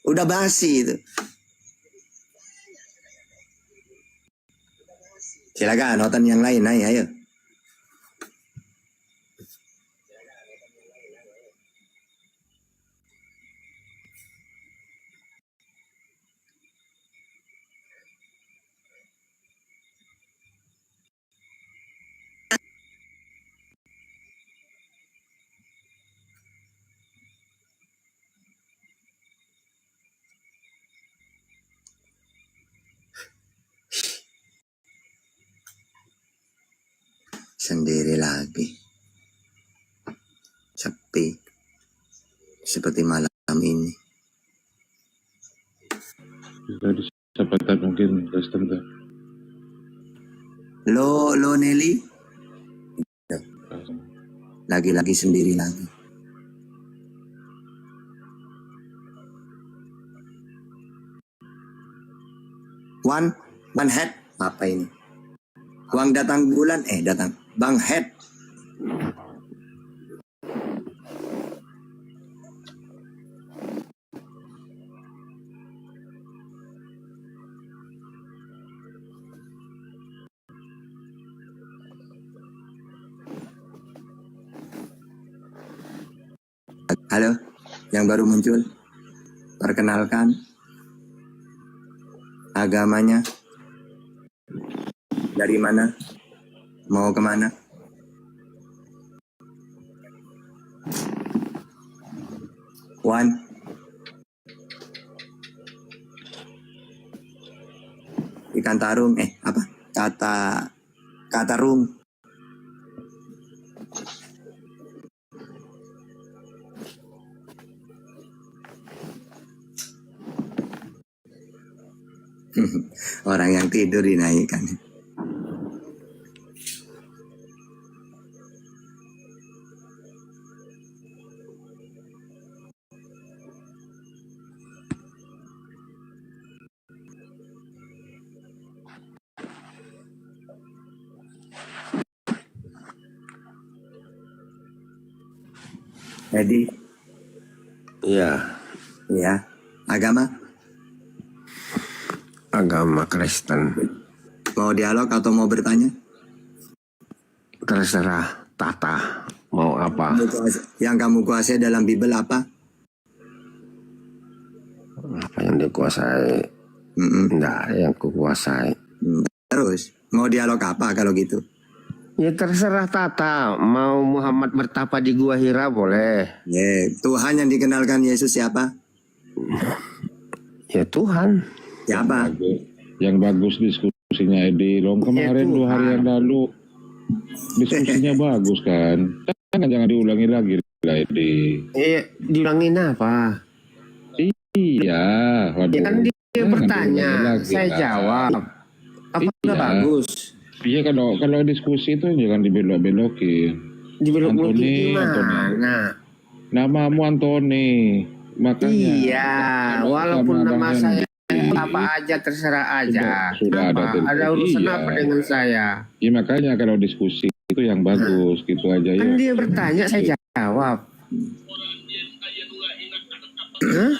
Udah basi itu. Silakan, notan yang lain, ayo. Sendiri lagi. Sepi. Seperti malam ini. Jadi sahabat mungkin Kristen tuh. Lo Nelly. Lagi-lagi sendiri lagi. One head. Apa ini? Uang datang bulan, datang. Bang Head. Halo, yang baru muncul. Perkenalkan. Agamanya. Dari mana? Mau kemana? One. Ikan tarung. Apa? Katarung. Orang yang tidur dinaikkan. Jadi, ya, agama Kristen. Mau dialog atau mau bertanya? Terserah Tata mau apa. Yang kamu kuasai dalam Bible apa? Apa yang dikuasai? Enggak, yang kukuasai. Terus, mau dialog apa kalau gitu? Ya terserah Tata, mau Muhammad bertapa di Gua Hira boleh. Tuhan yang dikenalkan Yesus siapa? Ya Tuhan. Siapa? Yang bagus diskusinya Edi. Long kemarin 2 hari yang lalu diskusinya bagus kan. Jangan diulangi lagi. Lady. Diulangin apa? Iya, waduh. Ya kan dia bertanya, Lagi, saya Kak. jawab. Apa udah bagus? Iya, kalau diskusi itu jangan dibelok-belokin. Dibelok-belokin Antoni. gimana? Namamu Antoni. Makanya. Iya, walaupun nama saya Iya. apa aja terserah aja. Sudah Apa? Ada urusan apa dengan saya? Ya makanya kalau diskusi itu yang bagus gitu aja ya. Kan dia bertanya, saya jawab. Hah?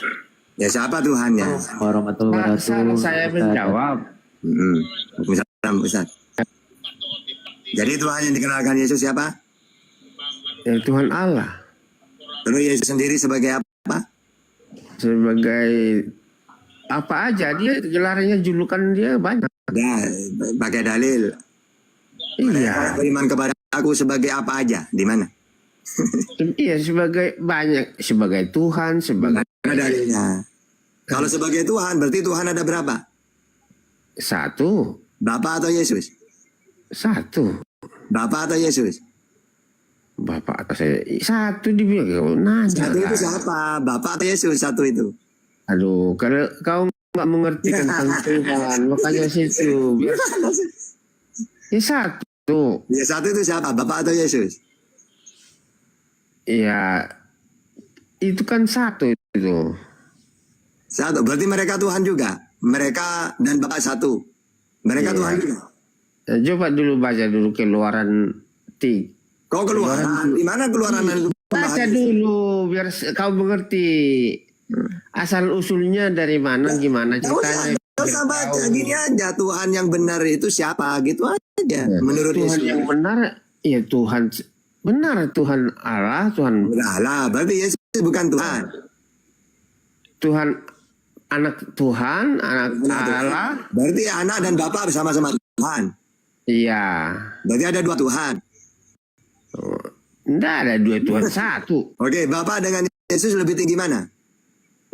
Ya siapa Tuhannya? Warahmatullahi Salah wabarakatuh. saya menjawab. Waalaikumsalam, Ustaz. Jadi Tuhan yang dikenalkan Yesus siapa? Ya, Tuhan Allah. Lalu Yesus sendiri sebagai apa? Sebagai apa aja, dia gelarnya, julukan dia banyak. Ya, pakai dalil. Iya. Beriman kepada aku sebagai apa aja? Di mana? Iya, sebagai banyak, sebagai Tuhan, sebagai Ada dalilnya. Kalau sebagai Tuhan, berarti Tuhan ada berapa? Satu. Bapa atau Yesus? Satu. Bapa atau Yesus? Bapak atau saya? Satu dibilang, nanya. Satu itu siapa? Bapa atau Yesus satu itu? Aduh, kalau kau nggak mengerti tentang Tuhan, makanya situ. Biar... Ya satu. Ya satu itu siapa? Bapa atau Yesus? Ya, itu kan satu itu. Satu. Berarti mereka Tuhan juga. Mereka dan Bapa satu. Mereka Iya. Tuhan juga. Ya, coba dulu baca dulu Keluaran 3. Kau keluaran? Di mana keluaran itu? Baca dulu biar kau mengerti asal usulnya dari mana, gimana ceritanya. Gak usah baca, gini aja. Tuhan yang benar itu siapa? Gitu aja. Menurut Tuhan Yesus. yang benar, ya Tuhan benar, Tuhan Allah, Tuhan Allah. Berarti Yesus bukan Tuhan. Tuhan anak Tuhan, anak Allah. Berarti anak dan Bapa bersama-sama Tuhan. Iya. Berarti ada dua Tuhan. Enggak ada dua Tuhan, satu. Oke, Bapa dengan Yesus lebih tinggi mana?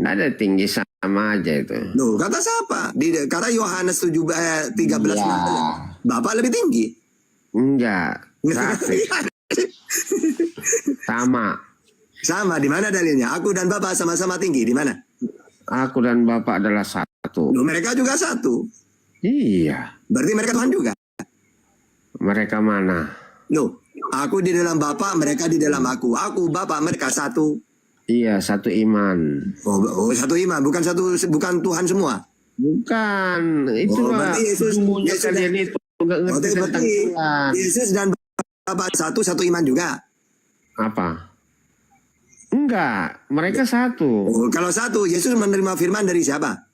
Enggak ada, tinggi sama aja itu. Loh, kata siapa? Kata Yohanes 13. Ya. Bapak lebih tinggi. Enggak. Satu. Sama. Sama, di mana dalilnya? Aku dan Bapak sama-sama tinggi, di mana? Aku dan Bapak adalah satu. Loh, mereka juga satu. Iya. Berarti mereka Tuhan juga. Mereka mana? Loh, aku di dalam Bapak, mereka di dalam aku. Aku, Bapak, mereka satu. Iya, satu iman. Oh, satu iman, bukan Tuhan semua. Bukan, itulah berarti Yesus kalian dan- itu nggak ngerti tentang berarti Tuhan. Yesus dan Bapak satu iman juga. Apa? Enggak, mereka satu. Oh, kalau satu, Yesus menerima firman dari siapa?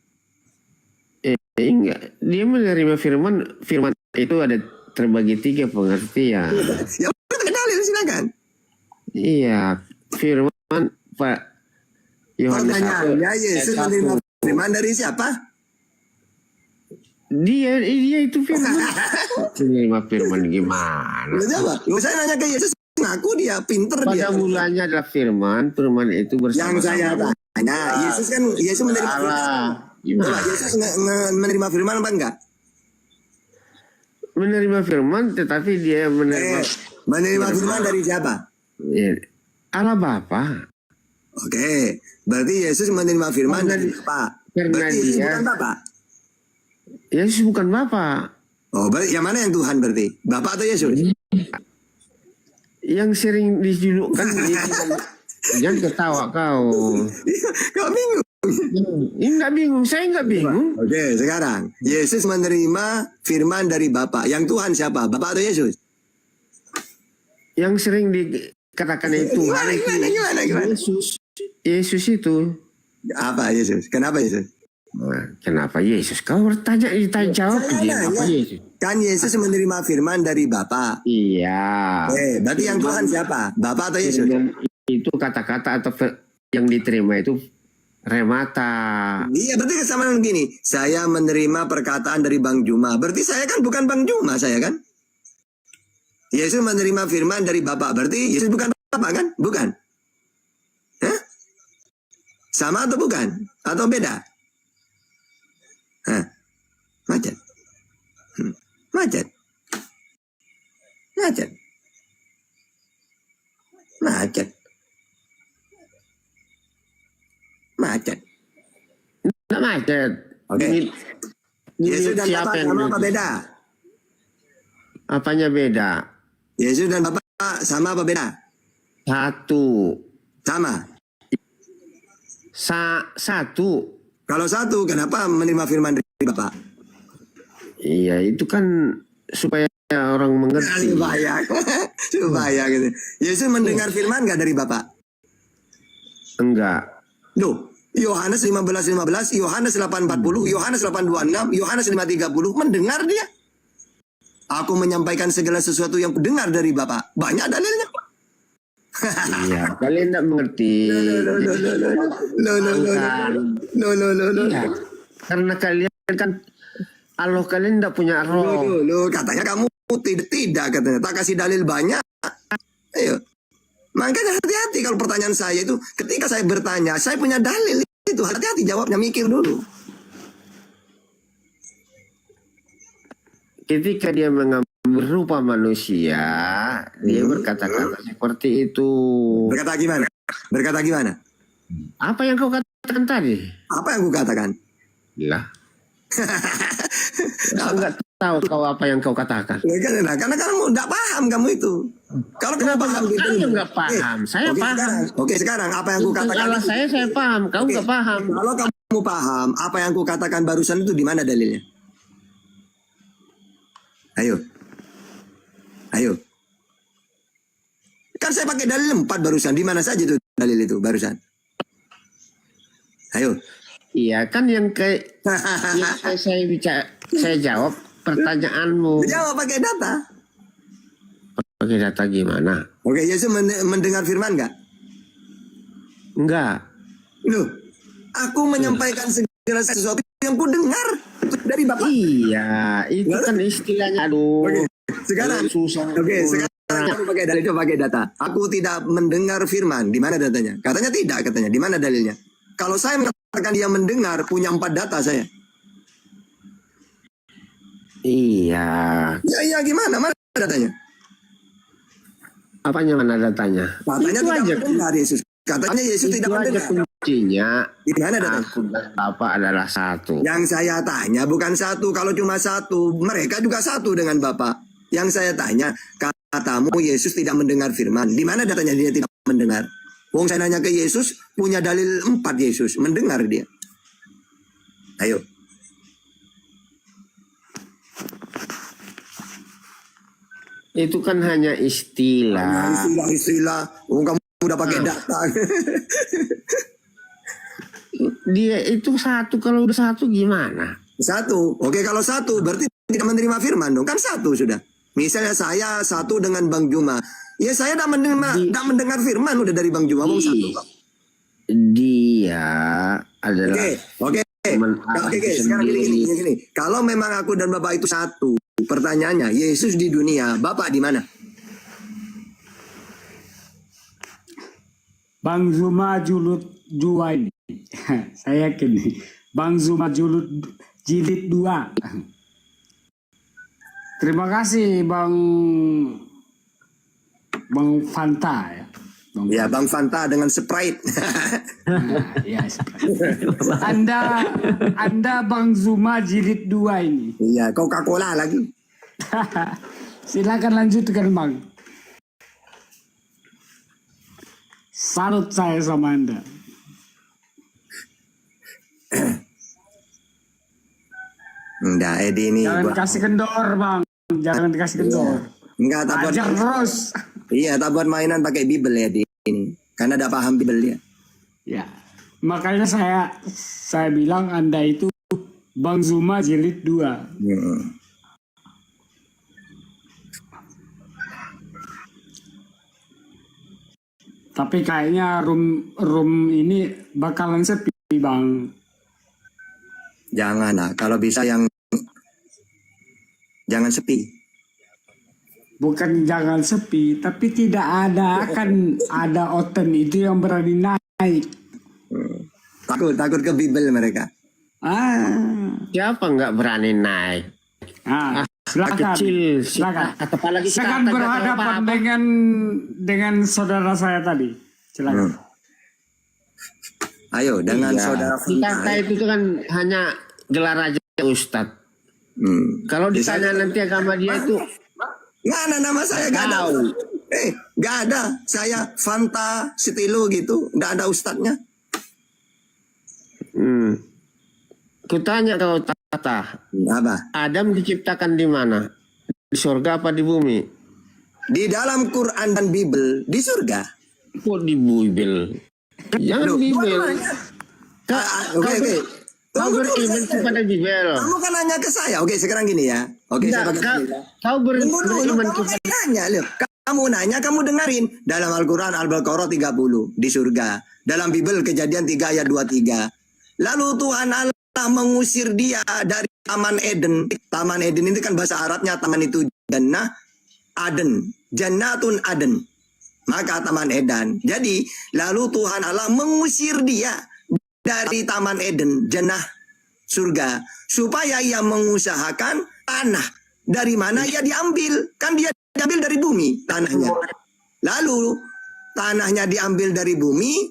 Enggak, dia menerima firman itu ada terbagi 3 pengertian. Ya, dalil silakan. Iya, firman Pak Yohanes 1. Pertanyaannya, Yesus menerima firman dari siapa? Dia itu firman. Menerima firman gimana? Lu jawab. Saya nanya ke Yesus, ngaku dia pinter dia. Pada mulanya adalah firman itu bersama. Yang saya tanya, Yesus menerima firman. Coba Yesus menerima firman apa enggak? Menerima firman, tetapi dia menerima firman dari siapa? Ya, Allah Bapa. Oke, berarti Yesus menerima firman dari Bapa. Berarti Yesus bukan Bapa. Yesus bukan Bapa. Oh, berarti yang mana yang Tuhan berarti? Bapa atau Yesus? Yang sering dijulukkan jangan ketawa kau. Kau bingung? Enggak bingung, saya enggak bingung. Oke, sekarang Yesus menerima firman dari Bapa. Yang Tuhan siapa? Bapa atau Yesus? Yang sering dikatakan itu Tuhan itu Gimana? Yesus itu. Apa Yesus? Kenapa Yesus? Kenapa Yesus? Kau bertanya, ditanya jawab dia. Apa Yesus? Kan Yesus menerima firman dari Bapa. Iya. Berarti yang Tuhan siapa? Bapa atau Yesus? Itu kata-kata atau yang diterima itu remata. Iya, berarti sama dengan gini. Saya menerima perkataan dari Bang Juma. Berarti saya kan bukan Bang Juma, saya kan? Yesus menerima firman dari Bapa. Berarti Yesus bukan Bapa kan? Bukan. Hah? Sama atau bukan? Atau beda? Hah? Macet. Macet. Macet. Macet. macet. Enggak macet. Oke. Yesus dan siapa Bapak yang sama apa nyuci? beda? Apanya beda? Yesus dan Bapak sama apa beda? Satu. Sama. Satu. Kalau satu, kenapa menerima firman dari Bapak? Iya, itu kan supaya orang mengerti. Supaya, supaya gitu. Yesus mendengar firman nggak dari Bapak? Enggak. Loh, Yohanes 15:15, Yohanes 8:40, Yohanes 8:26, Yohanes 5:30 mendengar dia. Aku menyampaikan segala sesuatu yang kudengar dari Bapak. Banyak dalilnya. Iya, kalian tidak mengerti. Iya, karena kalian kan Allah kalian tidak punya roh. Katanya kamu tidak katanya. Tak kasih dalil banyak. Ayo. Makanya hati-hati kalau pertanyaan saya itu ketika saya bertanya, saya punya dalil itu hati-hati jawabnya, mikir dulu. Ketika dia mengambil rupa manusia, dia berkata-kata seperti itu. Berkata gimana? Berkata gimana? Apa yang kau katakan tadi? Apa yang kau katakan? Lah. Aku nggak tahu kau apa yang kau katakan. Ya, karena kamu nggak paham kamu itu. Kalau kamu paham gitu. Saya nggak paham. Saya paham. Sekarang apa yang kau katakan? Kalau saya paham. Kau nggak paham. Kalau kamu paham, apa yang kau katakan barusan itu di mana dalilnya? Ayo. Kan saya pakai dalil 4 barusan. Di mana saja itu dalil itu barusan? Ayo. Iya kan yang saya jawab pertanyaanmu. Jawab pakai data. Pakai data gimana? Oke, Yesus mendengar firman nggak? Enggak. Loh, aku menyampaikan segala sesuatu yang ku dengar dari Bapak. Iya, itu kan istilahnya. Aduh. Oke, sekarang susah. Oke, sekarang aku pakai dalil, coba pakai data. Aku tidak mendengar firman. Di mana datanya? Katanya tidak, katanya. Di mana dalilnya? Kalau saya mengatakan dia mendengar, punya 4 data saya. Iya. Ya, gimana? Mana datanya? Apanya mana datanya? Katanya itu tidak aja mendengar Yesus. Katanya Yesus itu tidak aja mendengar. kuncinya. Di mana datanya? Aku dan Bapak adalah satu. Yang saya tanya bukan satu. Kalau cuma satu, mereka juga satu dengan Bapak. Yang saya tanya, katamu Yesus tidak mendengar firman. Di mana datanya dia tidak mendengar? Wong saya nanya ke Yesus, punya dalil 4 Yesus. Mendengar dia. Ayo. Itu kan hanya istilah. Istilah. Wong kamu udah pakai data. Dia itu satu, kalau udah satu gimana? Satu. Oke, kalau satu berarti tidak menerima firman dong. Kan satu sudah. Misalnya saya satu dengan Bang Juma. Ya saya tidak mendengar firman udah dari Bang Juma. Satu, Bang. Dia adalah Oke. Sekarang gini. Kalau memang aku dan Bapak itu satu, pertanyaannya, Yesus di dunia, Bapak di mana? Bang Zuma Julud 2 ini. Saya yakin nih. Bang Zuma Julud jilid 2. Terima kasih Bang Fanta ya. Bang Fanta dengan Sprite. Ya, Sprite. Anda Bang Zuma jilid 2 ini. Iya, Coca-Cola lagi. Silakan lanjutkan Bang. Salut saya sama Anda. Enggak, Edi ini. Jangan kasih kendor Bang. Jangan dikasih kendor. Enggak, tak buat. Ajar terus. Iya, tak buat mainan pakai Bible ya di ini. Karena tidak paham Bible dia. Ya. Makanya saya bilang Anda itu Bang Zuma jilid 2. Tapi kayaknya room ini bakalan sepi Bang. Jangan lah, kalau bisa jangan sepi. Bukan jangan sepi, tapi akan ada oten itu yang berani naik. Takut ke Bible mereka. Siapa nggak berani naik? Silakan. Apalagi Silakan berhadapan dengan saudara saya tadi. Silakan. Ayo dengan Iya. saudara Si Tahta itu tuh kan hanya gelar aja Ustadz. Kalau ditanya nanti agama dia itu Mana nama saya gak ada. Gak ada. Saya Fanta Stilo gitu. Gak ada ustadznya. Kutanya kau Tahta. Apa? Adam diciptakan di mana? Di surga apa di bumi? Di dalam Quran dan Bible di surga. Kok di Bible? Jangan Bible. Oke. Kau beriman kepada Bible. Kamu kan nanya ke saya. Oke, sekarang gini ya. Oke, saya pakai kau beriman kamu kan nanya loh. Kamu nanya, kamu dengerin. Dalam Al-Quran Al-Baqarah 30 di surga. Dalam Bible Kejadian 3 ayat 23. Lalu Tuhan Allah mengusir dia dari Taman Eden. Taman Eden itu kan bahasa Arabnya taman itu Jannah Aden. Jannatun Aden. Maka Taman Eden. Jadi lalu Tuhan Allah mengusir dia dari Taman Eden, Jannah surga, supaya ia mengusahakan tanah dari mana ia diambil. Kan dia diambil dari bumi tanahnya. Lalu tanahnya diambil dari bumi,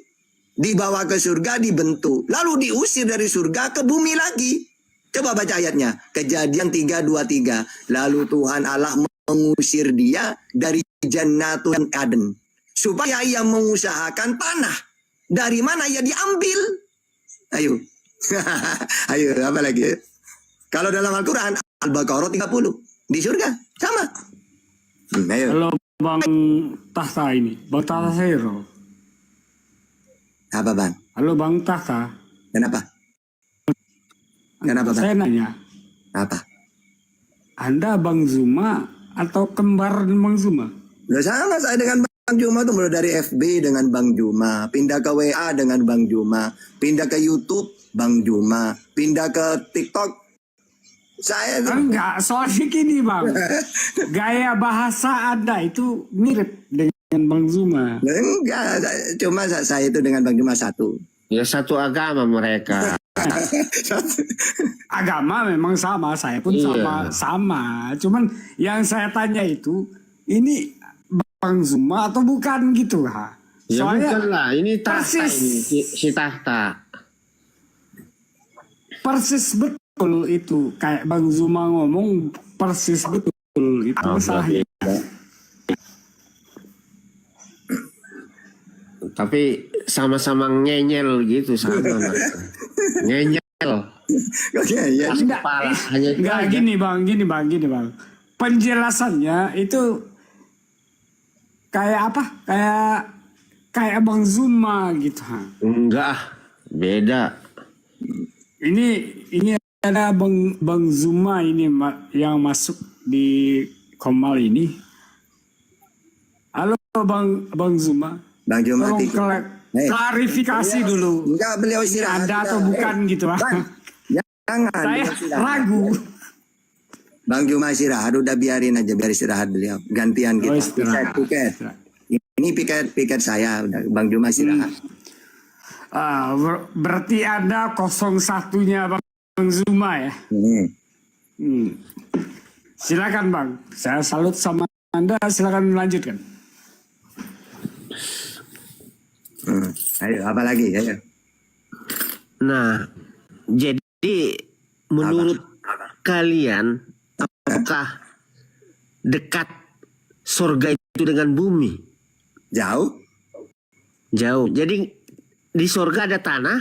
dibawa ke surga, dibentuk. Lalu diusir dari surga ke bumi lagi. Coba baca ayatnya. Kejadian 3:23. Lalu Tuhan Allah mengusir dia dari Jannatun Aden, supaya ia mengusahakan tanah dari mana ia diambil. Ayo. Ayo, apa lagi? Kalau dalam Al-Quran Al-Baqarah 30 di surga sama. Ayo. Kalau Bang Tahta ini, Bang Tahta Sero. Apa Bang? Halo Bang Tahta. Kenapa? Kenapa Bang? Saya nanya. Apa? Anda Bang Zuma atau kembar Bang Zuma? Udah sama saya dengan Bang Juma tuh, mulai dari FB dengan Bang Juma, pindah ke WA dengan Bang Juma, pindah ke YouTube Bang Juma, pindah ke TikTok. Saya enggak, soalnya gini Bang. Gaya bahasa Anda itu mirip dengan Bang Zuma. Enggak, cuma saya itu dengan Bang Juma satu. Ya satu agama mereka. Agama memang sama, saya pun Iya. sama. Cuman yang saya tanya itu, ini Bang Zuma atau bukan gitu ha? Ya Soalnya bukan lah, ini Tahta persis, ini, si Tahta. persis betul itu kayak Bang Zuma ngomong persis betul itu masalahnya. Tapi sama-sama ngenyel gitu sama mereka. Ngenyel. Enggak gini bang. Penjelasannya itu kayak apa? Kayak Bang Zuma gitu ha. Enggak, beda. Ini ada Bang Zuma ini yang masuk di Komal ini. Halo Bang Zuma. Bang Juma tolong klarifikasi dulu. Enggak, beliau istirahat. Ada atau bukan gitu Bang. Jangan. Saya ragu. Bang Juma istirahat, udah biarin aja, biar istirahat beliau. Gantian gitu. Piket. Ini piket saya, udah Bang Juma istirahat. Berarti ada 01-nya Bang Zuma ya? Silakan Bang, saya salut sama Anda, silakan melanjutkan. Ayo, apa lagi? Ayo. Nah, jadi menurut kalian, apakah dekat surga itu dengan bumi? Jauh. Jadi di surga ada tanah?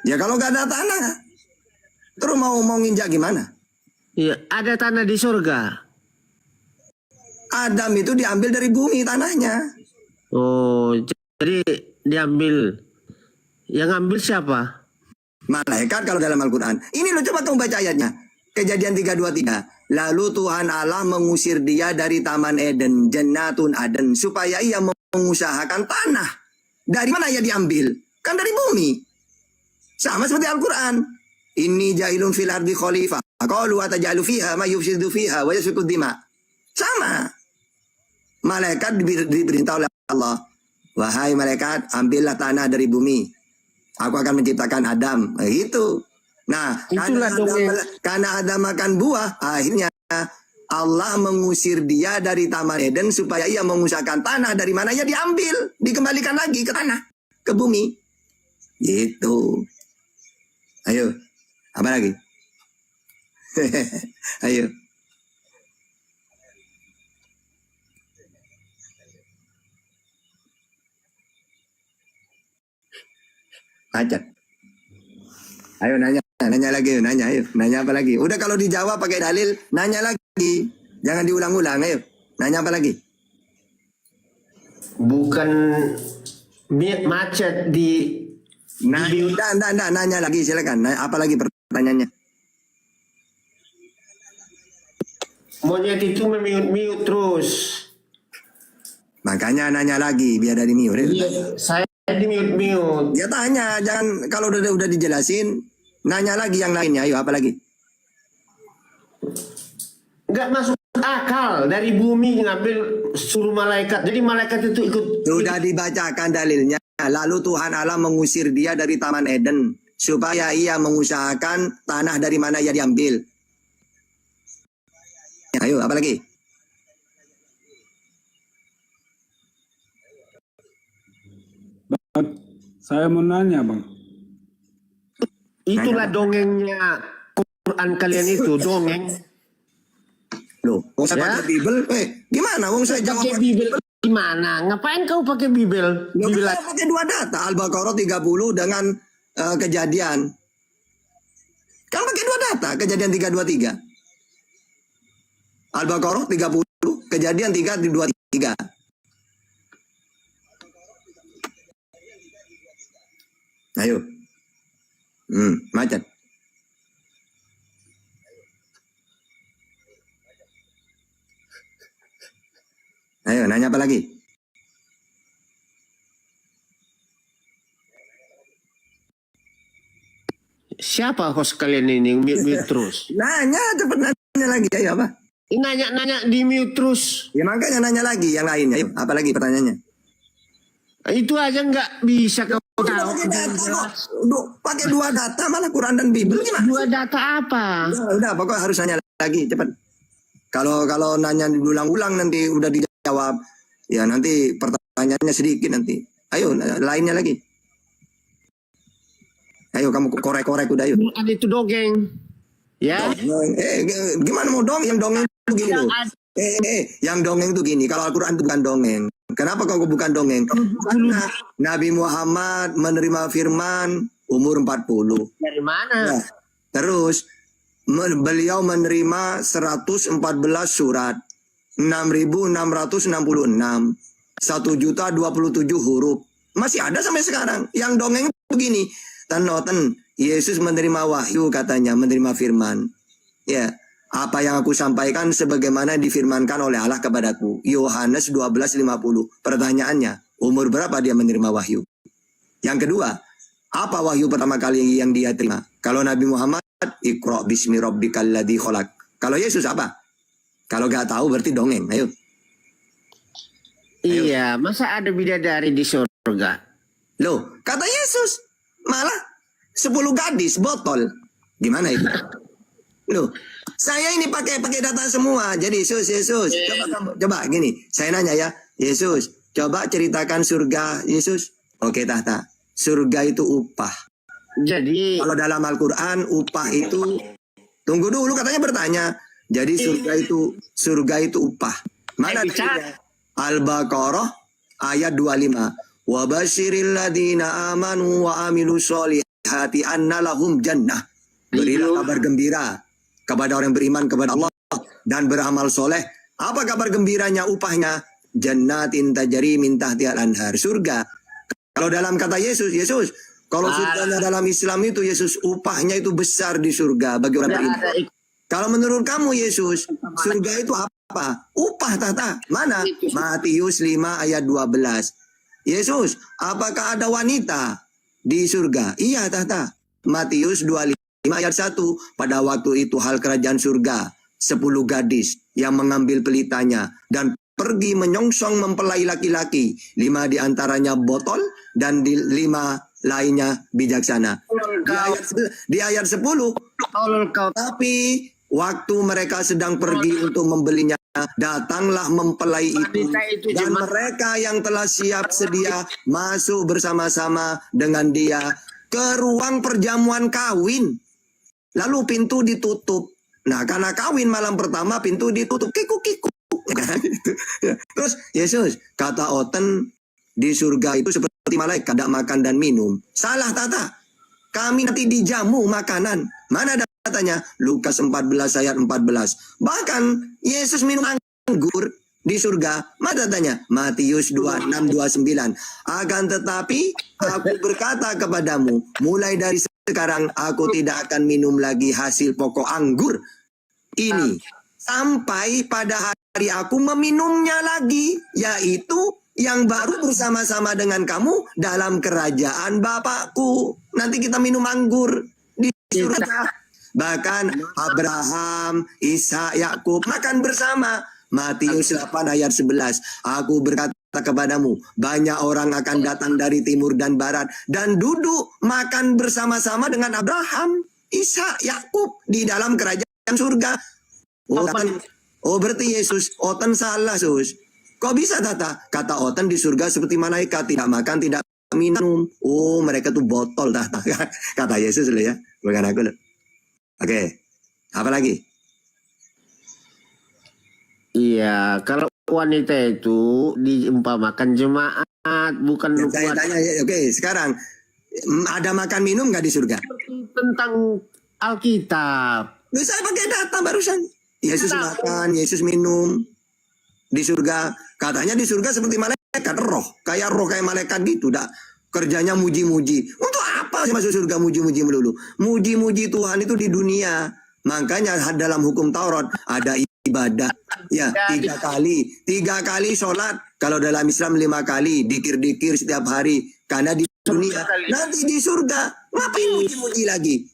Ya kalau nggak ada tanah, terus mau nginjak gimana? Iya, ada tanah di surga. Adam itu diambil dari bumi tanahnya. Oh, jadi diambil. Yang ambil siapa? Malaikat kalau dalam Al-Quran. Ini lo coba kamu baca ayatnya. Kejadian 3:23. Lalu Tuhan Allah mengusir dia dari Taman Eden, Jannatun Aden, supaya ia mengusahakan tanah. Dari mana ia diambil? Kan dari bumi. Sama seperti Al-Quran. Inni jahilun fil ardi khalifah. Qalu atajalu fiha ma yufsidu fiha wa yasfiku dima. Sama. Malaikat diperintah oleh Allah. Wahai malaikat, ambillah tanah dari bumi. Aku akan menciptakan Adam. Gitu. Nah, karena Adam makan buah, akhirnya Allah mengusir dia dari Taman Eden supaya ia mengusahakan tanah dari mana ia diambil, dikembalikan lagi ke tanah. ke bumi. Gitu. Ayo, apa lagi? Ayo. Macet. Ayo nanya lagi, ayo. Nanya apa lagi? Udah kalau dijawab pakai dalil, nanya lagi. Jangan diulang-ulang, ayo. Nanya apa lagi? Bukan macet di... Nggak, nanya lagi, silakan. Apa lagi pertanyaannya? Monyet itu memiut terus. Makanya nanya lagi, biar dari mute. Iya, saya di mute. Ya tanya, jangan kalau udah dijelasin, nanya lagi yang lainnya. Ayo, apa lagi? Nggak masuk akal, dari bumi ngambil suruh malaikat. Jadi malaikat itu ikut. Sudah dibacakan dalilnya. Lalu Tuhan Allah mengusir dia dari Taman Eden supaya ia mengusahakan tanah dari mana ia diambil. Ayo, apa lagi? Saya mau nanya, Bang. Itulah dongengnya Quran kalian itu, dongeng. Loh, saya pakai Bible, gimana? Wong saya jawab pakai Bible gimana? Ngapain kau pakai Bible? Bible pakai dua data, Al-Baqarah 30 dengan Kejadian. Kan pakai dua data, Kejadian 323. Al-Baqarah 30, Kejadian 323. Ayo. Macet. Ayo, nanya apa lagi? Siapa host kalian ini mute terus? Nanya, cepet nanya lagi. Ayo, apa? Nanya di mute terus. Ya makanya nanya lagi yang lainnya. Ayo, apa lagi pertanyaannya? Itu aja nggak bisa kau tahu. Pakai dua data malah Quran dan Bible gimana? Dua data apa? Udah, pokoknya harus nanya lagi, cepat. Kalau nanya diulang-ulang nanti udah dijawab, ya nanti pertanyaannya sedikit nanti. Ayo, lainnya lagi. Ayo kamu korek-korek udah ayo. Ada itu dongeng. Ya. Gimana mau dong? Yang dongeng itu gini loh. Yang dongeng itu gini. Kalau Al-Quran itu bukan dongeng. Kenapa kau bukan dongeng? Karena Nabi Muhammad menerima firman umur 40. Dari mana? Nah, terus beliau menerima 114 surat. 6.666. 1.027 huruf. Masih ada sampai sekarang. Yang dongeng begini. Tenoten, Yesus menerima wahyu katanya, menerima firman. Ya, apa yang aku sampaikan sebagaimana difirmankan oleh Allah kepadaku. Yohanes 12:50. Pertanyaannya, umur berapa dia menerima wahyu? Yang kedua, apa wahyu pertama kali yang dia terima? Kalau Nabi Muhammad, Iqra bismi rabbikal ladzi khalaq. Kalau Yesus apa? Kalau gak tahu berarti dongeng. Ayo. Iya, masa ada bidadari di surga? Loh, kata Yesus, malah 10 gadis botol. Gimana itu? Loh, saya ini pakai data semua. Jadi Yesus, coba gini, saya nanya ya, Yesus, coba ceritakan surga, Yesus. Oke, Tahta. Surga itu upah. Jadi kalau dalam Al-Qur'an upah itu, tunggu dulu katanya bertanya. Jadi surga itu upah. Mana dalilnya? Al-Baqarah ayat 25. Wa basyiril ladina amanu wa amilu sholihati anna lahum jannah. Berilah kabar gembira kepada orang yang beriman kepada Allah dan beramal soleh. Apa kabar gembiranya, upahnya? Jannatin tajri min tahtihal anhar. Surga. Kalau dalam kata Yesus, kalau surganya dalam Islam itu Yesus, upahnya itu besar di surga bagi orang beriman. Kalau menurut kamu Yesus, surga itu apa? Upah, Tahta. Mana? Matius 5 ayat 12. Yesus, apakah ada wanita di surga? Iya, Tahta. Matius 25 ayat 1. Pada waktu itu hal kerajaan surga, 10 gadis yang mengambil pelitanya dan pergi menyongsong mempelai laki-laki. 5 diantaranya botol dan 5 lainnya bijaksana. Di ayat 10. Tapi waktu mereka sedang pergi untuk membelinya datanglah mempelai itu, dan mereka yang telah siap sedia masuk bersama-sama dengan dia ke ruang perjamuan kawin. Lalu pintu ditutup. Nah, karena kawin malam pertama pintu ditutup, kikuk-kikuk. Terus Yesus kata Oten, di surga itu seperti malaikat, tidak makan dan minum. Salah Tata. Kami nanti dijamu makanan. Mana datanya? Lukas 14 ayat 14. Bahkan Yesus minum anggur di surga. Mana datanya? Matius 26 29. Akan tetapi aku berkata kepadamu, mulai dari sekarang aku tidak akan minum lagi hasil pokok anggur ini sampai pada hari aku meminumnya lagi, yaitu yang baru bersama-sama dengan kamu dalam kerajaan Bapakku. Nanti kita minum anggur di surga. Bahkan Abraham, Ishak, Yakub makan bersama. Matius 8 ayat 11. Aku berkata kepadamu, banyak orang akan datang dari timur dan barat dan duduk makan bersama-sama dengan Abraham, Ishak, Yakub di dalam kerajaan surga. Berarti Yesus, Oten salah, Sus. Kok bisa Tata? Kata Oten di surga seperti malaikat, tidak makan, tidak minum. Oh, mereka tuh botol Tata. Kata Yesus loh ya, bukan aku loh. Oke, apa lagi? Iya, kalau wanita itu diumpamakan jemaat, bukan Saya tanya, oke, sekarang ada makan minum nggak di surga? tentang Alkitab. Saya pakai data barusan. Yesus makan, Yesus minum di surga. Katanya di surga seperti malaikat, roh kayak malaikat gitu, dah. Kerjanya muji-muji. Untuk apa sih masuk surga muji-muji melulu? Muji-muji Tuhan itu di dunia. Makanya dalam hukum Taurat ada ibadah, ya 3 kali sholat. Kalau dalam Islam 5 kali, dikir-dikir setiap hari. Karena di dunia, nanti di surga ngapain muji-muji lagi?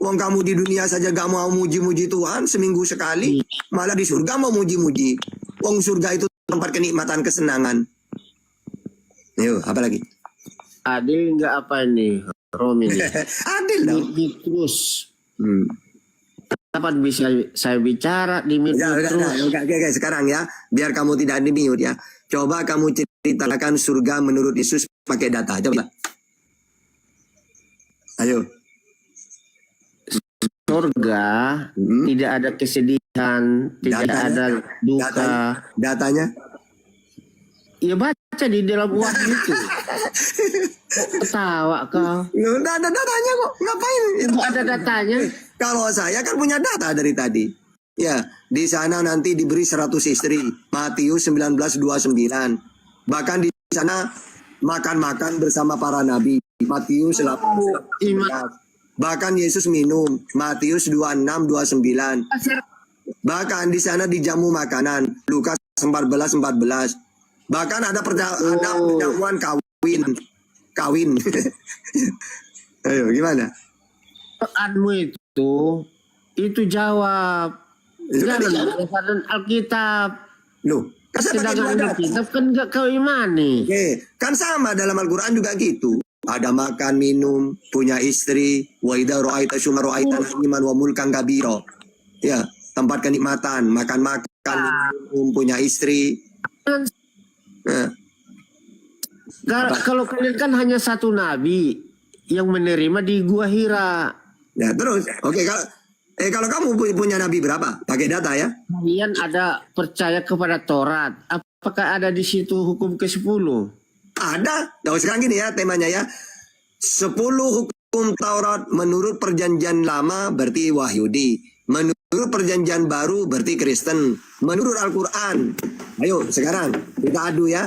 Wong kamu di dunia saja gak mau muji-muji Tuhan seminggu sekali, malah di surga mau muji-muji. Wong surga itu tempat kenikmatan, kesenangan. Yuk, apa lagi? Adil nggak apa ini, Romi? Adil dong. Terus. Kapan bisa saya bicara di mute terus? Oke, sekarang ya, biar kamu tidak di mute ya. Coba kamu ceritakan surga menurut Yesus pakai data. Coba. Ayo. Surga tidak ada kesedihan, tidak ada duka. Datanya? Ya baca di dalam Wahyu itu. Ketawa kau. Nggak ada datanya kok. Ngapain? Nggak ada datanya. Kalau saya kan punya data dari tadi. Ya, di sana nanti diberi 100 istri. Matius 19:29. Bahkan di sana makan-makan bersama para nabi. Matius 18. Bahkan Yesus minum. Matius 26:29. Bahkan di sana dijamu makanan. Lukas 14:14. Bahkan ada perjamuan kawin. Ayo, gimana? Pertanyaanmu itu jawab. Jangan berdasarkan Alkitab. Loh, sedangkan Alkitab kan gak kau imani. Kan sama dalam Al-Quran juga gitu. Ada makan, minum, punya istri. Wa idza ra'aita syumma ra'aita na'iman wa mulkan kabira. Ya, tempat kenikmatan, makan-makan, minum, punya istri. Kalau kalian kan hanya satu nabi yang menerima di Gua Hira. Ya terus, oke, kalau kamu punya nabi berapa? Pakai data ya. Kalian ada percaya kepada Taurat. Apakah ada di situ hukum ke-10? Ada. Nah, sekarang gini ya temanya ya. 10 hukum Taurat menurut perjanjian lama berarti Wahyudi. Menurut perjanjian baru berarti Kristen. Menurut Al-Quran. Ayo sekarang kita adu ya.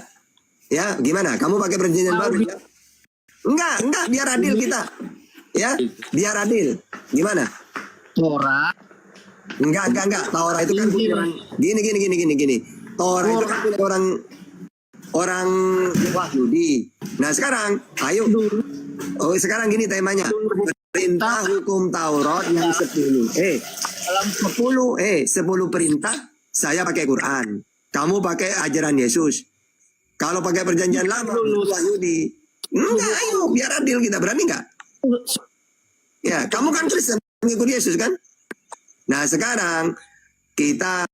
Ya gimana? Kamu pakai perjanjian baru ya? Enggak, biar adil kita. Ya, biar adil. Gimana? Taurat. Enggak. Taurat itu kan punya orang. Gini. Taurat itu kan punya orang Wahyudi. Nah sekarang, ayo. Sekarang gini temanya. Perintah hukum Taurat yang 10. Dalam 10 perintah saya pakai Quran. Kamu pakai ajaran Yesus. Kalau pakai perjanjian lama Wahyudi. Enggak, ayo biar adil kita. Berani enggak? Ya, kamu kan Kristen, mengikuti Yesus kan? Nah, sekarang kita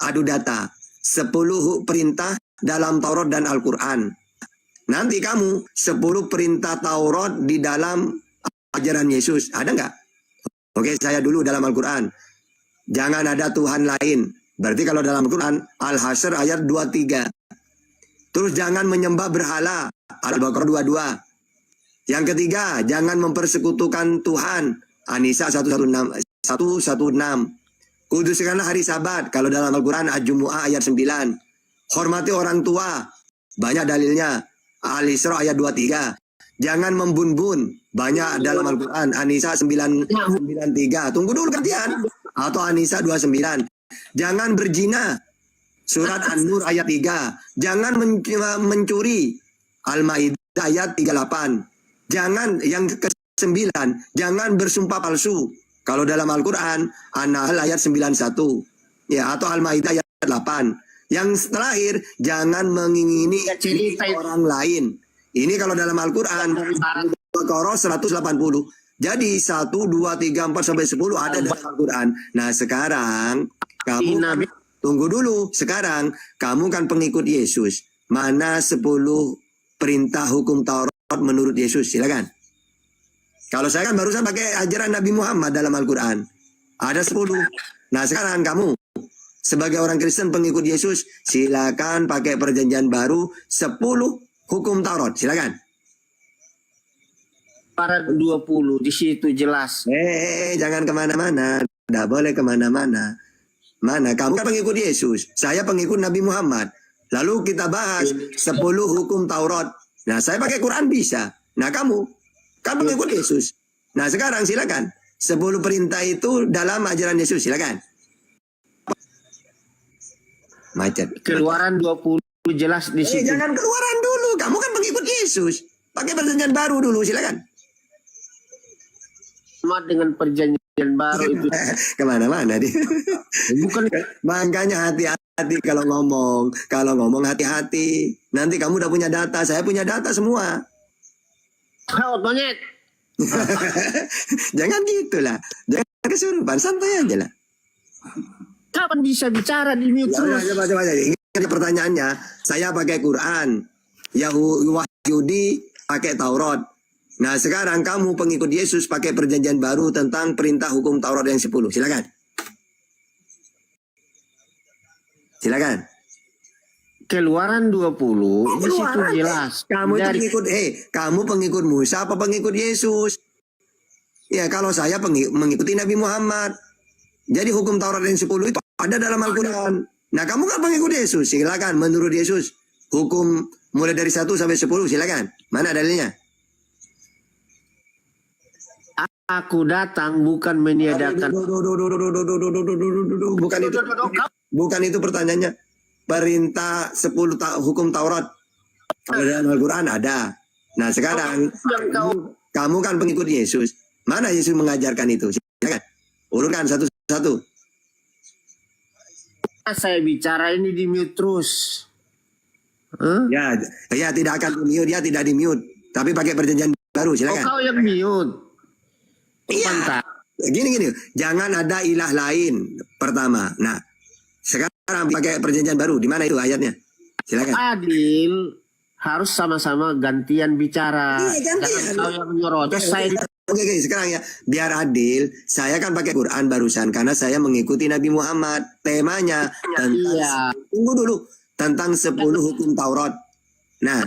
adu data. 10 perintah dalam Taurat dan Al-Quran. Nanti kamu 10 perintah Taurat di dalam ajaran Yesus. Ada nggak? Oke, saya dulu dalam Al-Quran. Jangan ada Tuhan lain. Berarti kalau dalam Al-Quran, Al-Hasyr ayat 23. Terus jangan menyembah berhala. Al-Baqarah 22. Yang ketiga, jangan mempersekutukan Tuhan. An-Nisa 116. Kuduskanlah hari Sabat. Kalau dalam Al-Quran, Al-Jumu'ah ayat 9. Hormati orang tua. Banyak dalilnya. Al-Isra ayat 23. Jangan membun-bun. Banyak dalam Al-Quran. An-Nisa 93. Tunggu dulu gantian. Atau An-Nisa 29. Jangan berzina. Surat An-Nur ayat 3. Jangan mencuri. Al-Maidah ayat 38. Jangan, yang ke-9, jangan bersumpah palsu. Kalau dalam Al-Quran, An-Nahl ayat 91. Ya, atau Al-Maidah ayat 8. Yang terakhir, jangan mengingini orang lain. Ini kalau dalam Al-Quran, Al-Baqarah 180. Jadi 1, 2, 3, 4, sampai 10 ada dalam Al-Quran. Nah sekarang, kamu tunggu dulu. Sekarang, kamu kan pengikut Yesus. Mana 10 perintah hukum Taurat menurut Yesus? Silakan. Kalau saya kan barusan pakai ajaran Nabi Muhammad dalam Al-Quran. Ada 10. Nah sekarang kamu sebagai orang Kristen pengikut Yesus, silakan pakai perjanjian baru 10 hukum Taurat. Silakan. Para 20 di situ jelas. Jangan kemana-mana. Tidak boleh kemana-mana. Mana? Kamu kan pengikut Yesus. Saya pengikut Nabi Muhammad. Lalu kita bahas 10 hukum Taurat. Nah saya pakai Quran bisa. Nah kamu kan pengikut Yesus. Nah sekarang silakan. 10 perintah itu dalam ajaran Yesus. Silakan. Macet. Keluaran 20 jelas di situ. Jangan keluaran dulu. Kamu kan pengikut Yesus. Pakai perjanjian baru dulu. Silakan. Sama dengan perjanjian baru itu. Kemana-mana dia. Bukan. Makanya hati-hati kalau ngomong. Kalau ngomong hati-hati. Nanti kamu udah punya data. Saya punya data semua. Monyet. Jangan gitulah. Jangan kesurupan. Santai aja lah. Kapan bisa bicara di mute terus? Coba. Ingat pertanyaannya. Saya pakai Quran. Yahudi pakai Taurat. Nah sekarang kamu pengikut Yesus pakai perjanjian baru tentang perintah hukum Taurat yang 10. Silakan. Silakan. Keluaran 20 di situ jelas. Kamu kamu pengikut Musa apa pengikut Yesus? Ya kalau saya mengikuti Nabi Muhammad. Jadi hukum Taurat yang 10 itu ada dalam Al-Quran. Nah kamu kan pengikut Yesus. Silakan menurut Yesus. Hukum mulai dari 1 sampai 10 silakan. Mana dalilnya? Aku datang bukan meniadakan. Bukan itu pertanyaannya. Perintah 10 hukum Taurat. Kalau dalam Al-Quran ada. Nah sekarang kamu kan pengikut Yesus. Mana Yesus mengajarkan itu? Silakan. Urutkan satu-satu. Saya bicara ini di mute terus. Ya tidak akan di mute. Ya tidak di mute. Tapi pakai perjanjian baru. Silakan. Kau yang mute. Iya. Gini. Jangan ada ilah lain. Pertama. Nah. Sekarang pakai perjanjian baru. Di mana itu ayatnya? Silakan. Adil. Harus sama-sama gantian bicara. Iya, gantian. Kau yang menyerocos. Oke, sekarang ya. Biar adil. Saya kan pakai Quran barusan. Karena saya mengikuti Nabi Muhammad. Temanya. Tunggu dulu. Tentang 10 hukum Taurat. Nah.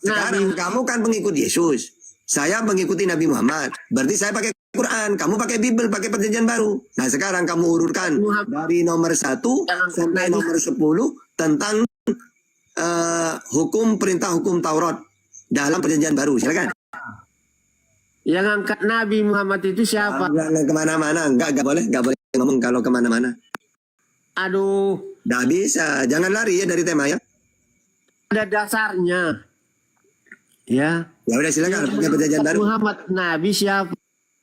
Sekarang kamu kan pengikut Yesus. Saya mengikuti Nabi Muhammad. Berarti saya pakai Quran. Kamu pakai Bible. Pakai perjanjian baru. Nah sekarang kamu urutkan. Dari nomor 1 sampai nomor 10. Tentang perintah hukum Taurat. Dalam perjanjian baru. Silakan. Yang angkat Nabi Muhammad itu siapa? Enggak kemana-mana. Enggak boleh ngomong kalau kemana-mana. Aduh. Nggak bisa. Jangan lari ya dari tema ya. Ada dasarnya. Ya udah silakan. Punya perjanjian baru. Muhammad Nabi siapa?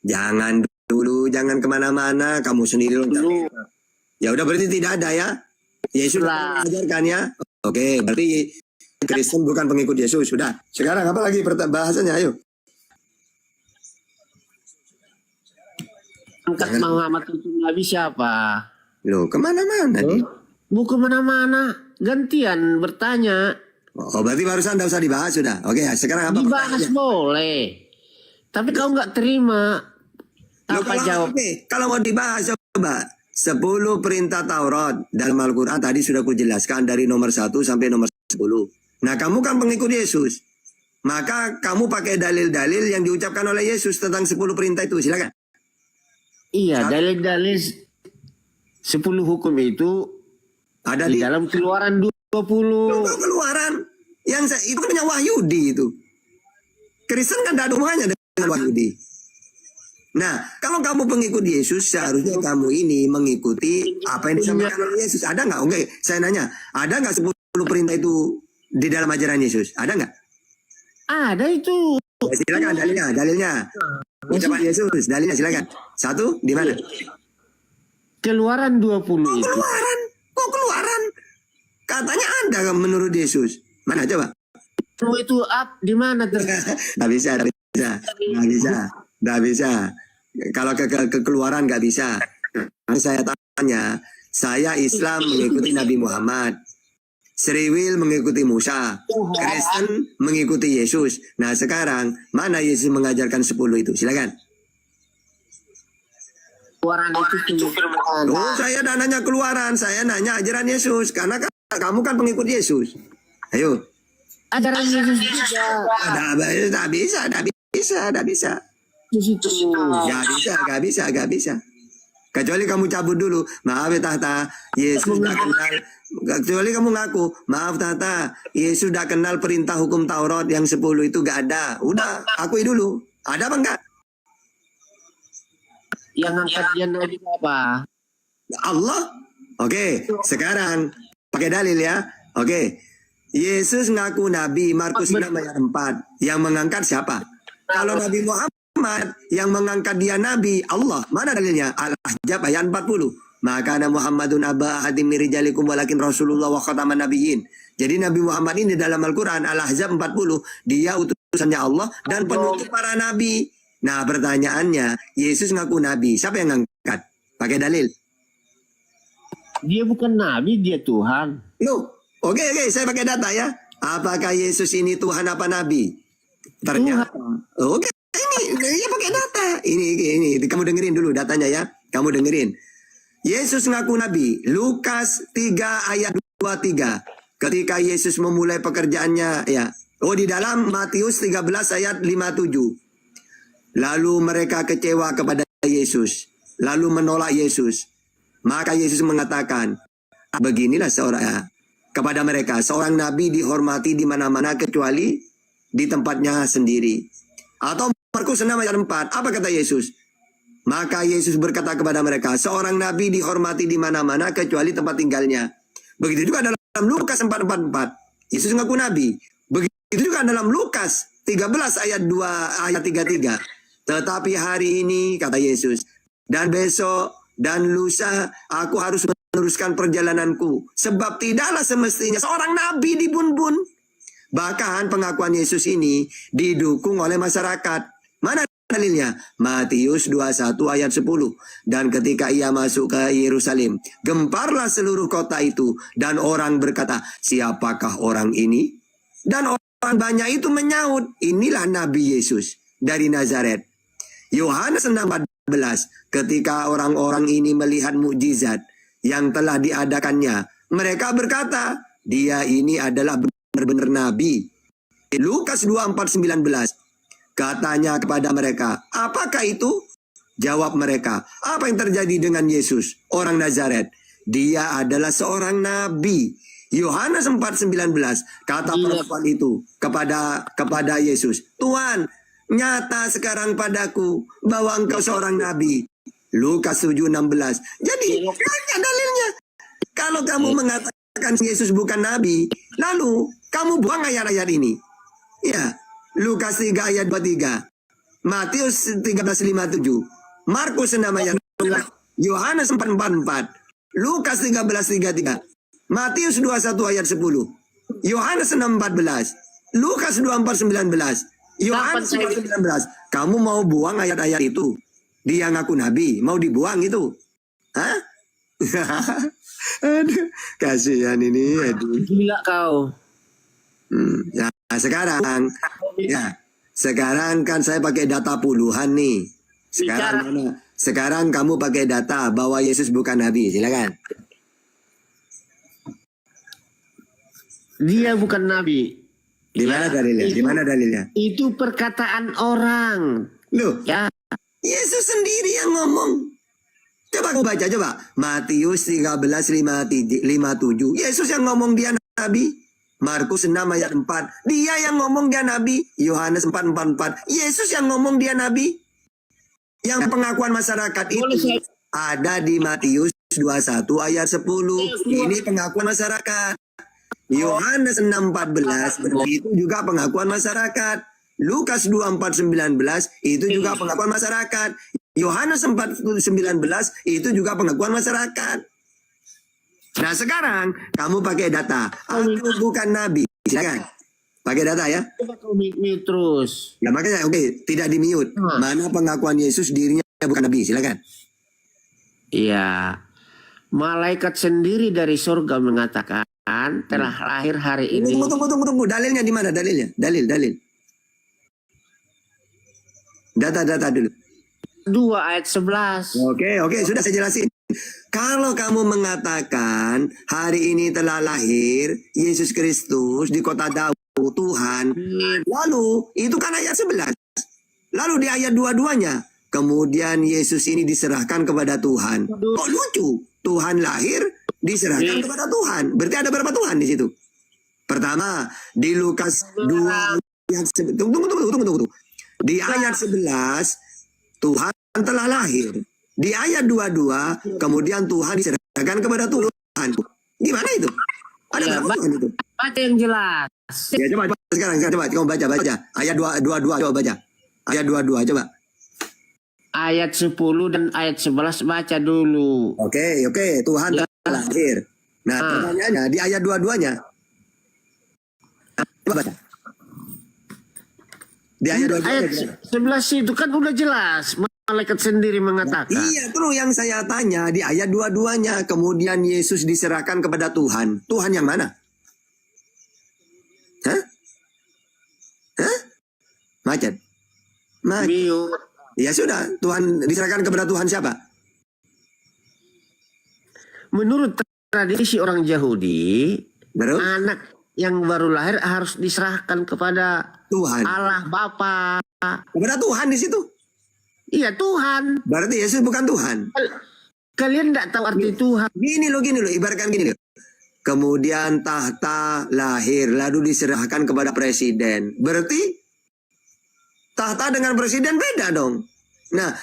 Jangan dulu. Jangan kemana-mana. Kamu sendiri loncat. Ya udah berarti tidak ada ya. Yesus mengajarkan ya. Oke. Berarti Kristen bukan pengikut Yesus. Sudah. Sekarang apa lagi bahasannya? Ayo. Angkat Muhammad itu Nabi siapa? Loh, kemana-mana nih? Bukan mana-mana. Gantian bertanya. Oh, berarti barusan tidak usah dibahas sudah. Oke, sekarang apa Dibahas pertanyaannya? boleh. Tapi kau nggak terima. Loh, Apa jawab? kalau mau dibahas coba 10 perintah Taurat dalam Al-Quran tadi sudah kujelaskan dari nomor 1 sampai nomor 10. Nah, kamu kan pengikut Yesus. Maka kamu pakai dalil-dalil yang diucapkan oleh Yesus tentang 10 perintah itu. Silakan. Iya, dalil-dalil 10 hukum itu ada di dalam Keluaran 20. Keluaran itu punya Wahyudi itu. Kristen kan tidak ada hubungannya dengan Wahyudi. Nah, kalau kamu pengikut Yesus, seharusnya kamu ini mengikuti apa yang disampaikan oleh Yesus. Ada nggak? Oke, saya nanya, ada nggak 10 perintah itu di dalam ajaran Yesus? Ada nggak? Ada itu. Ya, silakan dalilnya. Ucapan Yesus, dalilnya silakan. 1 di mana? Keluaran 20 itu. Kok keluaran? Katanya ada menurut Yesus. Mana coba? Itu di mana? Nggak bisa. Kalau ke keluaran nggak bisa. Saya tanya, saya Islam mengikuti Nabi Muhammad. Sriwil mengikuti Musa. Kristen mengikuti Yesus. Nah, sekarang mana Yesus mengajarkan 10 itu? Silakan. Keluaran itu Oh, saya tidak nanya keluaran, saya nanya ajaran Yesus. Karena kamu kan pengikut Yesus. Ayo. Ajaran Yesus juga. Tidak bisa. Gak bisa. Kecuali kamu cabut dulu. Maaf ya Tata, Yesus sudah kenal. Kecuali kamu ngaku, maaf Tata, Yesus sudah kenal perintah hukum Taurat yang 10 itu gak ada. Udah, akui dulu. Ada apa enggak? Yang angkat dia Nabi apa? Allah. Oke, sekarang pakai dalil ya. Oke. Yesus ngaku Nabi, Markus 6 ayat 4. Yang mengangkat siapa? Kalau Nabi Muhammad yang mengangkat dia Nabi, Allah. Mana dalilnya? Al-Ahzab ayat 40. Maka Muhammadun aba ahadim mirijalikum walakin Rasulullah wa khataman nabiyyin. Jadi Nabi Muhammad ini dalam Al-Quran Al-Ahzab 40, dia utusannya Allah dan penutup para nabi. Nah, pertanyaannya, Yesus ngaku Nabi, siapa yang ngangkat? Pakai dalil. Dia bukan Nabi, dia Tuhan. Loh, oke, saya pakai data ya. Apakah Yesus ini Tuhan apa Nabi? Ternyata. Oke, ini pakai data. Ini, kamu dengerin dulu datanya ya. Kamu dengerin. Yesus ngaku Nabi. Lukas 3 ayat 23. Ketika Yesus memulai pekerjaannya ya. Oh, di dalam Matius 13 ayat 57. Lalu mereka kecewa kepada Yesus. Lalu menolak Yesus. Maka Yesus mengatakan, beginilah kepada mereka, seorang nabi dihormati di mana-mana kecuali di tempatnya sendiri. Atau Markus 6 ayat 4, apa kata Yesus? Maka Yesus berkata kepada mereka, seorang nabi dihormati di mana-mana kecuali tempat tinggalnya. Begitu juga dalam Lukas 4:44, Yesus ngaku nabi. Begitu juga dalam Lukas 13 ayat 2 ayat 33. Tetapi hari ini, kata Yesus, dan besok dan lusa aku harus meneruskan perjalananku. Sebab tidaklah semestinya seorang nabi dibun-bun. Bahkan pengakuan Yesus ini didukung oleh masyarakat. Mana dalilnya? Matius 21 ayat 10. Dan ketika ia masuk ke Yerusalem, gemparlah seluruh kota itu. Dan orang berkata, siapakah orang ini? Dan orang banyak itu menyaut, inilah Nabi Yesus dari Nazaret. Yohanes 6:14, ketika orang-orang ini melihat mukjizat yang telah diadakannya, mereka berkata, dia ini adalah benar-benar nabi. Lukas 24:19, katanya kepada mereka, apakah itu? Jawab mereka, apa yang terjadi dengan Yesus, orang Nazaret? Dia adalah seorang nabi. Yohanes 4:19, kata perempuan itu kepada Yesus, Tuhan, nyata sekarang padaku bahwa engkau seorang nabi. Lukas 7:16. Jadi banyak dalilnya. Kalau kamu mengatakan Yesus bukan nabi, lalu kamu buang ayat-ayat ini. Ya, Lukas 3 ayat 23, Matius 13:57, Markus 6 ayat 2, Yohanes 4:44, Lukas 13:33, Matius 21 ayat 10, Yohanes 6:14, Lukas 24:19, Yohanes 19. Kamu mau buang ayat-ayat itu? Dia ngaku nabi, mau dibuang itu? Hah? Aduh, kasihan ini. Aduh. Gila kau. Ya, sekarang kan saya pakai data puluhan nih. Sekarang kamu pakai data bahwa Yesus bukan nabi. Silakan. Dia bukan nabi. Di mana dalilnya? Di mana dalilnya? Itu perkataan orang. Loh, ya. Yesus sendiri yang ngomong. Coba kamu baca coba. Matius 13:57. Yesus yang ngomong dia nabi. Markus 6 ayat 4. Dia yang ngomong dia nabi. Yohanes 4:44. Yesus yang ngomong dia nabi. Yang pengakuan masyarakat itu ada di Matius 21 ayat 10. Ini pengakuan masyarakat. Yohanes 6:14 itu juga pengakuan masyarakat. Lukas 24:19 itu juga pengakuan masyarakat. Yohanes 4:19 itu juga pengakuan masyarakat. Nah sekarang kamu pakai data. Aku bukan nabi. Silakan. Pakai data ya. Mute terus. Ya makanya oke, tidak di mute. Mana pengakuan Yesus dirinya bukan nabi. Silakan. Iya. Malaikat sendiri dari surga mengatakan telah lahir hari ini. Tunggu. Dalilnya di mana? Dalilnya. Dalil. Data dulu. 2 ayat 11. Oke, sudah saya jelasin. Kalau kamu mengatakan hari ini telah lahir Yesus Kristus di kota Daud Tuhan, lalu itu kan ayat 11. Lalu di ayat 22-nya, kemudian Yesus ini diserahkan kepada Tuhan. Kok lucu? Tuhan lahir diserahkan kepada Tuhan. Berarti ada berapa Tuhan di situ? Pertama, di Lukas 2 ayat tunggu. Di ayat 11 Tuhan telah lahir. Di ayat 22 kemudian Tuhan diserahkan kepada Tuhan. Gimana itu? Ada berapa Tuhan itu? Baca yang jelas. Ya coba sekarang kamu baca. Ayat 22 coba baca. Ayat 22 coba. Ayat 10 dan ayat 11 baca dulu. Oke. Tuhan telah lahir. Nah, pertanyaannya di ayat 22-nya. Coba baca. Di ayat 22 ayat 11 itu kan udah jelas. Malaikat sendiri mengatakan. Iya, terus yang saya tanya di ayat 22-nya, kemudian Yesus diserahkan kepada Tuhan. Tuhan yang mana? Hah? Macet. Ya sudah, Tuhan diserahkan kepada Tuhan siapa? Menurut tradisi orang Yahudi, anak yang baru lahir harus diserahkan kepada Tuhan. Allah Bapa. Kepada Tuhan di situ. Iya, Tuhan. Berarti Yesus bukan Tuhan. Kalian tidak tahu arti Tuhan. Gini loh, ibaratkan gini loh. Kemudian tahta lahir, lalu diserahkan kepada presiden. Berarti tahta dengan presiden beda dong. Nah,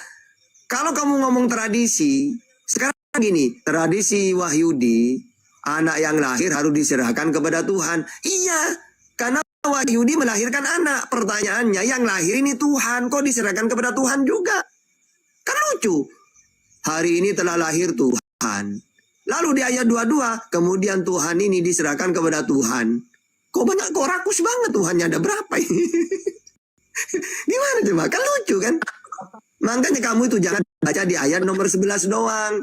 kalau kamu ngomong tradisi, sekarang gini, tradisi Wahyudi, anak yang lahir harus diserahkan kepada Tuhan. Iya, karena Wahyudi melahirkan anak. Pertanyaannya, yang lahir ini Tuhan, kok diserahkan kepada Tuhan juga? Kan lucu. Hari ini telah lahir Tuhan. Lalu di ayat 22, kemudian Tuhan ini diserahkan kepada Tuhan. Kok rakus banget Tuhannya, ada berapa ini? Gimana coba? Kan lucu kan? Makanya kamu itu jangan baca di ayat nomor 11 doang.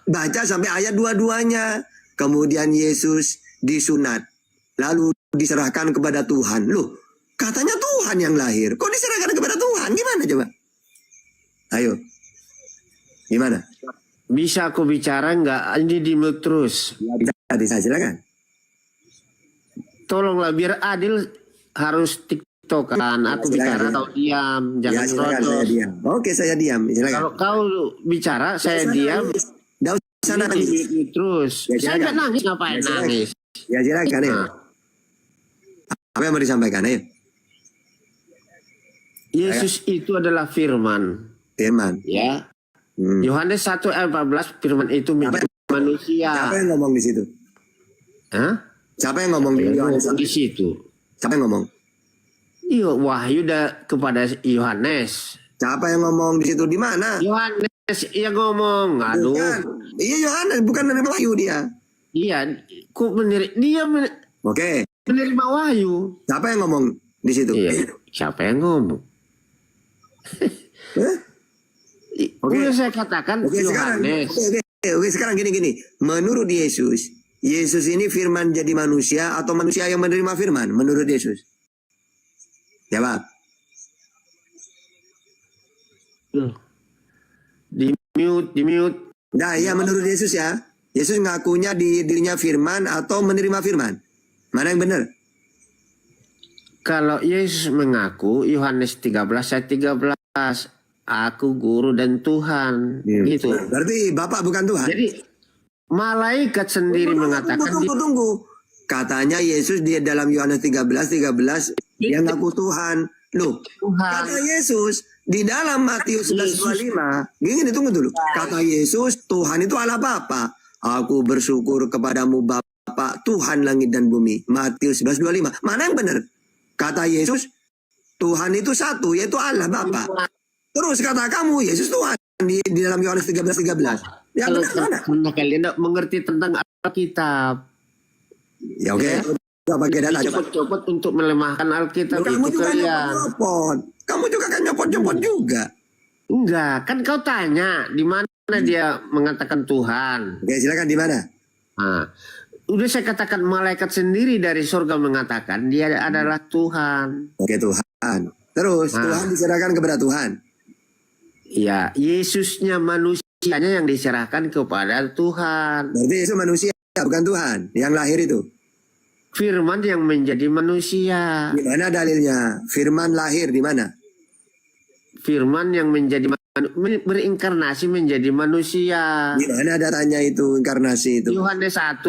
Baca sampai ayat 22-nya. Kemudian Yesus disunat. Lalu diserahkan kepada Tuhan. Loh, katanya Tuhan yang lahir. Kok diserahkan kepada Tuhan? Gimana coba? Ayo. Gimana? Bisa aku bicara nggak? Ini di mute terus. Bisa, silakan. Tolonglah biar adil, harus tiktokan. Aku bicara atau diam. Jangan saya diam. Oke, saya diam. Silakan. Kalau kau bicara, saya diam. Nggak usah nangis. Terus. Saya nggak nangis, ngapain nangis? Ya silakan ya. Apa yang mau disampaikan? Ayo. Yesus itu adalah firman. Ya. Yohanes 1 ayat 14, firman itu menjadi manusia. Siapa yang ngomong di situ? Hah? Siapa yang ngomong di Yohanes? Di situ. Siapa yang ngomong? Iya, wahyu kepada Yohanes. Siapa yang ngomong di situ? Di mana? Yohanes yang ngomong. Aduh. Iya, Yohanes bukan menerima wahyu dia. Iya, kok Oke. Menerima wahyu. Siapa yang ngomong di situ? Iya. Siapa yang ngomong? Udah saya katakan Yohanes. oke, sekarang gini. Menurut Yesus, Yesus ini firman jadi manusia atau manusia yang menerima firman menurut Yesus? Jawab. Di mute. Nah, ya menurut Yesus ya. Yesus ngakunya dirinya firman atau menerima firman? Mana yang benar? Kalau Yesus mengaku, Yohanes 13 ayat 13, aku guru dan Tuhan. Gitu. Berarti Bapak bukan Tuhan? Jadi malaikat sendiri mengatakan. Tunggu. Katanya Yesus dia dalam Yohanes 13 dia ngaku Tuhan. Loh, kata Yesus di dalam Matius 11:25. Gini, tunggu dulu. Kata Yesus, Tuhan itu Allah Bapa. Aku bersyukur kepadamu Bapa, Tuhan langit dan bumi. Matius 11:25. Mana yang benar? Kata Yesus, Tuhan itu satu, yaitu Allah Bapa. Terus kata kamu, Yesus Tuhan di dalam Yohanes 13. Yang benar mana? Kalian tidak mengerti tentang Alkitab. Ya oke. Cepet-cepet untuk melemahkan Alkitab. Kamu itu juga kalian. nyopot. Kamu juga kan nyopot juga. Enggak, kan kau tanya di mana dia mengatakan Tuhan. Oke, silakan di mana? Nah, udah saya katakan malaikat sendiri dari surga mengatakan dia adalah Tuhan. Oke, Tuhan. Terus Tuhan diserahkan kepada Tuhan. Iya, Yesusnya manusianya yang diserahkan kepada Tuhan. Berarti Yesus manusia bukan Tuhan yang lahir itu. Firman yang menjadi manusia. Di mana dalilnya? Firman lahir di mana? Firman yang menjadi berinkarnasi menjadi manusia. Di mana datanya itu inkarnasi itu? Yohanes 1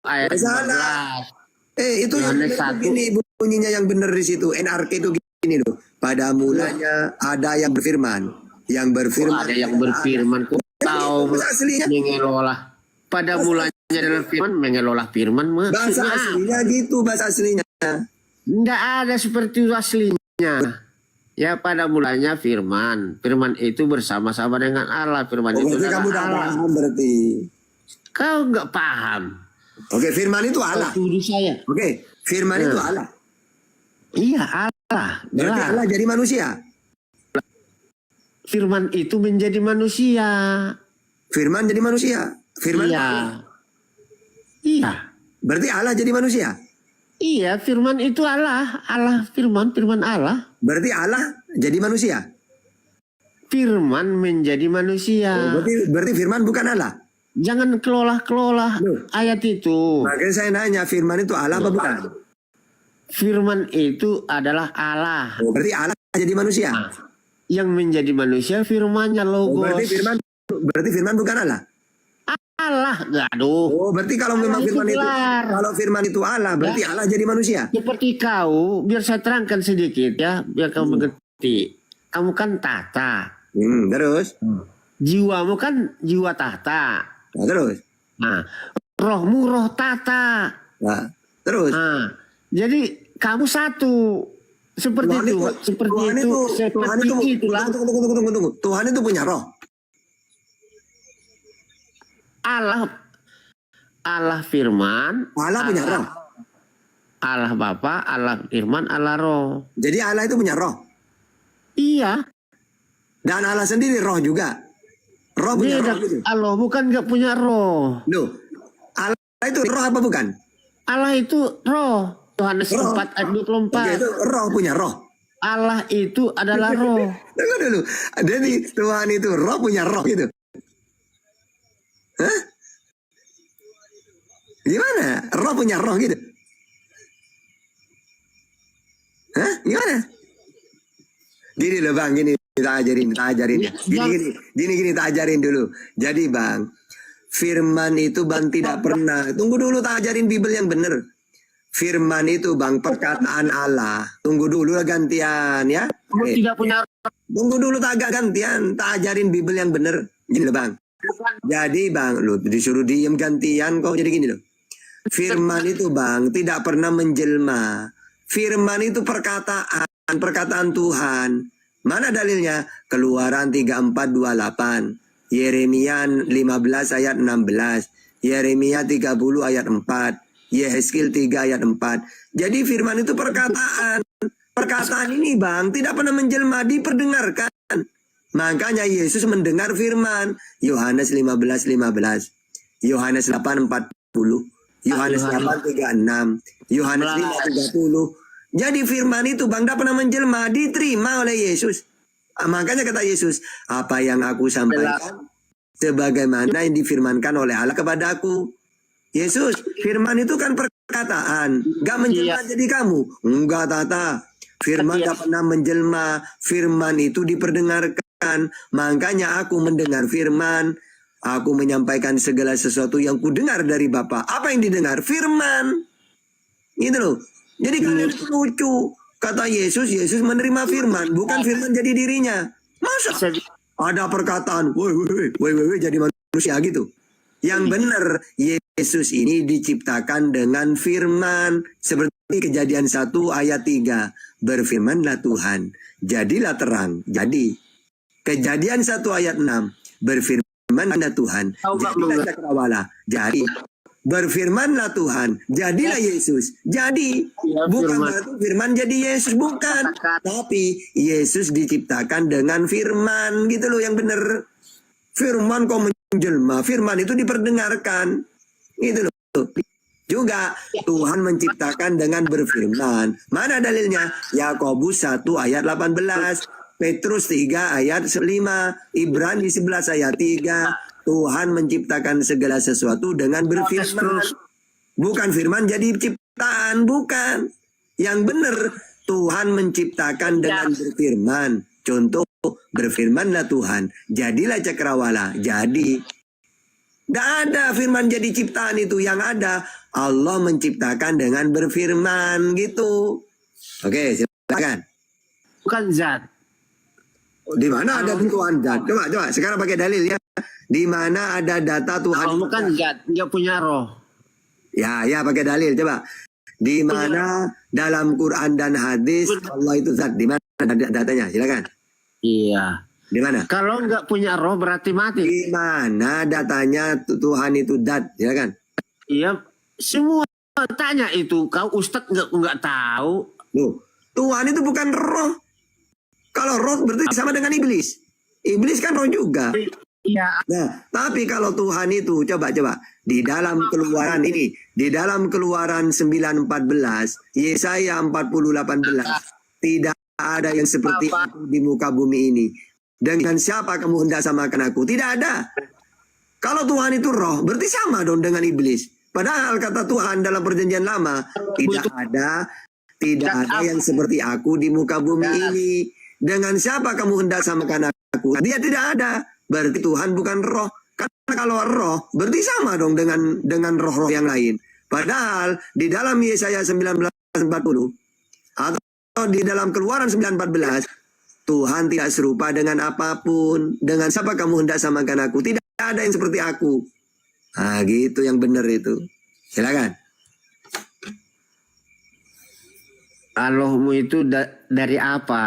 ayat 15. Itu yang begini bunyinya yang benar di situ. NRK itu gini loh. Pada mulanya ada yang berfirman. Yang berfirman. Ada yang berfirman. Kau tahu mengelola. Pada mulanya adalah firman, mengelola firman. Bahasa aslinya gitu, bahasa aslinya. Tidak ada seperti itu aslinya. Ya, pada mulanya firman. Firman itu bersama-sama dengan Allah. Firman itu berarti kamu tidak paham berarti. Kau nggak paham. Oke, firman itu Allah. Tuduh saya. Oke, firman itu Allah. Iya, Allah. Berarti Allah jadi manusia. Firman itu menjadi manusia. Firman jadi manusia. Firman iya. Iya. Berarti Allah jadi manusia. Iya, firman itu Allah. Allah firman Allah. Berarti Allah jadi manusia. Firman menjadi manusia. Berarti firman bukan Allah. Jangan kelola ayat itu. Makanya saya nanya, firman itu Allah apa bukan? Firman itu adalah Allah. Berarti Allah jadi manusia. Yang menjadi manusia firmannya logos. Berarti firman bukan Allah. Allah, aduh. Oh, berarti kalau memang firman itu Allah, berarti Allah jadi manusia. Seperti kau, biar saya terangkan sedikit ya, biar kamu mengerti. Kamu kan tahta. Terus? Jiwamu kan jiwa tahta. Nah, terus? Nah, rohmu roh tahta. Nah, terus? Nah, jadi kamu satu. Seperti Tuhan itu. Tunggu. Tuhan itu punya roh. Allah firman. Allah punya roh. Allah Bapa, Allah firman, Allah roh. Jadi Allah itu punya roh. Iya. Dan Allah sendiri roh juga. Roh punya roh gitu. Allah bukan nggak punya roh. Loh, Allah itu roh apa bukan? Allah itu roh. Yohanes 4 ayat 24. Oke, itu roh punya roh. Allah itu adalah roh. Tunggu dulu. Jadi Tuhan itu roh punya roh gitu. Hah? Gimana? Roh punya roh gitu? Hah? Gimana? Gini loh bang, gini tak ajarin. Gini tak ajarin dulu. Jadi bang, firman itu bang tidak pernah. Tunggu dulu tak ajarin Bible yang benar. Firman itu bang perkataan Allah. Tunggu dulu lah gantian ya. Tidak punya. Tunggu dulu tak agak gantian. Tak ajarin Bible yang benar. Gini loh bang. Jadi bang, lu disuruh diem gantian kok jadi gini loh. Firman itu bang tidak pernah menjelma. Firman itu perkataan Tuhan. Mana dalilnya? Keluaran 34:28, Yeremia 15 ayat 16, Yeremia 30 ayat 4, Yehezkiel 3 ayat 4. Jadi firman itu perkataan. Perkataan ini bang tidak pernah menjelma, diperdengarkan. Makanya Yesus mendengar firman. Yohanes 15:15, Yohanes 8:40, Yohanes 8:36, Yohanes 5:30. Jadi firman itu Bang pernah menjelma, diterima oleh Yesus. Makanya kata Yesus, apa yang aku sampaikan sebagaimana yang difirmankan oleh Allah kepadaku. Yesus, firman itu kan perkataan, gak menjelma jadi kamu. Enggak, Tata. Firman gak pernah menjelma, firman itu diperdengarkan. Makanya aku mendengar firman, aku menyampaikan segala sesuatu yang kudengar dari Bapa. Apa yang didengar? Firman. Gitu loh. Jadi kalian itu lucu. Kata Yesus, Yesus menerima firman, bukan firman jadi dirinya. Masa ada perkataan, woi, jadi manusia gitu. Yang benar, Yesus ini diciptakan dengan firman. Seperti Kejadian 1 ayat 3. Berfirmanlah Tuhan, jadilah terang. Jadi, Kejadian 1 ayat 6. Berfirmanlah Tuhan, jadilah cakrawala. Jadi, berfirmanlah Tuhan, jadilah Yesus. Jadi, bukan berarti firman jadi Yesus, bukan. Tapi, Yesus diciptakan dengan firman, gitu loh yang benar. Firman kok menjelma, firman itu diperdengarkan. Gitu loh. Juga Tuhan menciptakan dengan berfirman. Mana dalilnya? Yakobus 1 ayat 18, Petrus 3 ayat 5, Ibrani 11 ayat 3. Tuhan menciptakan segala sesuatu dengan berfirman. Bukan firman jadi ciptaan, bukan. Yang benar Tuhan menciptakan dengan berfirman. Contoh, berfirmanlah Tuhan, jadilah cakrawala. Jadi, tidak ada firman jadi ciptaan itu. Yang ada, Allah menciptakan dengan berfirman gitu. Oke, silakan. Bukan zat. Di mana ada Tuhan zat? Coba. Sekarang pakai dalil ya. Di mana ada data Tuhan? Bukan zat, dia punya roh. Ya, pakai dalil. Coba. Di mana dalam Quran dan hadis Allah itu zat? Di mana datanya? Silakan. Iya. Di mana? Kalau nggak punya roh berarti mati. Di mana datanya Tuhan itu zat? Silakan. Iya, semua tanya itu. Kau Ustadz nggak tahu. Loh, Tuhan itu bukan roh. Kalau roh berarti sama dengan iblis. Iblis kan roh juga. Iya. Nah, tapi kalau Tuhan itu coba di dalam Keluaran ini, di dalam Keluaran 9:14, Yesaya 40:18, tidak ada yang seperti aku di muka bumi ini. Dengan siapa kamu hendak samakan aku? Tidak ada. Kalau Tuhan itu roh, berarti sama dong dengan iblis. Padahal kata Tuhan dalam perjanjian lama, tidak ada yang seperti aku di muka bumi ini. Dengan siapa kamu hendak samakan aku? Dia tidak ada. Berarti Tuhan bukan roh. Karena kalau roh, berarti sama dong dengan roh-roh yang lain. Padahal di dalam Yesaya 19:40 atau di dalam Keluaran 9:14, Tuhan tidak serupa dengan apapun. Dengan siapa kamu hendak samakan aku? Tidak ada yang seperti aku. Nah, gitu yang benar itu. Silakan. Allahmu itu dari apa?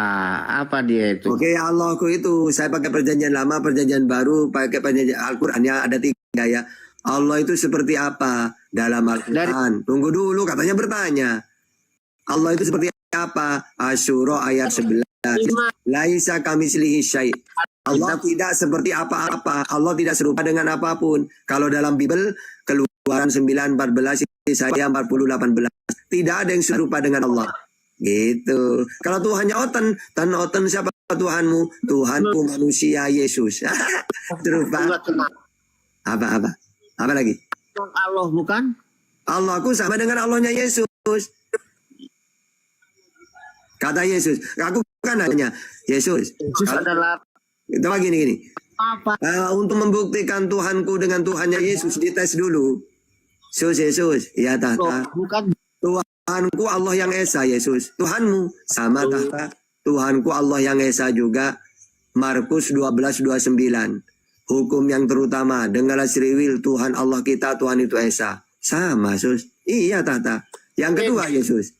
Apa dia itu? Oke, Allahku itu saya pakai perjanjian lama, perjanjian baru, pakai perjanjian Al-Qur'an ya, ada 3 ya. Allah itu seperti apa dalam Al-Qur'an? Tunggu dulu, katanya bertanya. Allah itu seperti apa? Asyura ayat 11. Laisa kamitslihi syai'. Allah tidak seperti apa-apa. Allah tidak serupa dengan apapun. Kalau dalam Bible, Keluaran 9:14, Yesaya 40:18. Tidak ada yang serupa dengan Allah. Gitu. Kalau Tuhannya oten siapa Tuhanmu? Tuhanku manusia Yesus. Serupa. Apa lagi? Allah bukan? Allahku sama dengan Allahnya Yesus. Kata Yesus, aku bukan hanya Yesus. Adalah itu gini. apa? Untuk membuktikan Tuhanku dengan Tuhannya Yesus, dites dulu. Yesus, ya Tata. Bukan. Tuhanku Allah yang Esa, Yesus. Tuhanmu sama Tata. Tuhanku Allah yang Esa juga. Markus 12:29. Hukum yang terutama, dengarlah Sriwil, Tuhan Allah kita, Tuhan itu Esa. Sama, Yesus. Iya Tata. Yang kedua Yesus.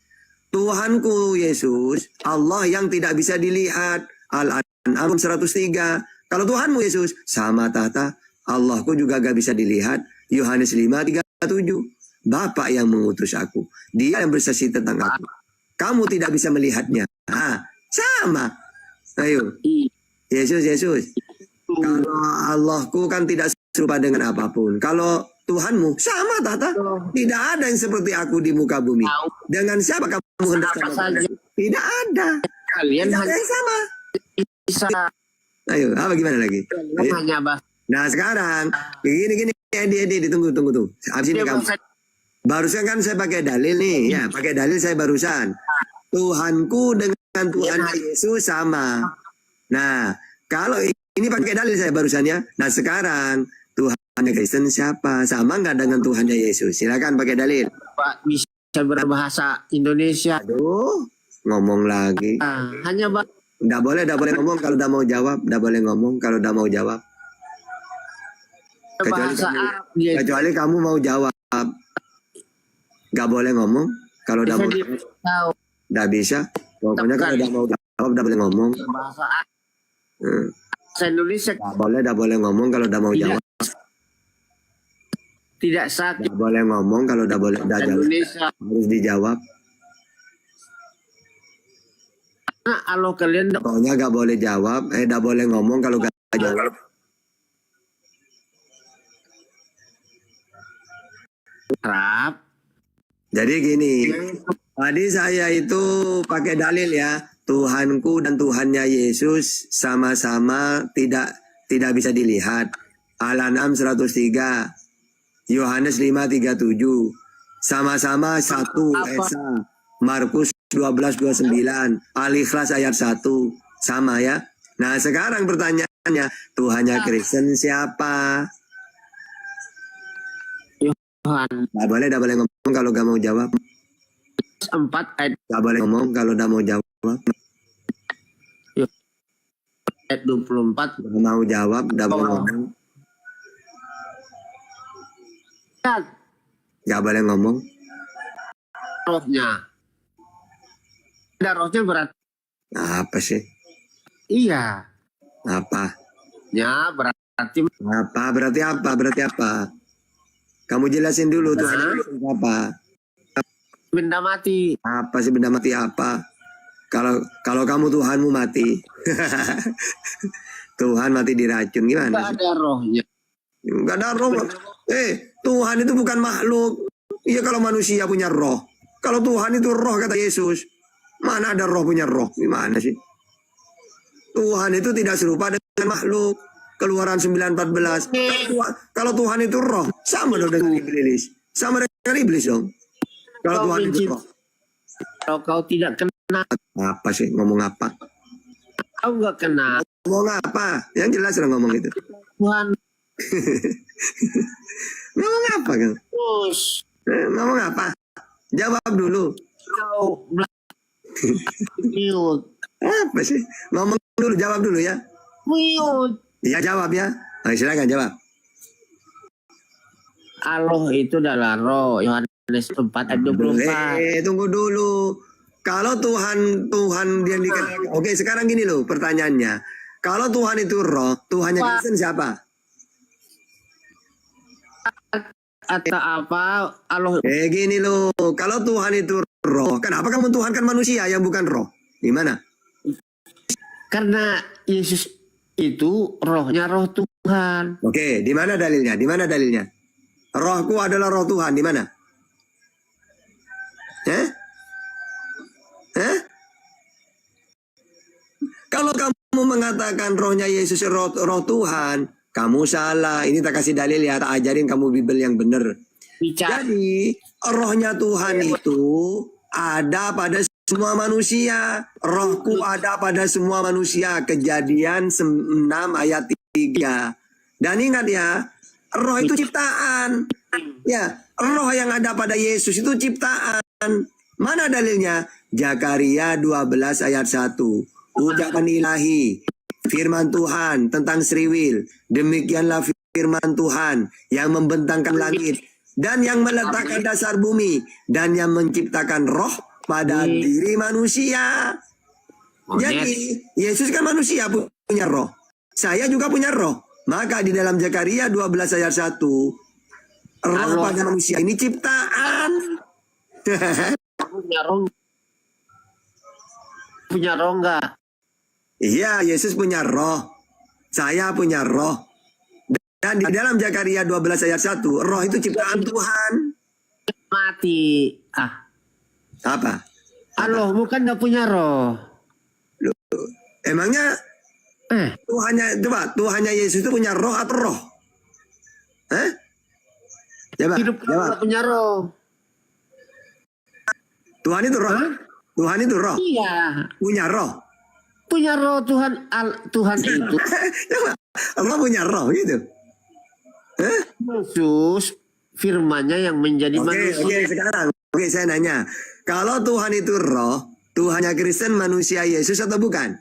Tuhanku Yesus, Allah yang tidak bisa dilihat. Al-An'am 103. Kalau Tuhanmu Yesus, sama Tata. Allahku juga gak bisa dilihat. Yohanes 5:37. Bapa yang mengutus aku. Dia yang bersaksi tentang aku. Kamu tidak bisa melihatnya. Sama. Ayo. Yesus. Kalau Allahku kan tidak serupa dengan apapun. Kalau Tuhanmu sama tata. Tidak ada yang seperti aku di muka bumi. Dengan siapa kamu hendak sama? Tidak ada. Kalian tidak ada yang sama. Bisa. Ayo, apa gimana lagi? Hanya Nah sekarang gini Edi tunggu tuh. Abis ini kamu. Barusan kan saya pakai dalil nih, ya pakai dalil saya barusan. Tuhanku dengan Tuhan Yesus sama. Nah kalau ini pakai dalil saya barusannya. Nah sekarang Tuhan Kristen siapa? Sama nggak dengan Tuhannya Yesus? Silakan pakai dalil. Pak bisa berbahasa Indonesia. Aduh, ngomong lagi. Hanya Nggak boleh ngomong kalau udah mau jawab. Nggak boleh ngomong kalau udah mau jawab. Kecuali kamu mau jawab. Nggak boleh ngomong kalau udah mau jawab. Nggak bisa. Pokoknya kalau udah mau jawab, nggak boleh ngomong. Bahasa Indonesia. Nggak boleh ngomong kalau udah mau jawab. Tidak sakit. Nggak boleh ngomong kalau udah jawab. Harus dijawab. Nah, kalau kalian pokoknya nggak boleh jawab, nggak boleh ngomong kalau nggak jawab. Harap. Jadi gini, tadi saya itu pakai dalil ya, Tuhanku dan Tuhannya Yesus sama-sama tidak bisa dilihat. Al-An'am 103, Yohanes 5:37, sama-sama satu Esa, Markus 12:29, Al-Ikhlas ayat 1, sama ya. Nah sekarang pertanyaannya, Tuhannya Kristen siapa? Nggak boleh ngomong kalau nggak mau jawab. 4 ayat. Nggak boleh ngomong kalau udah mau jawab. Ayat 24. Nggak mau jawab, nggak boleh ngomong. Nggak boleh ngomong. Rohnya. Ada rohnya berarti. Apa sih? Iya. Apa? Ya berarti. Apa? Berarti apa? Berarti apa? Kamu jelasin dulu Tuhan apa? Benda mati. Apa sih benda mati apa? Kalau kamu Tuhanmu mati. Tuhan mati diracun gimana? Nggak ada rohnya. Nggak ada roh. Tuhan itu bukan makhluk. Iya kalau manusia punya roh. Kalau Tuhan itu roh kata Yesus. Mana ada roh punya roh? Gimana sih? Tuhan itu tidak serupa dengan makhluk. Keluaran 9:14. Kalau Tuhan itu roh, sama dong dengan iblis. Sama dengan iblis dong. Kalau Tuhan itu roh. Kalau kau tidak kena. Apa sih? Ngomong apa? Kau nggak kena. Ngomong apa? Yang jelas dong ngomong itu. Tuhan. Ngomong apa kan? Terus. Ngomong apa? Jawab dulu. Kau mute. Apa sih? Ngomong dulu, jawab dulu ya. Mute. Iya jawab ya. Ayo silakan jawab. Allah itu adalah roh. Yohanes 4 ayat 24. Tunggu dulu. Kalau Tuhan yang dikatakan. Oke, sekarang gini loh pertanyaannya. Kalau Tuhan itu roh, Tuhannya Kristen siapa? Atau apa? Allah. Gini loh. Kalau Tuhan itu roh, kenapa kamu tuhankan manusia yang bukan roh? Gimana? Karena Yesus itu rohnya roh Tuhan. Oke, di mana dalilnya? Di mana dalilnya? Rohku adalah roh Tuhan, di mana? Kalau kamu mengatakan rohnya Yesus roh Tuhan, kamu salah. Ini tak kasih dalil ya, tak ajarin kamu Bible yang benar. Jadi rohnya Tuhan itu ada pada semua manusia. Rohku ada pada semua manusia. Kejadian 6 ayat 3. Dan ingat ya, roh itu ciptaan. Ya, roh yang ada pada Yesus itu ciptaan. Mana dalilnya? Zakaria 12 ayat 1. Ucapan ilahi, firman Tuhan tentang Sriwil. Demikianlah firman Tuhan yang membentangkan langit dan yang meletakkan dasar bumi dan yang menciptakan roh pada diri manusia. Jadi Yesus kan manusia punya roh. Saya juga punya roh. Maka di dalam Zakaria 12 ayat 1, roh pada manusia ini ciptaan. Punya roh enggak? Iya, Yesus punya roh. Saya punya roh. Dan di dalam Zakaria 12 ayat 1, roh itu ciptaan Tuhan. Mati. Apa? Allah bukan nggak punya roh. Emangnya Tuhannya Yesus itu punya roh atau roh? Coba, Hidup jawab. punya roh. Tuhan itu roh. Tuhan itu roh. Iya. Punya roh. Punya roh Tuhan. Tuhan itu. Allah punya roh gitu. Yesus firman-Nya yang menjadi manusia. Oke, sekarang. Oke, saya nanya. Kalau Tuhan itu roh, Tuhannya Kristen manusia Yesus atau bukan?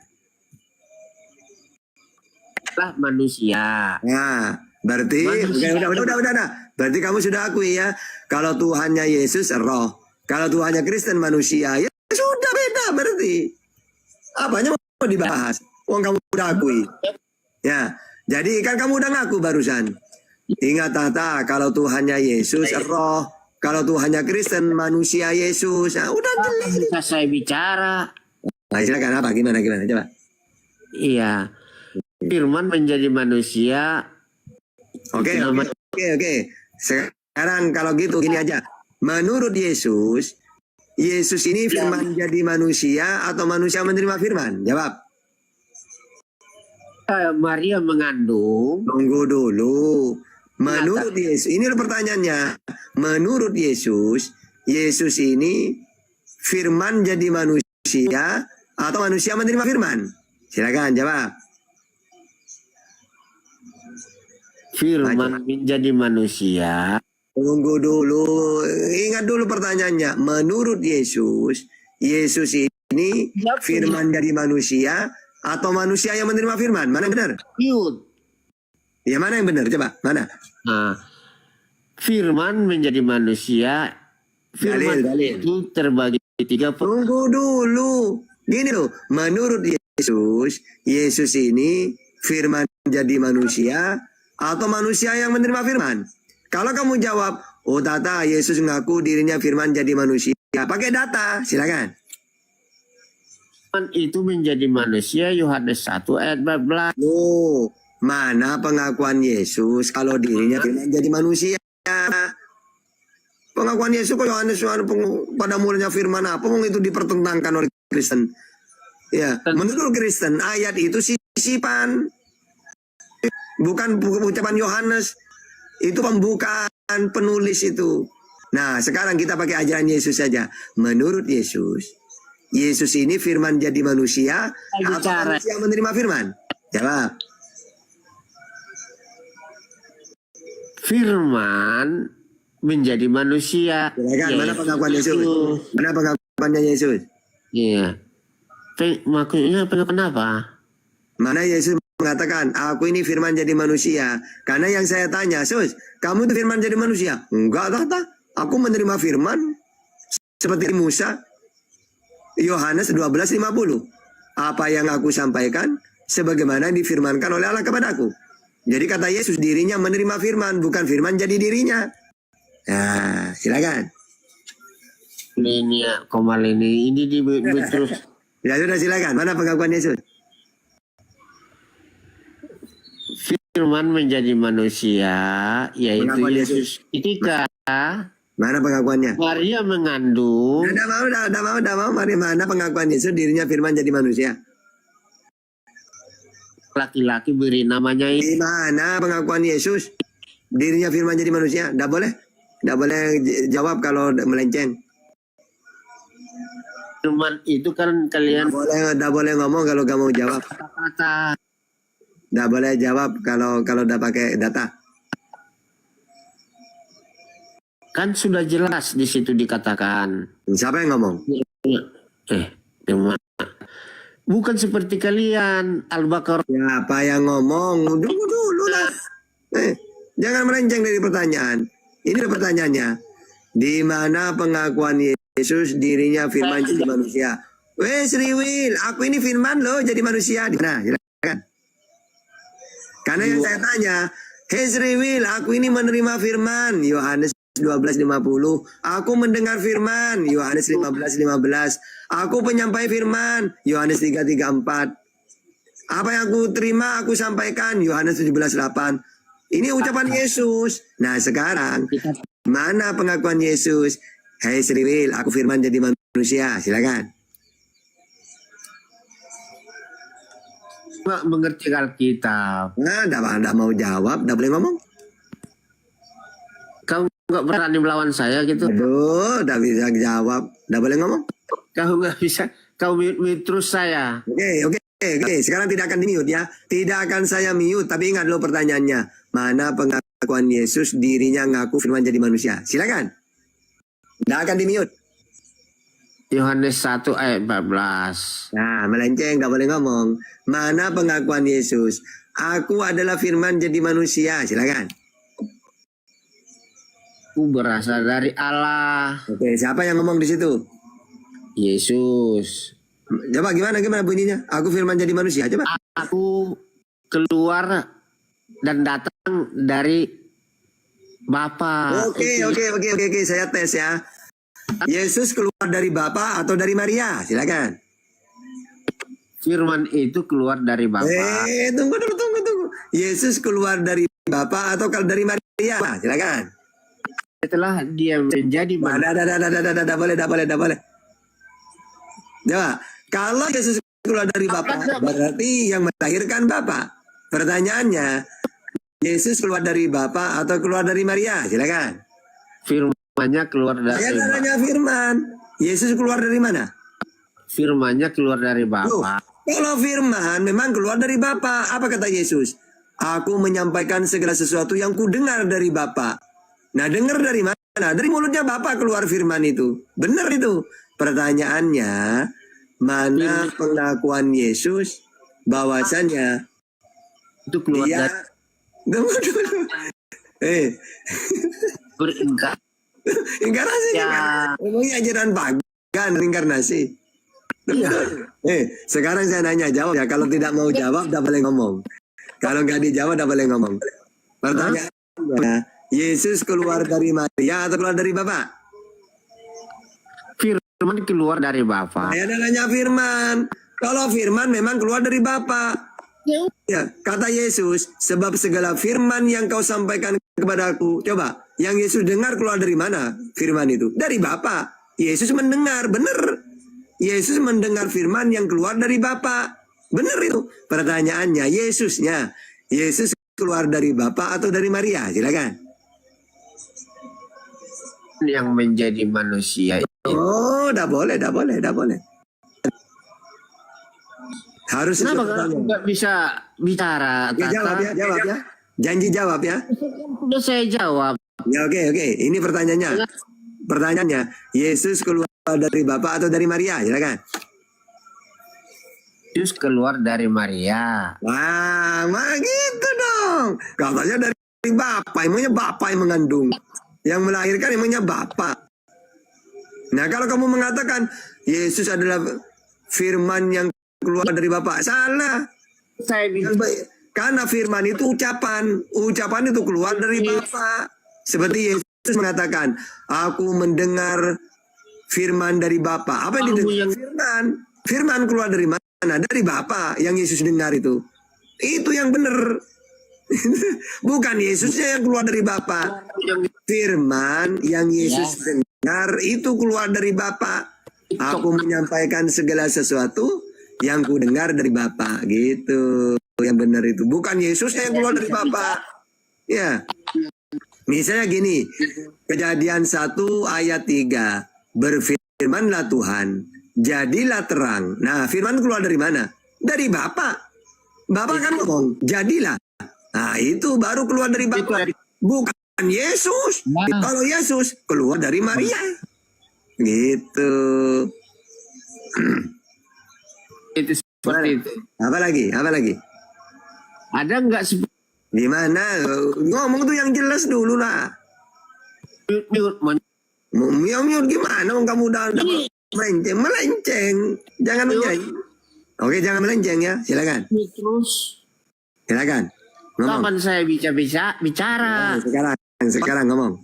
Lah manusia. Nah, berarti udah. Berarti kamu sudah akui ya, kalau Tuhannya Yesus roh, kalau Tuhannya Kristen manusia, ya sudah beda berarti. Apanya mau dibahas? Wong kamu udah akui. Ya, jadi kan kamu udah ngaku barusan. Ingat Tata, kalau Tuhannya Yesus roh, kalau Tuhannya Kristen manusia Yesus, nah, udah jelas. Bisa saya bicara. Nah, silakan apa? Gimana coba? Iya. Firman menjadi manusia. Oke. Sekarang kalau gitu gini aja. Menurut Yesus, Yesus ini firman jadi manusia atau manusia menerima firman? Jawab. Maria mengandung. Tunggu dulu. Menurut Yesus, ini pertanyaannya. Menurut Yesus, Yesus ini firman jadi manusia atau manusia menerima firman? Silakan jawab. Firman menjadi manusia. Tunggu dulu, ingat dulu pertanyaannya. Menurut Yesus, Yesus ini firman dari manusia atau manusia yang menerima firman? Mana yang benar? Ya mana yang benar? Coba, mana? Nah, firman menjadi manusia. Firman Dalil. itu terbagi 3. Tunggu dulu. Gini loh, menurut Yesus, Yesus ini firman jadi manusia atau manusia yang menerima firman? Kalau kamu jawab, oh Tata, Yesus ngaku dirinya firman jadi manusia. Pakai data, silakan. Firman itu menjadi manusia, Yohanes 1 ayat 14. Loh, mana pengakuan Yesus kalau dirinya firman jadi manusia? Pengakuan Yesus kok Yohanes pada mulanya firman apa? Itu dipertentangkan oleh Kristen. Ya, menurut Kristen ayat itu sisipan. Bukan ucapan Yohanes. Itu pembukaan penulis itu. Nah, sekarang kita pakai ajaran Yesus saja. Menurut Yesus, Yesus ini firman jadi manusia atau manusia menerima firman? Jawab. Firman menjadi manusia. Silakan, mana pengakuan Yesus? Mana pengakuannya Yesus? Iya. Maksudnya kenapa? Mana Yesus mengatakan, aku ini firman jadi manusia. Karena yang saya tanya, Sus, kamu itu firman jadi manusia? Enggak, Tata. Aku menerima firman seperti Musa. Yohanes 12:50. Apa yang aku sampaikan sebagaimana difirmankan oleh Allah kepadaku. Jadi kata Yesus, dirinya menerima firman, bukan firman jadi dirinya. Nah, silakan. Ini terus. Ya sudah, silakan. Mana pengakuan Yesus? Firman menjadi manusia, yaitu Pengakuan Yesus. Ketika mana pengakuannya? Maria mengandung. Udah mau. Mari, mana pengakuan Yesus dirinya firman jadi manusia? Laki-laki beri namanya. Di mana pengakuan Yesus dirinya firman jadi manusia? Tidak boleh jawab kalau melenceng. Firman itu kan kalian. Tidak boleh ngomong kalau kamu jawab. Kata-kata. Tidak boleh jawab kalau udah pakai data. Kan sudah jelas di situ dikatakan. Siapa yang ngomong? Bukan seperti kalian Al-Baqarah. Siapa yang ngomong? Dulu lah. Jangan melenceng dari pertanyaan. Ini pertanyaannya. Di mana pengakuan Yesus dirinya firman jadi manusia? Sriwil, aku ini firman loh jadi manusia. Di mana? Silakan. Karena yang saya tanya, Sriwil, aku ini menerima firman. Yohanes 12:50. Aku mendengar firman. Yohanes 15:15. Aku penyampai firman. Yohanes 3:34. Apa yang aku terima aku sampaikan, Yohanes 17:8. Ini ucapan Yesus. Nah sekarang, mana pengakuan Yesus? Hai Sriwil, aku firman jadi manusia. Silakan. Nggak mengerti Alkitab. Nah, enggak mau jawab, enggak boleh ngomong. Kau nggak berani melawan saya gitu. Aduh, enggak bisa jawab, enggak boleh ngomong. Kau nggak bisa, kau mute terus saya. Oke. Sekarang tidak akan di-mute ya. Tidak akan saya mute, tapi ingat dulu pertanyaannya. Mana pengakuan Yesus dirinya ngaku firman jadi manusia? Silakan. Tidak akan di-mute. Yohanes 1 ayat 14. Nah, melenceng, nggak boleh ngomong. Mana pengakuan Yesus? Aku adalah firman jadi manusia. Silakan. Aku berasal dari Allah. Oke, siapa yang ngomong di situ? Yesus. Coba gimana bunyinya? Aku firman jadi manusia. Coba. Aku keluar dan datang dari Bapa. Oke. Saya tes ya. Yesus keluar dari Bapa atau dari Maria? Silakan. Firman itu keluar dari Bapa. Tunggu. Yesus keluar dari Bapa atau kalau dari Maria? Silakan. Setelah dia menjadi manusia. Tidak boleh. Coba, kalau Yesus keluar dari Bapa, berarti yang melahirkan Bapa. Pertanyaannya, Yesus keluar dari Bapa atau keluar dari Maria? Silakan. Firmannya keluar dari Saya tanya firman. Yesus keluar dari mana? Firmannya keluar dari Bapa. Kalau firman memang keluar dari Bapa, apa kata Yesus? Aku menyampaikan segala sesuatu yang ku dengar dari Bapa. Nah, dengar dari mana? Dari mulutnya Bapa keluar firman itu. Benar itu. Pertanyaannya, mana pengakuan Yesus bahwasannya itu keluar dia dari inkarnasi ya. Ngomongnya ajaran pagan inkarnasi. Sekarang saya nanya, jawab ya. Kalau tidak mau jawab, tidak boleh ngomong. Kalau nggak dijawab, tidak boleh ngomong. Pertanyaannya, Yesus keluar dari Maria atau keluar dari Bapa? Firman keluar dari Bapa. Saya nanya firman. Kalau firman memang keluar dari Bapa. Ya, kata Yesus, sebab segala firman yang kau sampaikan kepadaku. Coba, yang Yesus dengar keluar dari mana firman itu? Dari Bapa. Yesus mendengar, benar. Yesus mendengar firman yang keluar dari Bapa. Benar itu. Pertanyaannya, Yesus keluar dari Bapa atau dari Maria? Silakan. Yang menjadi manusia. Oh, tidak boleh. Harus kenapa nggak bisa bicara? Jawab ya. Janji jawab ya. Sudah saya jawab. Ya oke. Ini pertanyaannya, Yesus keluar dari Bapa atau dari Maria? Silakan. Yesus keluar dari Maria. Wah, gitu dong. Katanya dari Bapa, emangnya Bapa yang mengandung. Yang melahirkan emangnya Bapa. Nah, kalau kamu mengatakan Yesus adalah firman yang keluar dari Bapa, salah. Karena firman itu ucapan itu keluar dari Bapa. Seperti Yesus mengatakan, aku mendengar firman dari Bapa. Apa yang didengar? Firman keluar dari mana? Dari Bapa yang Yesus dengar itu. Itu yang benar. Bukan Yesusnya yang keluar dari Bapa. Firman yang Yesus dengar itu keluar dari Bapa. Aku menyampaikan segala sesuatu yang ku dengar dari Bapa. Gitu. Yang benar itu. Bukan Yesusnya yang keluar dari Bapa. Ya. Misalnya gini. Kejadian 1 ayat 3. Berfirmanlah Tuhan, jadilah terang. Nah, firman keluar dari mana? Dari Bapa. Bapa kan ngomong, jadilah. Nah, itu baru keluar dari Bapa. Bukan Yesus. Kalau Yesus keluar dari Maria. Gitu. Itu seperti itu. Apa lagi? Ada nggak gimana? Ngomong tuh yang jelas dulu lah. Mute gimana? Kamu udah melenceng. Jangan menyanyi. Oke, jangan melenceng ya. Silakan. Terus. Silakan. Kapan saya bicara? Sekarang ngomong.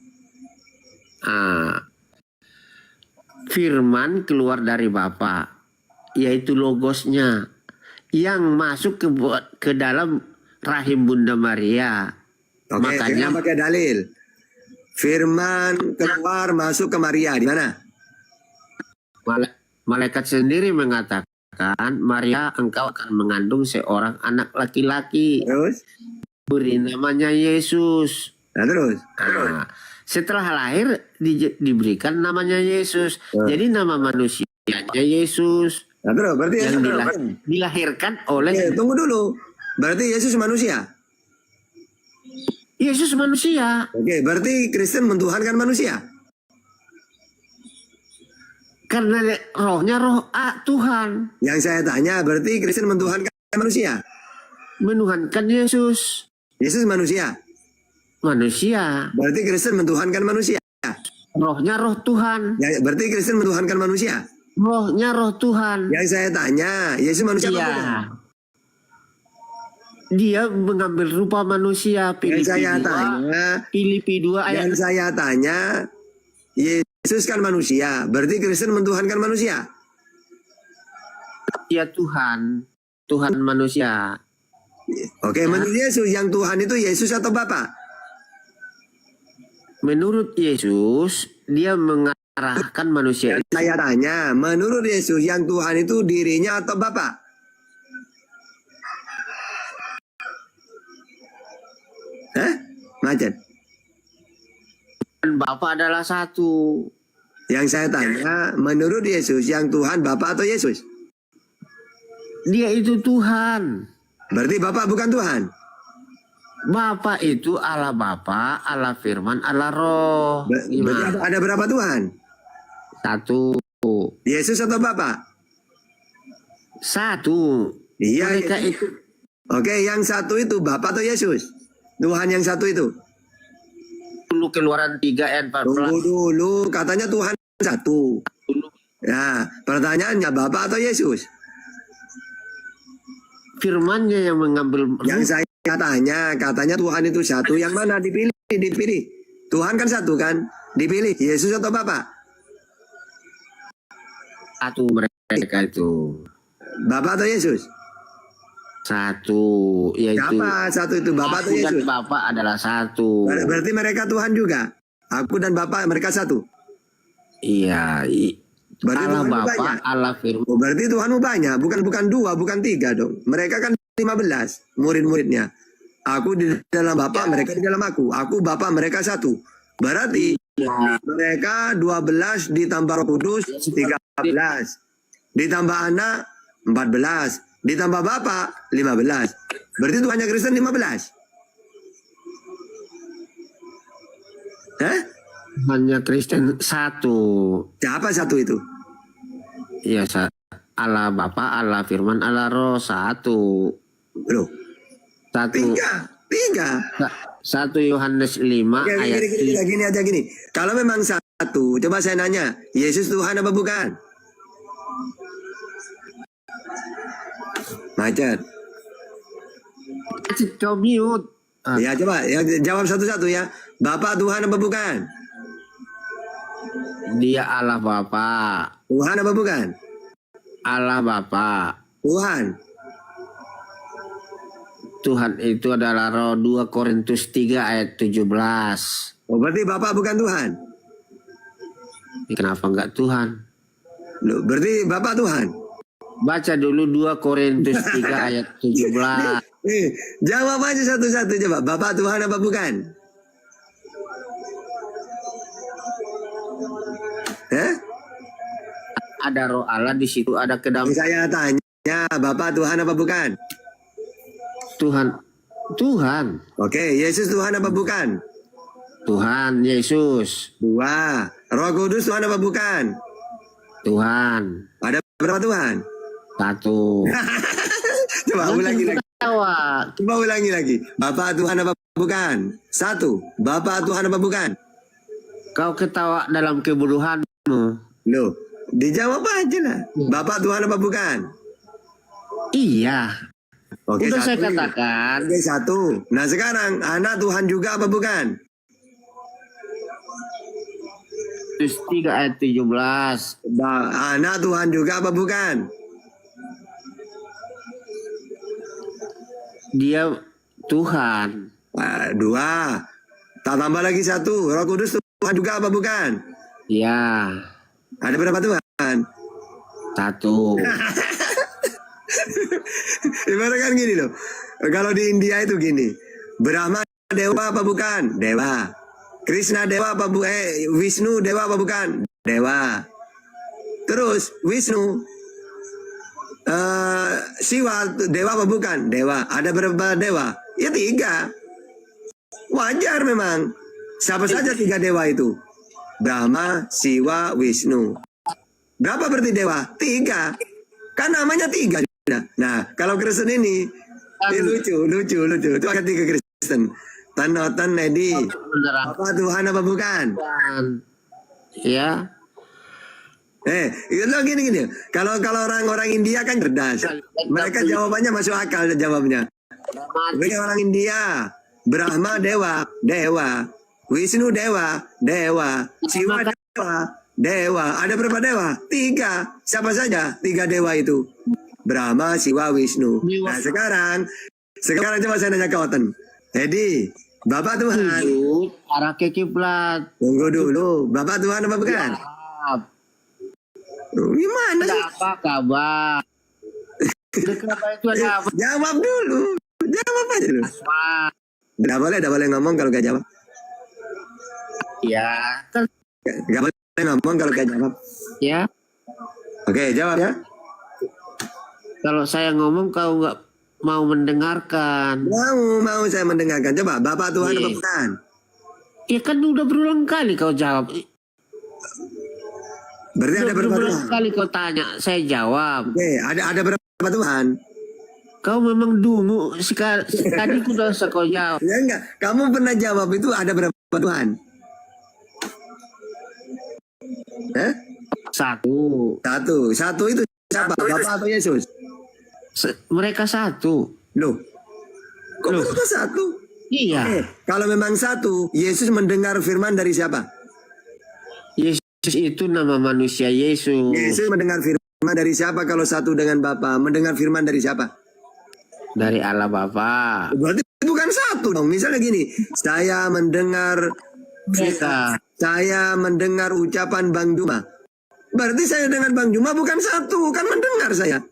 Firman keluar dari Bapa, yaitu logosnya. yang masuk ke dalam rahim Bunda Maria. Oke, Makanya pakai dalil. Firman keluar masuk ke Maria di mana? Malaikat sendiri mengatakan, Maria, engkau akan mengandung seorang anak laki-laki. Terus? Beri namanya Yesus. Nah, terus? Setelah lahir diberikan namanya Yesus. Jadi nama manusianya Yesus. Nah, terus berarti yang dilahirkan oleh. Tunggu dulu. Berarti Yesus manusia. Yesus manusia. Oke, berarti Kristen mentuhankan manusia. Karena rohnya roh Tuhan. Yang saya tanya, berarti Kristen mentuhankan manusia. Menuhankan Yesus. Yesus manusia. Manusia. Berarti Kristen mentuhankan manusia. Rohnya roh Tuhan. Ya, berarti Kristen mentuhankan manusia. Rohnya roh Tuhan. Yang saya tanya, Yesus manusia apa bukan? Dia mengambil rupa manusia. Filipi 2 ayat. Yang saya tanya, Yesus kan manusia. Berarti Kristen mentuhankan manusia. Ya Tuhan. Tuhan manusia. Oke, menurut Yesus yang Tuhan itu Yesus atau Bapa? Menurut Yesus, dia mengarahkan manusia. Saya tanya, menurut Yesus yang Tuhan itu dirinya atau Bapa? Hah? Macet. Bapa adalah satu. Yang saya tanya, menurut Yesus yang Tuhan Bapa atau Yesus? Dia itu Tuhan. Berarti Bapa bukan Tuhan? Bapa itu Allah Bapa, Allah Firman, Allah Roh. Berarti ada berapa Tuhan? Satu. Yesus atau Bapa? Satu. Iya. Mereka itu. Oke, yang satu itu Bapa atau Yesus? Tuhan yang satu itu. Dulu Keluaran 3 ayat 14. Tunggu dulu, katanya Tuhan satu. Nah, pertanyaannya Bapa atau Yesus? Firmannya yang mengambil. Yang saya tanya, katanya Tuhan itu satu. Yang mana dipilih? Tuhan kan satu kan? Dipilih Yesus atau Bapa? Satu mereka itu. Bapa atau Yesus? Satu, yaitu. Siapa satu itu? Bapa atau Yesus? Dan Bapa adalah satu. Berarti mereka Tuhan juga. Aku dan Bapa mereka satu. Iya. Berarti Allah Tuhanmu Bapa, banyak. Allah Firman. Oh, berarti Tuhanmu banyak. Bukan 2, bukan 3 dong. Mereka kan 15 murid-muridnya. Aku di dalam Bapa, mereka di dalam aku. Aku Bapa, mereka satu. Berarti mereka 12 ditambah Roh Kudus 13. Ditambah Anak 14. Ditambah Bapa 15. Berarti Tuhannya Kristen 15. Hah? Hanya Kristen satu. Siapa satu itu? Iya, Allah Bapa, Allah Firman, Allah Roh satu. Loh. Satu. Tiga. 1 Yohanes 5 Oke, ayat gini aja. Kalau memang satu, coba saya nanya, Yesus Tuhan apa bukan? Macet. Kau mute. Ya coba, jawab satu-satu ya. Bapak Tuhan apa bukan? Dia Allah Bapa. Tuhan apa bukan? Allah Bapa. Tuhan. Tuhan itu adalah Roh. 2 Korintus 3 ayat 17. Oh, berarti Bapak bukan Tuhan? Kenapa enggak Tuhan? Loh, berarti Bapak Tuhan? Baca dulu 2 Korintus 3 ayat 17. Jawab aja satu-satu coba. Bapak Tuhan apa bukan? Hah? Ada Roh Allah di situ, ada kedamaian. Saya tanya, Bapak Tuhan apa bukan? Tuhan. Oke, Yesus Tuhan apa bukan? Tuhan, Yesus. 2. Roh Kudus Tuhan apa bukan? Tuhan. Ada berapa Tuhan? 1. Coba ulangi lagi. Coba ulangi lagi. Bapak Tuhan apa bukan? 1. Bapak Tuhan apa bukan? Kau ketawa dalam kebodohanmu. Loh, dijawab aja lah. Bapak Tuhan apa bukan? Iya. Oke, udah 1. saya katakan. Oke, 1. Nah sekarang, anak Tuhan juga apa bukan? Terus 3 ayat 17. Anak Tuhan juga apa bukan? dia Tuhan. Nah, 2. Tak tambah lagi 1. Roh Kudus Tuhan juga apa bukan? Ya. Ada berapa Tuhan? 1. Ibarat kan gini loh. Kalau di India itu gini. Brahma dewa apa bukan? Dewa. Krishna dewa apa Wisnu dewa apa bukan? Dewa. Terus Wisnu Siwa dewa apa bukan? Dewa. Ada berapa dewa? Ya 3. Wajar memang. Siapa saja 3 dewa itu? Brahma, Siwa, Wisnu. Berapa berarti dewa? 3. Kan namanya 3. Nah, kalau Kristen ini lucu. Itu ada 3 Kristen. Tanotan Nedi. Apa Tuhan apa bukan? Ya. Itu gini. Kalau orang-orang India kan cerdas. Mereka jawabannya masuk akal jawabnya. Mereka orang India. Brahma dewa. Wisnu dewa. Siwa dewa. Ada berapa dewa? 3. Siapa saja 3 dewa itu? Brahma, Siwa, Wisnu. Nah sekarang coba saya nanya ke Oten. Edi, Bapak Tuhan. Arah ke kiblat. Tunggu dulu. Bapak Tuhan apa bukan? Gimana sih? Apa kabar? Itu ada apa? Jawab dulu. Jawab aja dulu. Tidak boleh ngomong kalau gak jawab. Ya. Gak boleh ngomong kalau gak jawab. Ya. Oke, jawab ya. Kalau saya ngomong kau nggak mau mendengarkan. Mau saya mendengarkan. Coba, Bapak Tuhan apa bukan? Ya kan udah berulang kali kau jawab. Berarti ada berapa Tuhan? Berulang kali kau tanya, saya jawab. Oke, ada berapa Tuhan? Kau memang dungu sekali. Tadi udah kau jawab. Ya enggak, kamu pernah jawab itu ada berapa Tuhan? 1. 1 itu siapa? Bapak atau Yesus? Mereka 1. Loh, kok mereka 1? Iya. Kalau memang 1, Yesus mendengar firman dari siapa? Yesus itu nama manusia Yesus. Yesus mendengar firman dari siapa kalau 1 dengan Bapa? Mendengar firman dari siapa? Dari Allah Bapa. Berarti bukan 1 dong. Misalnya gini, saya mendengar ucapan Bang Juma. Berarti saya dengan Bang Juma bukan 1, kan mendengar saya.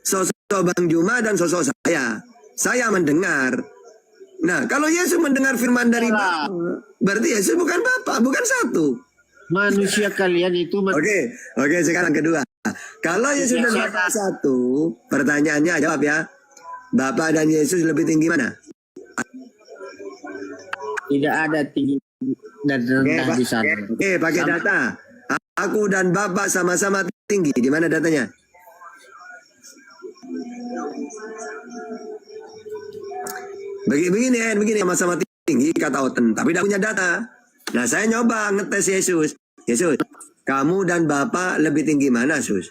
Sosok Bang Juma dan sosok saya. Saya mendengar. Nah, kalau Yesus mendengar firman dari Bapa, berarti Yesus bukan Bapa, bukan 1. Manusia kalian itu. Oke, sekarang kedua. Kalau Yesus dan Bapa 1, pertanyaannya jawab ya. Bapa dan Yesus lebih tinggi mana? Tidak ada tinggi dan rendah di sana. Oke, pakai data. Aku dan Bapa sama-sama tinggi. Di mana datanya? Begini sama-sama tinggi kata Oten, tapi tidak punya data. Nah, saya nyoba ngetes Yesus. Yesus, kamu dan Bapa lebih tinggi mana, Sus?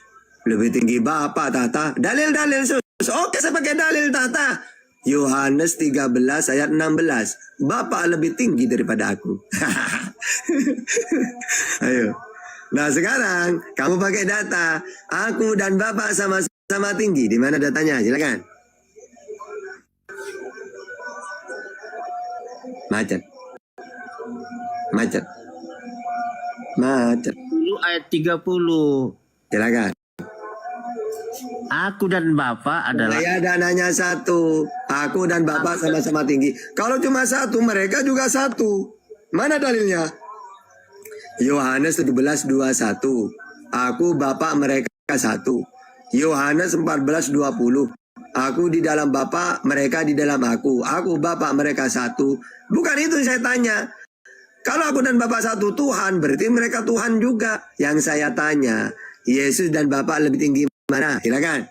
Lebih tinggi Bapa, Tata. Dalil, Sus. Oke, saya pakai dalil, Tata. Yohanes 13 ayat 16. Bapa lebih tinggi daripada aku. Ayo. Nah, sekarang kamu pakai data. Aku dan Bapa sama-sama tinggi. Di mana datanya? Silakan. Macet. Dulu ayat 30. Silakan. Aku dan Bapa adalah. Saya dananya 1. Aku dan Bapa sama-sama tinggi. Kalau cuma 1, mereka juga 1. Mana dalilnya? Yohanes 17:21. Aku Bapa mereka 1. Yohanes 14:20. Aku di dalam Bapa, mereka di dalam aku. Aku Bapa mereka 1. Bukan itu saya tanya. Kalau aku dan Bapa 1 Tuhan, berarti mereka Tuhan juga. Yang saya tanya, Yesus dan Bapa lebih tinggi mana? Silakan.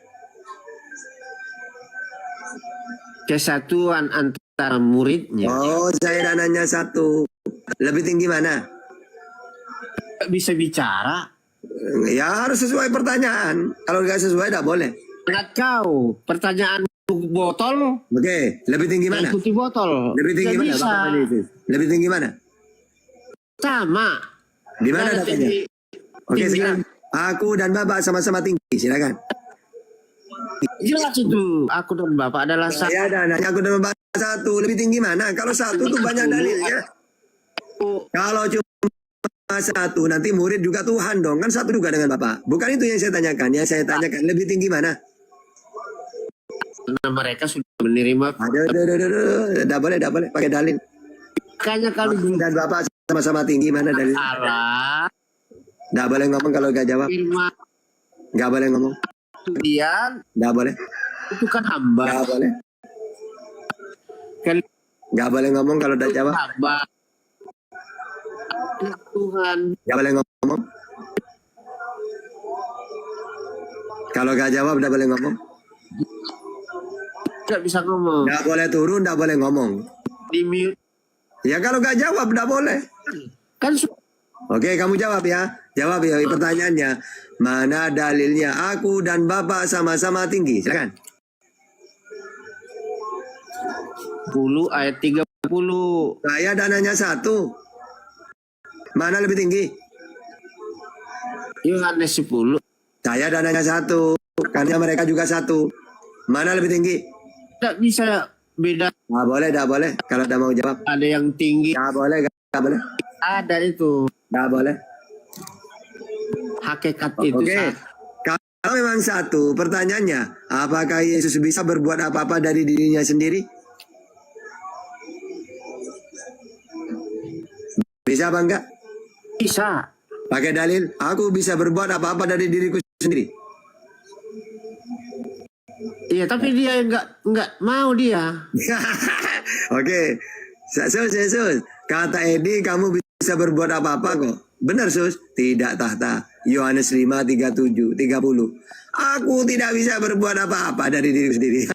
Kesatuan antara muridnya. Oh, saya dananya 1. Lebih tinggi mana? Bisa bicara. Ya harus sesuai pertanyaan. Kalau nggak sesuai tidak boleh. Ingat kau, pertanyaan botol. Oke, lebih tinggi mana? Ikuti botol. Lebih tinggi mana? Bisa. Lebih tinggi mana? Sama. Di mana datanya? Oke, sekarang aku dan Bapak sama-sama tinggi. Silakan. Jelas itu. Aku dan Bapak adalah satu. Saya dan aku dan Bapak satu. Lebih tinggi mana? Kalau satu tuh banyak dalilnya. Kalau cuma satu, nanti murid juga Tuhan dong. Kan satu juga dengan Bapak. Bukan itu yang saya tanyakan. Ya saya tanyakan lebih tinggi mana? Karena mereka sudah menerima. Tidak boleh pakai dalil. Makanya kalau dan Bapak sama-sama tinggi, mana dalil? Allah. Tidak boleh ngomong kalau gak jawab. Firman. Gak boleh ngomong. Kemudian. Gak boleh. Itu kan hamba. Gak boleh. Gak boleh ngomong kalau udah jawab. Hamba. Tuhan. Gak boleh ngomong. Kalau gak jawab, udah boleh ngomong. Gak bisa ngomong. Gak boleh turun, gak boleh ngomong. Di mute. Ya kalau gak jawab, gak boleh. Kan. Oke, kamu jawab ya. Jawab ya pertanyaannya. Mana dalilnya aku dan Bapak sama-sama tinggi? Silakan. 10 ayat 30. Saya dananya 1. Mana lebih tinggi? Yohanes 10. Saya dananya 1. Karena mereka juga 1. Mana lebih tinggi? Tidak bisa beda. Tidak boleh. Kalau udah mau jawab. Ada yang tinggi. Gak boleh. Ada itu. Gak boleh. Hakikat itu. Oke. Kalau memang 1, pertanyaannya, apakah Yesus bisa berbuat apa-apa dari dirinya sendiri? Bisa apa enggak? Bisa. Pakai dalil, aku bisa berbuat apa-apa dari diriku sendiri. Iya, tapi dia enggak mau dia. Oke. Sus. Kata Edi, kamu bisa berbuat apa-apa kok. Benar, Sus? Tidak tahta. Yohanes 5, 37, 30. Aku tidak bisa berbuat apa-apa dari diri sendiri.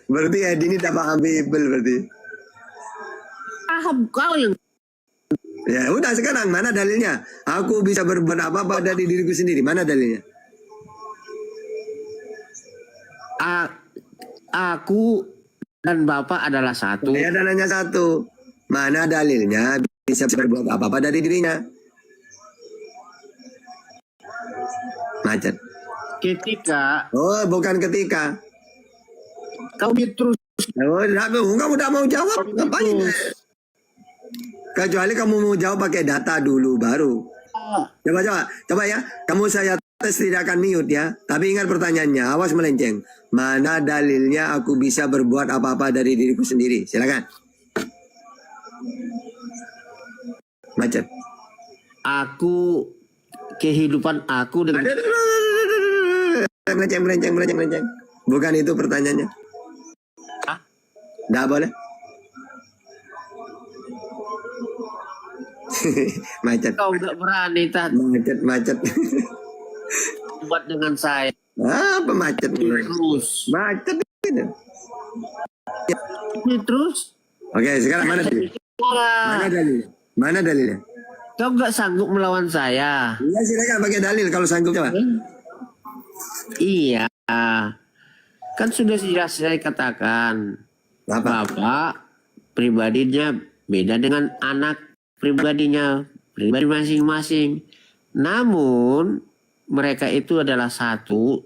berarti Edi ini tak paham Bible berarti. Paham kau yang. Ya udah sekarang mana dalilnya? Aku bisa berbuat apa-apa dari diriku sendiri. Mana dalilnya? Aku dan Bapak adalah satu. Saya dananya 1. Mana dalilnya bisa berbuat apa-apa dari dirinya? Macet. Ketika. Oh, bukan ketika. Kau terus. Oh, kamu udah mau jawab. Ngapain? Kecuali kamu mau jawab pakai data dulu baru. Coba ya. Kamu saya tes tidak akan mute ya. Tapi ingat pertanyaannya. Awas melenceng. Mana dalilnya aku bisa berbuat apa-apa dari diriku sendiri? Silakan. Macet. Aku kehidupan aku dengan. Melenceng. Bukan itu pertanyaannya. Nggak boleh. Macet. Kau nggak berani Tat. Macet. Buat dengan saya. Apa macet? Terus. Macet. Terus. Oke, sekarang mana dalilnya? Mana dalilnya? Kau nggak sanggup melawan saya. Iya, silakan pakai dalil kalau sanggup coba. Iya. Kan sudah jelas saya katakan. Bapak pribadinya beda dengan anak pribadi masing-masing. Namun mereka itu adalah satu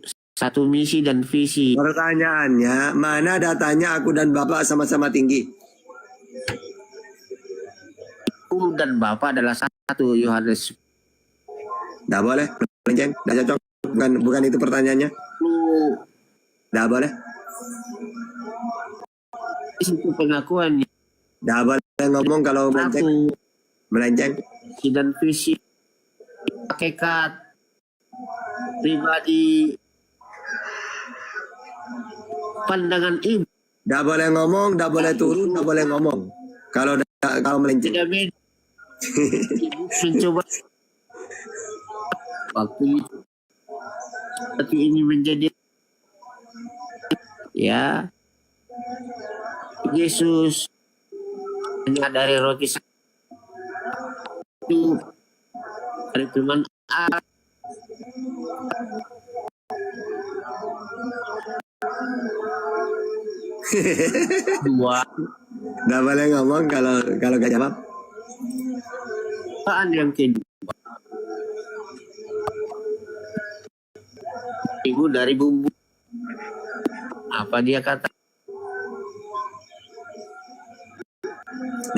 misi dan visi. Pertanyaannya, mana datanya aku dan Bapak sama-sama tinggi? Aku dan Bapak adalah satu, Yohanes. Nggak boleh, melenceng, nggak cocok. Bukan itu pertanyaannya. Nggak boleh. Itu pengakuannya. Nggak boleh ngomong kalau melenceng. Dan visi, hakikat, pribadi, pandangan ibu. Nggak boleh ngomong, nggak boleh turun, nggak boleh ngomong. Kalau melenceng. Tidak beda. Mencoba waktu itu. Tapi ini menjadi ya Yesus hanya dari roti itu dari firman Allah. Dua. Nggak boleh ngomong kalau gak jawab. Apaan yang kedua? ibu dari bumbu. Apa dia kata?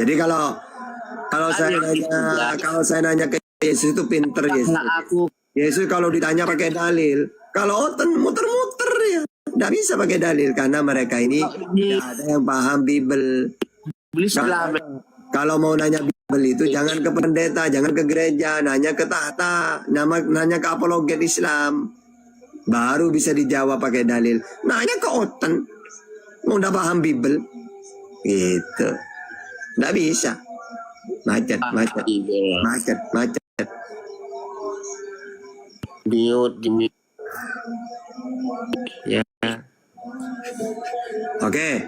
Jadi kalau saya nanya ke Yesus itu pinter Yesus. Yesus kalau ditanya pakai dalil, kalau oten muter-muter ya, nggak bisa pakai dalil karena mereka ini tidak ada yang paham Bible. Kalau mau nanya Bible itu jangan ke pendeta, jangan ke gereja, nanya ke tahta, nanya ke apologet Islam, baru bisa dijawab pakai dalil. Nanya ke oten, mau udah paham Bible, gitu, nggak bisa. Macet. Mute. Ya. Oke,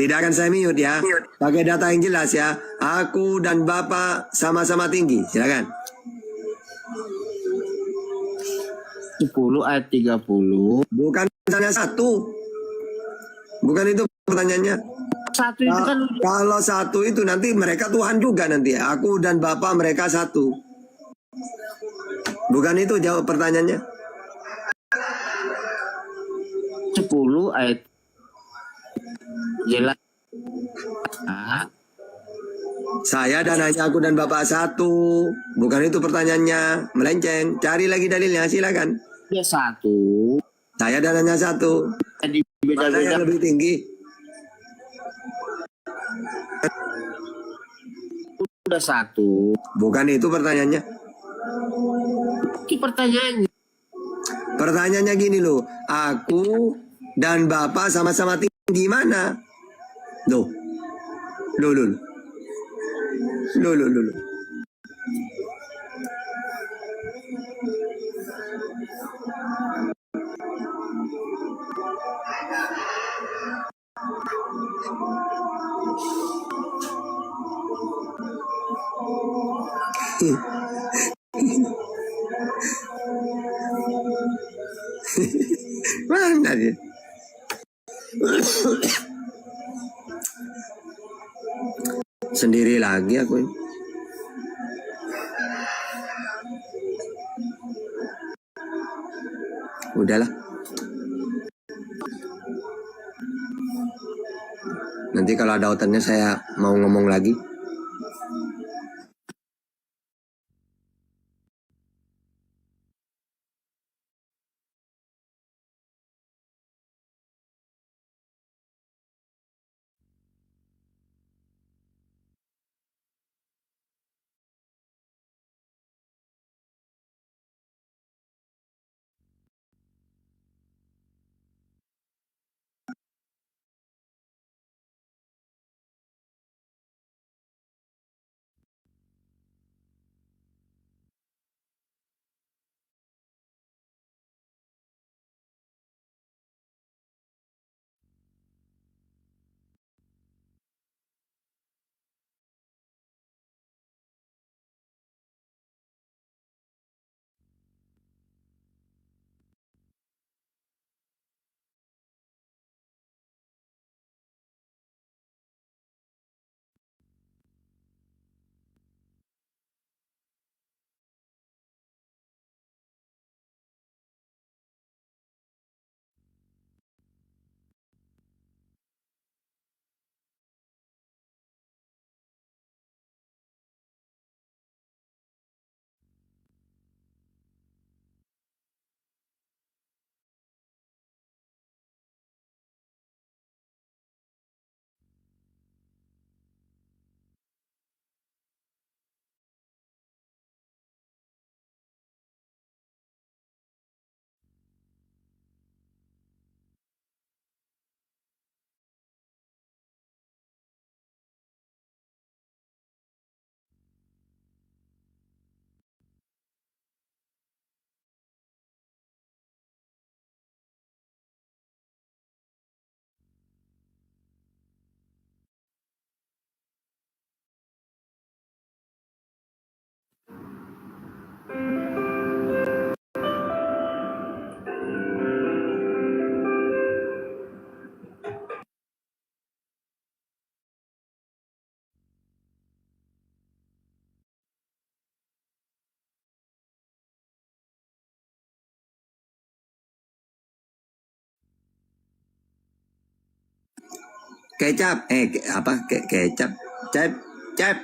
tidak akan saya mute ya. Pakai data yang jelas ya. Aku dan Bapak sama-sama tinggi. Silakan. 10 ayat 30. Bukan misalnya satu. Bukan itu pertanyaannya. Satu itu kan. Kalau satu itu nanti mereka Tuhan juga nanti ya. Aku dan Bapak mereka satu. Bukan itu jawab pertanyaannya. 10 ayat jelas. Saya dan hanya aku dan Bapak satu. Bukan itu pertanyaannya. Melenceng. Cari lagi dalilnya. Silakan. Dia satu. Saya dan hanya satu. Jadi Mana yang lebih tinggi? Udah satu. Bukan itu pertanyaannya. Itu pertanyaannya. Pertanyaannya gini loh. Aku dan Bapak sama-sama tinggi mana? Loh. Loh. Mana dia? Sendiri lagi aku ini. Udahlah. Nanti kalau ada outannya saya mau ngomong lagi. Kecap, kecap, cep, cep.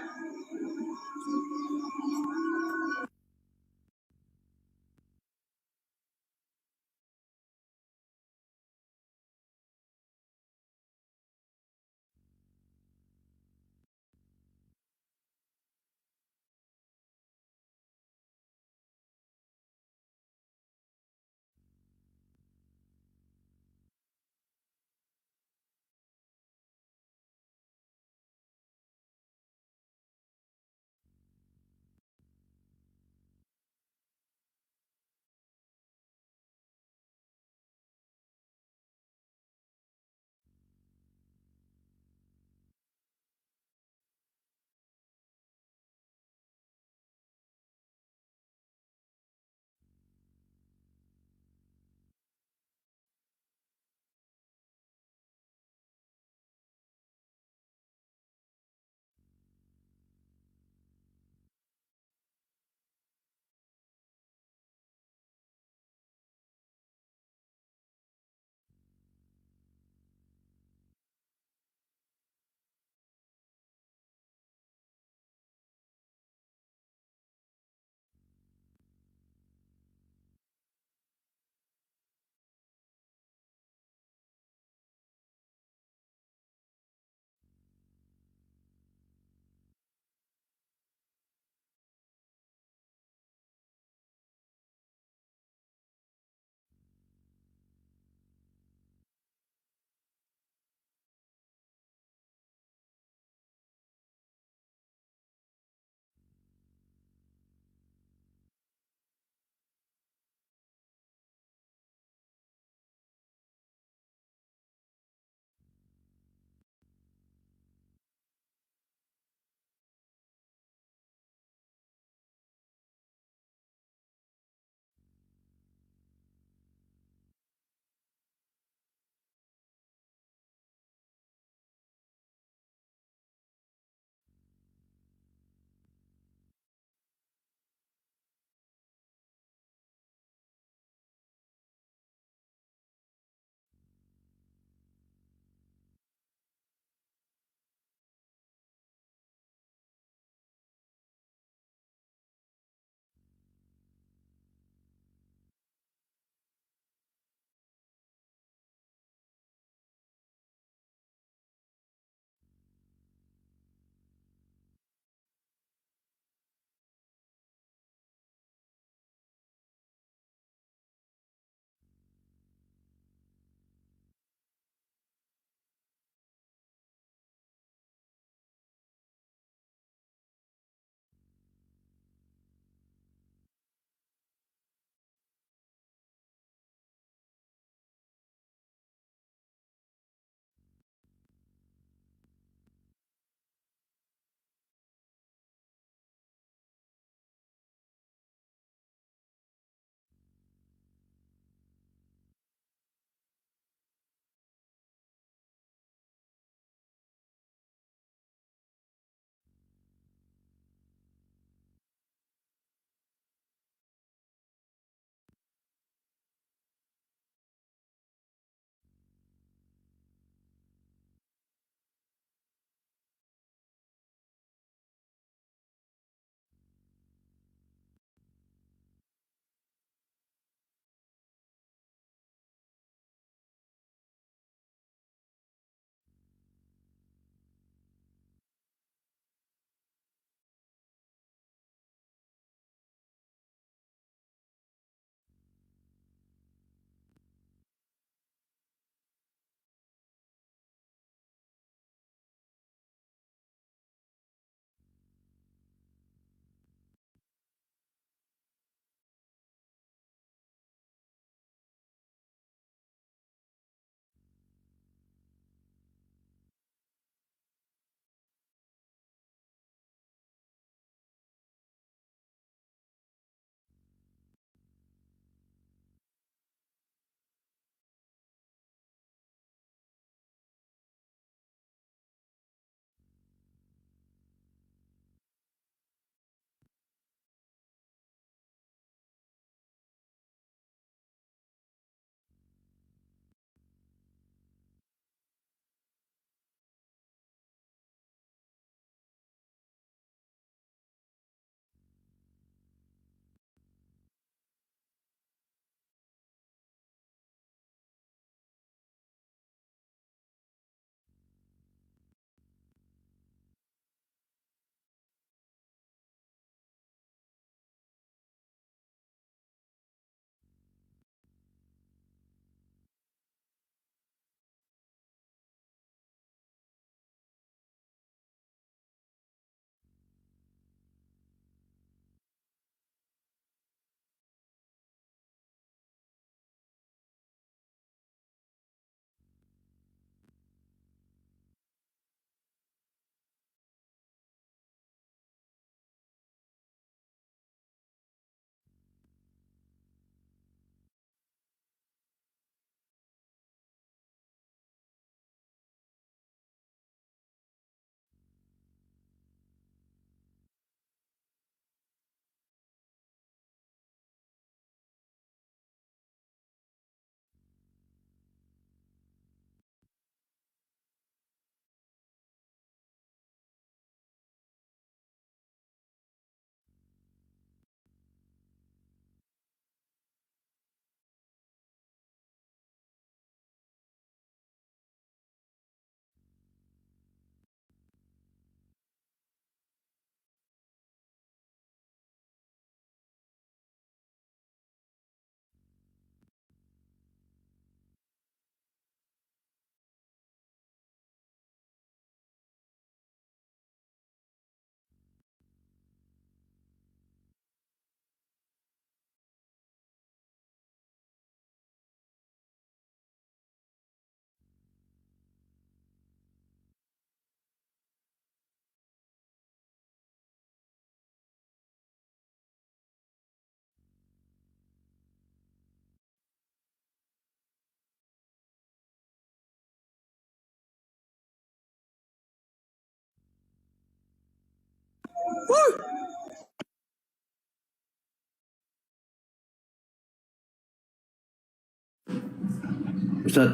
Ustaz.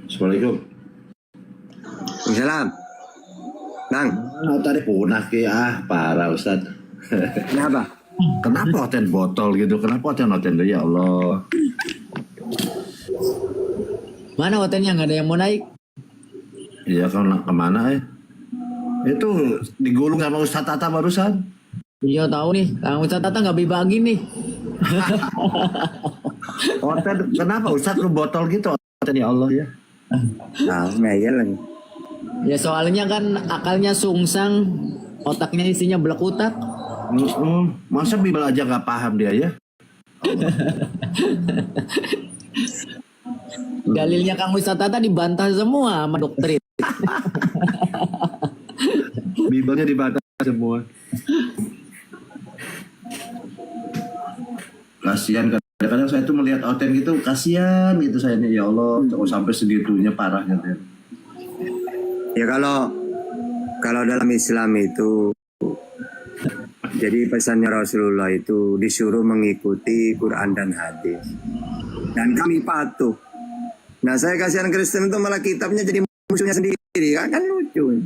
Assalamualaikum. Salam. Bang. Tadi punah ke parah Ustaz. Kenapa? Kenapa hotel botol gitu? Kenapa hotel ya Allah? Mana hotelnya nggak ada yang mau naik? Iya kan kemana ya? Itu digulung sama Ustaz Tata barusan. Iya tahu nih, Kang Ustaz Tata nggak bagi nih. Hotel kenapa Ustaz lu botol gitu? Hotel ya Allah ya. Nah, ngeyel lagi. Ya soalnya kan akalnya sungsang, otaknya isinya belekutak. Masa Bibel aja nggak paham dia ya? Dalilnya Kang Ustaz Tata dibantah semua sama doktrin. Bibelnya dibantah semua. Kasihan kadang-kadang saya tuh melihat Oten gitu, kasihan gitu saya nih ya Allah, kok sampai segitunya parahnya tuh. Ya kalau dalam Islam itu, jadi pesannya Rasulullah itu disuruh mengikuti Quran dan hadis. Dan kami patuh. Nah saya kasihan Kristen itu malah kitabnya jadi musuhnya sendiri, kan lucu.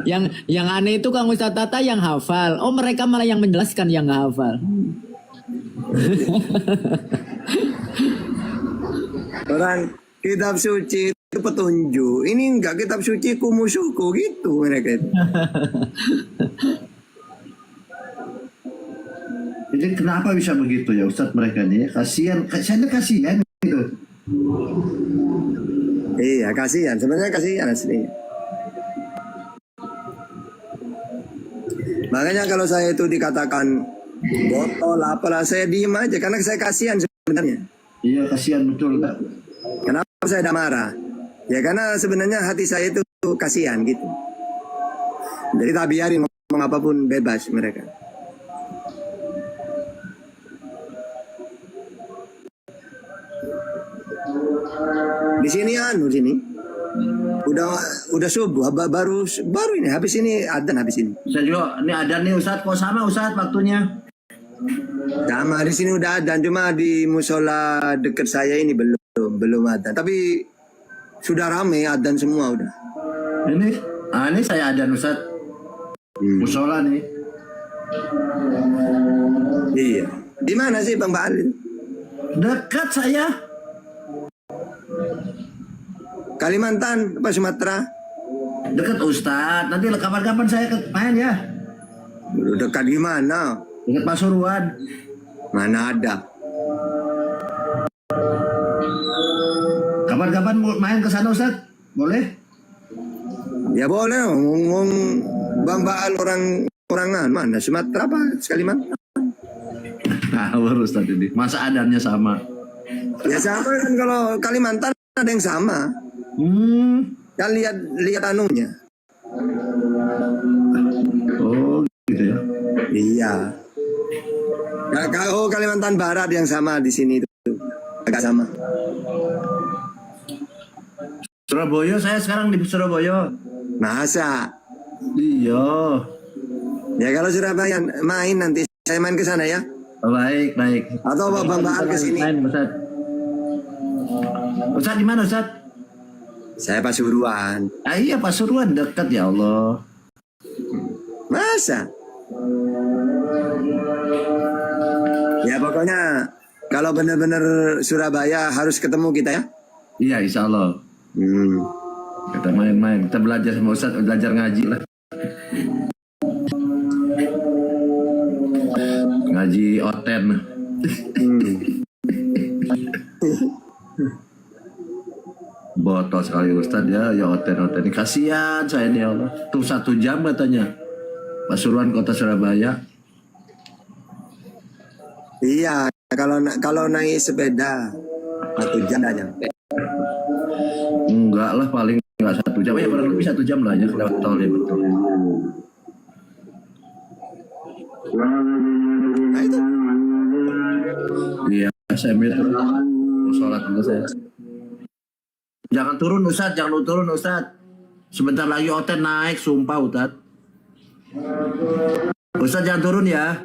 Yang aneh itu Kang Ustaz Tata yang hafal. Oh mereka malah yang menjelaskan yang nggak hafal. Orang kitab suci itu petunjuk. Ini enggak kitab suci kumusuku gitu mereka itu. Jadi kenapa bisa begitu ya Ustadz mereka nih? Kasihan, saya kasihan gitu. Iya kasihan, sebenarnya kasihan asli. Makanya kalau saya itu dikatakan botol apalah, saya diem aja karena saya kasihan sebenarnya. Iya kasihan betul Pak. Kenapa saya tidak marah? Ya karena sebenarnya hati saya itu kasihan gitu. Jadi tak biarin ngomong apapun, bebas mereka. Di sini sini. Udah subuh, baru ini habis ini adzan habis ini. Saya juga ini adzan nih Ustadz, kok sama Ustadz waktunya? Sama di sini udah adzan, cuma di musola dekat saya ini belum adzan. Tapi sudah rame adzan semua udah. Ini saya adzan Ustadz. Musola nih. Iya. Di mana sih Bang Balil? Dekat saya. Kalimantan apa Sumatera? Dekat Ustadz. Nanti kapan-kapan saya main ya. Dekat gimana? Dekat Pasuruan. Mana ada? Kapan-kapan mau main ke sana Ustadz? Boleh? Ya boleh. Ngomong Bang Baal orangan mana? Sumatera apa? Kalimantan? Ngawur Ustadz ini. Masa adannya sama? Ya sama kan, kalau Kalimantan ada yang sama. Kan lihat anunya. Oh gitu ya. Iya. Nah, kalau Kalimantan Barat yang sama di sini itu agak sama. Surabaya, saya sekarang di Surabaya. Masa? Iya. Ya kalau Surabaya main nanti saya main ke sana ya. Baik. Atau Bang Baal ke sini. Ustadz di mana Ustadz? Saya Pasuruan. Iya Pasuruan dekat ya Allah. Masa? Ya pokoknya kalau benar-benar Surabaya harus ketemu kita ya. Iya insya Allah. Kita main-main, kita belajar sama Ustadz, belajar ngaji lah. Ngaji Oten. Botol sekali Ustadz ya Oten. Kasihan saya nih ya Allah. Tuh 1 jam katanya. Pasuruan kota Surabaya. Iya, kalau naik sepeda 1 jam aja. Enggak lah, paling enggak 1 jam. Ya kurang lebih 1 jam lah ya lewat tol ya betul. Nah itu. Iya, saya mau sholat dulu saya. Jangan turun Ustadz. Sebentar lagi Oten naik, sumpah Ustadz. Ustaz jangan turun ya.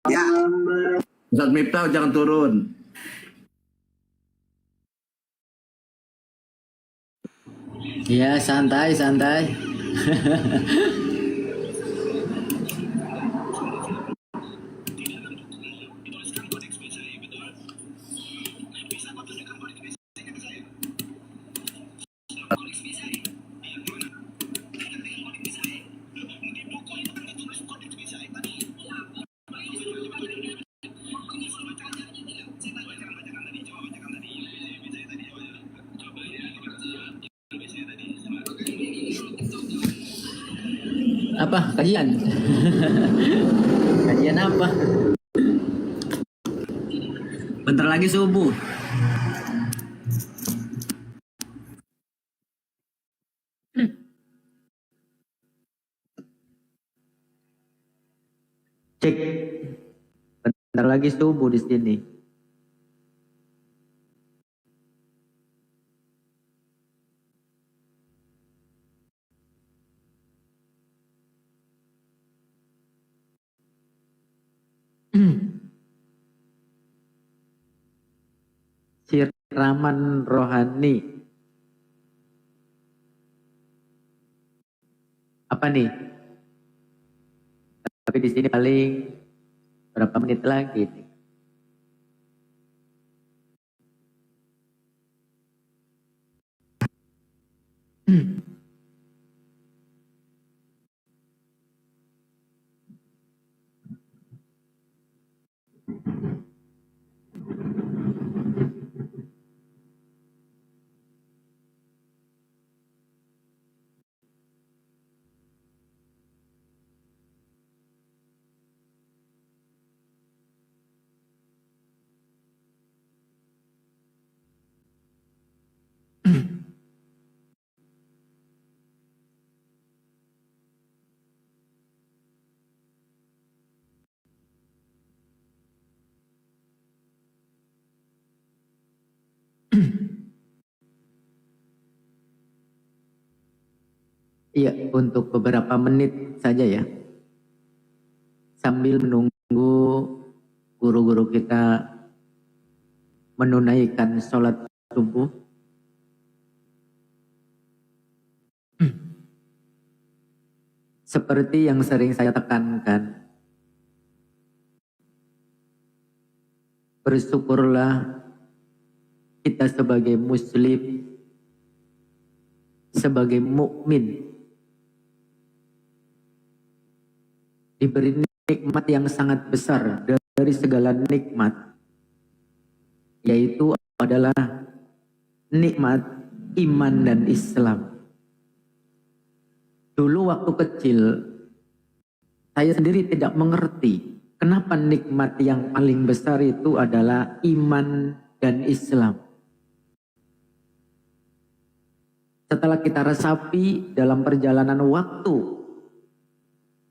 Ya. Ustaz Miftah jangan turun. Ya, santai, santai. Apa? Kajian? Kajian apa? Bentar lagi subuh. Cek. Bentar lagi subuh di sini. Siraman rohani. Apa nih? Tapi di sini paling berapa menit lagi nih? Iya, untuk beberapa menit saja ya. Sambil menunggu guru-guru kita menunaikan sholat subuh. Seperti yang sering saya tekankan, bersyukurlah kita sebagai muslim, sebagai mukmin, diberi nikmat yang sangat besar dari segala nikmat, yaitu adalah nikmat iman dan Islam. Dulu waktu kecil, saya sendiri tidak mengerti kenapa nikmat yang paling besar itu adalah iman dan Islam. Setelah kita resapi dalam perjalanan waktu,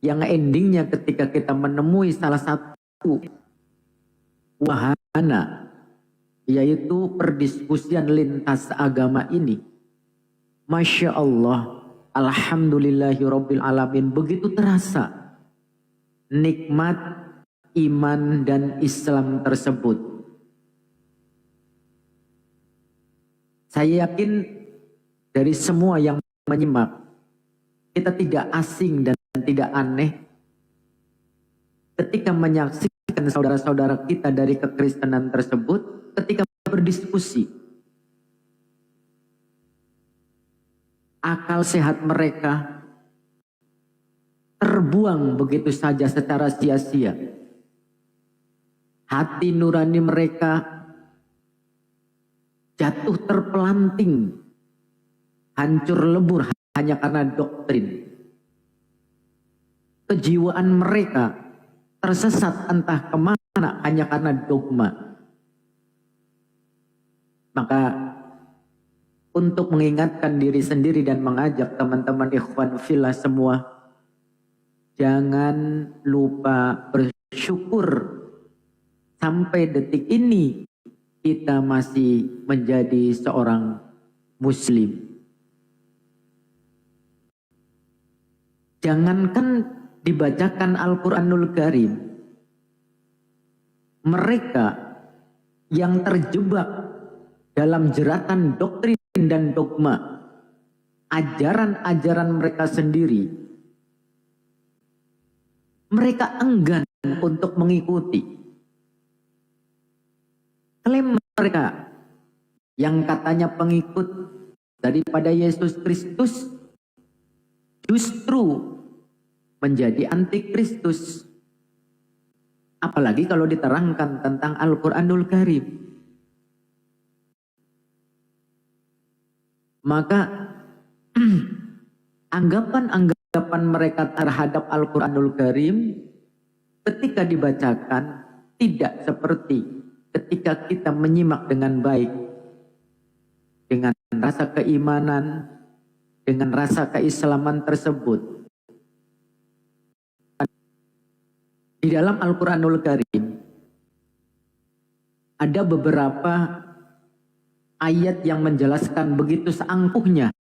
yang endingnya ketika kita menemui salah satu wahana, yaitu perdiskusian lintas agama ini. Masya Allah, alhamdulillahirabbil alamin, begitu terasa nikmat iman dan Islam tersebut. Saya yakin dari semua yang menyimak, kita tidak asing dan tidak aneh ketika menyaksikan saudara-saudara kita dari kekristenan tersebut ketika berdiskusi. Akal sehat mereka terbuang begitu saja secara sia-sia. Hati nurani mereka jatuh terpelanting, hancur lebur hanya karena doktrin. Kejiwaan mereka tersesat entah kemana hanya karena dogma. Maka untuk mengingatkan diri sendiri dan mengajak teman-teman ikhwan fillah semua, jangan lupa bersyukur sampai detik ini kita masih menjadi seorang muslim. Jangankan dibacakan Al-Quranul Karim, mereka yang terjebak dalam jeratan doktrin dan dogma, ajaran-ajaran mereka sendiri, mereka enggan untuk mengikuti. Klaim mereka yang katanya pengikut daripada Yesus Kristus justru menjadi antikristus. Apalagi kalau diterangkan tentang Al-Quranul Karim. Maka anggapan-anggapan mereka terhadap Al-Quranul Karim ketika dibacakan tidak seperti ketika kita menyimak dengan baik, dengan rasa keimanan, dengan rasa keislaman tersebut. Di dalam Al-Quranul Karim ada beberapa ayat yang menjelaskan begitu seangkuhnya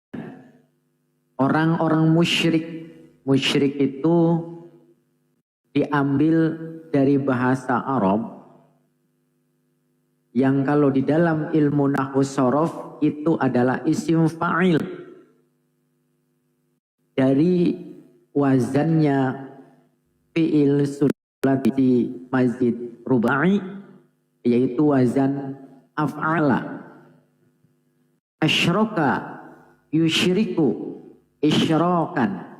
orang-orang musyrik. Musyrik itu diambil dari bahasa Arab yang kalau di dalam ilmu nahwu shorof itu adalah isim fa'il dari wazannya fi'il sulati mazid rubai, yaitu wazan af'ala. Asyraka yusyriku isyrakan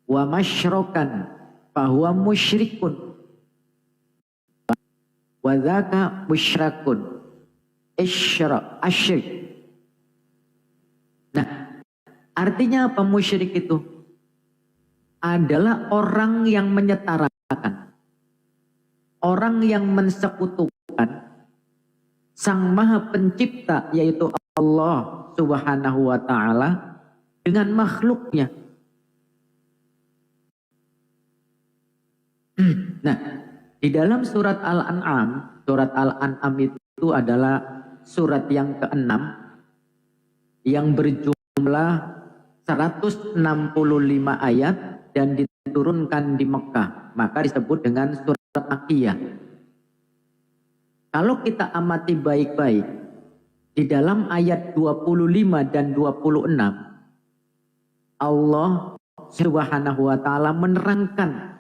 wa masyrakan fahuwa musyrikun wa dzaka musyrakun asyrik. Nah, artinya apa musyrik itu? Adalah orang yang menyetarakan, orang yang mensekutukan Sang Maha Pencipta, yaitu Allah Subhanahu wa Ta'ala, dengan makhluknya. Nah, di dalam surat Al-An'am, surat Al-An'am itu adalah surat yang ke-6 yang berjumlah 165 ayat dan diturunkan di Mekah, maka disebut dengan surat Makkiyah. Kalau kita amati baik-baik, di dalam ayat 25 dan 26, Allah Subhanahu wa Ta'ala menerangkan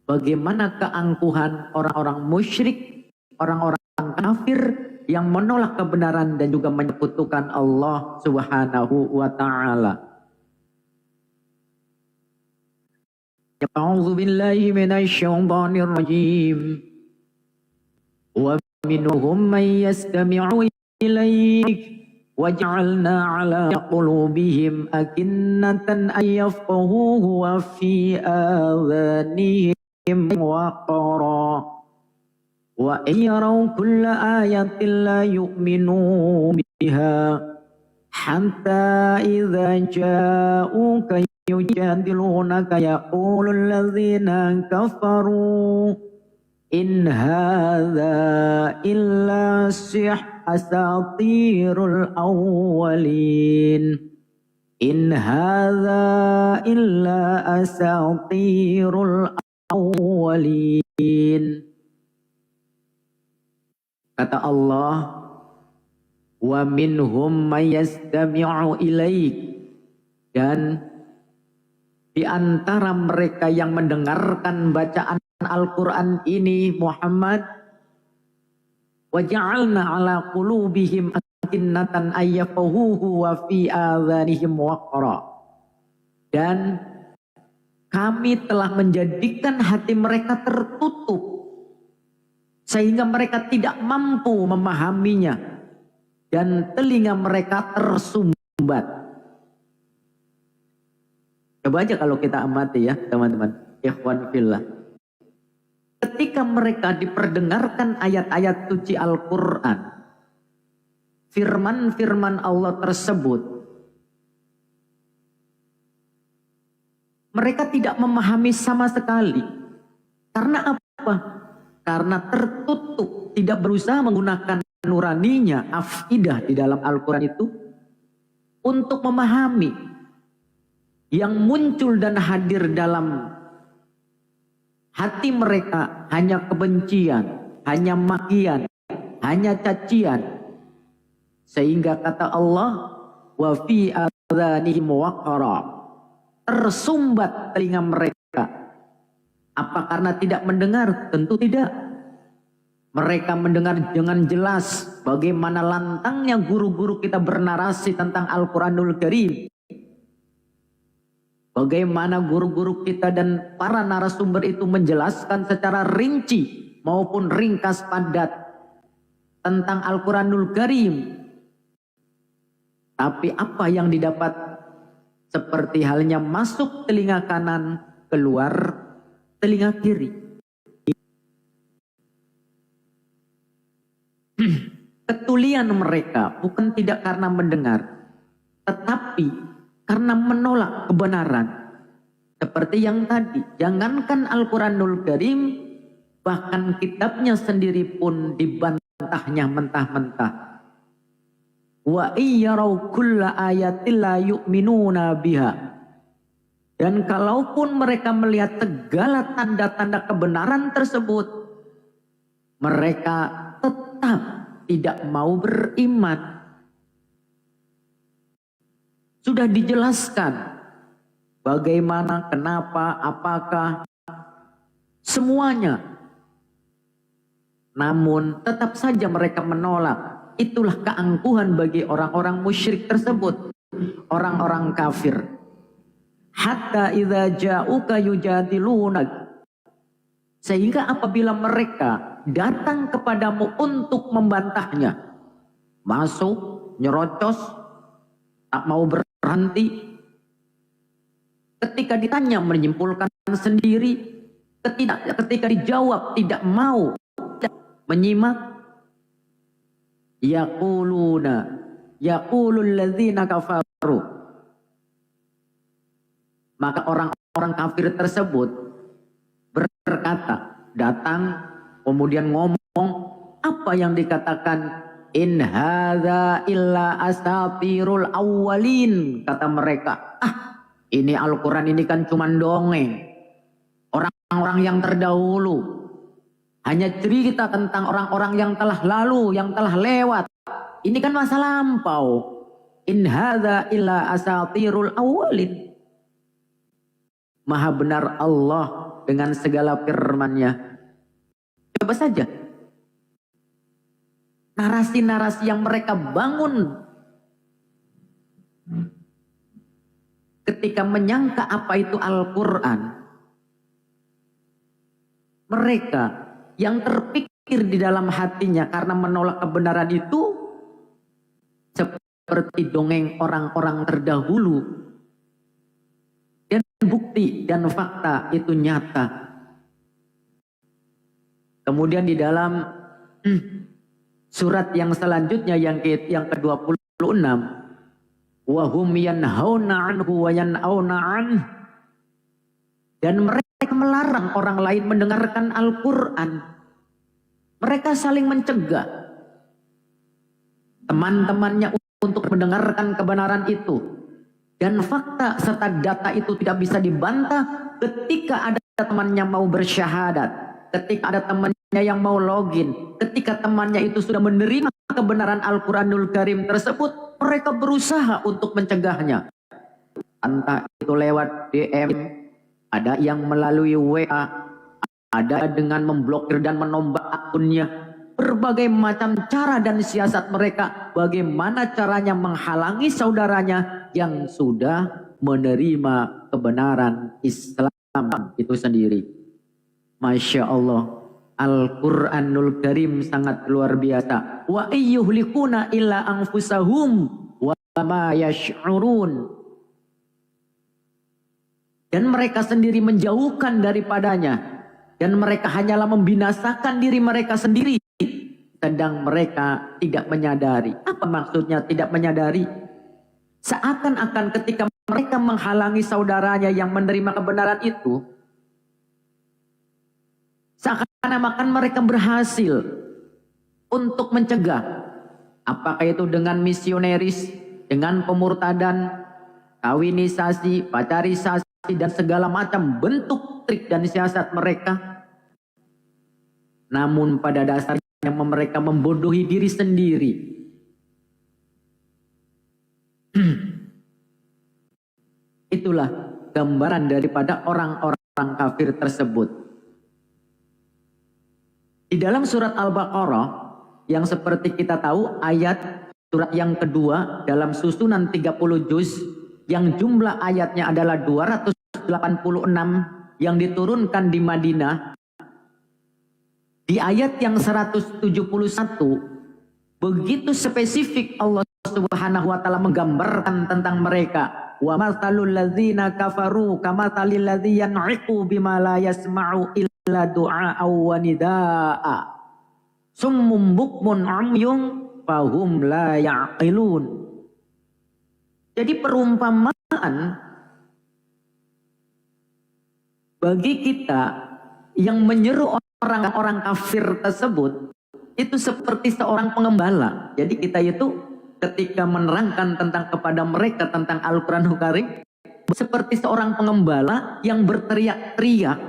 bagaimana keangkuhan orang-orang musyrik, orang-orang kafir yang menolak kebenaran dan juga menyekutukan Allah Subhanahu wa Ta'ala. A'udzu billahi minasy syaithanir rajim. Wa minhum may yastami'u ilaik waj'alna 'ala qulubihim akinnatan ay yafqahuhu wa fi adhanihim waqara wa yaraw kulla ayatin la yu'minu biha hatta idza ja'uka yujadilunaka yaqulul ladzina kafaru in hadza illa asatirul awwalin in hadza illa asatirul awwalin. Kata Allah, wa minhum may yastami'u ilaik, dan di antara mereka yang mendengarkan bacaan Al-Quran ini Muhammad, waja'alna ala qulubihim akinnatan ayyafquhu wa fi adhanihim waqra, dan kami telah menjadikan hati mereka tertutup sehingga mereka tidak mampu memahaminya dan telinga mereka tersumbat. Coba aja kalau kita amati ya teman-teman, ikhwan fillah. Ketika mereka diperdengarkan ayat-ayat suci Al-Quran, firman-firman Allah tersebut, mereka tidak memahami sama sekali. Karena apa? Karena tertutup, tidak berusaha menggunakan nuraninya, afidah di dalam Al-Quran itu untuk memahami. yang muncul dan hadir dalam hati mereka hanya kebencian, hanya makian, hanya cacian. Sehingga kata Allah, wa fi adhanihim waqara, tersumbat telinga mereka. Apa karena tidak mendengar? Tentu tidak. Mereka mendengar dengan jelas bagaimana lantangnya guru-guru kita bernarasi tentang Al-Quranul Karim. Bagaimana guru-guru kita dan para narasumber itu menjelaskan secara rinci maupun ringkas padat tentang Al-Quranul Karim. Tapi apa yang didapat? Seperti halnya masuk telinga kanan, keluar telinga kiri. Ketulian mereka bukan tidak karena mendengar, tetapi karena menolak kebenaran. Seperti yang tadi, jangankan Al-Quranul Karim, bahkan kitabnya sendiri pun dibantahnya mentah-mentah. Wa iyyarau kulla ayatin la yu'minuna biha. Dan kalaupun mereka melihat segala tanda-tanda kebenaran tersebut, mereka tetap tidak mau beriman. Sudah dijelaskan bagaimana, kenapa, apakah, semuanya. Namun tetap saja mereka menolak. Itulah keangkuhan bagi orang-orang musyrik tersebut, orang-orang kafir. Hatta idza ja'uka yujadilunak, sehingga apabila mereka datang kepadamu untuk membantahnya, masuk, nyerocos, tak mau berhenti. Ketika ditanya menyimpulkan sendiri, ketika dijawab tidak mau menyimak. Yaqulul ladzina kafaru, maka orang-orang kafir tersebut berkata, datang kemudian ngomong apa yang dikatakan, in hadza illa asatirul awwalin, kata mereka. Ini Al-Quran ini kan cuma dongeng orang-orang yang terdahulu, hanya cerita tentang orang-orang yang telah lalu, yang telah lewat. Ini kan masa lampau. In hadza illa asatirul awwalin. Maha benar Allah dengan segala firman-Nya. Coba saja narasi-narasi yang mereka bangun ketika menyangka apa itu Al-Quran. Mereka yang terpikir di dalam hatinya karena menolak kebenaran itu seperti dongeng orang-orang terdahulu. Dan bukti dan fakta itu nyata. Kemudian di dalam surat yang selanjutnya yang ke-26, wa hum yanhauna anhu wa yan'auna anhu, dan mereka melarang orang lain mendengarkan Al-Quran. Mereka saling mencegah teman-temannya untuk mendengarkan kebenaran itu. Dan fakta serta data itu tidak bisa dibantah ketika ada temannya mau bersyahadat, ketika ada temannya yang mau login, ketika temannya itu sudah menerima kebenaran Al-Quranul Karim tersebut, mereka berusaha untuk mencegahnya. Entah itu lewat DM, ada yang melalui WA, ada dengan memblokir dan menombak akunnya. Berbagai macam cara dan siasat mereka, bagaimana caranya menghalangi saudaranya yang sudah menerima kebenaran Islam itu sendiri. Masya Allah, Al-Quranul Karim sangat luar biasa. Wa iyyuhlikuna illa anfusahum wa ma yash'urun. Dan mereka sendiri menjauhkan daripadanya. Dan mereka hanyalah membinasakan diri mereka sendiri. Sedang mereka tidak menyadari. Apa maksudnya tidak menyadari? Seakan-akan ketika mereka menghalangi saudaranya yang menerima kebenaran itu, seakan-akan mereka berhasil untuk mencegah. Apakah itu dengan misioneris, dengan pemurtadan, kawinisasi, pacarisasi, dan segala macam bentuk trik dan siasat mereka. Namun pada dasarnya mereka membodohi diri sendiri. Itulah gambaran daripada orang-orang kafir tersebut. Di dalam surat Al-Baqarah, yang seperti kita tahu ayat surat yang kedua dalam susunan 30 juz, yang jumlah ayatnya adalah 286 yang diturunkan di Madinah. Di ayat yang 171 begitu spesifik Allah Subhanahu wa taala menggambarkan tentang mereka. Wa mathalul ladzina kafaru kamathalil ladzi yan'iqu bima la yasma'u illa du'a wa nidaa. Summum bukmun umyun fahum la ya'qilun. Jadi perumpamaan bagi kita yang menyeru orang-orang kafir tersebut itu seperti seorang pengembala. Jadi kita itu ketika menerangkan tentang kepada mereka tentang Al-Quranul Karim seperti seorang pengembala yang berteriak-teriak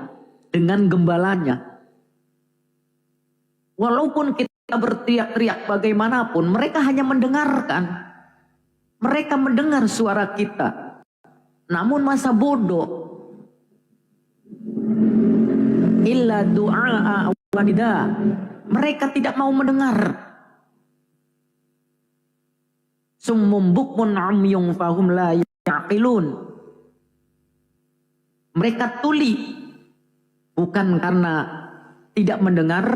dengan gembalanya. Walaupun kita berteriak-teriak bagaimanapun, mereka hanya mendengarkan. Mereka mendengar suara kita, namun masa bodoh. Illa du'a wa nida. Mereka tidak mau mendengar. Summum bukmun umyun fahum la ya'qilun. Mereka tuli bukan karena tidak mendengar.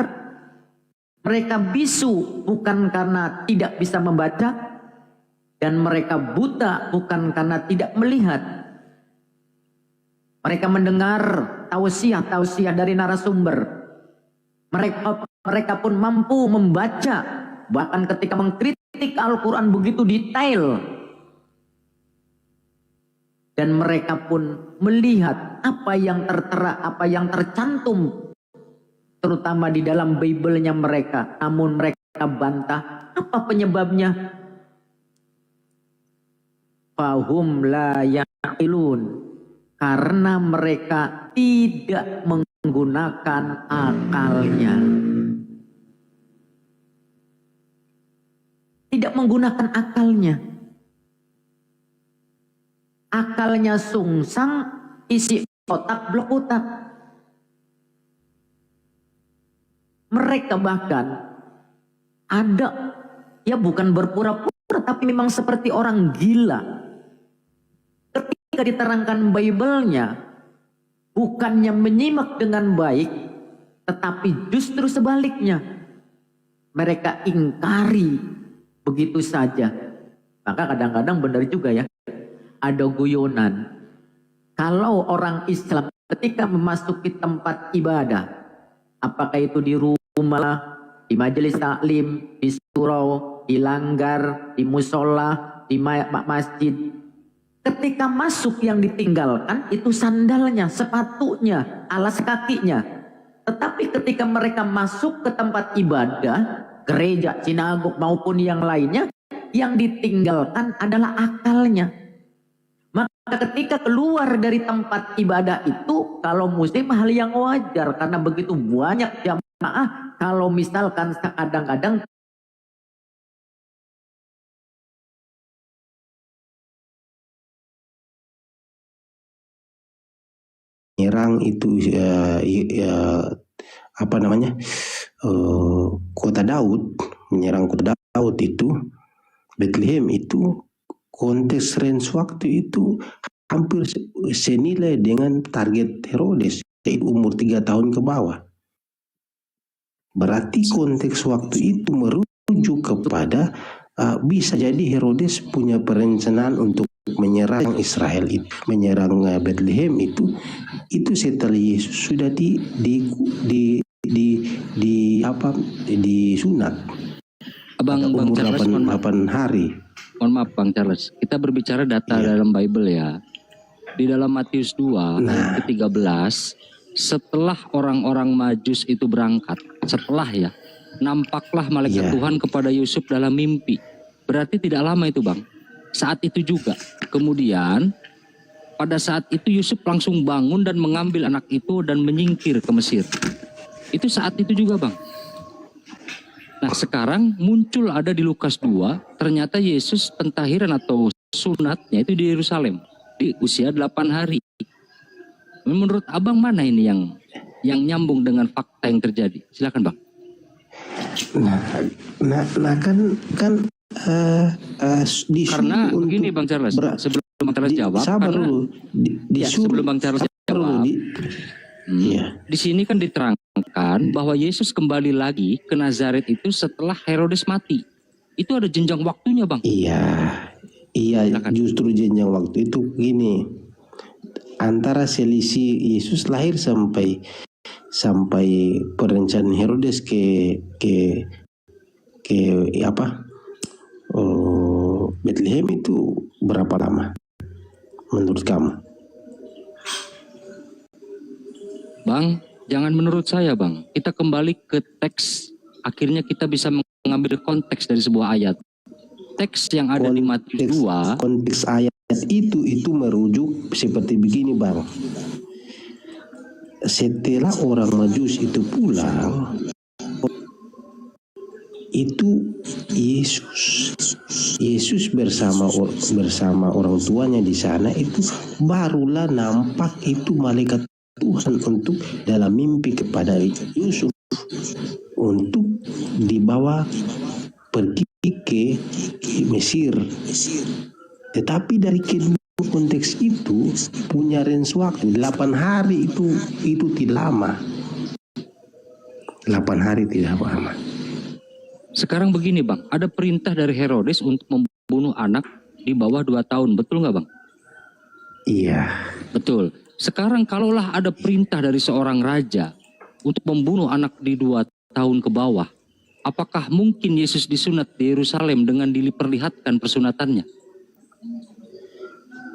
Mereka bisu bukan karena tidak bisa membaca. Dan mereka buta bukan karena tidak melihat. Mereka mendengar tausiah dari narasumber. Mereka pun mampu membaca. Bahkan ketika mengkritik Al-Quran begitu detail. Dan mereka pun melihat apa yang tertera, apa yang tercantum. Terutama di dalam Bible-nya mereka. Namun mereka bantah. Apa penyebabnya? Fahum la ya'qilun. Karena mereka tidak menggunakan akalnya. Tidak menggunakan akalnya. Akalnya sungsang, isi otak blok otak. Mereka bahkan ada, ya bukan berpura-pura, tapi memang seperti orang gila. Ketika diterangkan Bible-nya, bukannya menyimak dengan baik, tetapi justru sebaliknya. Mereka ingkari begitu saja. Maka kadang-kadang benar juga ya, ada guyonan. Kalau orang Islam ketika memasuki tempat ibadah, apakah itu di rumah, di majelis taklim, di surau, di langgar, di musola, di masjid, ketika masuk yang ditinggalkan itu sandalnya, sepatunya, alas kakinya. Tetapi ketika mereka masuk ke tempat ibadah, gereja, sinagog maupun yang lainnya, yang ditinggalkan adalah akalnya. Maka ketika keluar dari tempat ibadah itu, kalau muslim hal yang wajar. Karena begitu banyak jamaah, kalau misalkan kadang-kadang menyerang itu kota Daud, menyerang kota Daud itu Bethlehem itu konteks range waktu itu hampir senilai dengan target Herodes, yaitu umur 3 tahun ke bawah. Berarti konteks waktu itu merujuk kepada bisa jadi Herodes punya perencanaan untuk menyerang Israel itu, menyerang Bethlehem itu setelah Yesus sudah disunat. Bang Charles, 8 hari. Mohon maaf Bang Charles, kita berbicara data dalam Bible ya. Di dalam Matius 2 ayat ke-13, setelah orang-orang Majus itu berangkat, setelah ya, nampaklah malaikat Tuhan kepada Yusuf dalam mimpi. Berarti tidak lama itu Bang. saat itu juga. Kemudian pada saat itu Yusuf langsung bangun dan mengambil anak itu dan menyingkir ke Mesir. Itu saat itu juga, Bang. Nah, sekarang muncul ada di Lukas 2, ternyata Yesus pentahiran atau sunatnya itu di Yerusalem di usia 8 hari. Menurut Abang mana ini yang nyambung dengan fakta yang terjadi? Silakan, Bang. Karena begini, Bang Charles, sebelum Bang Charles jawab, sebelum Bang Charles jawab, di sini kan diterangkan bahwa Yesus kembali lagi ke Nazaret itu setelah Herodes mati. Itu ada jenjang waktunya, Bang. Iya, justru jenjang waktu itu gini. Antara selisih Yesus lahir sampai perencanaan Herodes ke Bethlehem itu berapa lama menurut kamu? Bang, jangan menurut saya, Bang. Kita kembali ke teks. Akhirnya kita bisa mengambil konteks dari sebuah ayat. Teks yang ada di Matius 2. Konteks ayat itu merujuk seperti begini, Bang. Setelah orang Majus itu pulang, itu Yesus bersama orang tuanya di sana, itu barulah nampak itu malaikat Tuhan untuk dalam mimpi kepada Yusuf untuk dibawa pergi ke Mesir. Tetapi dari kedua konteks itu punya range waktu 8 hari itu tidak lama. 8 hari tidak lama. Sekarang begini, Bang, ada perintah dari Herodes untuk membunuh anak di bawah 2 tahun, betul nggak, Bang? Iya. Betul. Sekarang kalaulah ada perintah dari seorang raja untuk membunuh anak di 2 tahun ke bawah, apakah mungkin Yesus disunat di Yerusalem dengan diperlihatkan persunatannya?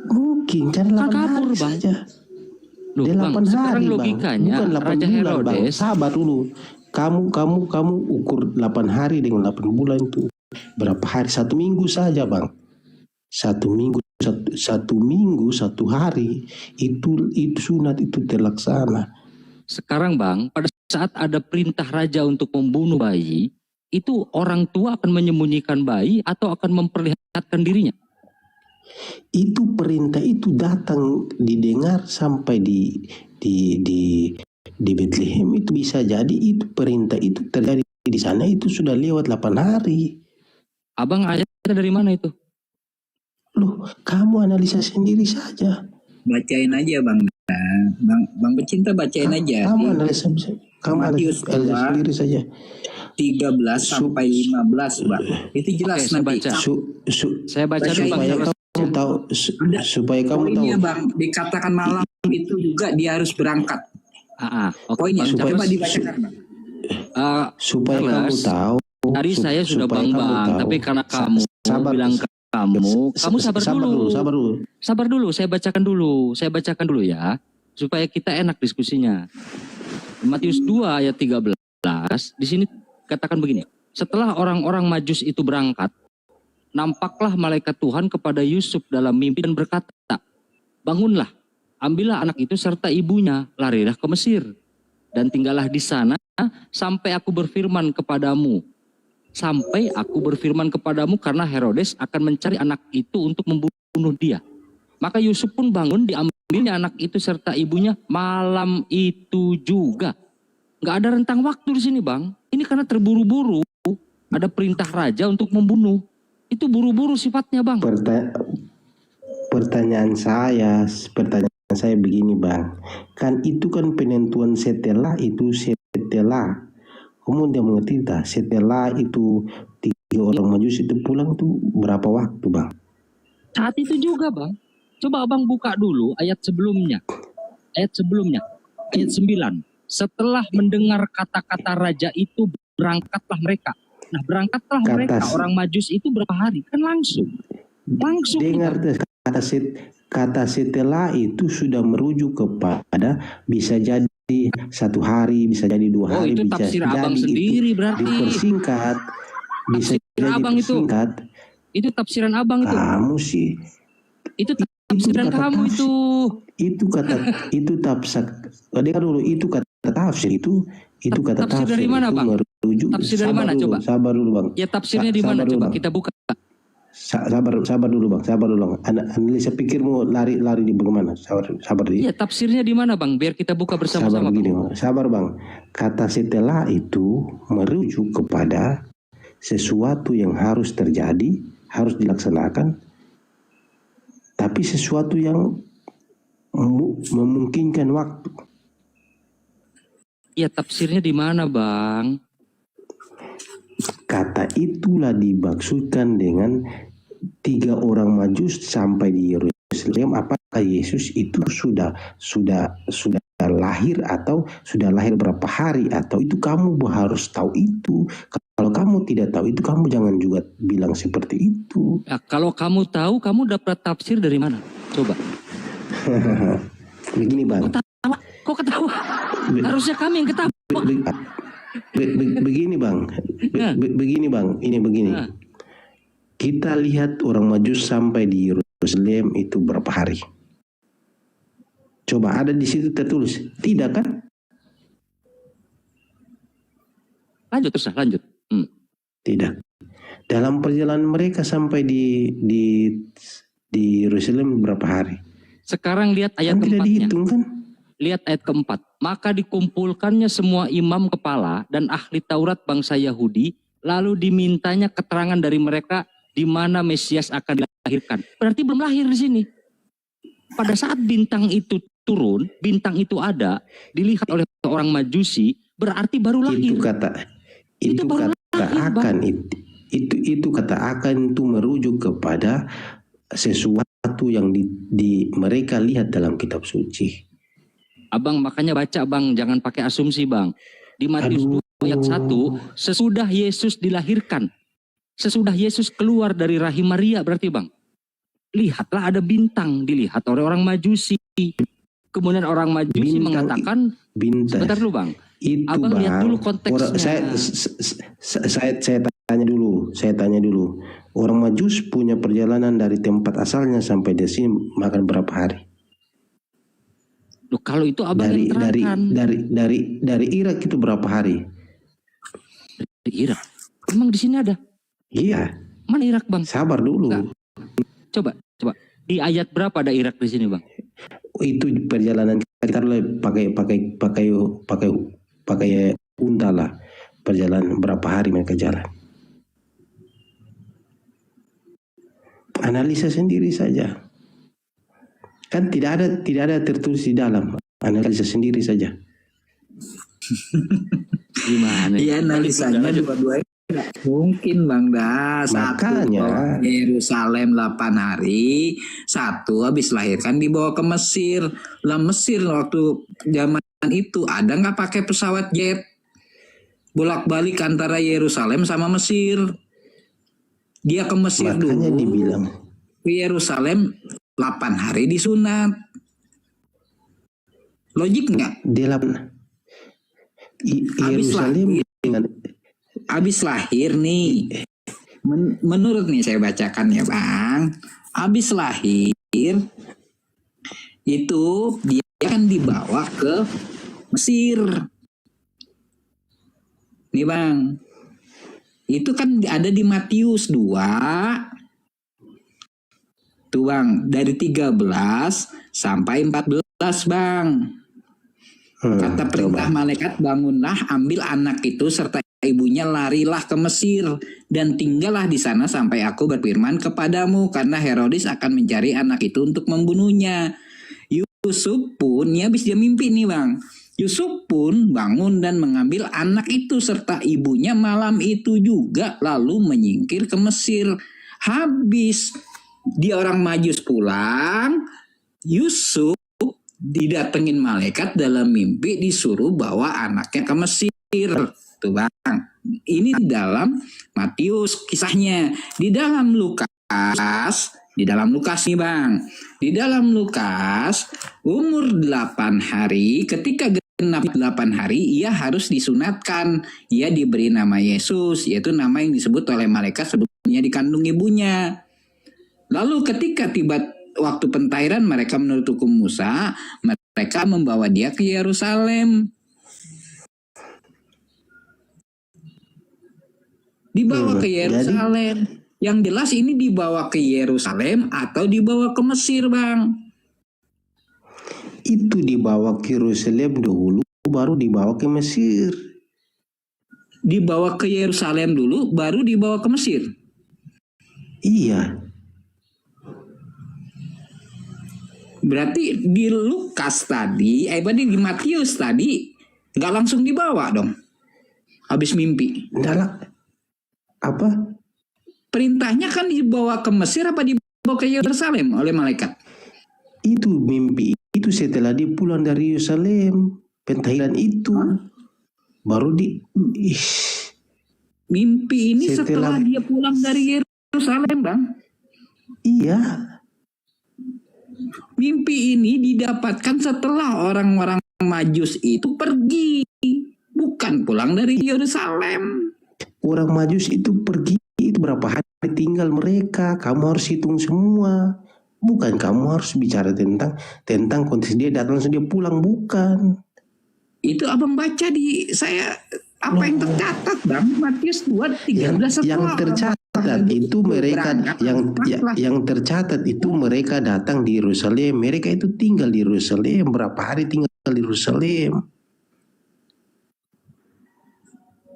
Mungkin, kan 8 hari saja. Loh, Bang, sekarang logikanya Raja Herodes. Sabar dulu. Kamu ukur 8 hari dengan 8 bulan itu berapa hari? 1 minggu saja, Bang. 1 minggu, 1 hari itu sunat itu terlaksana. Sekarang, Bang, pada saat ada perintah raja untuk membunuh bayi, itu orang tua akan menyembunyikan bayi atau akan memperlihatkan dirinya? Itu perintah itu datang didengar sampai di Bethlehem, itu bisa jadi itu perintah itu terjadi di sana itu sudah lewat 8 hari. Abang ayatnya dari mana itu? Loh, kamu analisa sendiri saja. Bacain aja, Bang. Bang pecinta, bacain aja. Kamu analisa Matius sendiri saja. 13 sampai 15, Bang. Itu jelas nanti. Saya baca dulu, Bang. Supaya kamu tahu. Poinnya, Bang, dikatakan malam itu juga dia harus berangkat. Poinnya, coba dibacakan, Bang. Supaya kamu tahu. Tadi saya sudah Bang, tapi karena kamu bilang kamu sabar dulu, saya bacakan dulu ya, supaya kita enak diskusinya. Matius 2 ayat 13, di sini katakan begini, setelah orang-orang Majus itu berangkat, nampaklah malaikat Tuhan kepada Yusuf dalam mimpi dan berkata, bangunlah, ambillah anak itu serta ibunya, larilah ke Mesir, dan tinggallah di sana sampai aku berfirman kepadamu. Karena Herodes akan mencari anak itu untuk membunuh dia. Maka Yusuf pun bangun, diambilnya anak itu serta ibunya malam itu juga. Nggak ada rentang waktu di sini, Bang. Ini karena terburu-buru. Ada perintah raja untuk membunuh. Itu buru-buru sifatnya, Bang. Pertanyaan saya begini, Bang. Kan itu kan penentuan setelah. Kamu udah mengerti tak? Setelah itu 3 orang Majus itu pulang tuh berapa waktu, Bang? Saat itu juga, Bang. Coba Abang buka dulu ayat sebelumnya. Ayat 9. Setelah mendengar kata-kata raja itu, berangkatlah mereka. Nah, berangkatlah mereka. Orang Majus itu berapa hari? Kan langsung. Dengar kata setelah itu sudah merujuk kepada bisa jadi 1 hari, bisa jadi 2 hari, itu bisa tafsir jadi Abang sendiri berarti. dipersingkat, bisa tafsir jadi Abang persingkat. Itu tafsiran abang itu. Kamu sih. Itu tafsiran kamu itu. Itu kata itu tafsir. Dengar dulu, itu kata tafsir itu kata tafsir dari mana, Bang? Merujuk. Tafsir dari mana dulu, coba? Sabar dulu, Bang. Ya tafsirnya di mana coba? Bang. Kita buka. Sabar dulu, Bang. Analisa pikirmu lari di bagaimana? Sabar di. Iya, tafsirnya di mana, Bang? Biar kita buka bersama-sama. Sabar, Bang. Kata setelah itu merujuk kepada sesuatu yang harus terjadi, harus dilaksanakan, tapi sesuatu yang memungkinkan waktu. Iya, tafsirnya di mana, Bang? Kata itulah dimaksudkan dengan 3 orang Majus sampai di Yerusalem. Apakah Yesus itu sudah lahir atau sudah lahir berapa hari, atau itu kamu harus tahu itu. Kalau kamu tidak tahu itu, kamu jangan juga bilang seperti itu. Nah, kalau kamu tahu, kamu dapat tafsir dari mana? Coba. Begini, Bang. Kok ketawa? Harusnya kami yang ketawa. Begini, Bang. Begini, Bang. Ini begini. Kita lihat orang Majus sampai di Yerusalem itu berapa hari? Coba ada di situ tertulis. Tidak kan? Lanjut. Tidak. Dalam perjalanan mereka sampai di Yerusalem berapa hari? Sekarang lihat ayat keempatnya. Dihitung kan? Lihat ayat keempat. Maka dikumpulkannya semua imam kepala dan ahli Taurat bangsa Yahudi, lalu dimintanya keterangan dari mereka di mana Mesias akan dilahirkan. Berarti belum lahir di sini. Pada saat bintang itu turun, bintang itu ada, dilihat oleh orang Majusi, berarti baru lahir. Itu kata akan itu merujuk kepada sesuatu yang di mereka lihat dalam kitab suci. Abang makanya baca, Bang, jangan pakai asumsi, Bang. Di Matius 2 ayat 1, sesudah Yesus dilahirkan, sesudah Yesus keluar dari rahim Maria, berarti, Bang, lihatlah ada bintang dilihat oleh orang Majusi. Kemudian orang Majusi mengatakan, sebentar dulu, Bang. Abang lihat dulu konteksnya. Saya tanya dulu. Orang Majus punya perjalanan dari tempat asalnya sampai di sini makan berapa hari? Loh, kalau itu abang yang terangkan. Dari Irak itu berapa hari? Dari Irak? Emang di sini ada? Iya. Mana Irak, Bang? Sabar dulu. Enggak. Coba. Di ayat berapa ada Irak di sini, Bang? Itu perjalanan kita pakai unta lah. Perjalanan berapa hari mereka jalan? Analisa sendiri saja. Kan tidak ada tertulis di dalam. Analisa sendiri saja. Gimana? Iya, analisanya dua-duanya tidak mungkin, Bang Das. Makanya Yerusalem 8 hari, 1 habis lahirkan dibawa ke Mesir. Lah Mesir waktu zaman itu ada nggak pakai pesawat jet? Bolak-balik antara Yerusalem sama Mesir. Dia ke Mesir makanya dulu. Dibilang ke Yerusalem 8 hari disunat. Logik nggak? Habis lahir nih. Menurut nih saya bacakan ya, Bang. Habis lahir itu dia akan dibawa ke Mesir. Nih, Bang. Itu kan ada di Matius 2. Tuh, Bang, dari 13 sampai 14, Bang. Kata perintah malaikat, bangunlah, ambil anak itu serta ibunya, larilah ke Mesir dan tinggallah di sana sampai aku berfirman kepadamu, karena Herodes akan mencari anak itu untuk membunuhnya. Yusuf pun, ya habis dia mimpi nih, Bang. Yusuf pun bangun dan mengambil anak itu serta ibunya malam itu juga, lalu menyingkir ke Mesir. Habis dia orang Majus pulang, Yusuf didatengin malaikat dalam mimpi, disuruh bawa anaknya ke Mesir. Tuh, Bang. Ini dalam Matius kisahnya. Di dalam Lukas nih, Bang. Di dalam Lukas umur 8 hari, ketika genap 8 hari ia harus disunatkan. Ia diberi nama Yesus, yaitu nama yang disebut oleh malaikat sebelum dikandung ibunya. Lalu ketika tiba waktu pentahbiran, mereka menurut hukum Musa, mereka membawa dia ke Yerusalem. Dibawa ke Yerusalem. Yang jelas ini dibawa ke Yerusalem atau dibawa ke Mesir, Bang? Itu dibawa ke Yerusalem dulu, baru dibawa ke Mesir. Dibawa ke Yerusalem dulu, baru dibawa ke Mesir. Iya. Berarti di Lukas tadi, berarti di Matius tadi, nggak langsung dibawa dong, habis mimpi. Apa? Perintahnya kan dibawa ke Mesir apa dibawa ke Yerusalem oleh malaikat? Itu mimpi itu setelah dia pulang dari Yerusalem, pentahbiran itu baru mimpi ini setelah dia pulang dari Yerusalem, Bang. Iya. Mimpi ini didapatkan setelah orang-orang Majus itu pergi, bukan pulang dari Yerusalem. Orang Majus itu pergi, itu berapa hari tinggal mereka, kamu harus hitung semua. Bukan kamu harus bicara tentang konteks dia datang langsung dia pulang, bukan. Itu abang baca di saya apa yang tercatat, Bang? Matius 2:13. Yang tercatat itu mereka yang tercatat itu mereka datang di Yerusalem, mereka itu tinggal di Yerusalem, berapa hari tinggal di Yerusalem.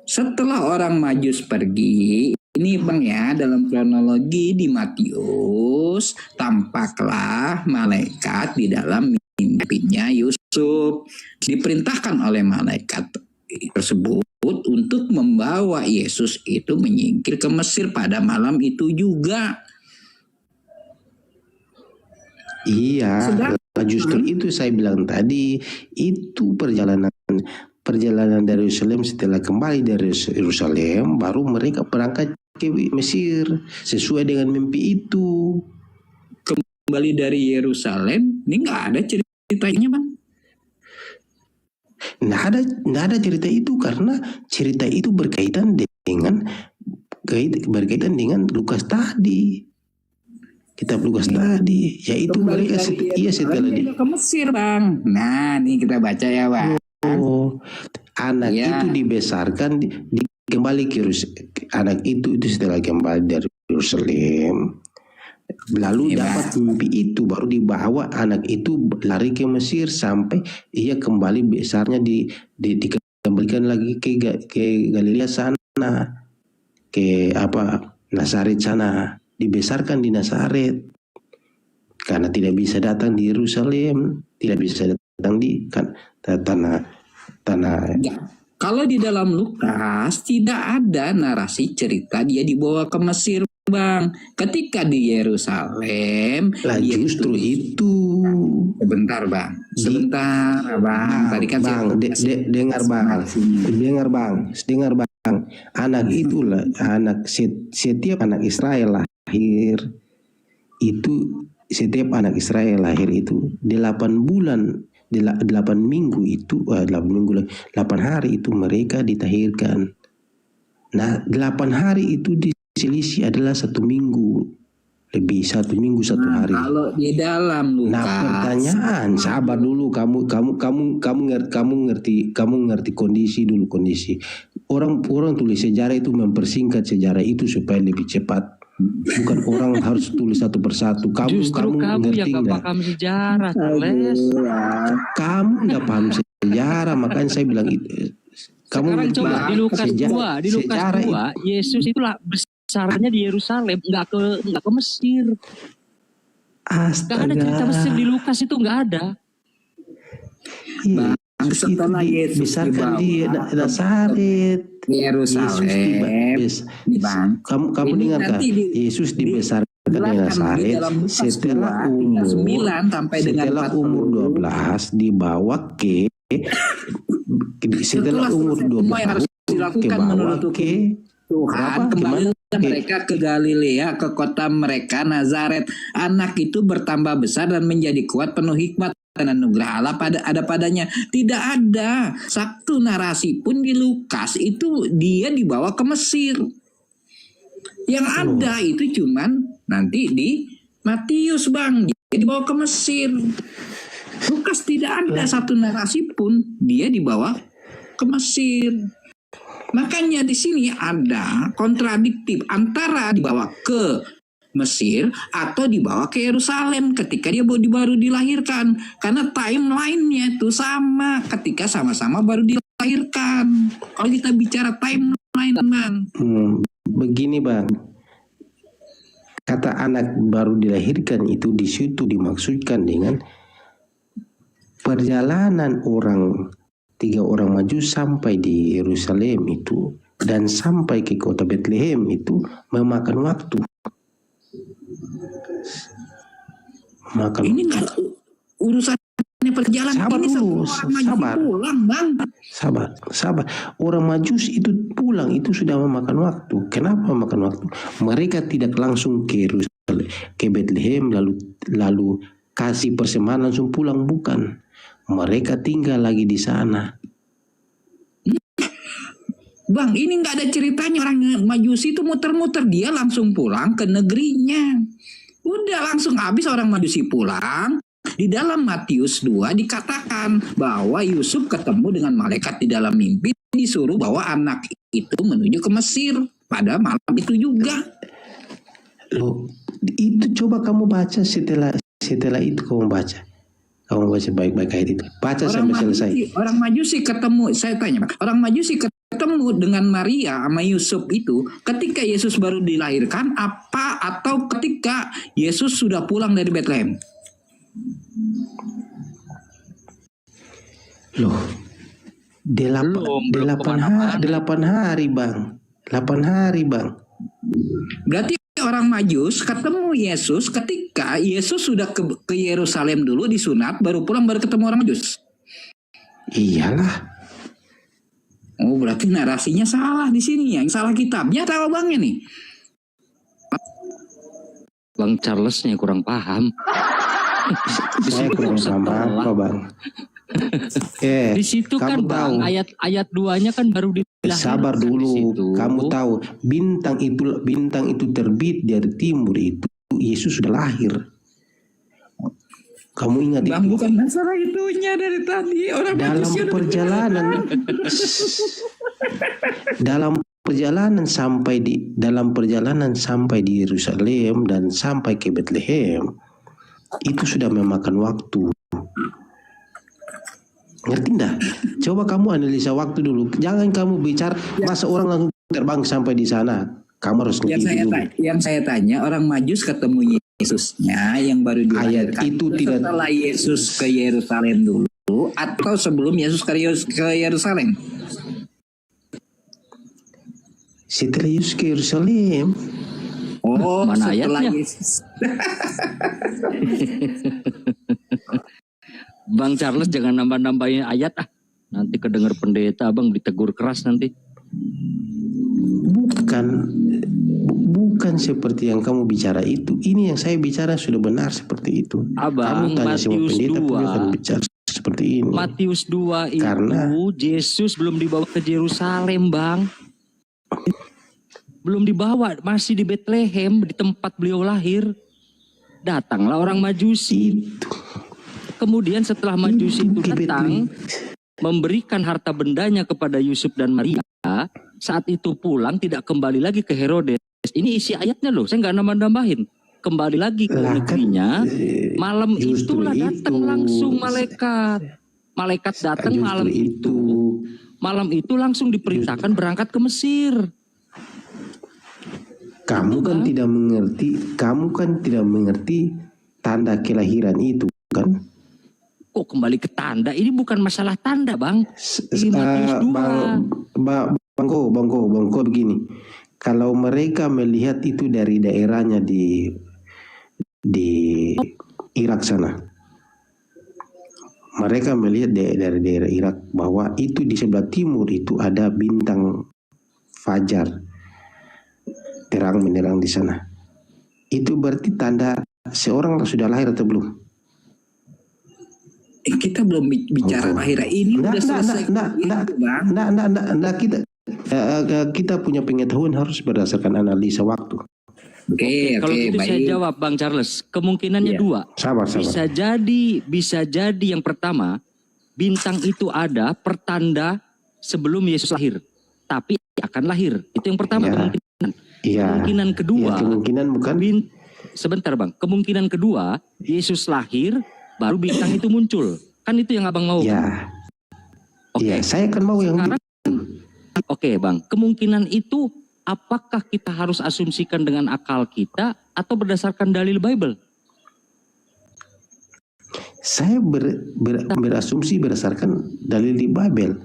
Setelah orang Majus pergi, ini Bang ya, dalam kronologi di Matius, tampaklah malaikat di dalam mimpinya Yusuf. Diperintahkan oleh malaikat tersebut untuk membawa Yesus itu menyingkir ke Mesir pada malam itu juga. Iya, justru itu saya bilang tadi, itu perjalanan dari Yerusalem. Setelah kembali dari Yerusalem, baru mereka berangkat ke Mesir sesuai dengan mimpi itu. Kembali dari Yerusalem, ini nggak ada ceritanya, Bang. Nggak ada cerita itu, karena cerita itu berkaitan dengan Lukas tadi, kitab Lukas tadi, yaitu kembali mereka setelah ke Mesir, Bang. Nah, nih kita baca ya, Bang. Anak itu dibesarkan kembali ke anak itu setelah kembali dari Yerusalem, lalu dapat mimpi itu, baru dibawa anak itu lari ke Mesir sampai ia kembali besarnya dikembalikan lagi ke Galilea sana, ke Nazaret sana, dibesarkan di Nazaret karena tidak bisa datang di Yerusalem, tidak bisa datang di tanah. Kalau di dalam Lukas tidak ada narasi cerita dia dibawa ke Mesir, Bang. Ketika di Yerusalem, justru itu. Sebentar, Bang. Tadi kan dengar Bang. Anak itulah setiap anak Israel lahir itu, setiap anak Israel lahir itu 8 bulan. 8 minggu itu 8 hari itu mereka ditahirkan. Nah, 8 hari itu diselisih adalah 1 minggu lebih, 1 minggu 1 hari. Kalau di dalam Lukas, pertanyaan, sabar dulu, kamu ngerti kondisi dulu, kondisi orang tulis sejarah itu mempersingkat sejarah itu supaya lebih cepat. Bukan orang harus tulis satu persatu. Kamu ngerti yang gak paham sejarah, Charles. Kamu nggak paham sejarah, makanya saya bilang itu. Sekarang coba di Lukas 2, Yesus itu besarnya di Yerusalem, nggak ke Mesir. Astaga. Nggak ada cerita Mesir di Lukas, itu nggak ada. Iya. Setelah Yesus besarkan di Nazaret, Yerusalem, kamu dengar kan? Yesus dibesarkan di Nazaret setelah umur 12 dibawa ke setelah umur 12 dibawa ke Tuhan, kembali mereka ke Galilea, ke kota mereka Nazaret. Anak itu bertambah besar dan menjadi kuat, penuh hikmat dan anugerah Allah ada padanya. Tidak ada satu narasi pun di Lukas itu dia dibawa ke Mesir. Yang ada itu cuman nanti di Matius, Bang. Dia dibawa ke Mesir. Lukas tidak ada satu narasi pun dia dibawa ke Mesir. Makanya di sini ada kontradiktif antara dibawa ke Mesir atau dibawa ke Yerusalem ketika dia baru dilahirkan, karena timelinenya itu sama ketika sama-sama baru dilahirkan. Kalau kita bicara timeline, Bang. Begini, Bang. Kata anak baru dilahirkan itu di situ dimaksudkan dengan perjalanan tiga orang Majus sampai di Yerusalem itu dan sampai ke kota Bethlehem itu memakan waktu. Ini nggak urusannya perjalanan. Sabar ini dulu, sabar. Pulang, Bang. Sabar. Orang Majus itu pulang itu sudah memakan waktu. Kenapa memakan waktu? Mereka tidak langsung ke Yerusalem, ke Bethlehem lalu kasih persembahan langsung pulang, bukan. Mereka tinggal lagi di sana. Bang, ini nggak ada ceritanya orang Majusi itu muter-muter, dia langsung pulang ke negerinya. Udah langsung habis orang Majusi pulang. Di dalam Matius 2 dikatakan bahwa Yusuf ketemu dengan malaikat di dalam mimpi, disuruh bawa anak itu menuju ke Mesir pada malam itu juga. Loh, itu coba kamu baca setelah itu kamu baca. Kamu baca baik-baik ayat itu. Baca sampai selesai. Orang Majusi ketemu, saya tanya, orang Majusi ketemu dengan Maria sama Yusuf itu ketika Yesus baru dilahirkan apa atau ketika Yesus sudah pulang dari Bethlehem? Loh, 8 hari, Bang. 8 hari, Bang. Berarti orang Majus ketemu Yesus ketika Yesus sudah ke Yerusalem dulu disunat, baru pulang, baru ketemu orang Majus. Iyalah. Oh, berarti narasinya salah di sini, yang salah kitabnya atau abangnya nih? Bang Charlesnya kurang paham. Saya kurang paham apa, Bang. Di situ kan, Bang, ayat 2-nya kan baru dilahirkan. Sabar dulu. Kamu tahu bintang itu terbit dari timur itu Yesus sudah lahir. Kamu ingat Bang, itu? bukan masalah itunya dari tadi. Orang dalam perjalanan sampai di Yerusalem dan sampai ke Bethlehem itu sudah memakan waktu. Ngerti enggak? Coba kamu analisa waktu dulu. Jangan kamu bicara masa orang langsung terbang sampai di sana. Kamu harus ngerti dulu. Yang saya tanya, orang Majus ketemu Yesusnya yang baru dilahirkan. Ayat itu tidak. Setelah Yesus ke Yerusalem dulu atau sebelum Yesus ke Yerusalem? Setelah Yesus ke Yerusalem. Oh, mana setelah ayatnya? Yesus. Bang Charles jangan nambah-nambahin ayat ah. Nanti kedengar pendeta Bang ditegur keras nanti. Bukan seperti yang kamu bicara itu. Ini yang saya bicara sudah benar seperti itu. Abang, kamu tanya sama Matius pendeta 2. pun akan bicara seperti ini. Matius 2 itu Yesus belum dibawa ke Yerusalem, Bang. Belum dibawa, masih di Bethlehem, di tempat beliau lahir. Datanglah orang Majusi. Kemudian setelah Majusi itu datang, memberikan harta bendanya kepada Yusuf dan Maria, saat itu pulang tidak kembali lagi ke Herodes. Ini isi ayatnya loh, saya nggak nambah-nambahin. Kembali lagi ke negerinya, malam itulah datang langsung malaikat. Malaikat datang malam itu. Malam itu langsung diperintahkan berangkat ke Mesir. Kamu kan tidak mengerti tanda kelahiran itu kan? Kok kembali ke tanda? Ini bukan masalah tanda, Bang. Ini Matius 2. Bangko begini. Kalau mereka melihat itu dari daerahnya di Irak sana. Mereka melihat dari daerah Irak bahwa itu di sebelah timur itu ada bintang fajar. Terang menerang di sana. Itu berarti tanda seorang sudah lahir atau belum? Kita belum bicara lahir. Ini udah selesai. kita punya pengetahuan harus berdasarkan analisa waktu. Kalau itu saya jawab Bang Charles, kemungkinannya dua. Sabar. Bisa jadi yang pertama, bintang itu ada pertanda sebelum Yesus lahir, tapi akan lahir. Itu yang pertama kemungkinan. Kemungkinan kedua, kemungkinan bukan. Sebentar Bang, kemungkinan kedua Yesus lahir, baru bintang itu muncul. Kan itu yang Abang mau. Iya, saya kan mau yang sekarang. Oke Bang, kemungkinan itu apakah kita harus asumsikan dengan akal kita atau berdasarkan dalil Bible? Saya berasumsi berdasarkan dalil di Bible.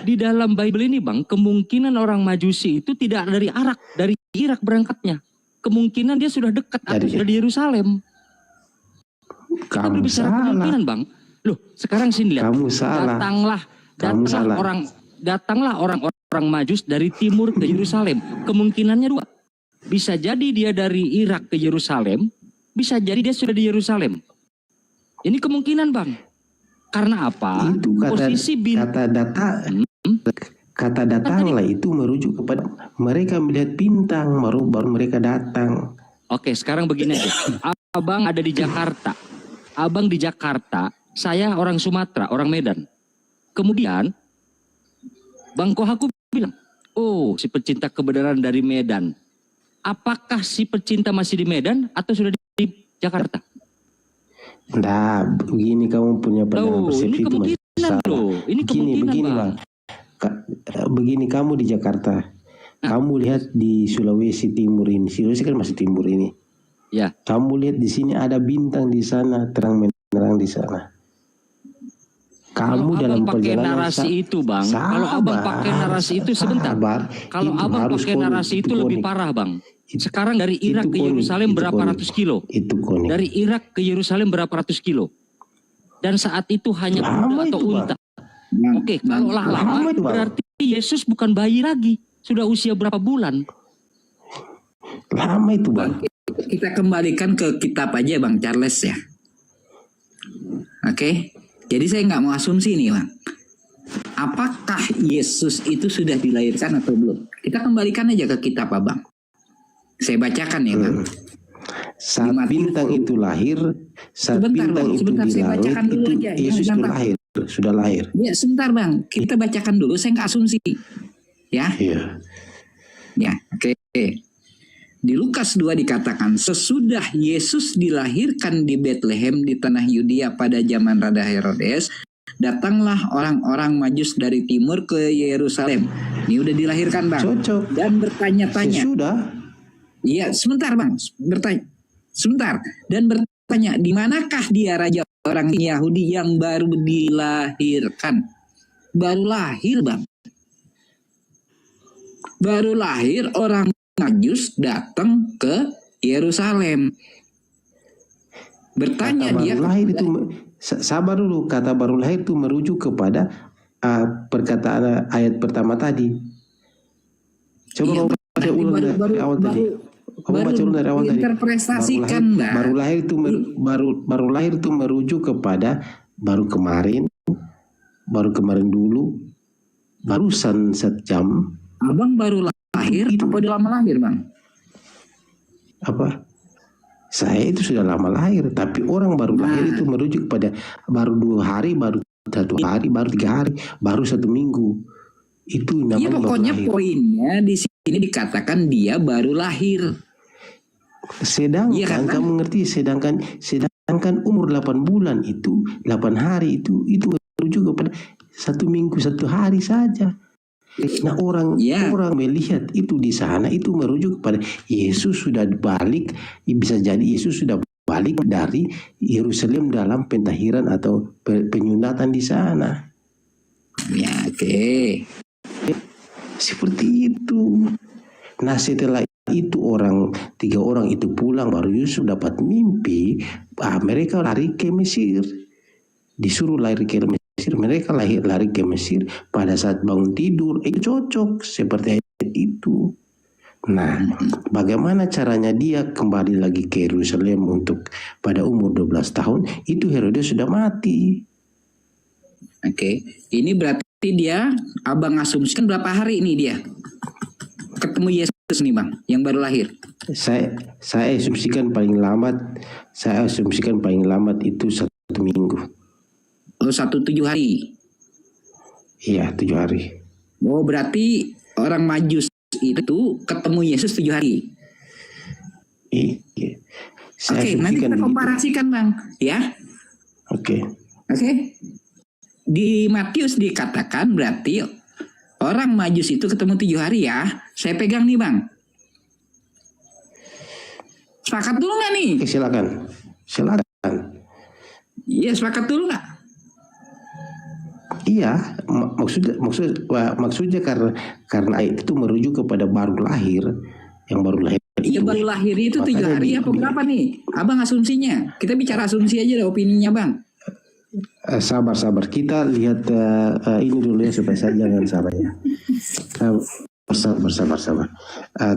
Di dalam Bible ini Bang, kemungkinan orang Majusi itu tidak dari Irak berangkatnya. Kemungkinan dia sudah dekat atau sudah di Yerusalem. Kamu bicara salah. Kemungkinan Bang. Loh, sekarang sini lihat. Kamu salah. Datanglah orang Majus dari timur ke Yerusalem. Kemungkinannya dua. Bisa jadi dia dari Irak ke Yerusalem, bisa jadi dia sudah di Yerusalem. Ini kemungkinan Bang. Karena apa? Itu kata datanglah itu merujuk kepada mereka melihat bintang baru mereka datang. Oke, sekarang begini aja. Abang ada di Jakarta. Abang di Jakarta, saya orang Sumatera, orang Medan. Kemudian Bang Kohaku bilang, oh si pecinta kebenaran dari Medan. Apakah si pecinta masih di Medan atau sudah di Jakarta? Nah, begini kamu punya pandangan persepsi itu masih salah. Ini begini Bang. Begini kamu di Jakarta. Kamu lihat di Sulawesi Timur ini. Sulawesi kan masih timur ini. Ya. Kamu lihat di sini ada bintang di sana, terang menerang di sana. Kamu dalam perjalanan narasi itu Bang, kalau Abang pakai narasi itu sebentar. Kalau Abang pakai narasi itu lebih parah Bang. Sekarang dari Irak ke Yerusalem berapa ratus kilo? Dari Irak ke Yerusalem berapa ratus kilo? Dan saat itu hanya kuda atau unta. Oke, kalau lama berarti Yesus bukan bayi lagi, sudah usia berapa bulan? Lama itu Bang. Kita kembalikan ke kitab aja Bang Charles ya. Oke. Jadi saya nggak mau asumsi nih Bang. Apakah Yesus itu sudah dilahirkan atau belum? Kita kembalikan aja ke kitab Abang. Saya bacakan ya Bang. Saat bintang itu lahir, saat bintang itu di langit, itu Yesus itu lahir, sudah lahir. Ya sebentar Bang, kita bacakan dulu, saya nggak asumsi. Ya. Ya, oke. Di Lukas 2 dikatakan, sesudah Yesus dilahirkan di Bethlehem di tanah Yudea pada zaman Raja Herodes, datanglah orang-orang Majus dari timur ke Yerusalem. Ini udah dilahirkan Bang. Cocok. Dan bertanya-tanya. Sudah. Iya, sebentar Bang. Sebentar. Dan bertanya, di manakah dia raja orang Yahudi yang baru dilahirkan? Baru lahir Bang. Baru lahir orang Majus datang ke Yerusalem. Bertanya kata dia. Baru lahir itu, sabar dulu, kata baru lahir itu merujuk kepada perkataan ayat pertama tadi. Coba kamu baca ulang dari awal tadi. Kamu baca ulang dari awal tadi. Interpretasikan baru lahir itu merujuk kepada baru kemarin dulu, barusan sejam. Abang baru lahir itu apa udah lama lahir Bang? Apa? Saya itu sudah lama lahir, tapi orang baru lahir itu merujuk pada baru 2 hari, baru 1 hari, baru 3 hari, baru 1 minggu. Itu namanya ya, pokoknya baru lahir. Poinnya di sini dikatakan dia baru lahir. Sedangkan kamu ngerti, sedangkan umur 8 bulan itu 8 hari itu merujuk kepada 1 minggu 1 hari saja. Nah orang melihat itu di sana itu merujuk kepada Yesus sudah balik, bisa jadi Yesus sudah balik dari Yerusalem dalam pentahiran atau penyunatan di sana. Ya, oke. Seperti itu. Nah setelah itu 3 orang itu pulang, baru Yusuf dapat mimpi, mereka lari ke Mesir. Disuruh lari ke Mesir, mereka lari ke Mesir pada saat bangun tidur. Itu cocok seperti itu. Nah, bagaimana caranya dia kembali lagi ke Yerusalem untuk pada umur 12 tahun? Itu Herodes sudah mati. Oke, ini berarti dia, abang asumsikan berapa hari ini dia ketemu Yesus nih bang, yang baru lahir? Saya asumsikan paling lambat itu 1 minggu. Oh 7 hari. Iya 7 hari. Oh berarti orang Majus itu ketemu Yesus 7 hari. Iya. Oke, nanti kita komparasikan bang, ya. Oke. Di Matius dikatakan berarti orang Majus itu ketemu 7 hari ya. Saya pegang nih bang. Sepakat dulu nggak nih? Silakan. Iya sepakat dulu nggak? Iya, maksudnya karena itu merujuk kepada baru lahir, yang baru lahir. Iya baru lahir itu 7 hari apa berapa nih? Abang asumsinya. Kita bicara asumsi aja deh opininya bang. Sabar. Kita lihat ini dulu ya supaya saya jangan salah ya. Sabar.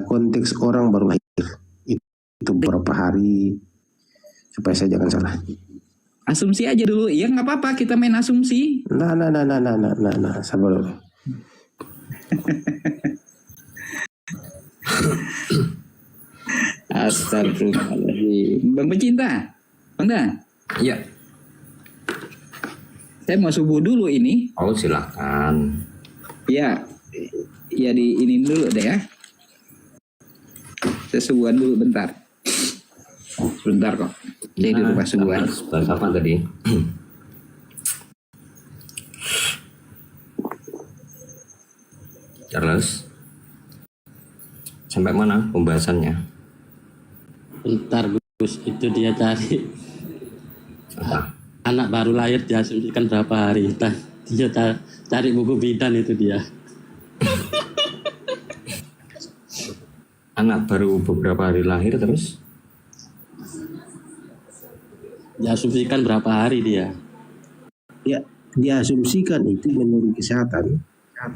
Konteks orang baru lahir itu berapa hari supaya saya jangan salah. Asumsi aja dulu, ya nggak apa-apa kita main asumsi. Nah, sabar dulu. Astagfirullahaladzim. Bang Pecinta, Bang. Iya. Saya mau subuh dulu ini. Oh silakan. Ya diinin dulu deh ya. Saya subuhan dulu bentar. Sebentar kok. Dia di rumah subuhan. Bahas apa tadi? Charles, sampai mana pembahasannya? Bentar Gus, itu dia cari apa? Anak baru lahir diasumsikan berapa hari. Dia cari buku bidan itu dia. Anak baru beberapa hari lahir terus? Diasumsikan berapa hari dia? Ya, diasumsikan itu menurut kesehatan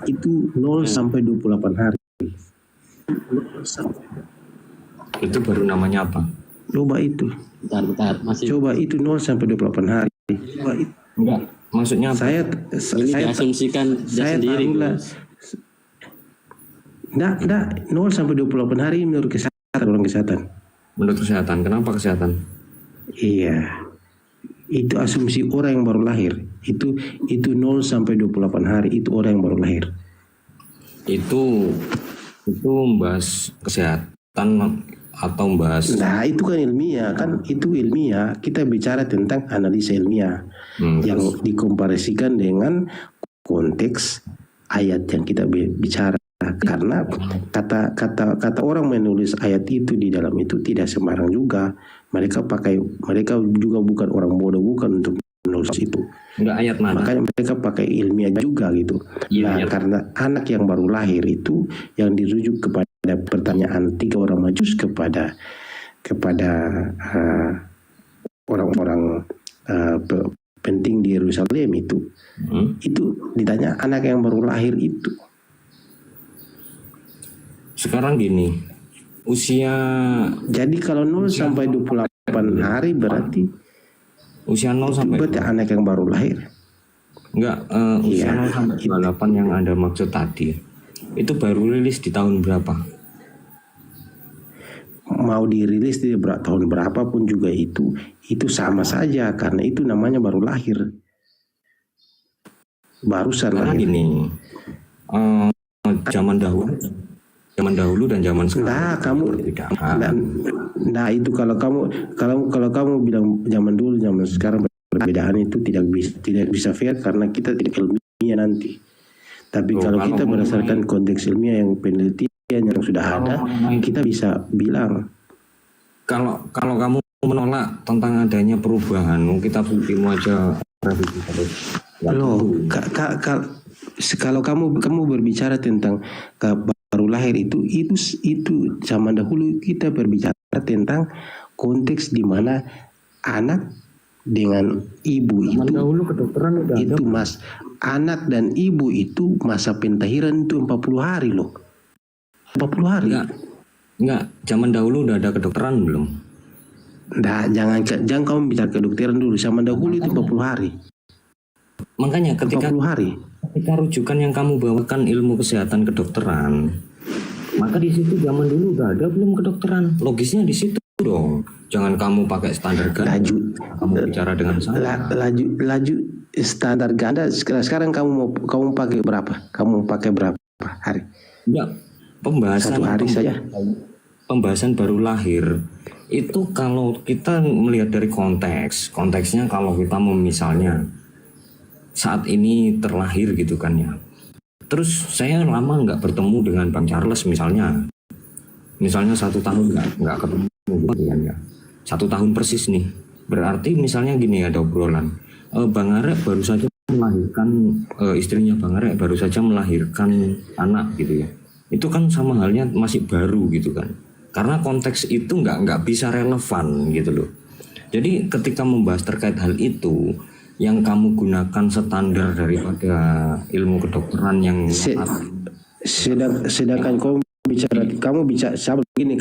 itu 0 sampai 28 hari. Itu baru namanya apa? Coba itu. Bentar, masih. Coba itu 0 sampai 28 hari. Coba itu. Enggak, maksudnya apa? Ini diasumsikan dia sendiri. Enggak, 0 sampai 28 hari menurut kesehatan, orang kesehatan. Menurut kesehatan, kenapa kesehatan? Iya. Itu asumsi orang yang baru lahir. Itu 0 sampai 28 hari itu orang yang baru lahir. Itu membahas kesehatan atau membahas? Nah, itu kan ilmiah, Kita bicara tentang analisa ilmiah yang dikomparasikan dengan konteks ayat yang kita bicara. Karena kata orang menulis ayat itu di dalam itu tidak sembarang juga. Mereka juga bukan orang bodoh, bukan untuk menulis itu. Enggak ayat mana? Makanya mereka pakai ilmiah juga gitu. Karena anak yang baru lahir itu yang dirujuk kepada pertanyaan 3 orang Majus kepada orang-orang penting di Yerusalem itu. Itu ditanya anak yang baru lahir itu. Sekarang gini, jadi kalau 0 sampai 28 hari berarti usia 0 sampai berarti anak yang baru lahir. Enggak, usia 0 sampai 28 yang Anda maksud tadi. Itu baru rilis di tahun berapa? Mau dirilis di tahun berapapun juga itu sama saja karena itu namanya baru lahir. Barusan lahir. Gini, zaman dahulu dan zaman sekarang. Nah, itu kalau kamu bilang zaman dulu zaman sekarang perbedaan itu tidak bisa fair karena kita tidak ilmiah nanti. Tapi kalau kita berdasarkan konteks ilmiah yang penelitian yang sudah ada, kita bisa bilang. Kalau kamu menolak tentang adanya perubahan, kita buktimu aja revisi terus. Loh, kalau kamu berbicara tentang baru lahir itu zaman dahulu kita berbicara tentang konteks di mana anak dengan ibu itu anak dan ibu itu masa pentahiran itu 40 hari loh. 40 hari. Enggak, zaman dahulu udah ada kedokteran belum? Nah, jangan kamu bicara kedokteran dulu. Zaman dahulu itu 40 hari. Makanya ketika 40 hari. ketika rujukan yang kamu bawakan ilmu kesehatan kedokteran, maka di situ zaman dulu udah ada belum kedokteran? Logisnya di situ dong. Jangan kamu pakai standar ganda. Kamu bicara dengan saya. Laju standar ganda. Sekarang kamu pakai berapa? Kamu pakai berapa hari? Enggak, pembahasan 1 hari saja. Pembahasan baru lahir itu kalau kita melihat dari konteksnya kalau kita misalnya saat ini terlahir gitu kan ya, terus saya lama nggak bertemu dengan Bang Charles misalnya 1 tahun nggak ketemu gitu kan ya, 1 tahun persis nih, berarti misalnya gini ada obrolan, Bang Arek baru saja melahirkan, istrinya Bang Arek baru saja melahirkan anak gitu ya, itu kan sama halnya masih baru gitu kan. Karena konteks itu nggak bisa relevan gitu loh. Jadi ketika membahas terkait hal itu, yang kamu gunakan standar daripada ilmu kedokteran yang sedangkan kamu bicara begini,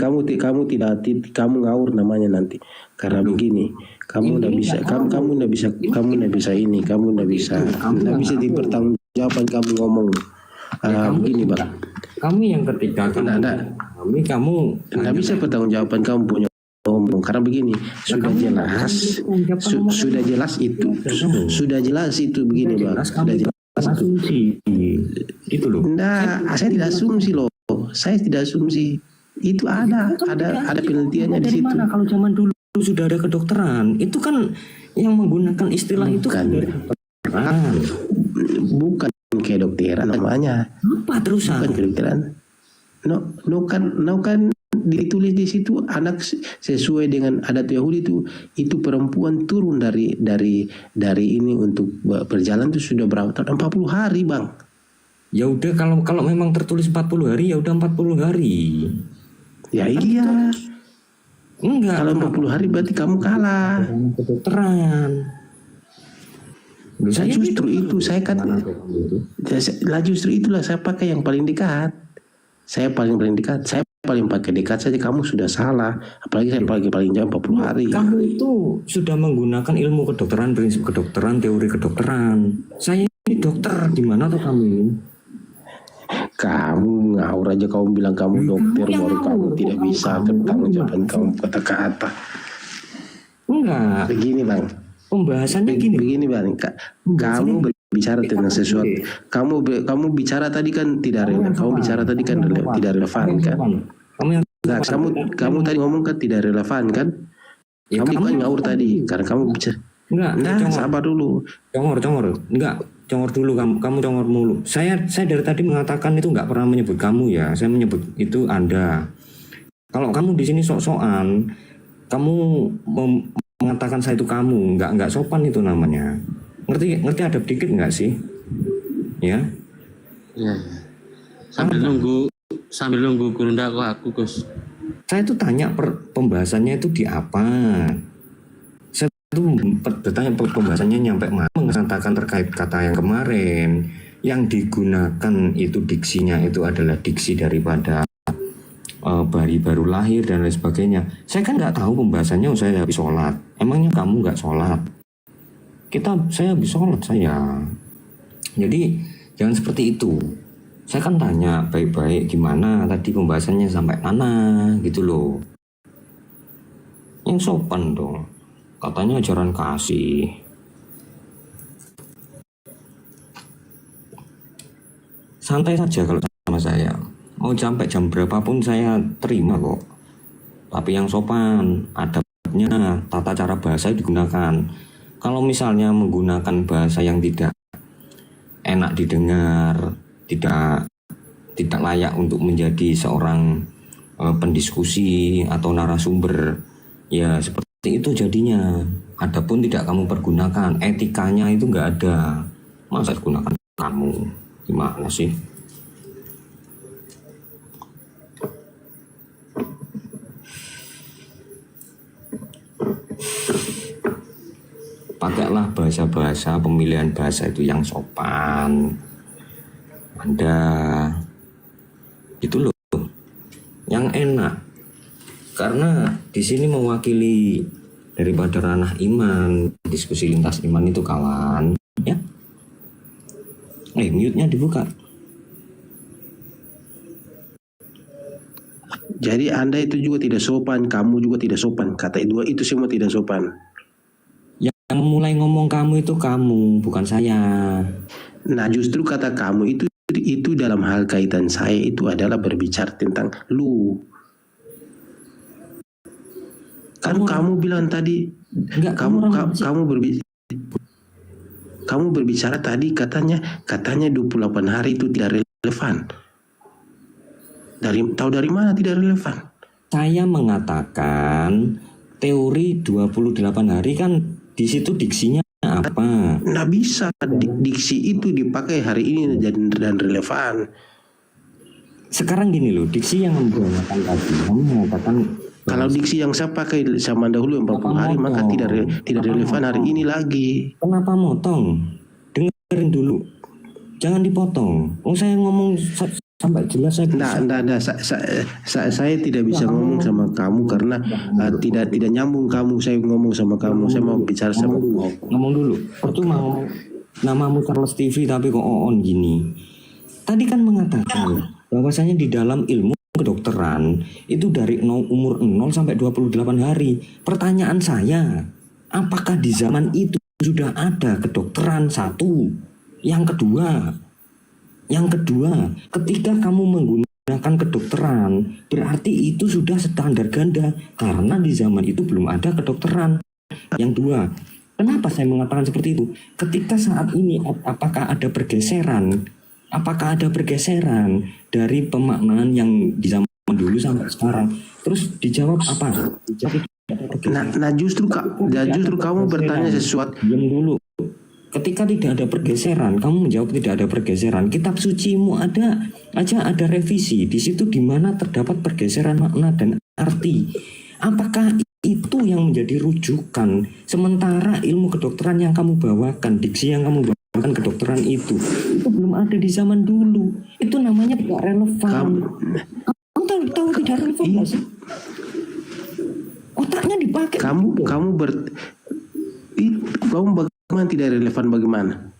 kamu ngawur namanya nanti. Karena begini, kamu nggak bisa dipertanggungjawabkan kamu ngomong. Begini Bang. Kamu yang ketika kamu nggak bisa pertanggungjawaban kamu punya ngomong, karena begini sudah jelas itu begini Bang, sudah jelas itu loh. Saya tidak asumsi loh, itu ada penelitiannya di situ. Gimana kalau zaman dulu sudah ada kedokteran, itu kan yang menggunakan istilah itu kan bukan kedokteran namanya. Apa terusan? Bukan kedokteran. No kan ditulis di situ anak sesuai dengan adat Yahudi itu perempuan turun dari ini untuk berjalan itu sudah berapa tahun? 40 hari Bang. Ya udah kalau memang tertulis 40 hari ya udah 40 hari. Ya iya. Enggak. Kalau 40 hari berarti kamu kalah. Kedokteran. Justru itulah saya pakai yang paling dekat. Saya paling pakai dekat saja. Kamu sudah salah. Apalagi saya paling jauh 40 hari. Kamu itu sudah menggunakan ilmu kedokteran, prinsip kedokteran, teori kedokteran. Saya ini dokter, gimana tuh kamu ini? Kamu ngawur aja, kamu bilang kamu dokter, baru kamu tidak bisa bertanggung kamu kata-kata. Enggak. Begini Bang. Pembahasannya begini Bang, kamu berbicara tentang sesuatu. Kamu bicara tadi kan tidak relevan. Kamu bicara tadi kan tidak relevan kan? Kamu tadi ngomong kan tidak relevan kan? Ya, kamu kan ngawur tadi karena kamu bicara. Sabar dulu. Congor. Enggak, congor dulu kamu congor mulu. Saya dari tadi mengatakan itu enggak pernah menyebut kamu ya. Saya menyebut itu Anda. Kalau kamu di sini sok-sokan, kamu mengatakan saya itu kamu, nggak sopan itu namanya. Ngerti adab dikit nggak sih? Ya. Sambil nunggu gurunda kok aku Gus. Saya itu tanya pembahasannya itu di apa? Saya itu bertanya pembahasannya nyampe mana? Mengatakan terkait kata yang kemarin, yang digunakan itu diksinya itu adalah diksi daripada baru lahir dan lain sebagainya. Saya kan nggak tahu pembahasannya. Saya habis sholat. Emangnya kamu nggak sholat? Saya habis sholat saya. Jadi jangan seperti itu. Saya kan tanya baik-baik gimana tadi pembahasannya sampai mana gitu loh. Yang sopan dong. Katanya ajaran kasih. Santai saja kalau sama saya. Mau sampai jam berapapun saya terima kok. Tapi yang sopan, adabnya, tata cara bahasa digunakan. Kalau misalnya menggunakan bahasa yang tidak enak didengar, tidak layak untuk menjadi seorang pendiskusi atau narasumber, ya seperti itu jadinya. Adapun tidak kamu pergunakan, etikanya itu nggak ada. Masa digunakan kamu? Gimana sih? Pakailah bahasa-bahasa, pemilihan bahasa itu yang sopan. Anda itu loh yang enak. Karena di sini mewakili daripada ranah iman, diskusi lintas iman itu kawan, ya. Mute-nya dibuka. Jadi Anda itu juga tidak sopan, kamu juga tidak sopan. Kata dua itu semua tidak sopan. Yang mulai ngomong kamu itu kamu, bukan saya. Nah, justru kata kamu itu dalam hal kaitan saya itu adalah berbicara tentang lu. Kan kamu bilang tadi, kamu berbicara tadi katanya 28 hari itu tidak relevan. Tahu dari mana tidak relevan? Saya mengatakan teori 28 hari kan di situ diksinya apa? Nggak bisa diksi itu dipakai hari ini dan relevan. Sekarang gini loh, diksi yang menggunakan tadi kamu mengatakan kalau diksi yang saya pakai zaman dahulu 40 hari maka tidak relevan hari ini lagi. Kenapa motong? Dengerin dulu. Jangan dipotong. Saya ngomong sampai jelas saya bisa. Nggak. Saya tidak bisa ngomong sama kamu karena tidak nyambung kamu. Saya ngomong sama kamu. Saya mau bicara sama ngomong dulu. Percuma ngomong namamu Charles TV tapi kok on gini. Tadi kan mengatakan bahwasanya di dalam ilmu kedokteran itu dari umur 0 sampai 28 hari. Pertanyaan saya, apakah di zaman itu sudah ada kedokteran? Satu. Yang kedua, ketika kamu menggunakan kedokteran, berarti itu sudah standar ganda karena di zaman itu belum ada kedokteran. Yang dua, kenapa saya mengatakan seperti itu? Ketika saat ini apakah ada pergeseran? Apakah ada pergeseran dari pemaknaan yang di zaman dulu sampai sekarang? Terus dijawab apa? Nah justru kamu bertanya sesuatu. Diam dulu. Ketika tidak ada pergeseran, kamu menjawab tidak ada pergeseran. Kitab sucimu ada revisi. Di situ di mana terdapat pergeseran makna dan arti. Apakah itu yang menjadi rujukan? Sementara ilmu kedokteran yang kamu bawakan, diksi yang kamu bawakan kedokteran itu belum ada di zaman dulu. Itu namanya tidak relevan. Kamu tahu tidak relevan nggak sih? Otaknya dipakai. Kamu bagaimana tidak relevan bagaimana?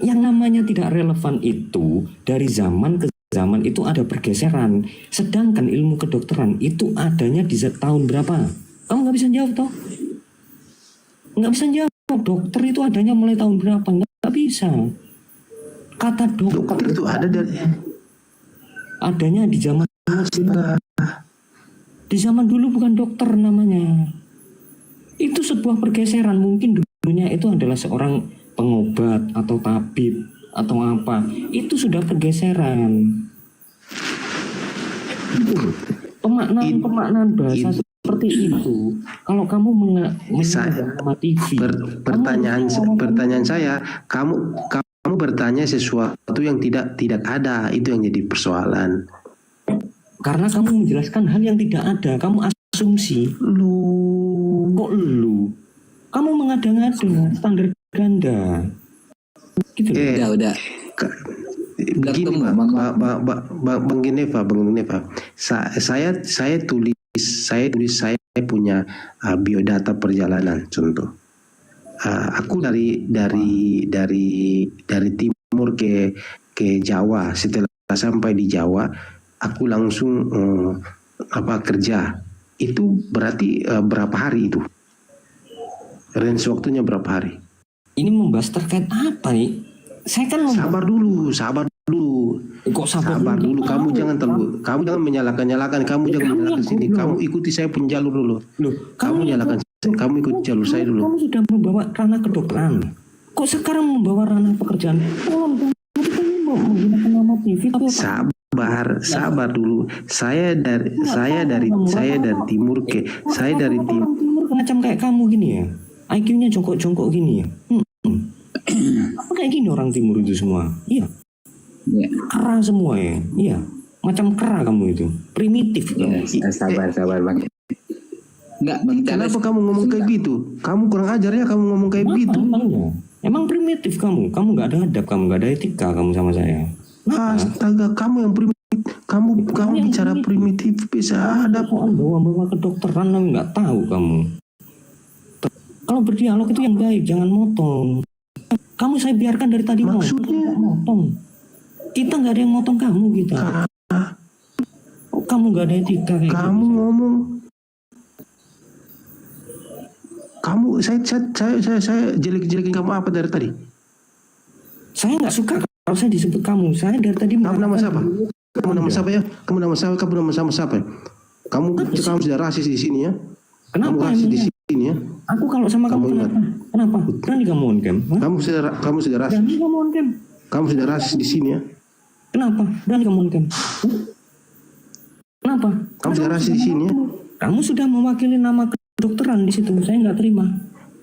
Yang namanya tidak relevan itu dari zaman ke zaman itu ada pergeseran. Sedangkan ilmu kedokteran itu adanya di tahun berapa? Kamu nggak bisa jawab toh? Nggak bisa jawab. Dokter itu adanya mulai tahun berapa? Nggak bisa. Kata dokter itu ada dari adanya di zaman dulu bukan dokter namanya. Itu sebuah pergeseran. Mungkin dulunya itu adalah seorang pengobat atau tabib atau apa. Itu sudah pergeseran. Pemaknaan bahasa seperti itu. Kalau kamu sama TV, pertanyaan saya, kamu bertanya sesuatu yang tidak ada, itu yang jadi persoalan. Karena kamu menjelaskan hal yang tidak ada, kamu asumsi. Kok lu? Kamu mengada-ngada standar ganda. Gitu. Udah. Begini Bang Geneva. Saya tulis saya punya biodata perjalanan contoh. Aku dari timur ke Jawa. Setelah sampai di Jawa, aku langsung kerja. Itu berarti berapa hari itu? Range waktunya berapa hari? Ini membahas terkait apa nih? Saya kan sabar dulu. Kok sabar dulu? Kamu jangan menyalahkan. Kamu jangan menyalahkan sini. Kamu ikuti saya pun jalur dulu. Kamu ikuti jalur saya dulu. Kamu sudah membawa ranah kedokteran. Kok sekarang membawa ranah pekerjaan? Menggunakan nama TV. Sabar dulu. Saya dari timur ke timur macam kayak kamu gini ya. IQ-nya jongkok-jongkok gini ya. Apa kayak gini orang timur itu semua? Iya. Kera semua ya. Iya. Macam kera kamu itu. Primitif kamu. Sabar Bang. Enggak, Bang. Kenapa kamu ngomong kayak gitu? Kamu kurang ajar ya kamu ngomong kayak gitu. Emang primitif kamu. Kamu nggak ada adab, kamu nggak ada etika kamu sama saya. Astaga, kamu yang primitif. Kamu bicara primitif bisa ada. Bawa kedokteran nggak tahu kamu. Kalau berdialog itu yang baik, jangan motong. Kamu saya biarkan dari tadi Maksudnya? motong. Kita nggak ada yang motong kamu kita. Oh, kamu nggak ada etika kayak Kamu gitu. ngomong, saya jelek-jelekin kamu apa dari tadi? Saya nggak suka kalau saya disebut kamu. Saya dari tadi Kamu nama siapa? Kamu nama Anda. siapa ya? Kamu nama siapa? Kamu nama sama siapa? Kamu sudah rasis di sini ya? Kamu Kenapa rasis di emangnya? sini ya? Aku kalau sama kamu Kamu ingat? kenapa? Berani kamu on cam? Hah? Kamu sudah rasis. Berani kamu on cam? Kamu sudah rasis di sini ya? Kenapa? Berani kamu on cam? Hah? Kenapa? Kamu sudah rasis di sini ya? Kamu sudah mewakili nama kedokteran di situ. Saya nggak terima.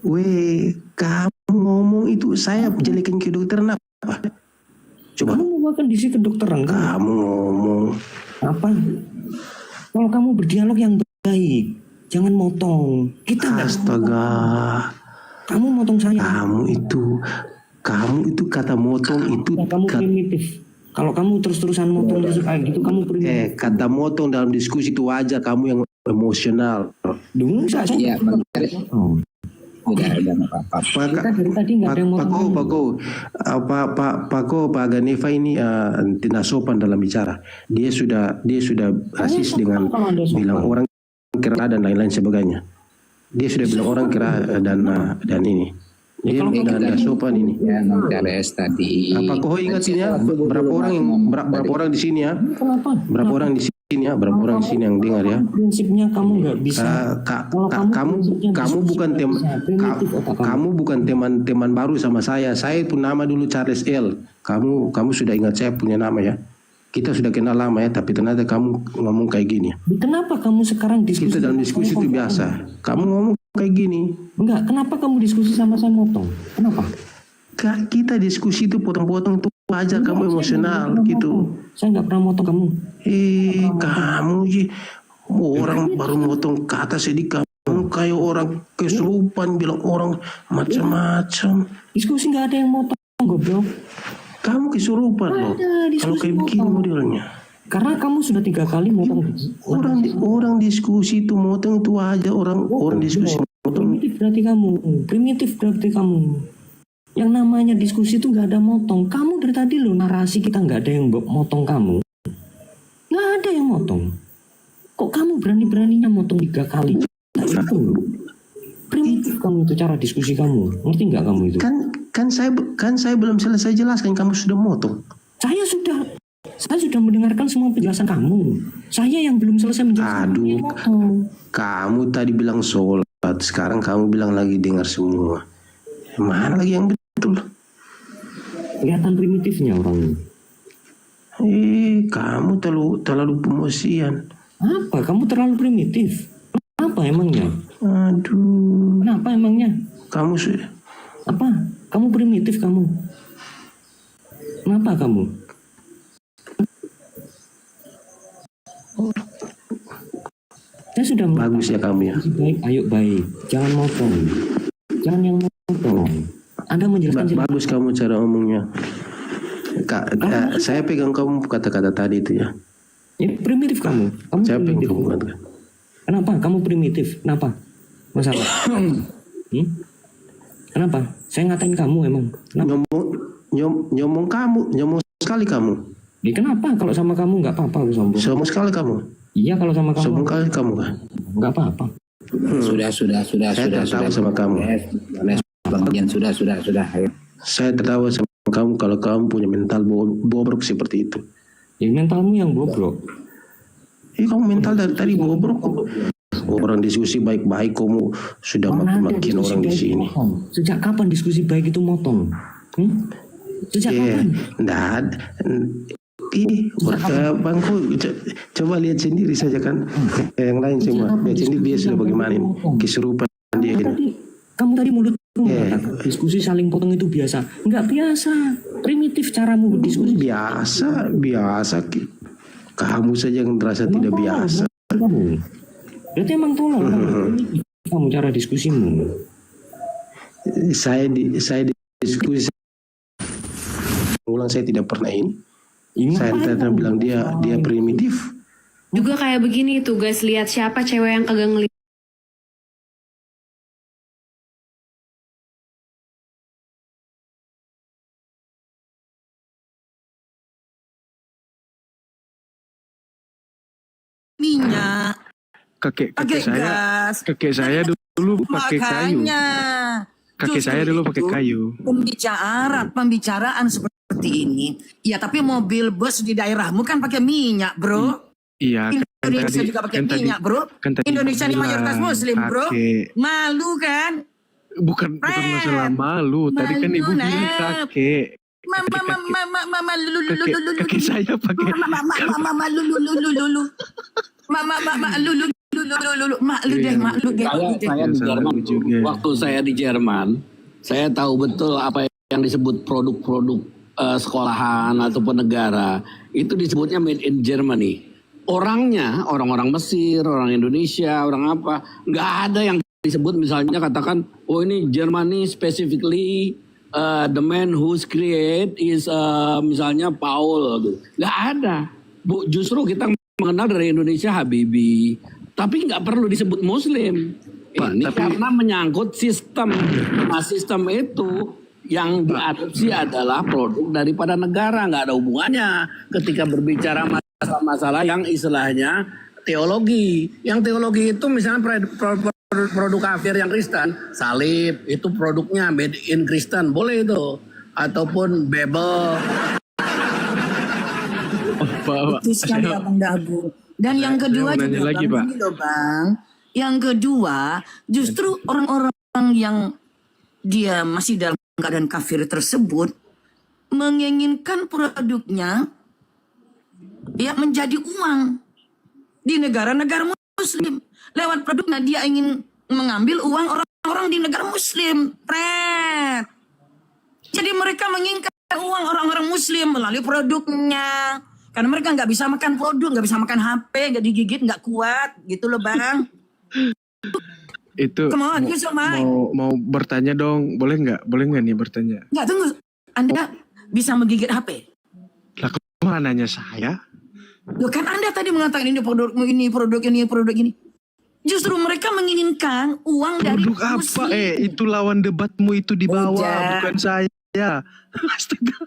Weh, kamu ngomong itu saya jelekin kedokteran apa? Coba. Kamu mewakili di sini kedokteran. Kamu ngomong. Apa? Kalau kamu berdialog yang baik, jangan motong. Kita nggak. Astaga. Kamu motong saya. Kamu itu kata motong itu. Kamu primitif. Kalau kamu terus-terusan motong kayak gitu, kamu primitif. Kata motong dalam diskusi itu wajar, kamu yang emosional. Dulu saya. Iya, Bang Garis. Udah apa-apa. Kita dari tadi nggak ada yang motong. Pak Ganeva ini tidak sopan dalam bicara. Dia sudah rasis dengan bilang orang kera dan lain-lain sebagainya. Dia sudah bilang orang kera dan ini. Dia tidak sopan ini. Ya, Bang Garis tadi. Apa kau ingat ini ya? Berapa orang di sini ya? Kenapa? Berapa orang di sini ya? Berapa orang di sini yang dengar ya? Prinsipnya kamu nggak bisa. Kamu bukan teman baru sama saya. Saya pun nama dulu Charles L. Kamu sudah ingat saya punya nama ya. Kita sudah kenal lama ya, tapi ternyata kamu ngomong kayak gini. Kenapa kamu sekarang diskusi? Kita dalam diskusi itu biasa. Kamu ngomong kayak gini. Enggak, kenapa kamu diskusi sama saya motong? Kenapa? Kita diskusi itu potong-potong itu wajar, kamu emosional gitu. Saya nggak pernah motong kamu. Kamu orang baru motong kata sedikit. Kamu kayak orang kesurupan bilang orang macam-macam. Diskusi nggak ada yang motong, goblok. Kamu kesurupan loh. Kalau kayak begini modelnya. Karena kamu sudah 3 kali motong. Orang diskusi itu motong itu aja orang diskusi motong. Primitif berarti kamu. Yang namanya diskusi itu nggak ada motong. Kamu dari tadi lo narasi kita nggak ada yang motong kamu. Nggak ada yang motong. Kok kamu berani-beraninya motong 3 kali? Nah, itu loh. Primitif kamu itu cara diskusi kamu. Ngerti nggak kamu itu? Kan saya belum selesai jelaskan, kamu sudah motong. Saya sudah mendengarkan semua penjelasan kamu. Saya yang belum selesai menjelaskan. Aduh, kamu tadi bilang sholat, sekarang kamu bilang lagi dengar semua. Mana lagi yang betul? Kelihatan primitifnya orang. Kamu terlalu pemosian. Apa? Kamu terlalu primitif. Apa emangnya? Aduh. Kenapa emangnya? Kamu sudah. Apa? Kamu primitif kamu. Kenapa kamu? Saya sudah bagus ya kamu ya. Baik, ayo baik. Jangan motong. Jangan yang motong. Anda menjelaskan. Bagus kamu cara omongnya. Saya pegang kamu kata-kata tadi itu ya. Primitif kamu. Saya pegang kamu kata. Kenapa? Kamu primitif. Kenapa? Masalah? Kenapa? Saya ngatain kamu emang. Nyomong kamu, nyomong sekali kamu. Kenapa? Kalau sama kamu nggak apa-apa aku sombong. Sombong sekali kamu. Iya kalau sama kamu. Sombong kali kamu kan. Nggak apa-apa. Sudah. Saya tertawa sama kamu. Sudah. Ayo. Saya tertawa sama kamu kalau kamu punya mental bobrok seperti itu. Ya mentalmu yang bobrok. Kamu mental dari tadi bobrok. Orang diskusi baik-baik, kamu sudah makin orang di sini. Sejak kapan diskusi baik itu motong? Sejak kapan? Bangku coba lihat sendiri saja kan. Yang lain semua lihat sendiri dia sudah bagaimana ini kesurupan dia ini. Kamu tadi mulutmu mengatakan diskusi saling potong itu biasa. Enggak biasa. Primitif caramu berdiskusi. Biasa. Kamu saja yang merasa tidak biasa. Berarti emang tolong kamu cara diskusimu. Saya diskusi ulang, saya tidak pernah ini. Saya tidak bilang dia primitif. Juga kayak begini tuh guys, lihat siapa cewek yang kagak ngeliat Kakek pakai saya, gas. kakek saya dulu pakai kayu. Makanya Kakek saya dulu pakai kayu. Pembicaraan seperti ini. Ya tapi mobil bus di daerahmu kan pakai minyak, bro. Iya. Indonesia juga pakai minyak, bro. Indonesia ini mayoritas Muslim, bro. Malu kan? Bukan masalah malu. Tadi kan ibu bilang kakek. Kakek saya pakai. Saya di Jerman. Waktu saya di Jerman, saya tahu betul apa yang disebut produk-produk sekolahan ataupun negara. Itu disebutnya made in Germany. Orangnya, orang-orang Mesir, orang Indonesia, orang apa, nggak ada yang disebut misalnya katakan, oh ini Germany specifically the man who's create is misalnya Paul, gitu. Nggak ada. Justru kita mengenal dari Indonesia Habibie, tapi nggak perlu disebut Muslim. Ini karena menyangkut sistem. Nah, sistem itu yang diadopsi adalah produk daripada negara, nggak ada hubungannya ketika berbicara masalah-masalah yang istilahnya teologi. Yang teologi itu misalnya produk kafir yang Kristen, salib itu produknya made in Kristen, boleh itu, ataupun Bible. Itu sekali Abang Dabu. Dan yang kedua juga lagi, Pak. Ini loh Bang. Yang kedua justru orang-orang yang dia masih dalam keadaan kafir tersebut menginginkan produknya ya menjadi uang di negara-negara Muslim. Lewat produknya dia ingin mengambil uang orang-orang di negara Muslim. Jadi mereka menginginkan uang orang-orang Muslim melalui produknya. Karena mereka nggak bisa makan produk, nggak bisa makan HP, nggak digigit, nggak kuat, gitu loh Bang. Itu mau bertanya dong, boleh nggak nih bertanya? Nggak, tunggu, Anda bisa menggigit HP? Lah kemana nanya saya? Loh kan Anda tadi mengatakan ini produk ini. Justru mereka menginginkan uang dari produk apa? Muslim. Itu lawan debatmu itu di bawah, bukan saya. Astaga.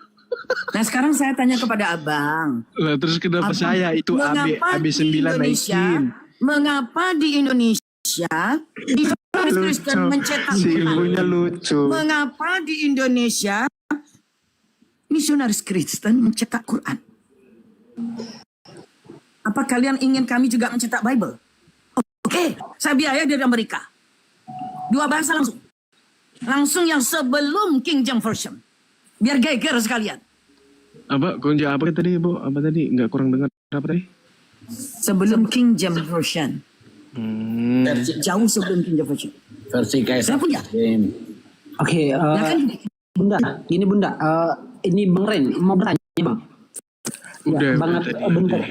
Nah sekarang saya tanya kepada Abang. Lah terus kenapa saya itu AB9 naikin? Mengapa di Indonesia misionaris Kristen mencetak Quran? Lucu. Mengapa di Indonesia misionaris Kristen mencetak Quran? Apa kalian ingin kami juga mencetak Bible? Oke, saya biaya dari Amerika. 2 bahasa langsung. Langsung yang sebelum King James Version. Biar geger sekalian. Apa kunjung apa tadi Bu? Apa tadi? Nggak kurang dengar apa tadi? Sebelum King James Version. Jauh sebelum King James Version. Versi kayak saya punya. Oke, Bunda, ini Bunda, ini Bang Ren mau bertanya Bang. Udah, ya, Bang, bentar.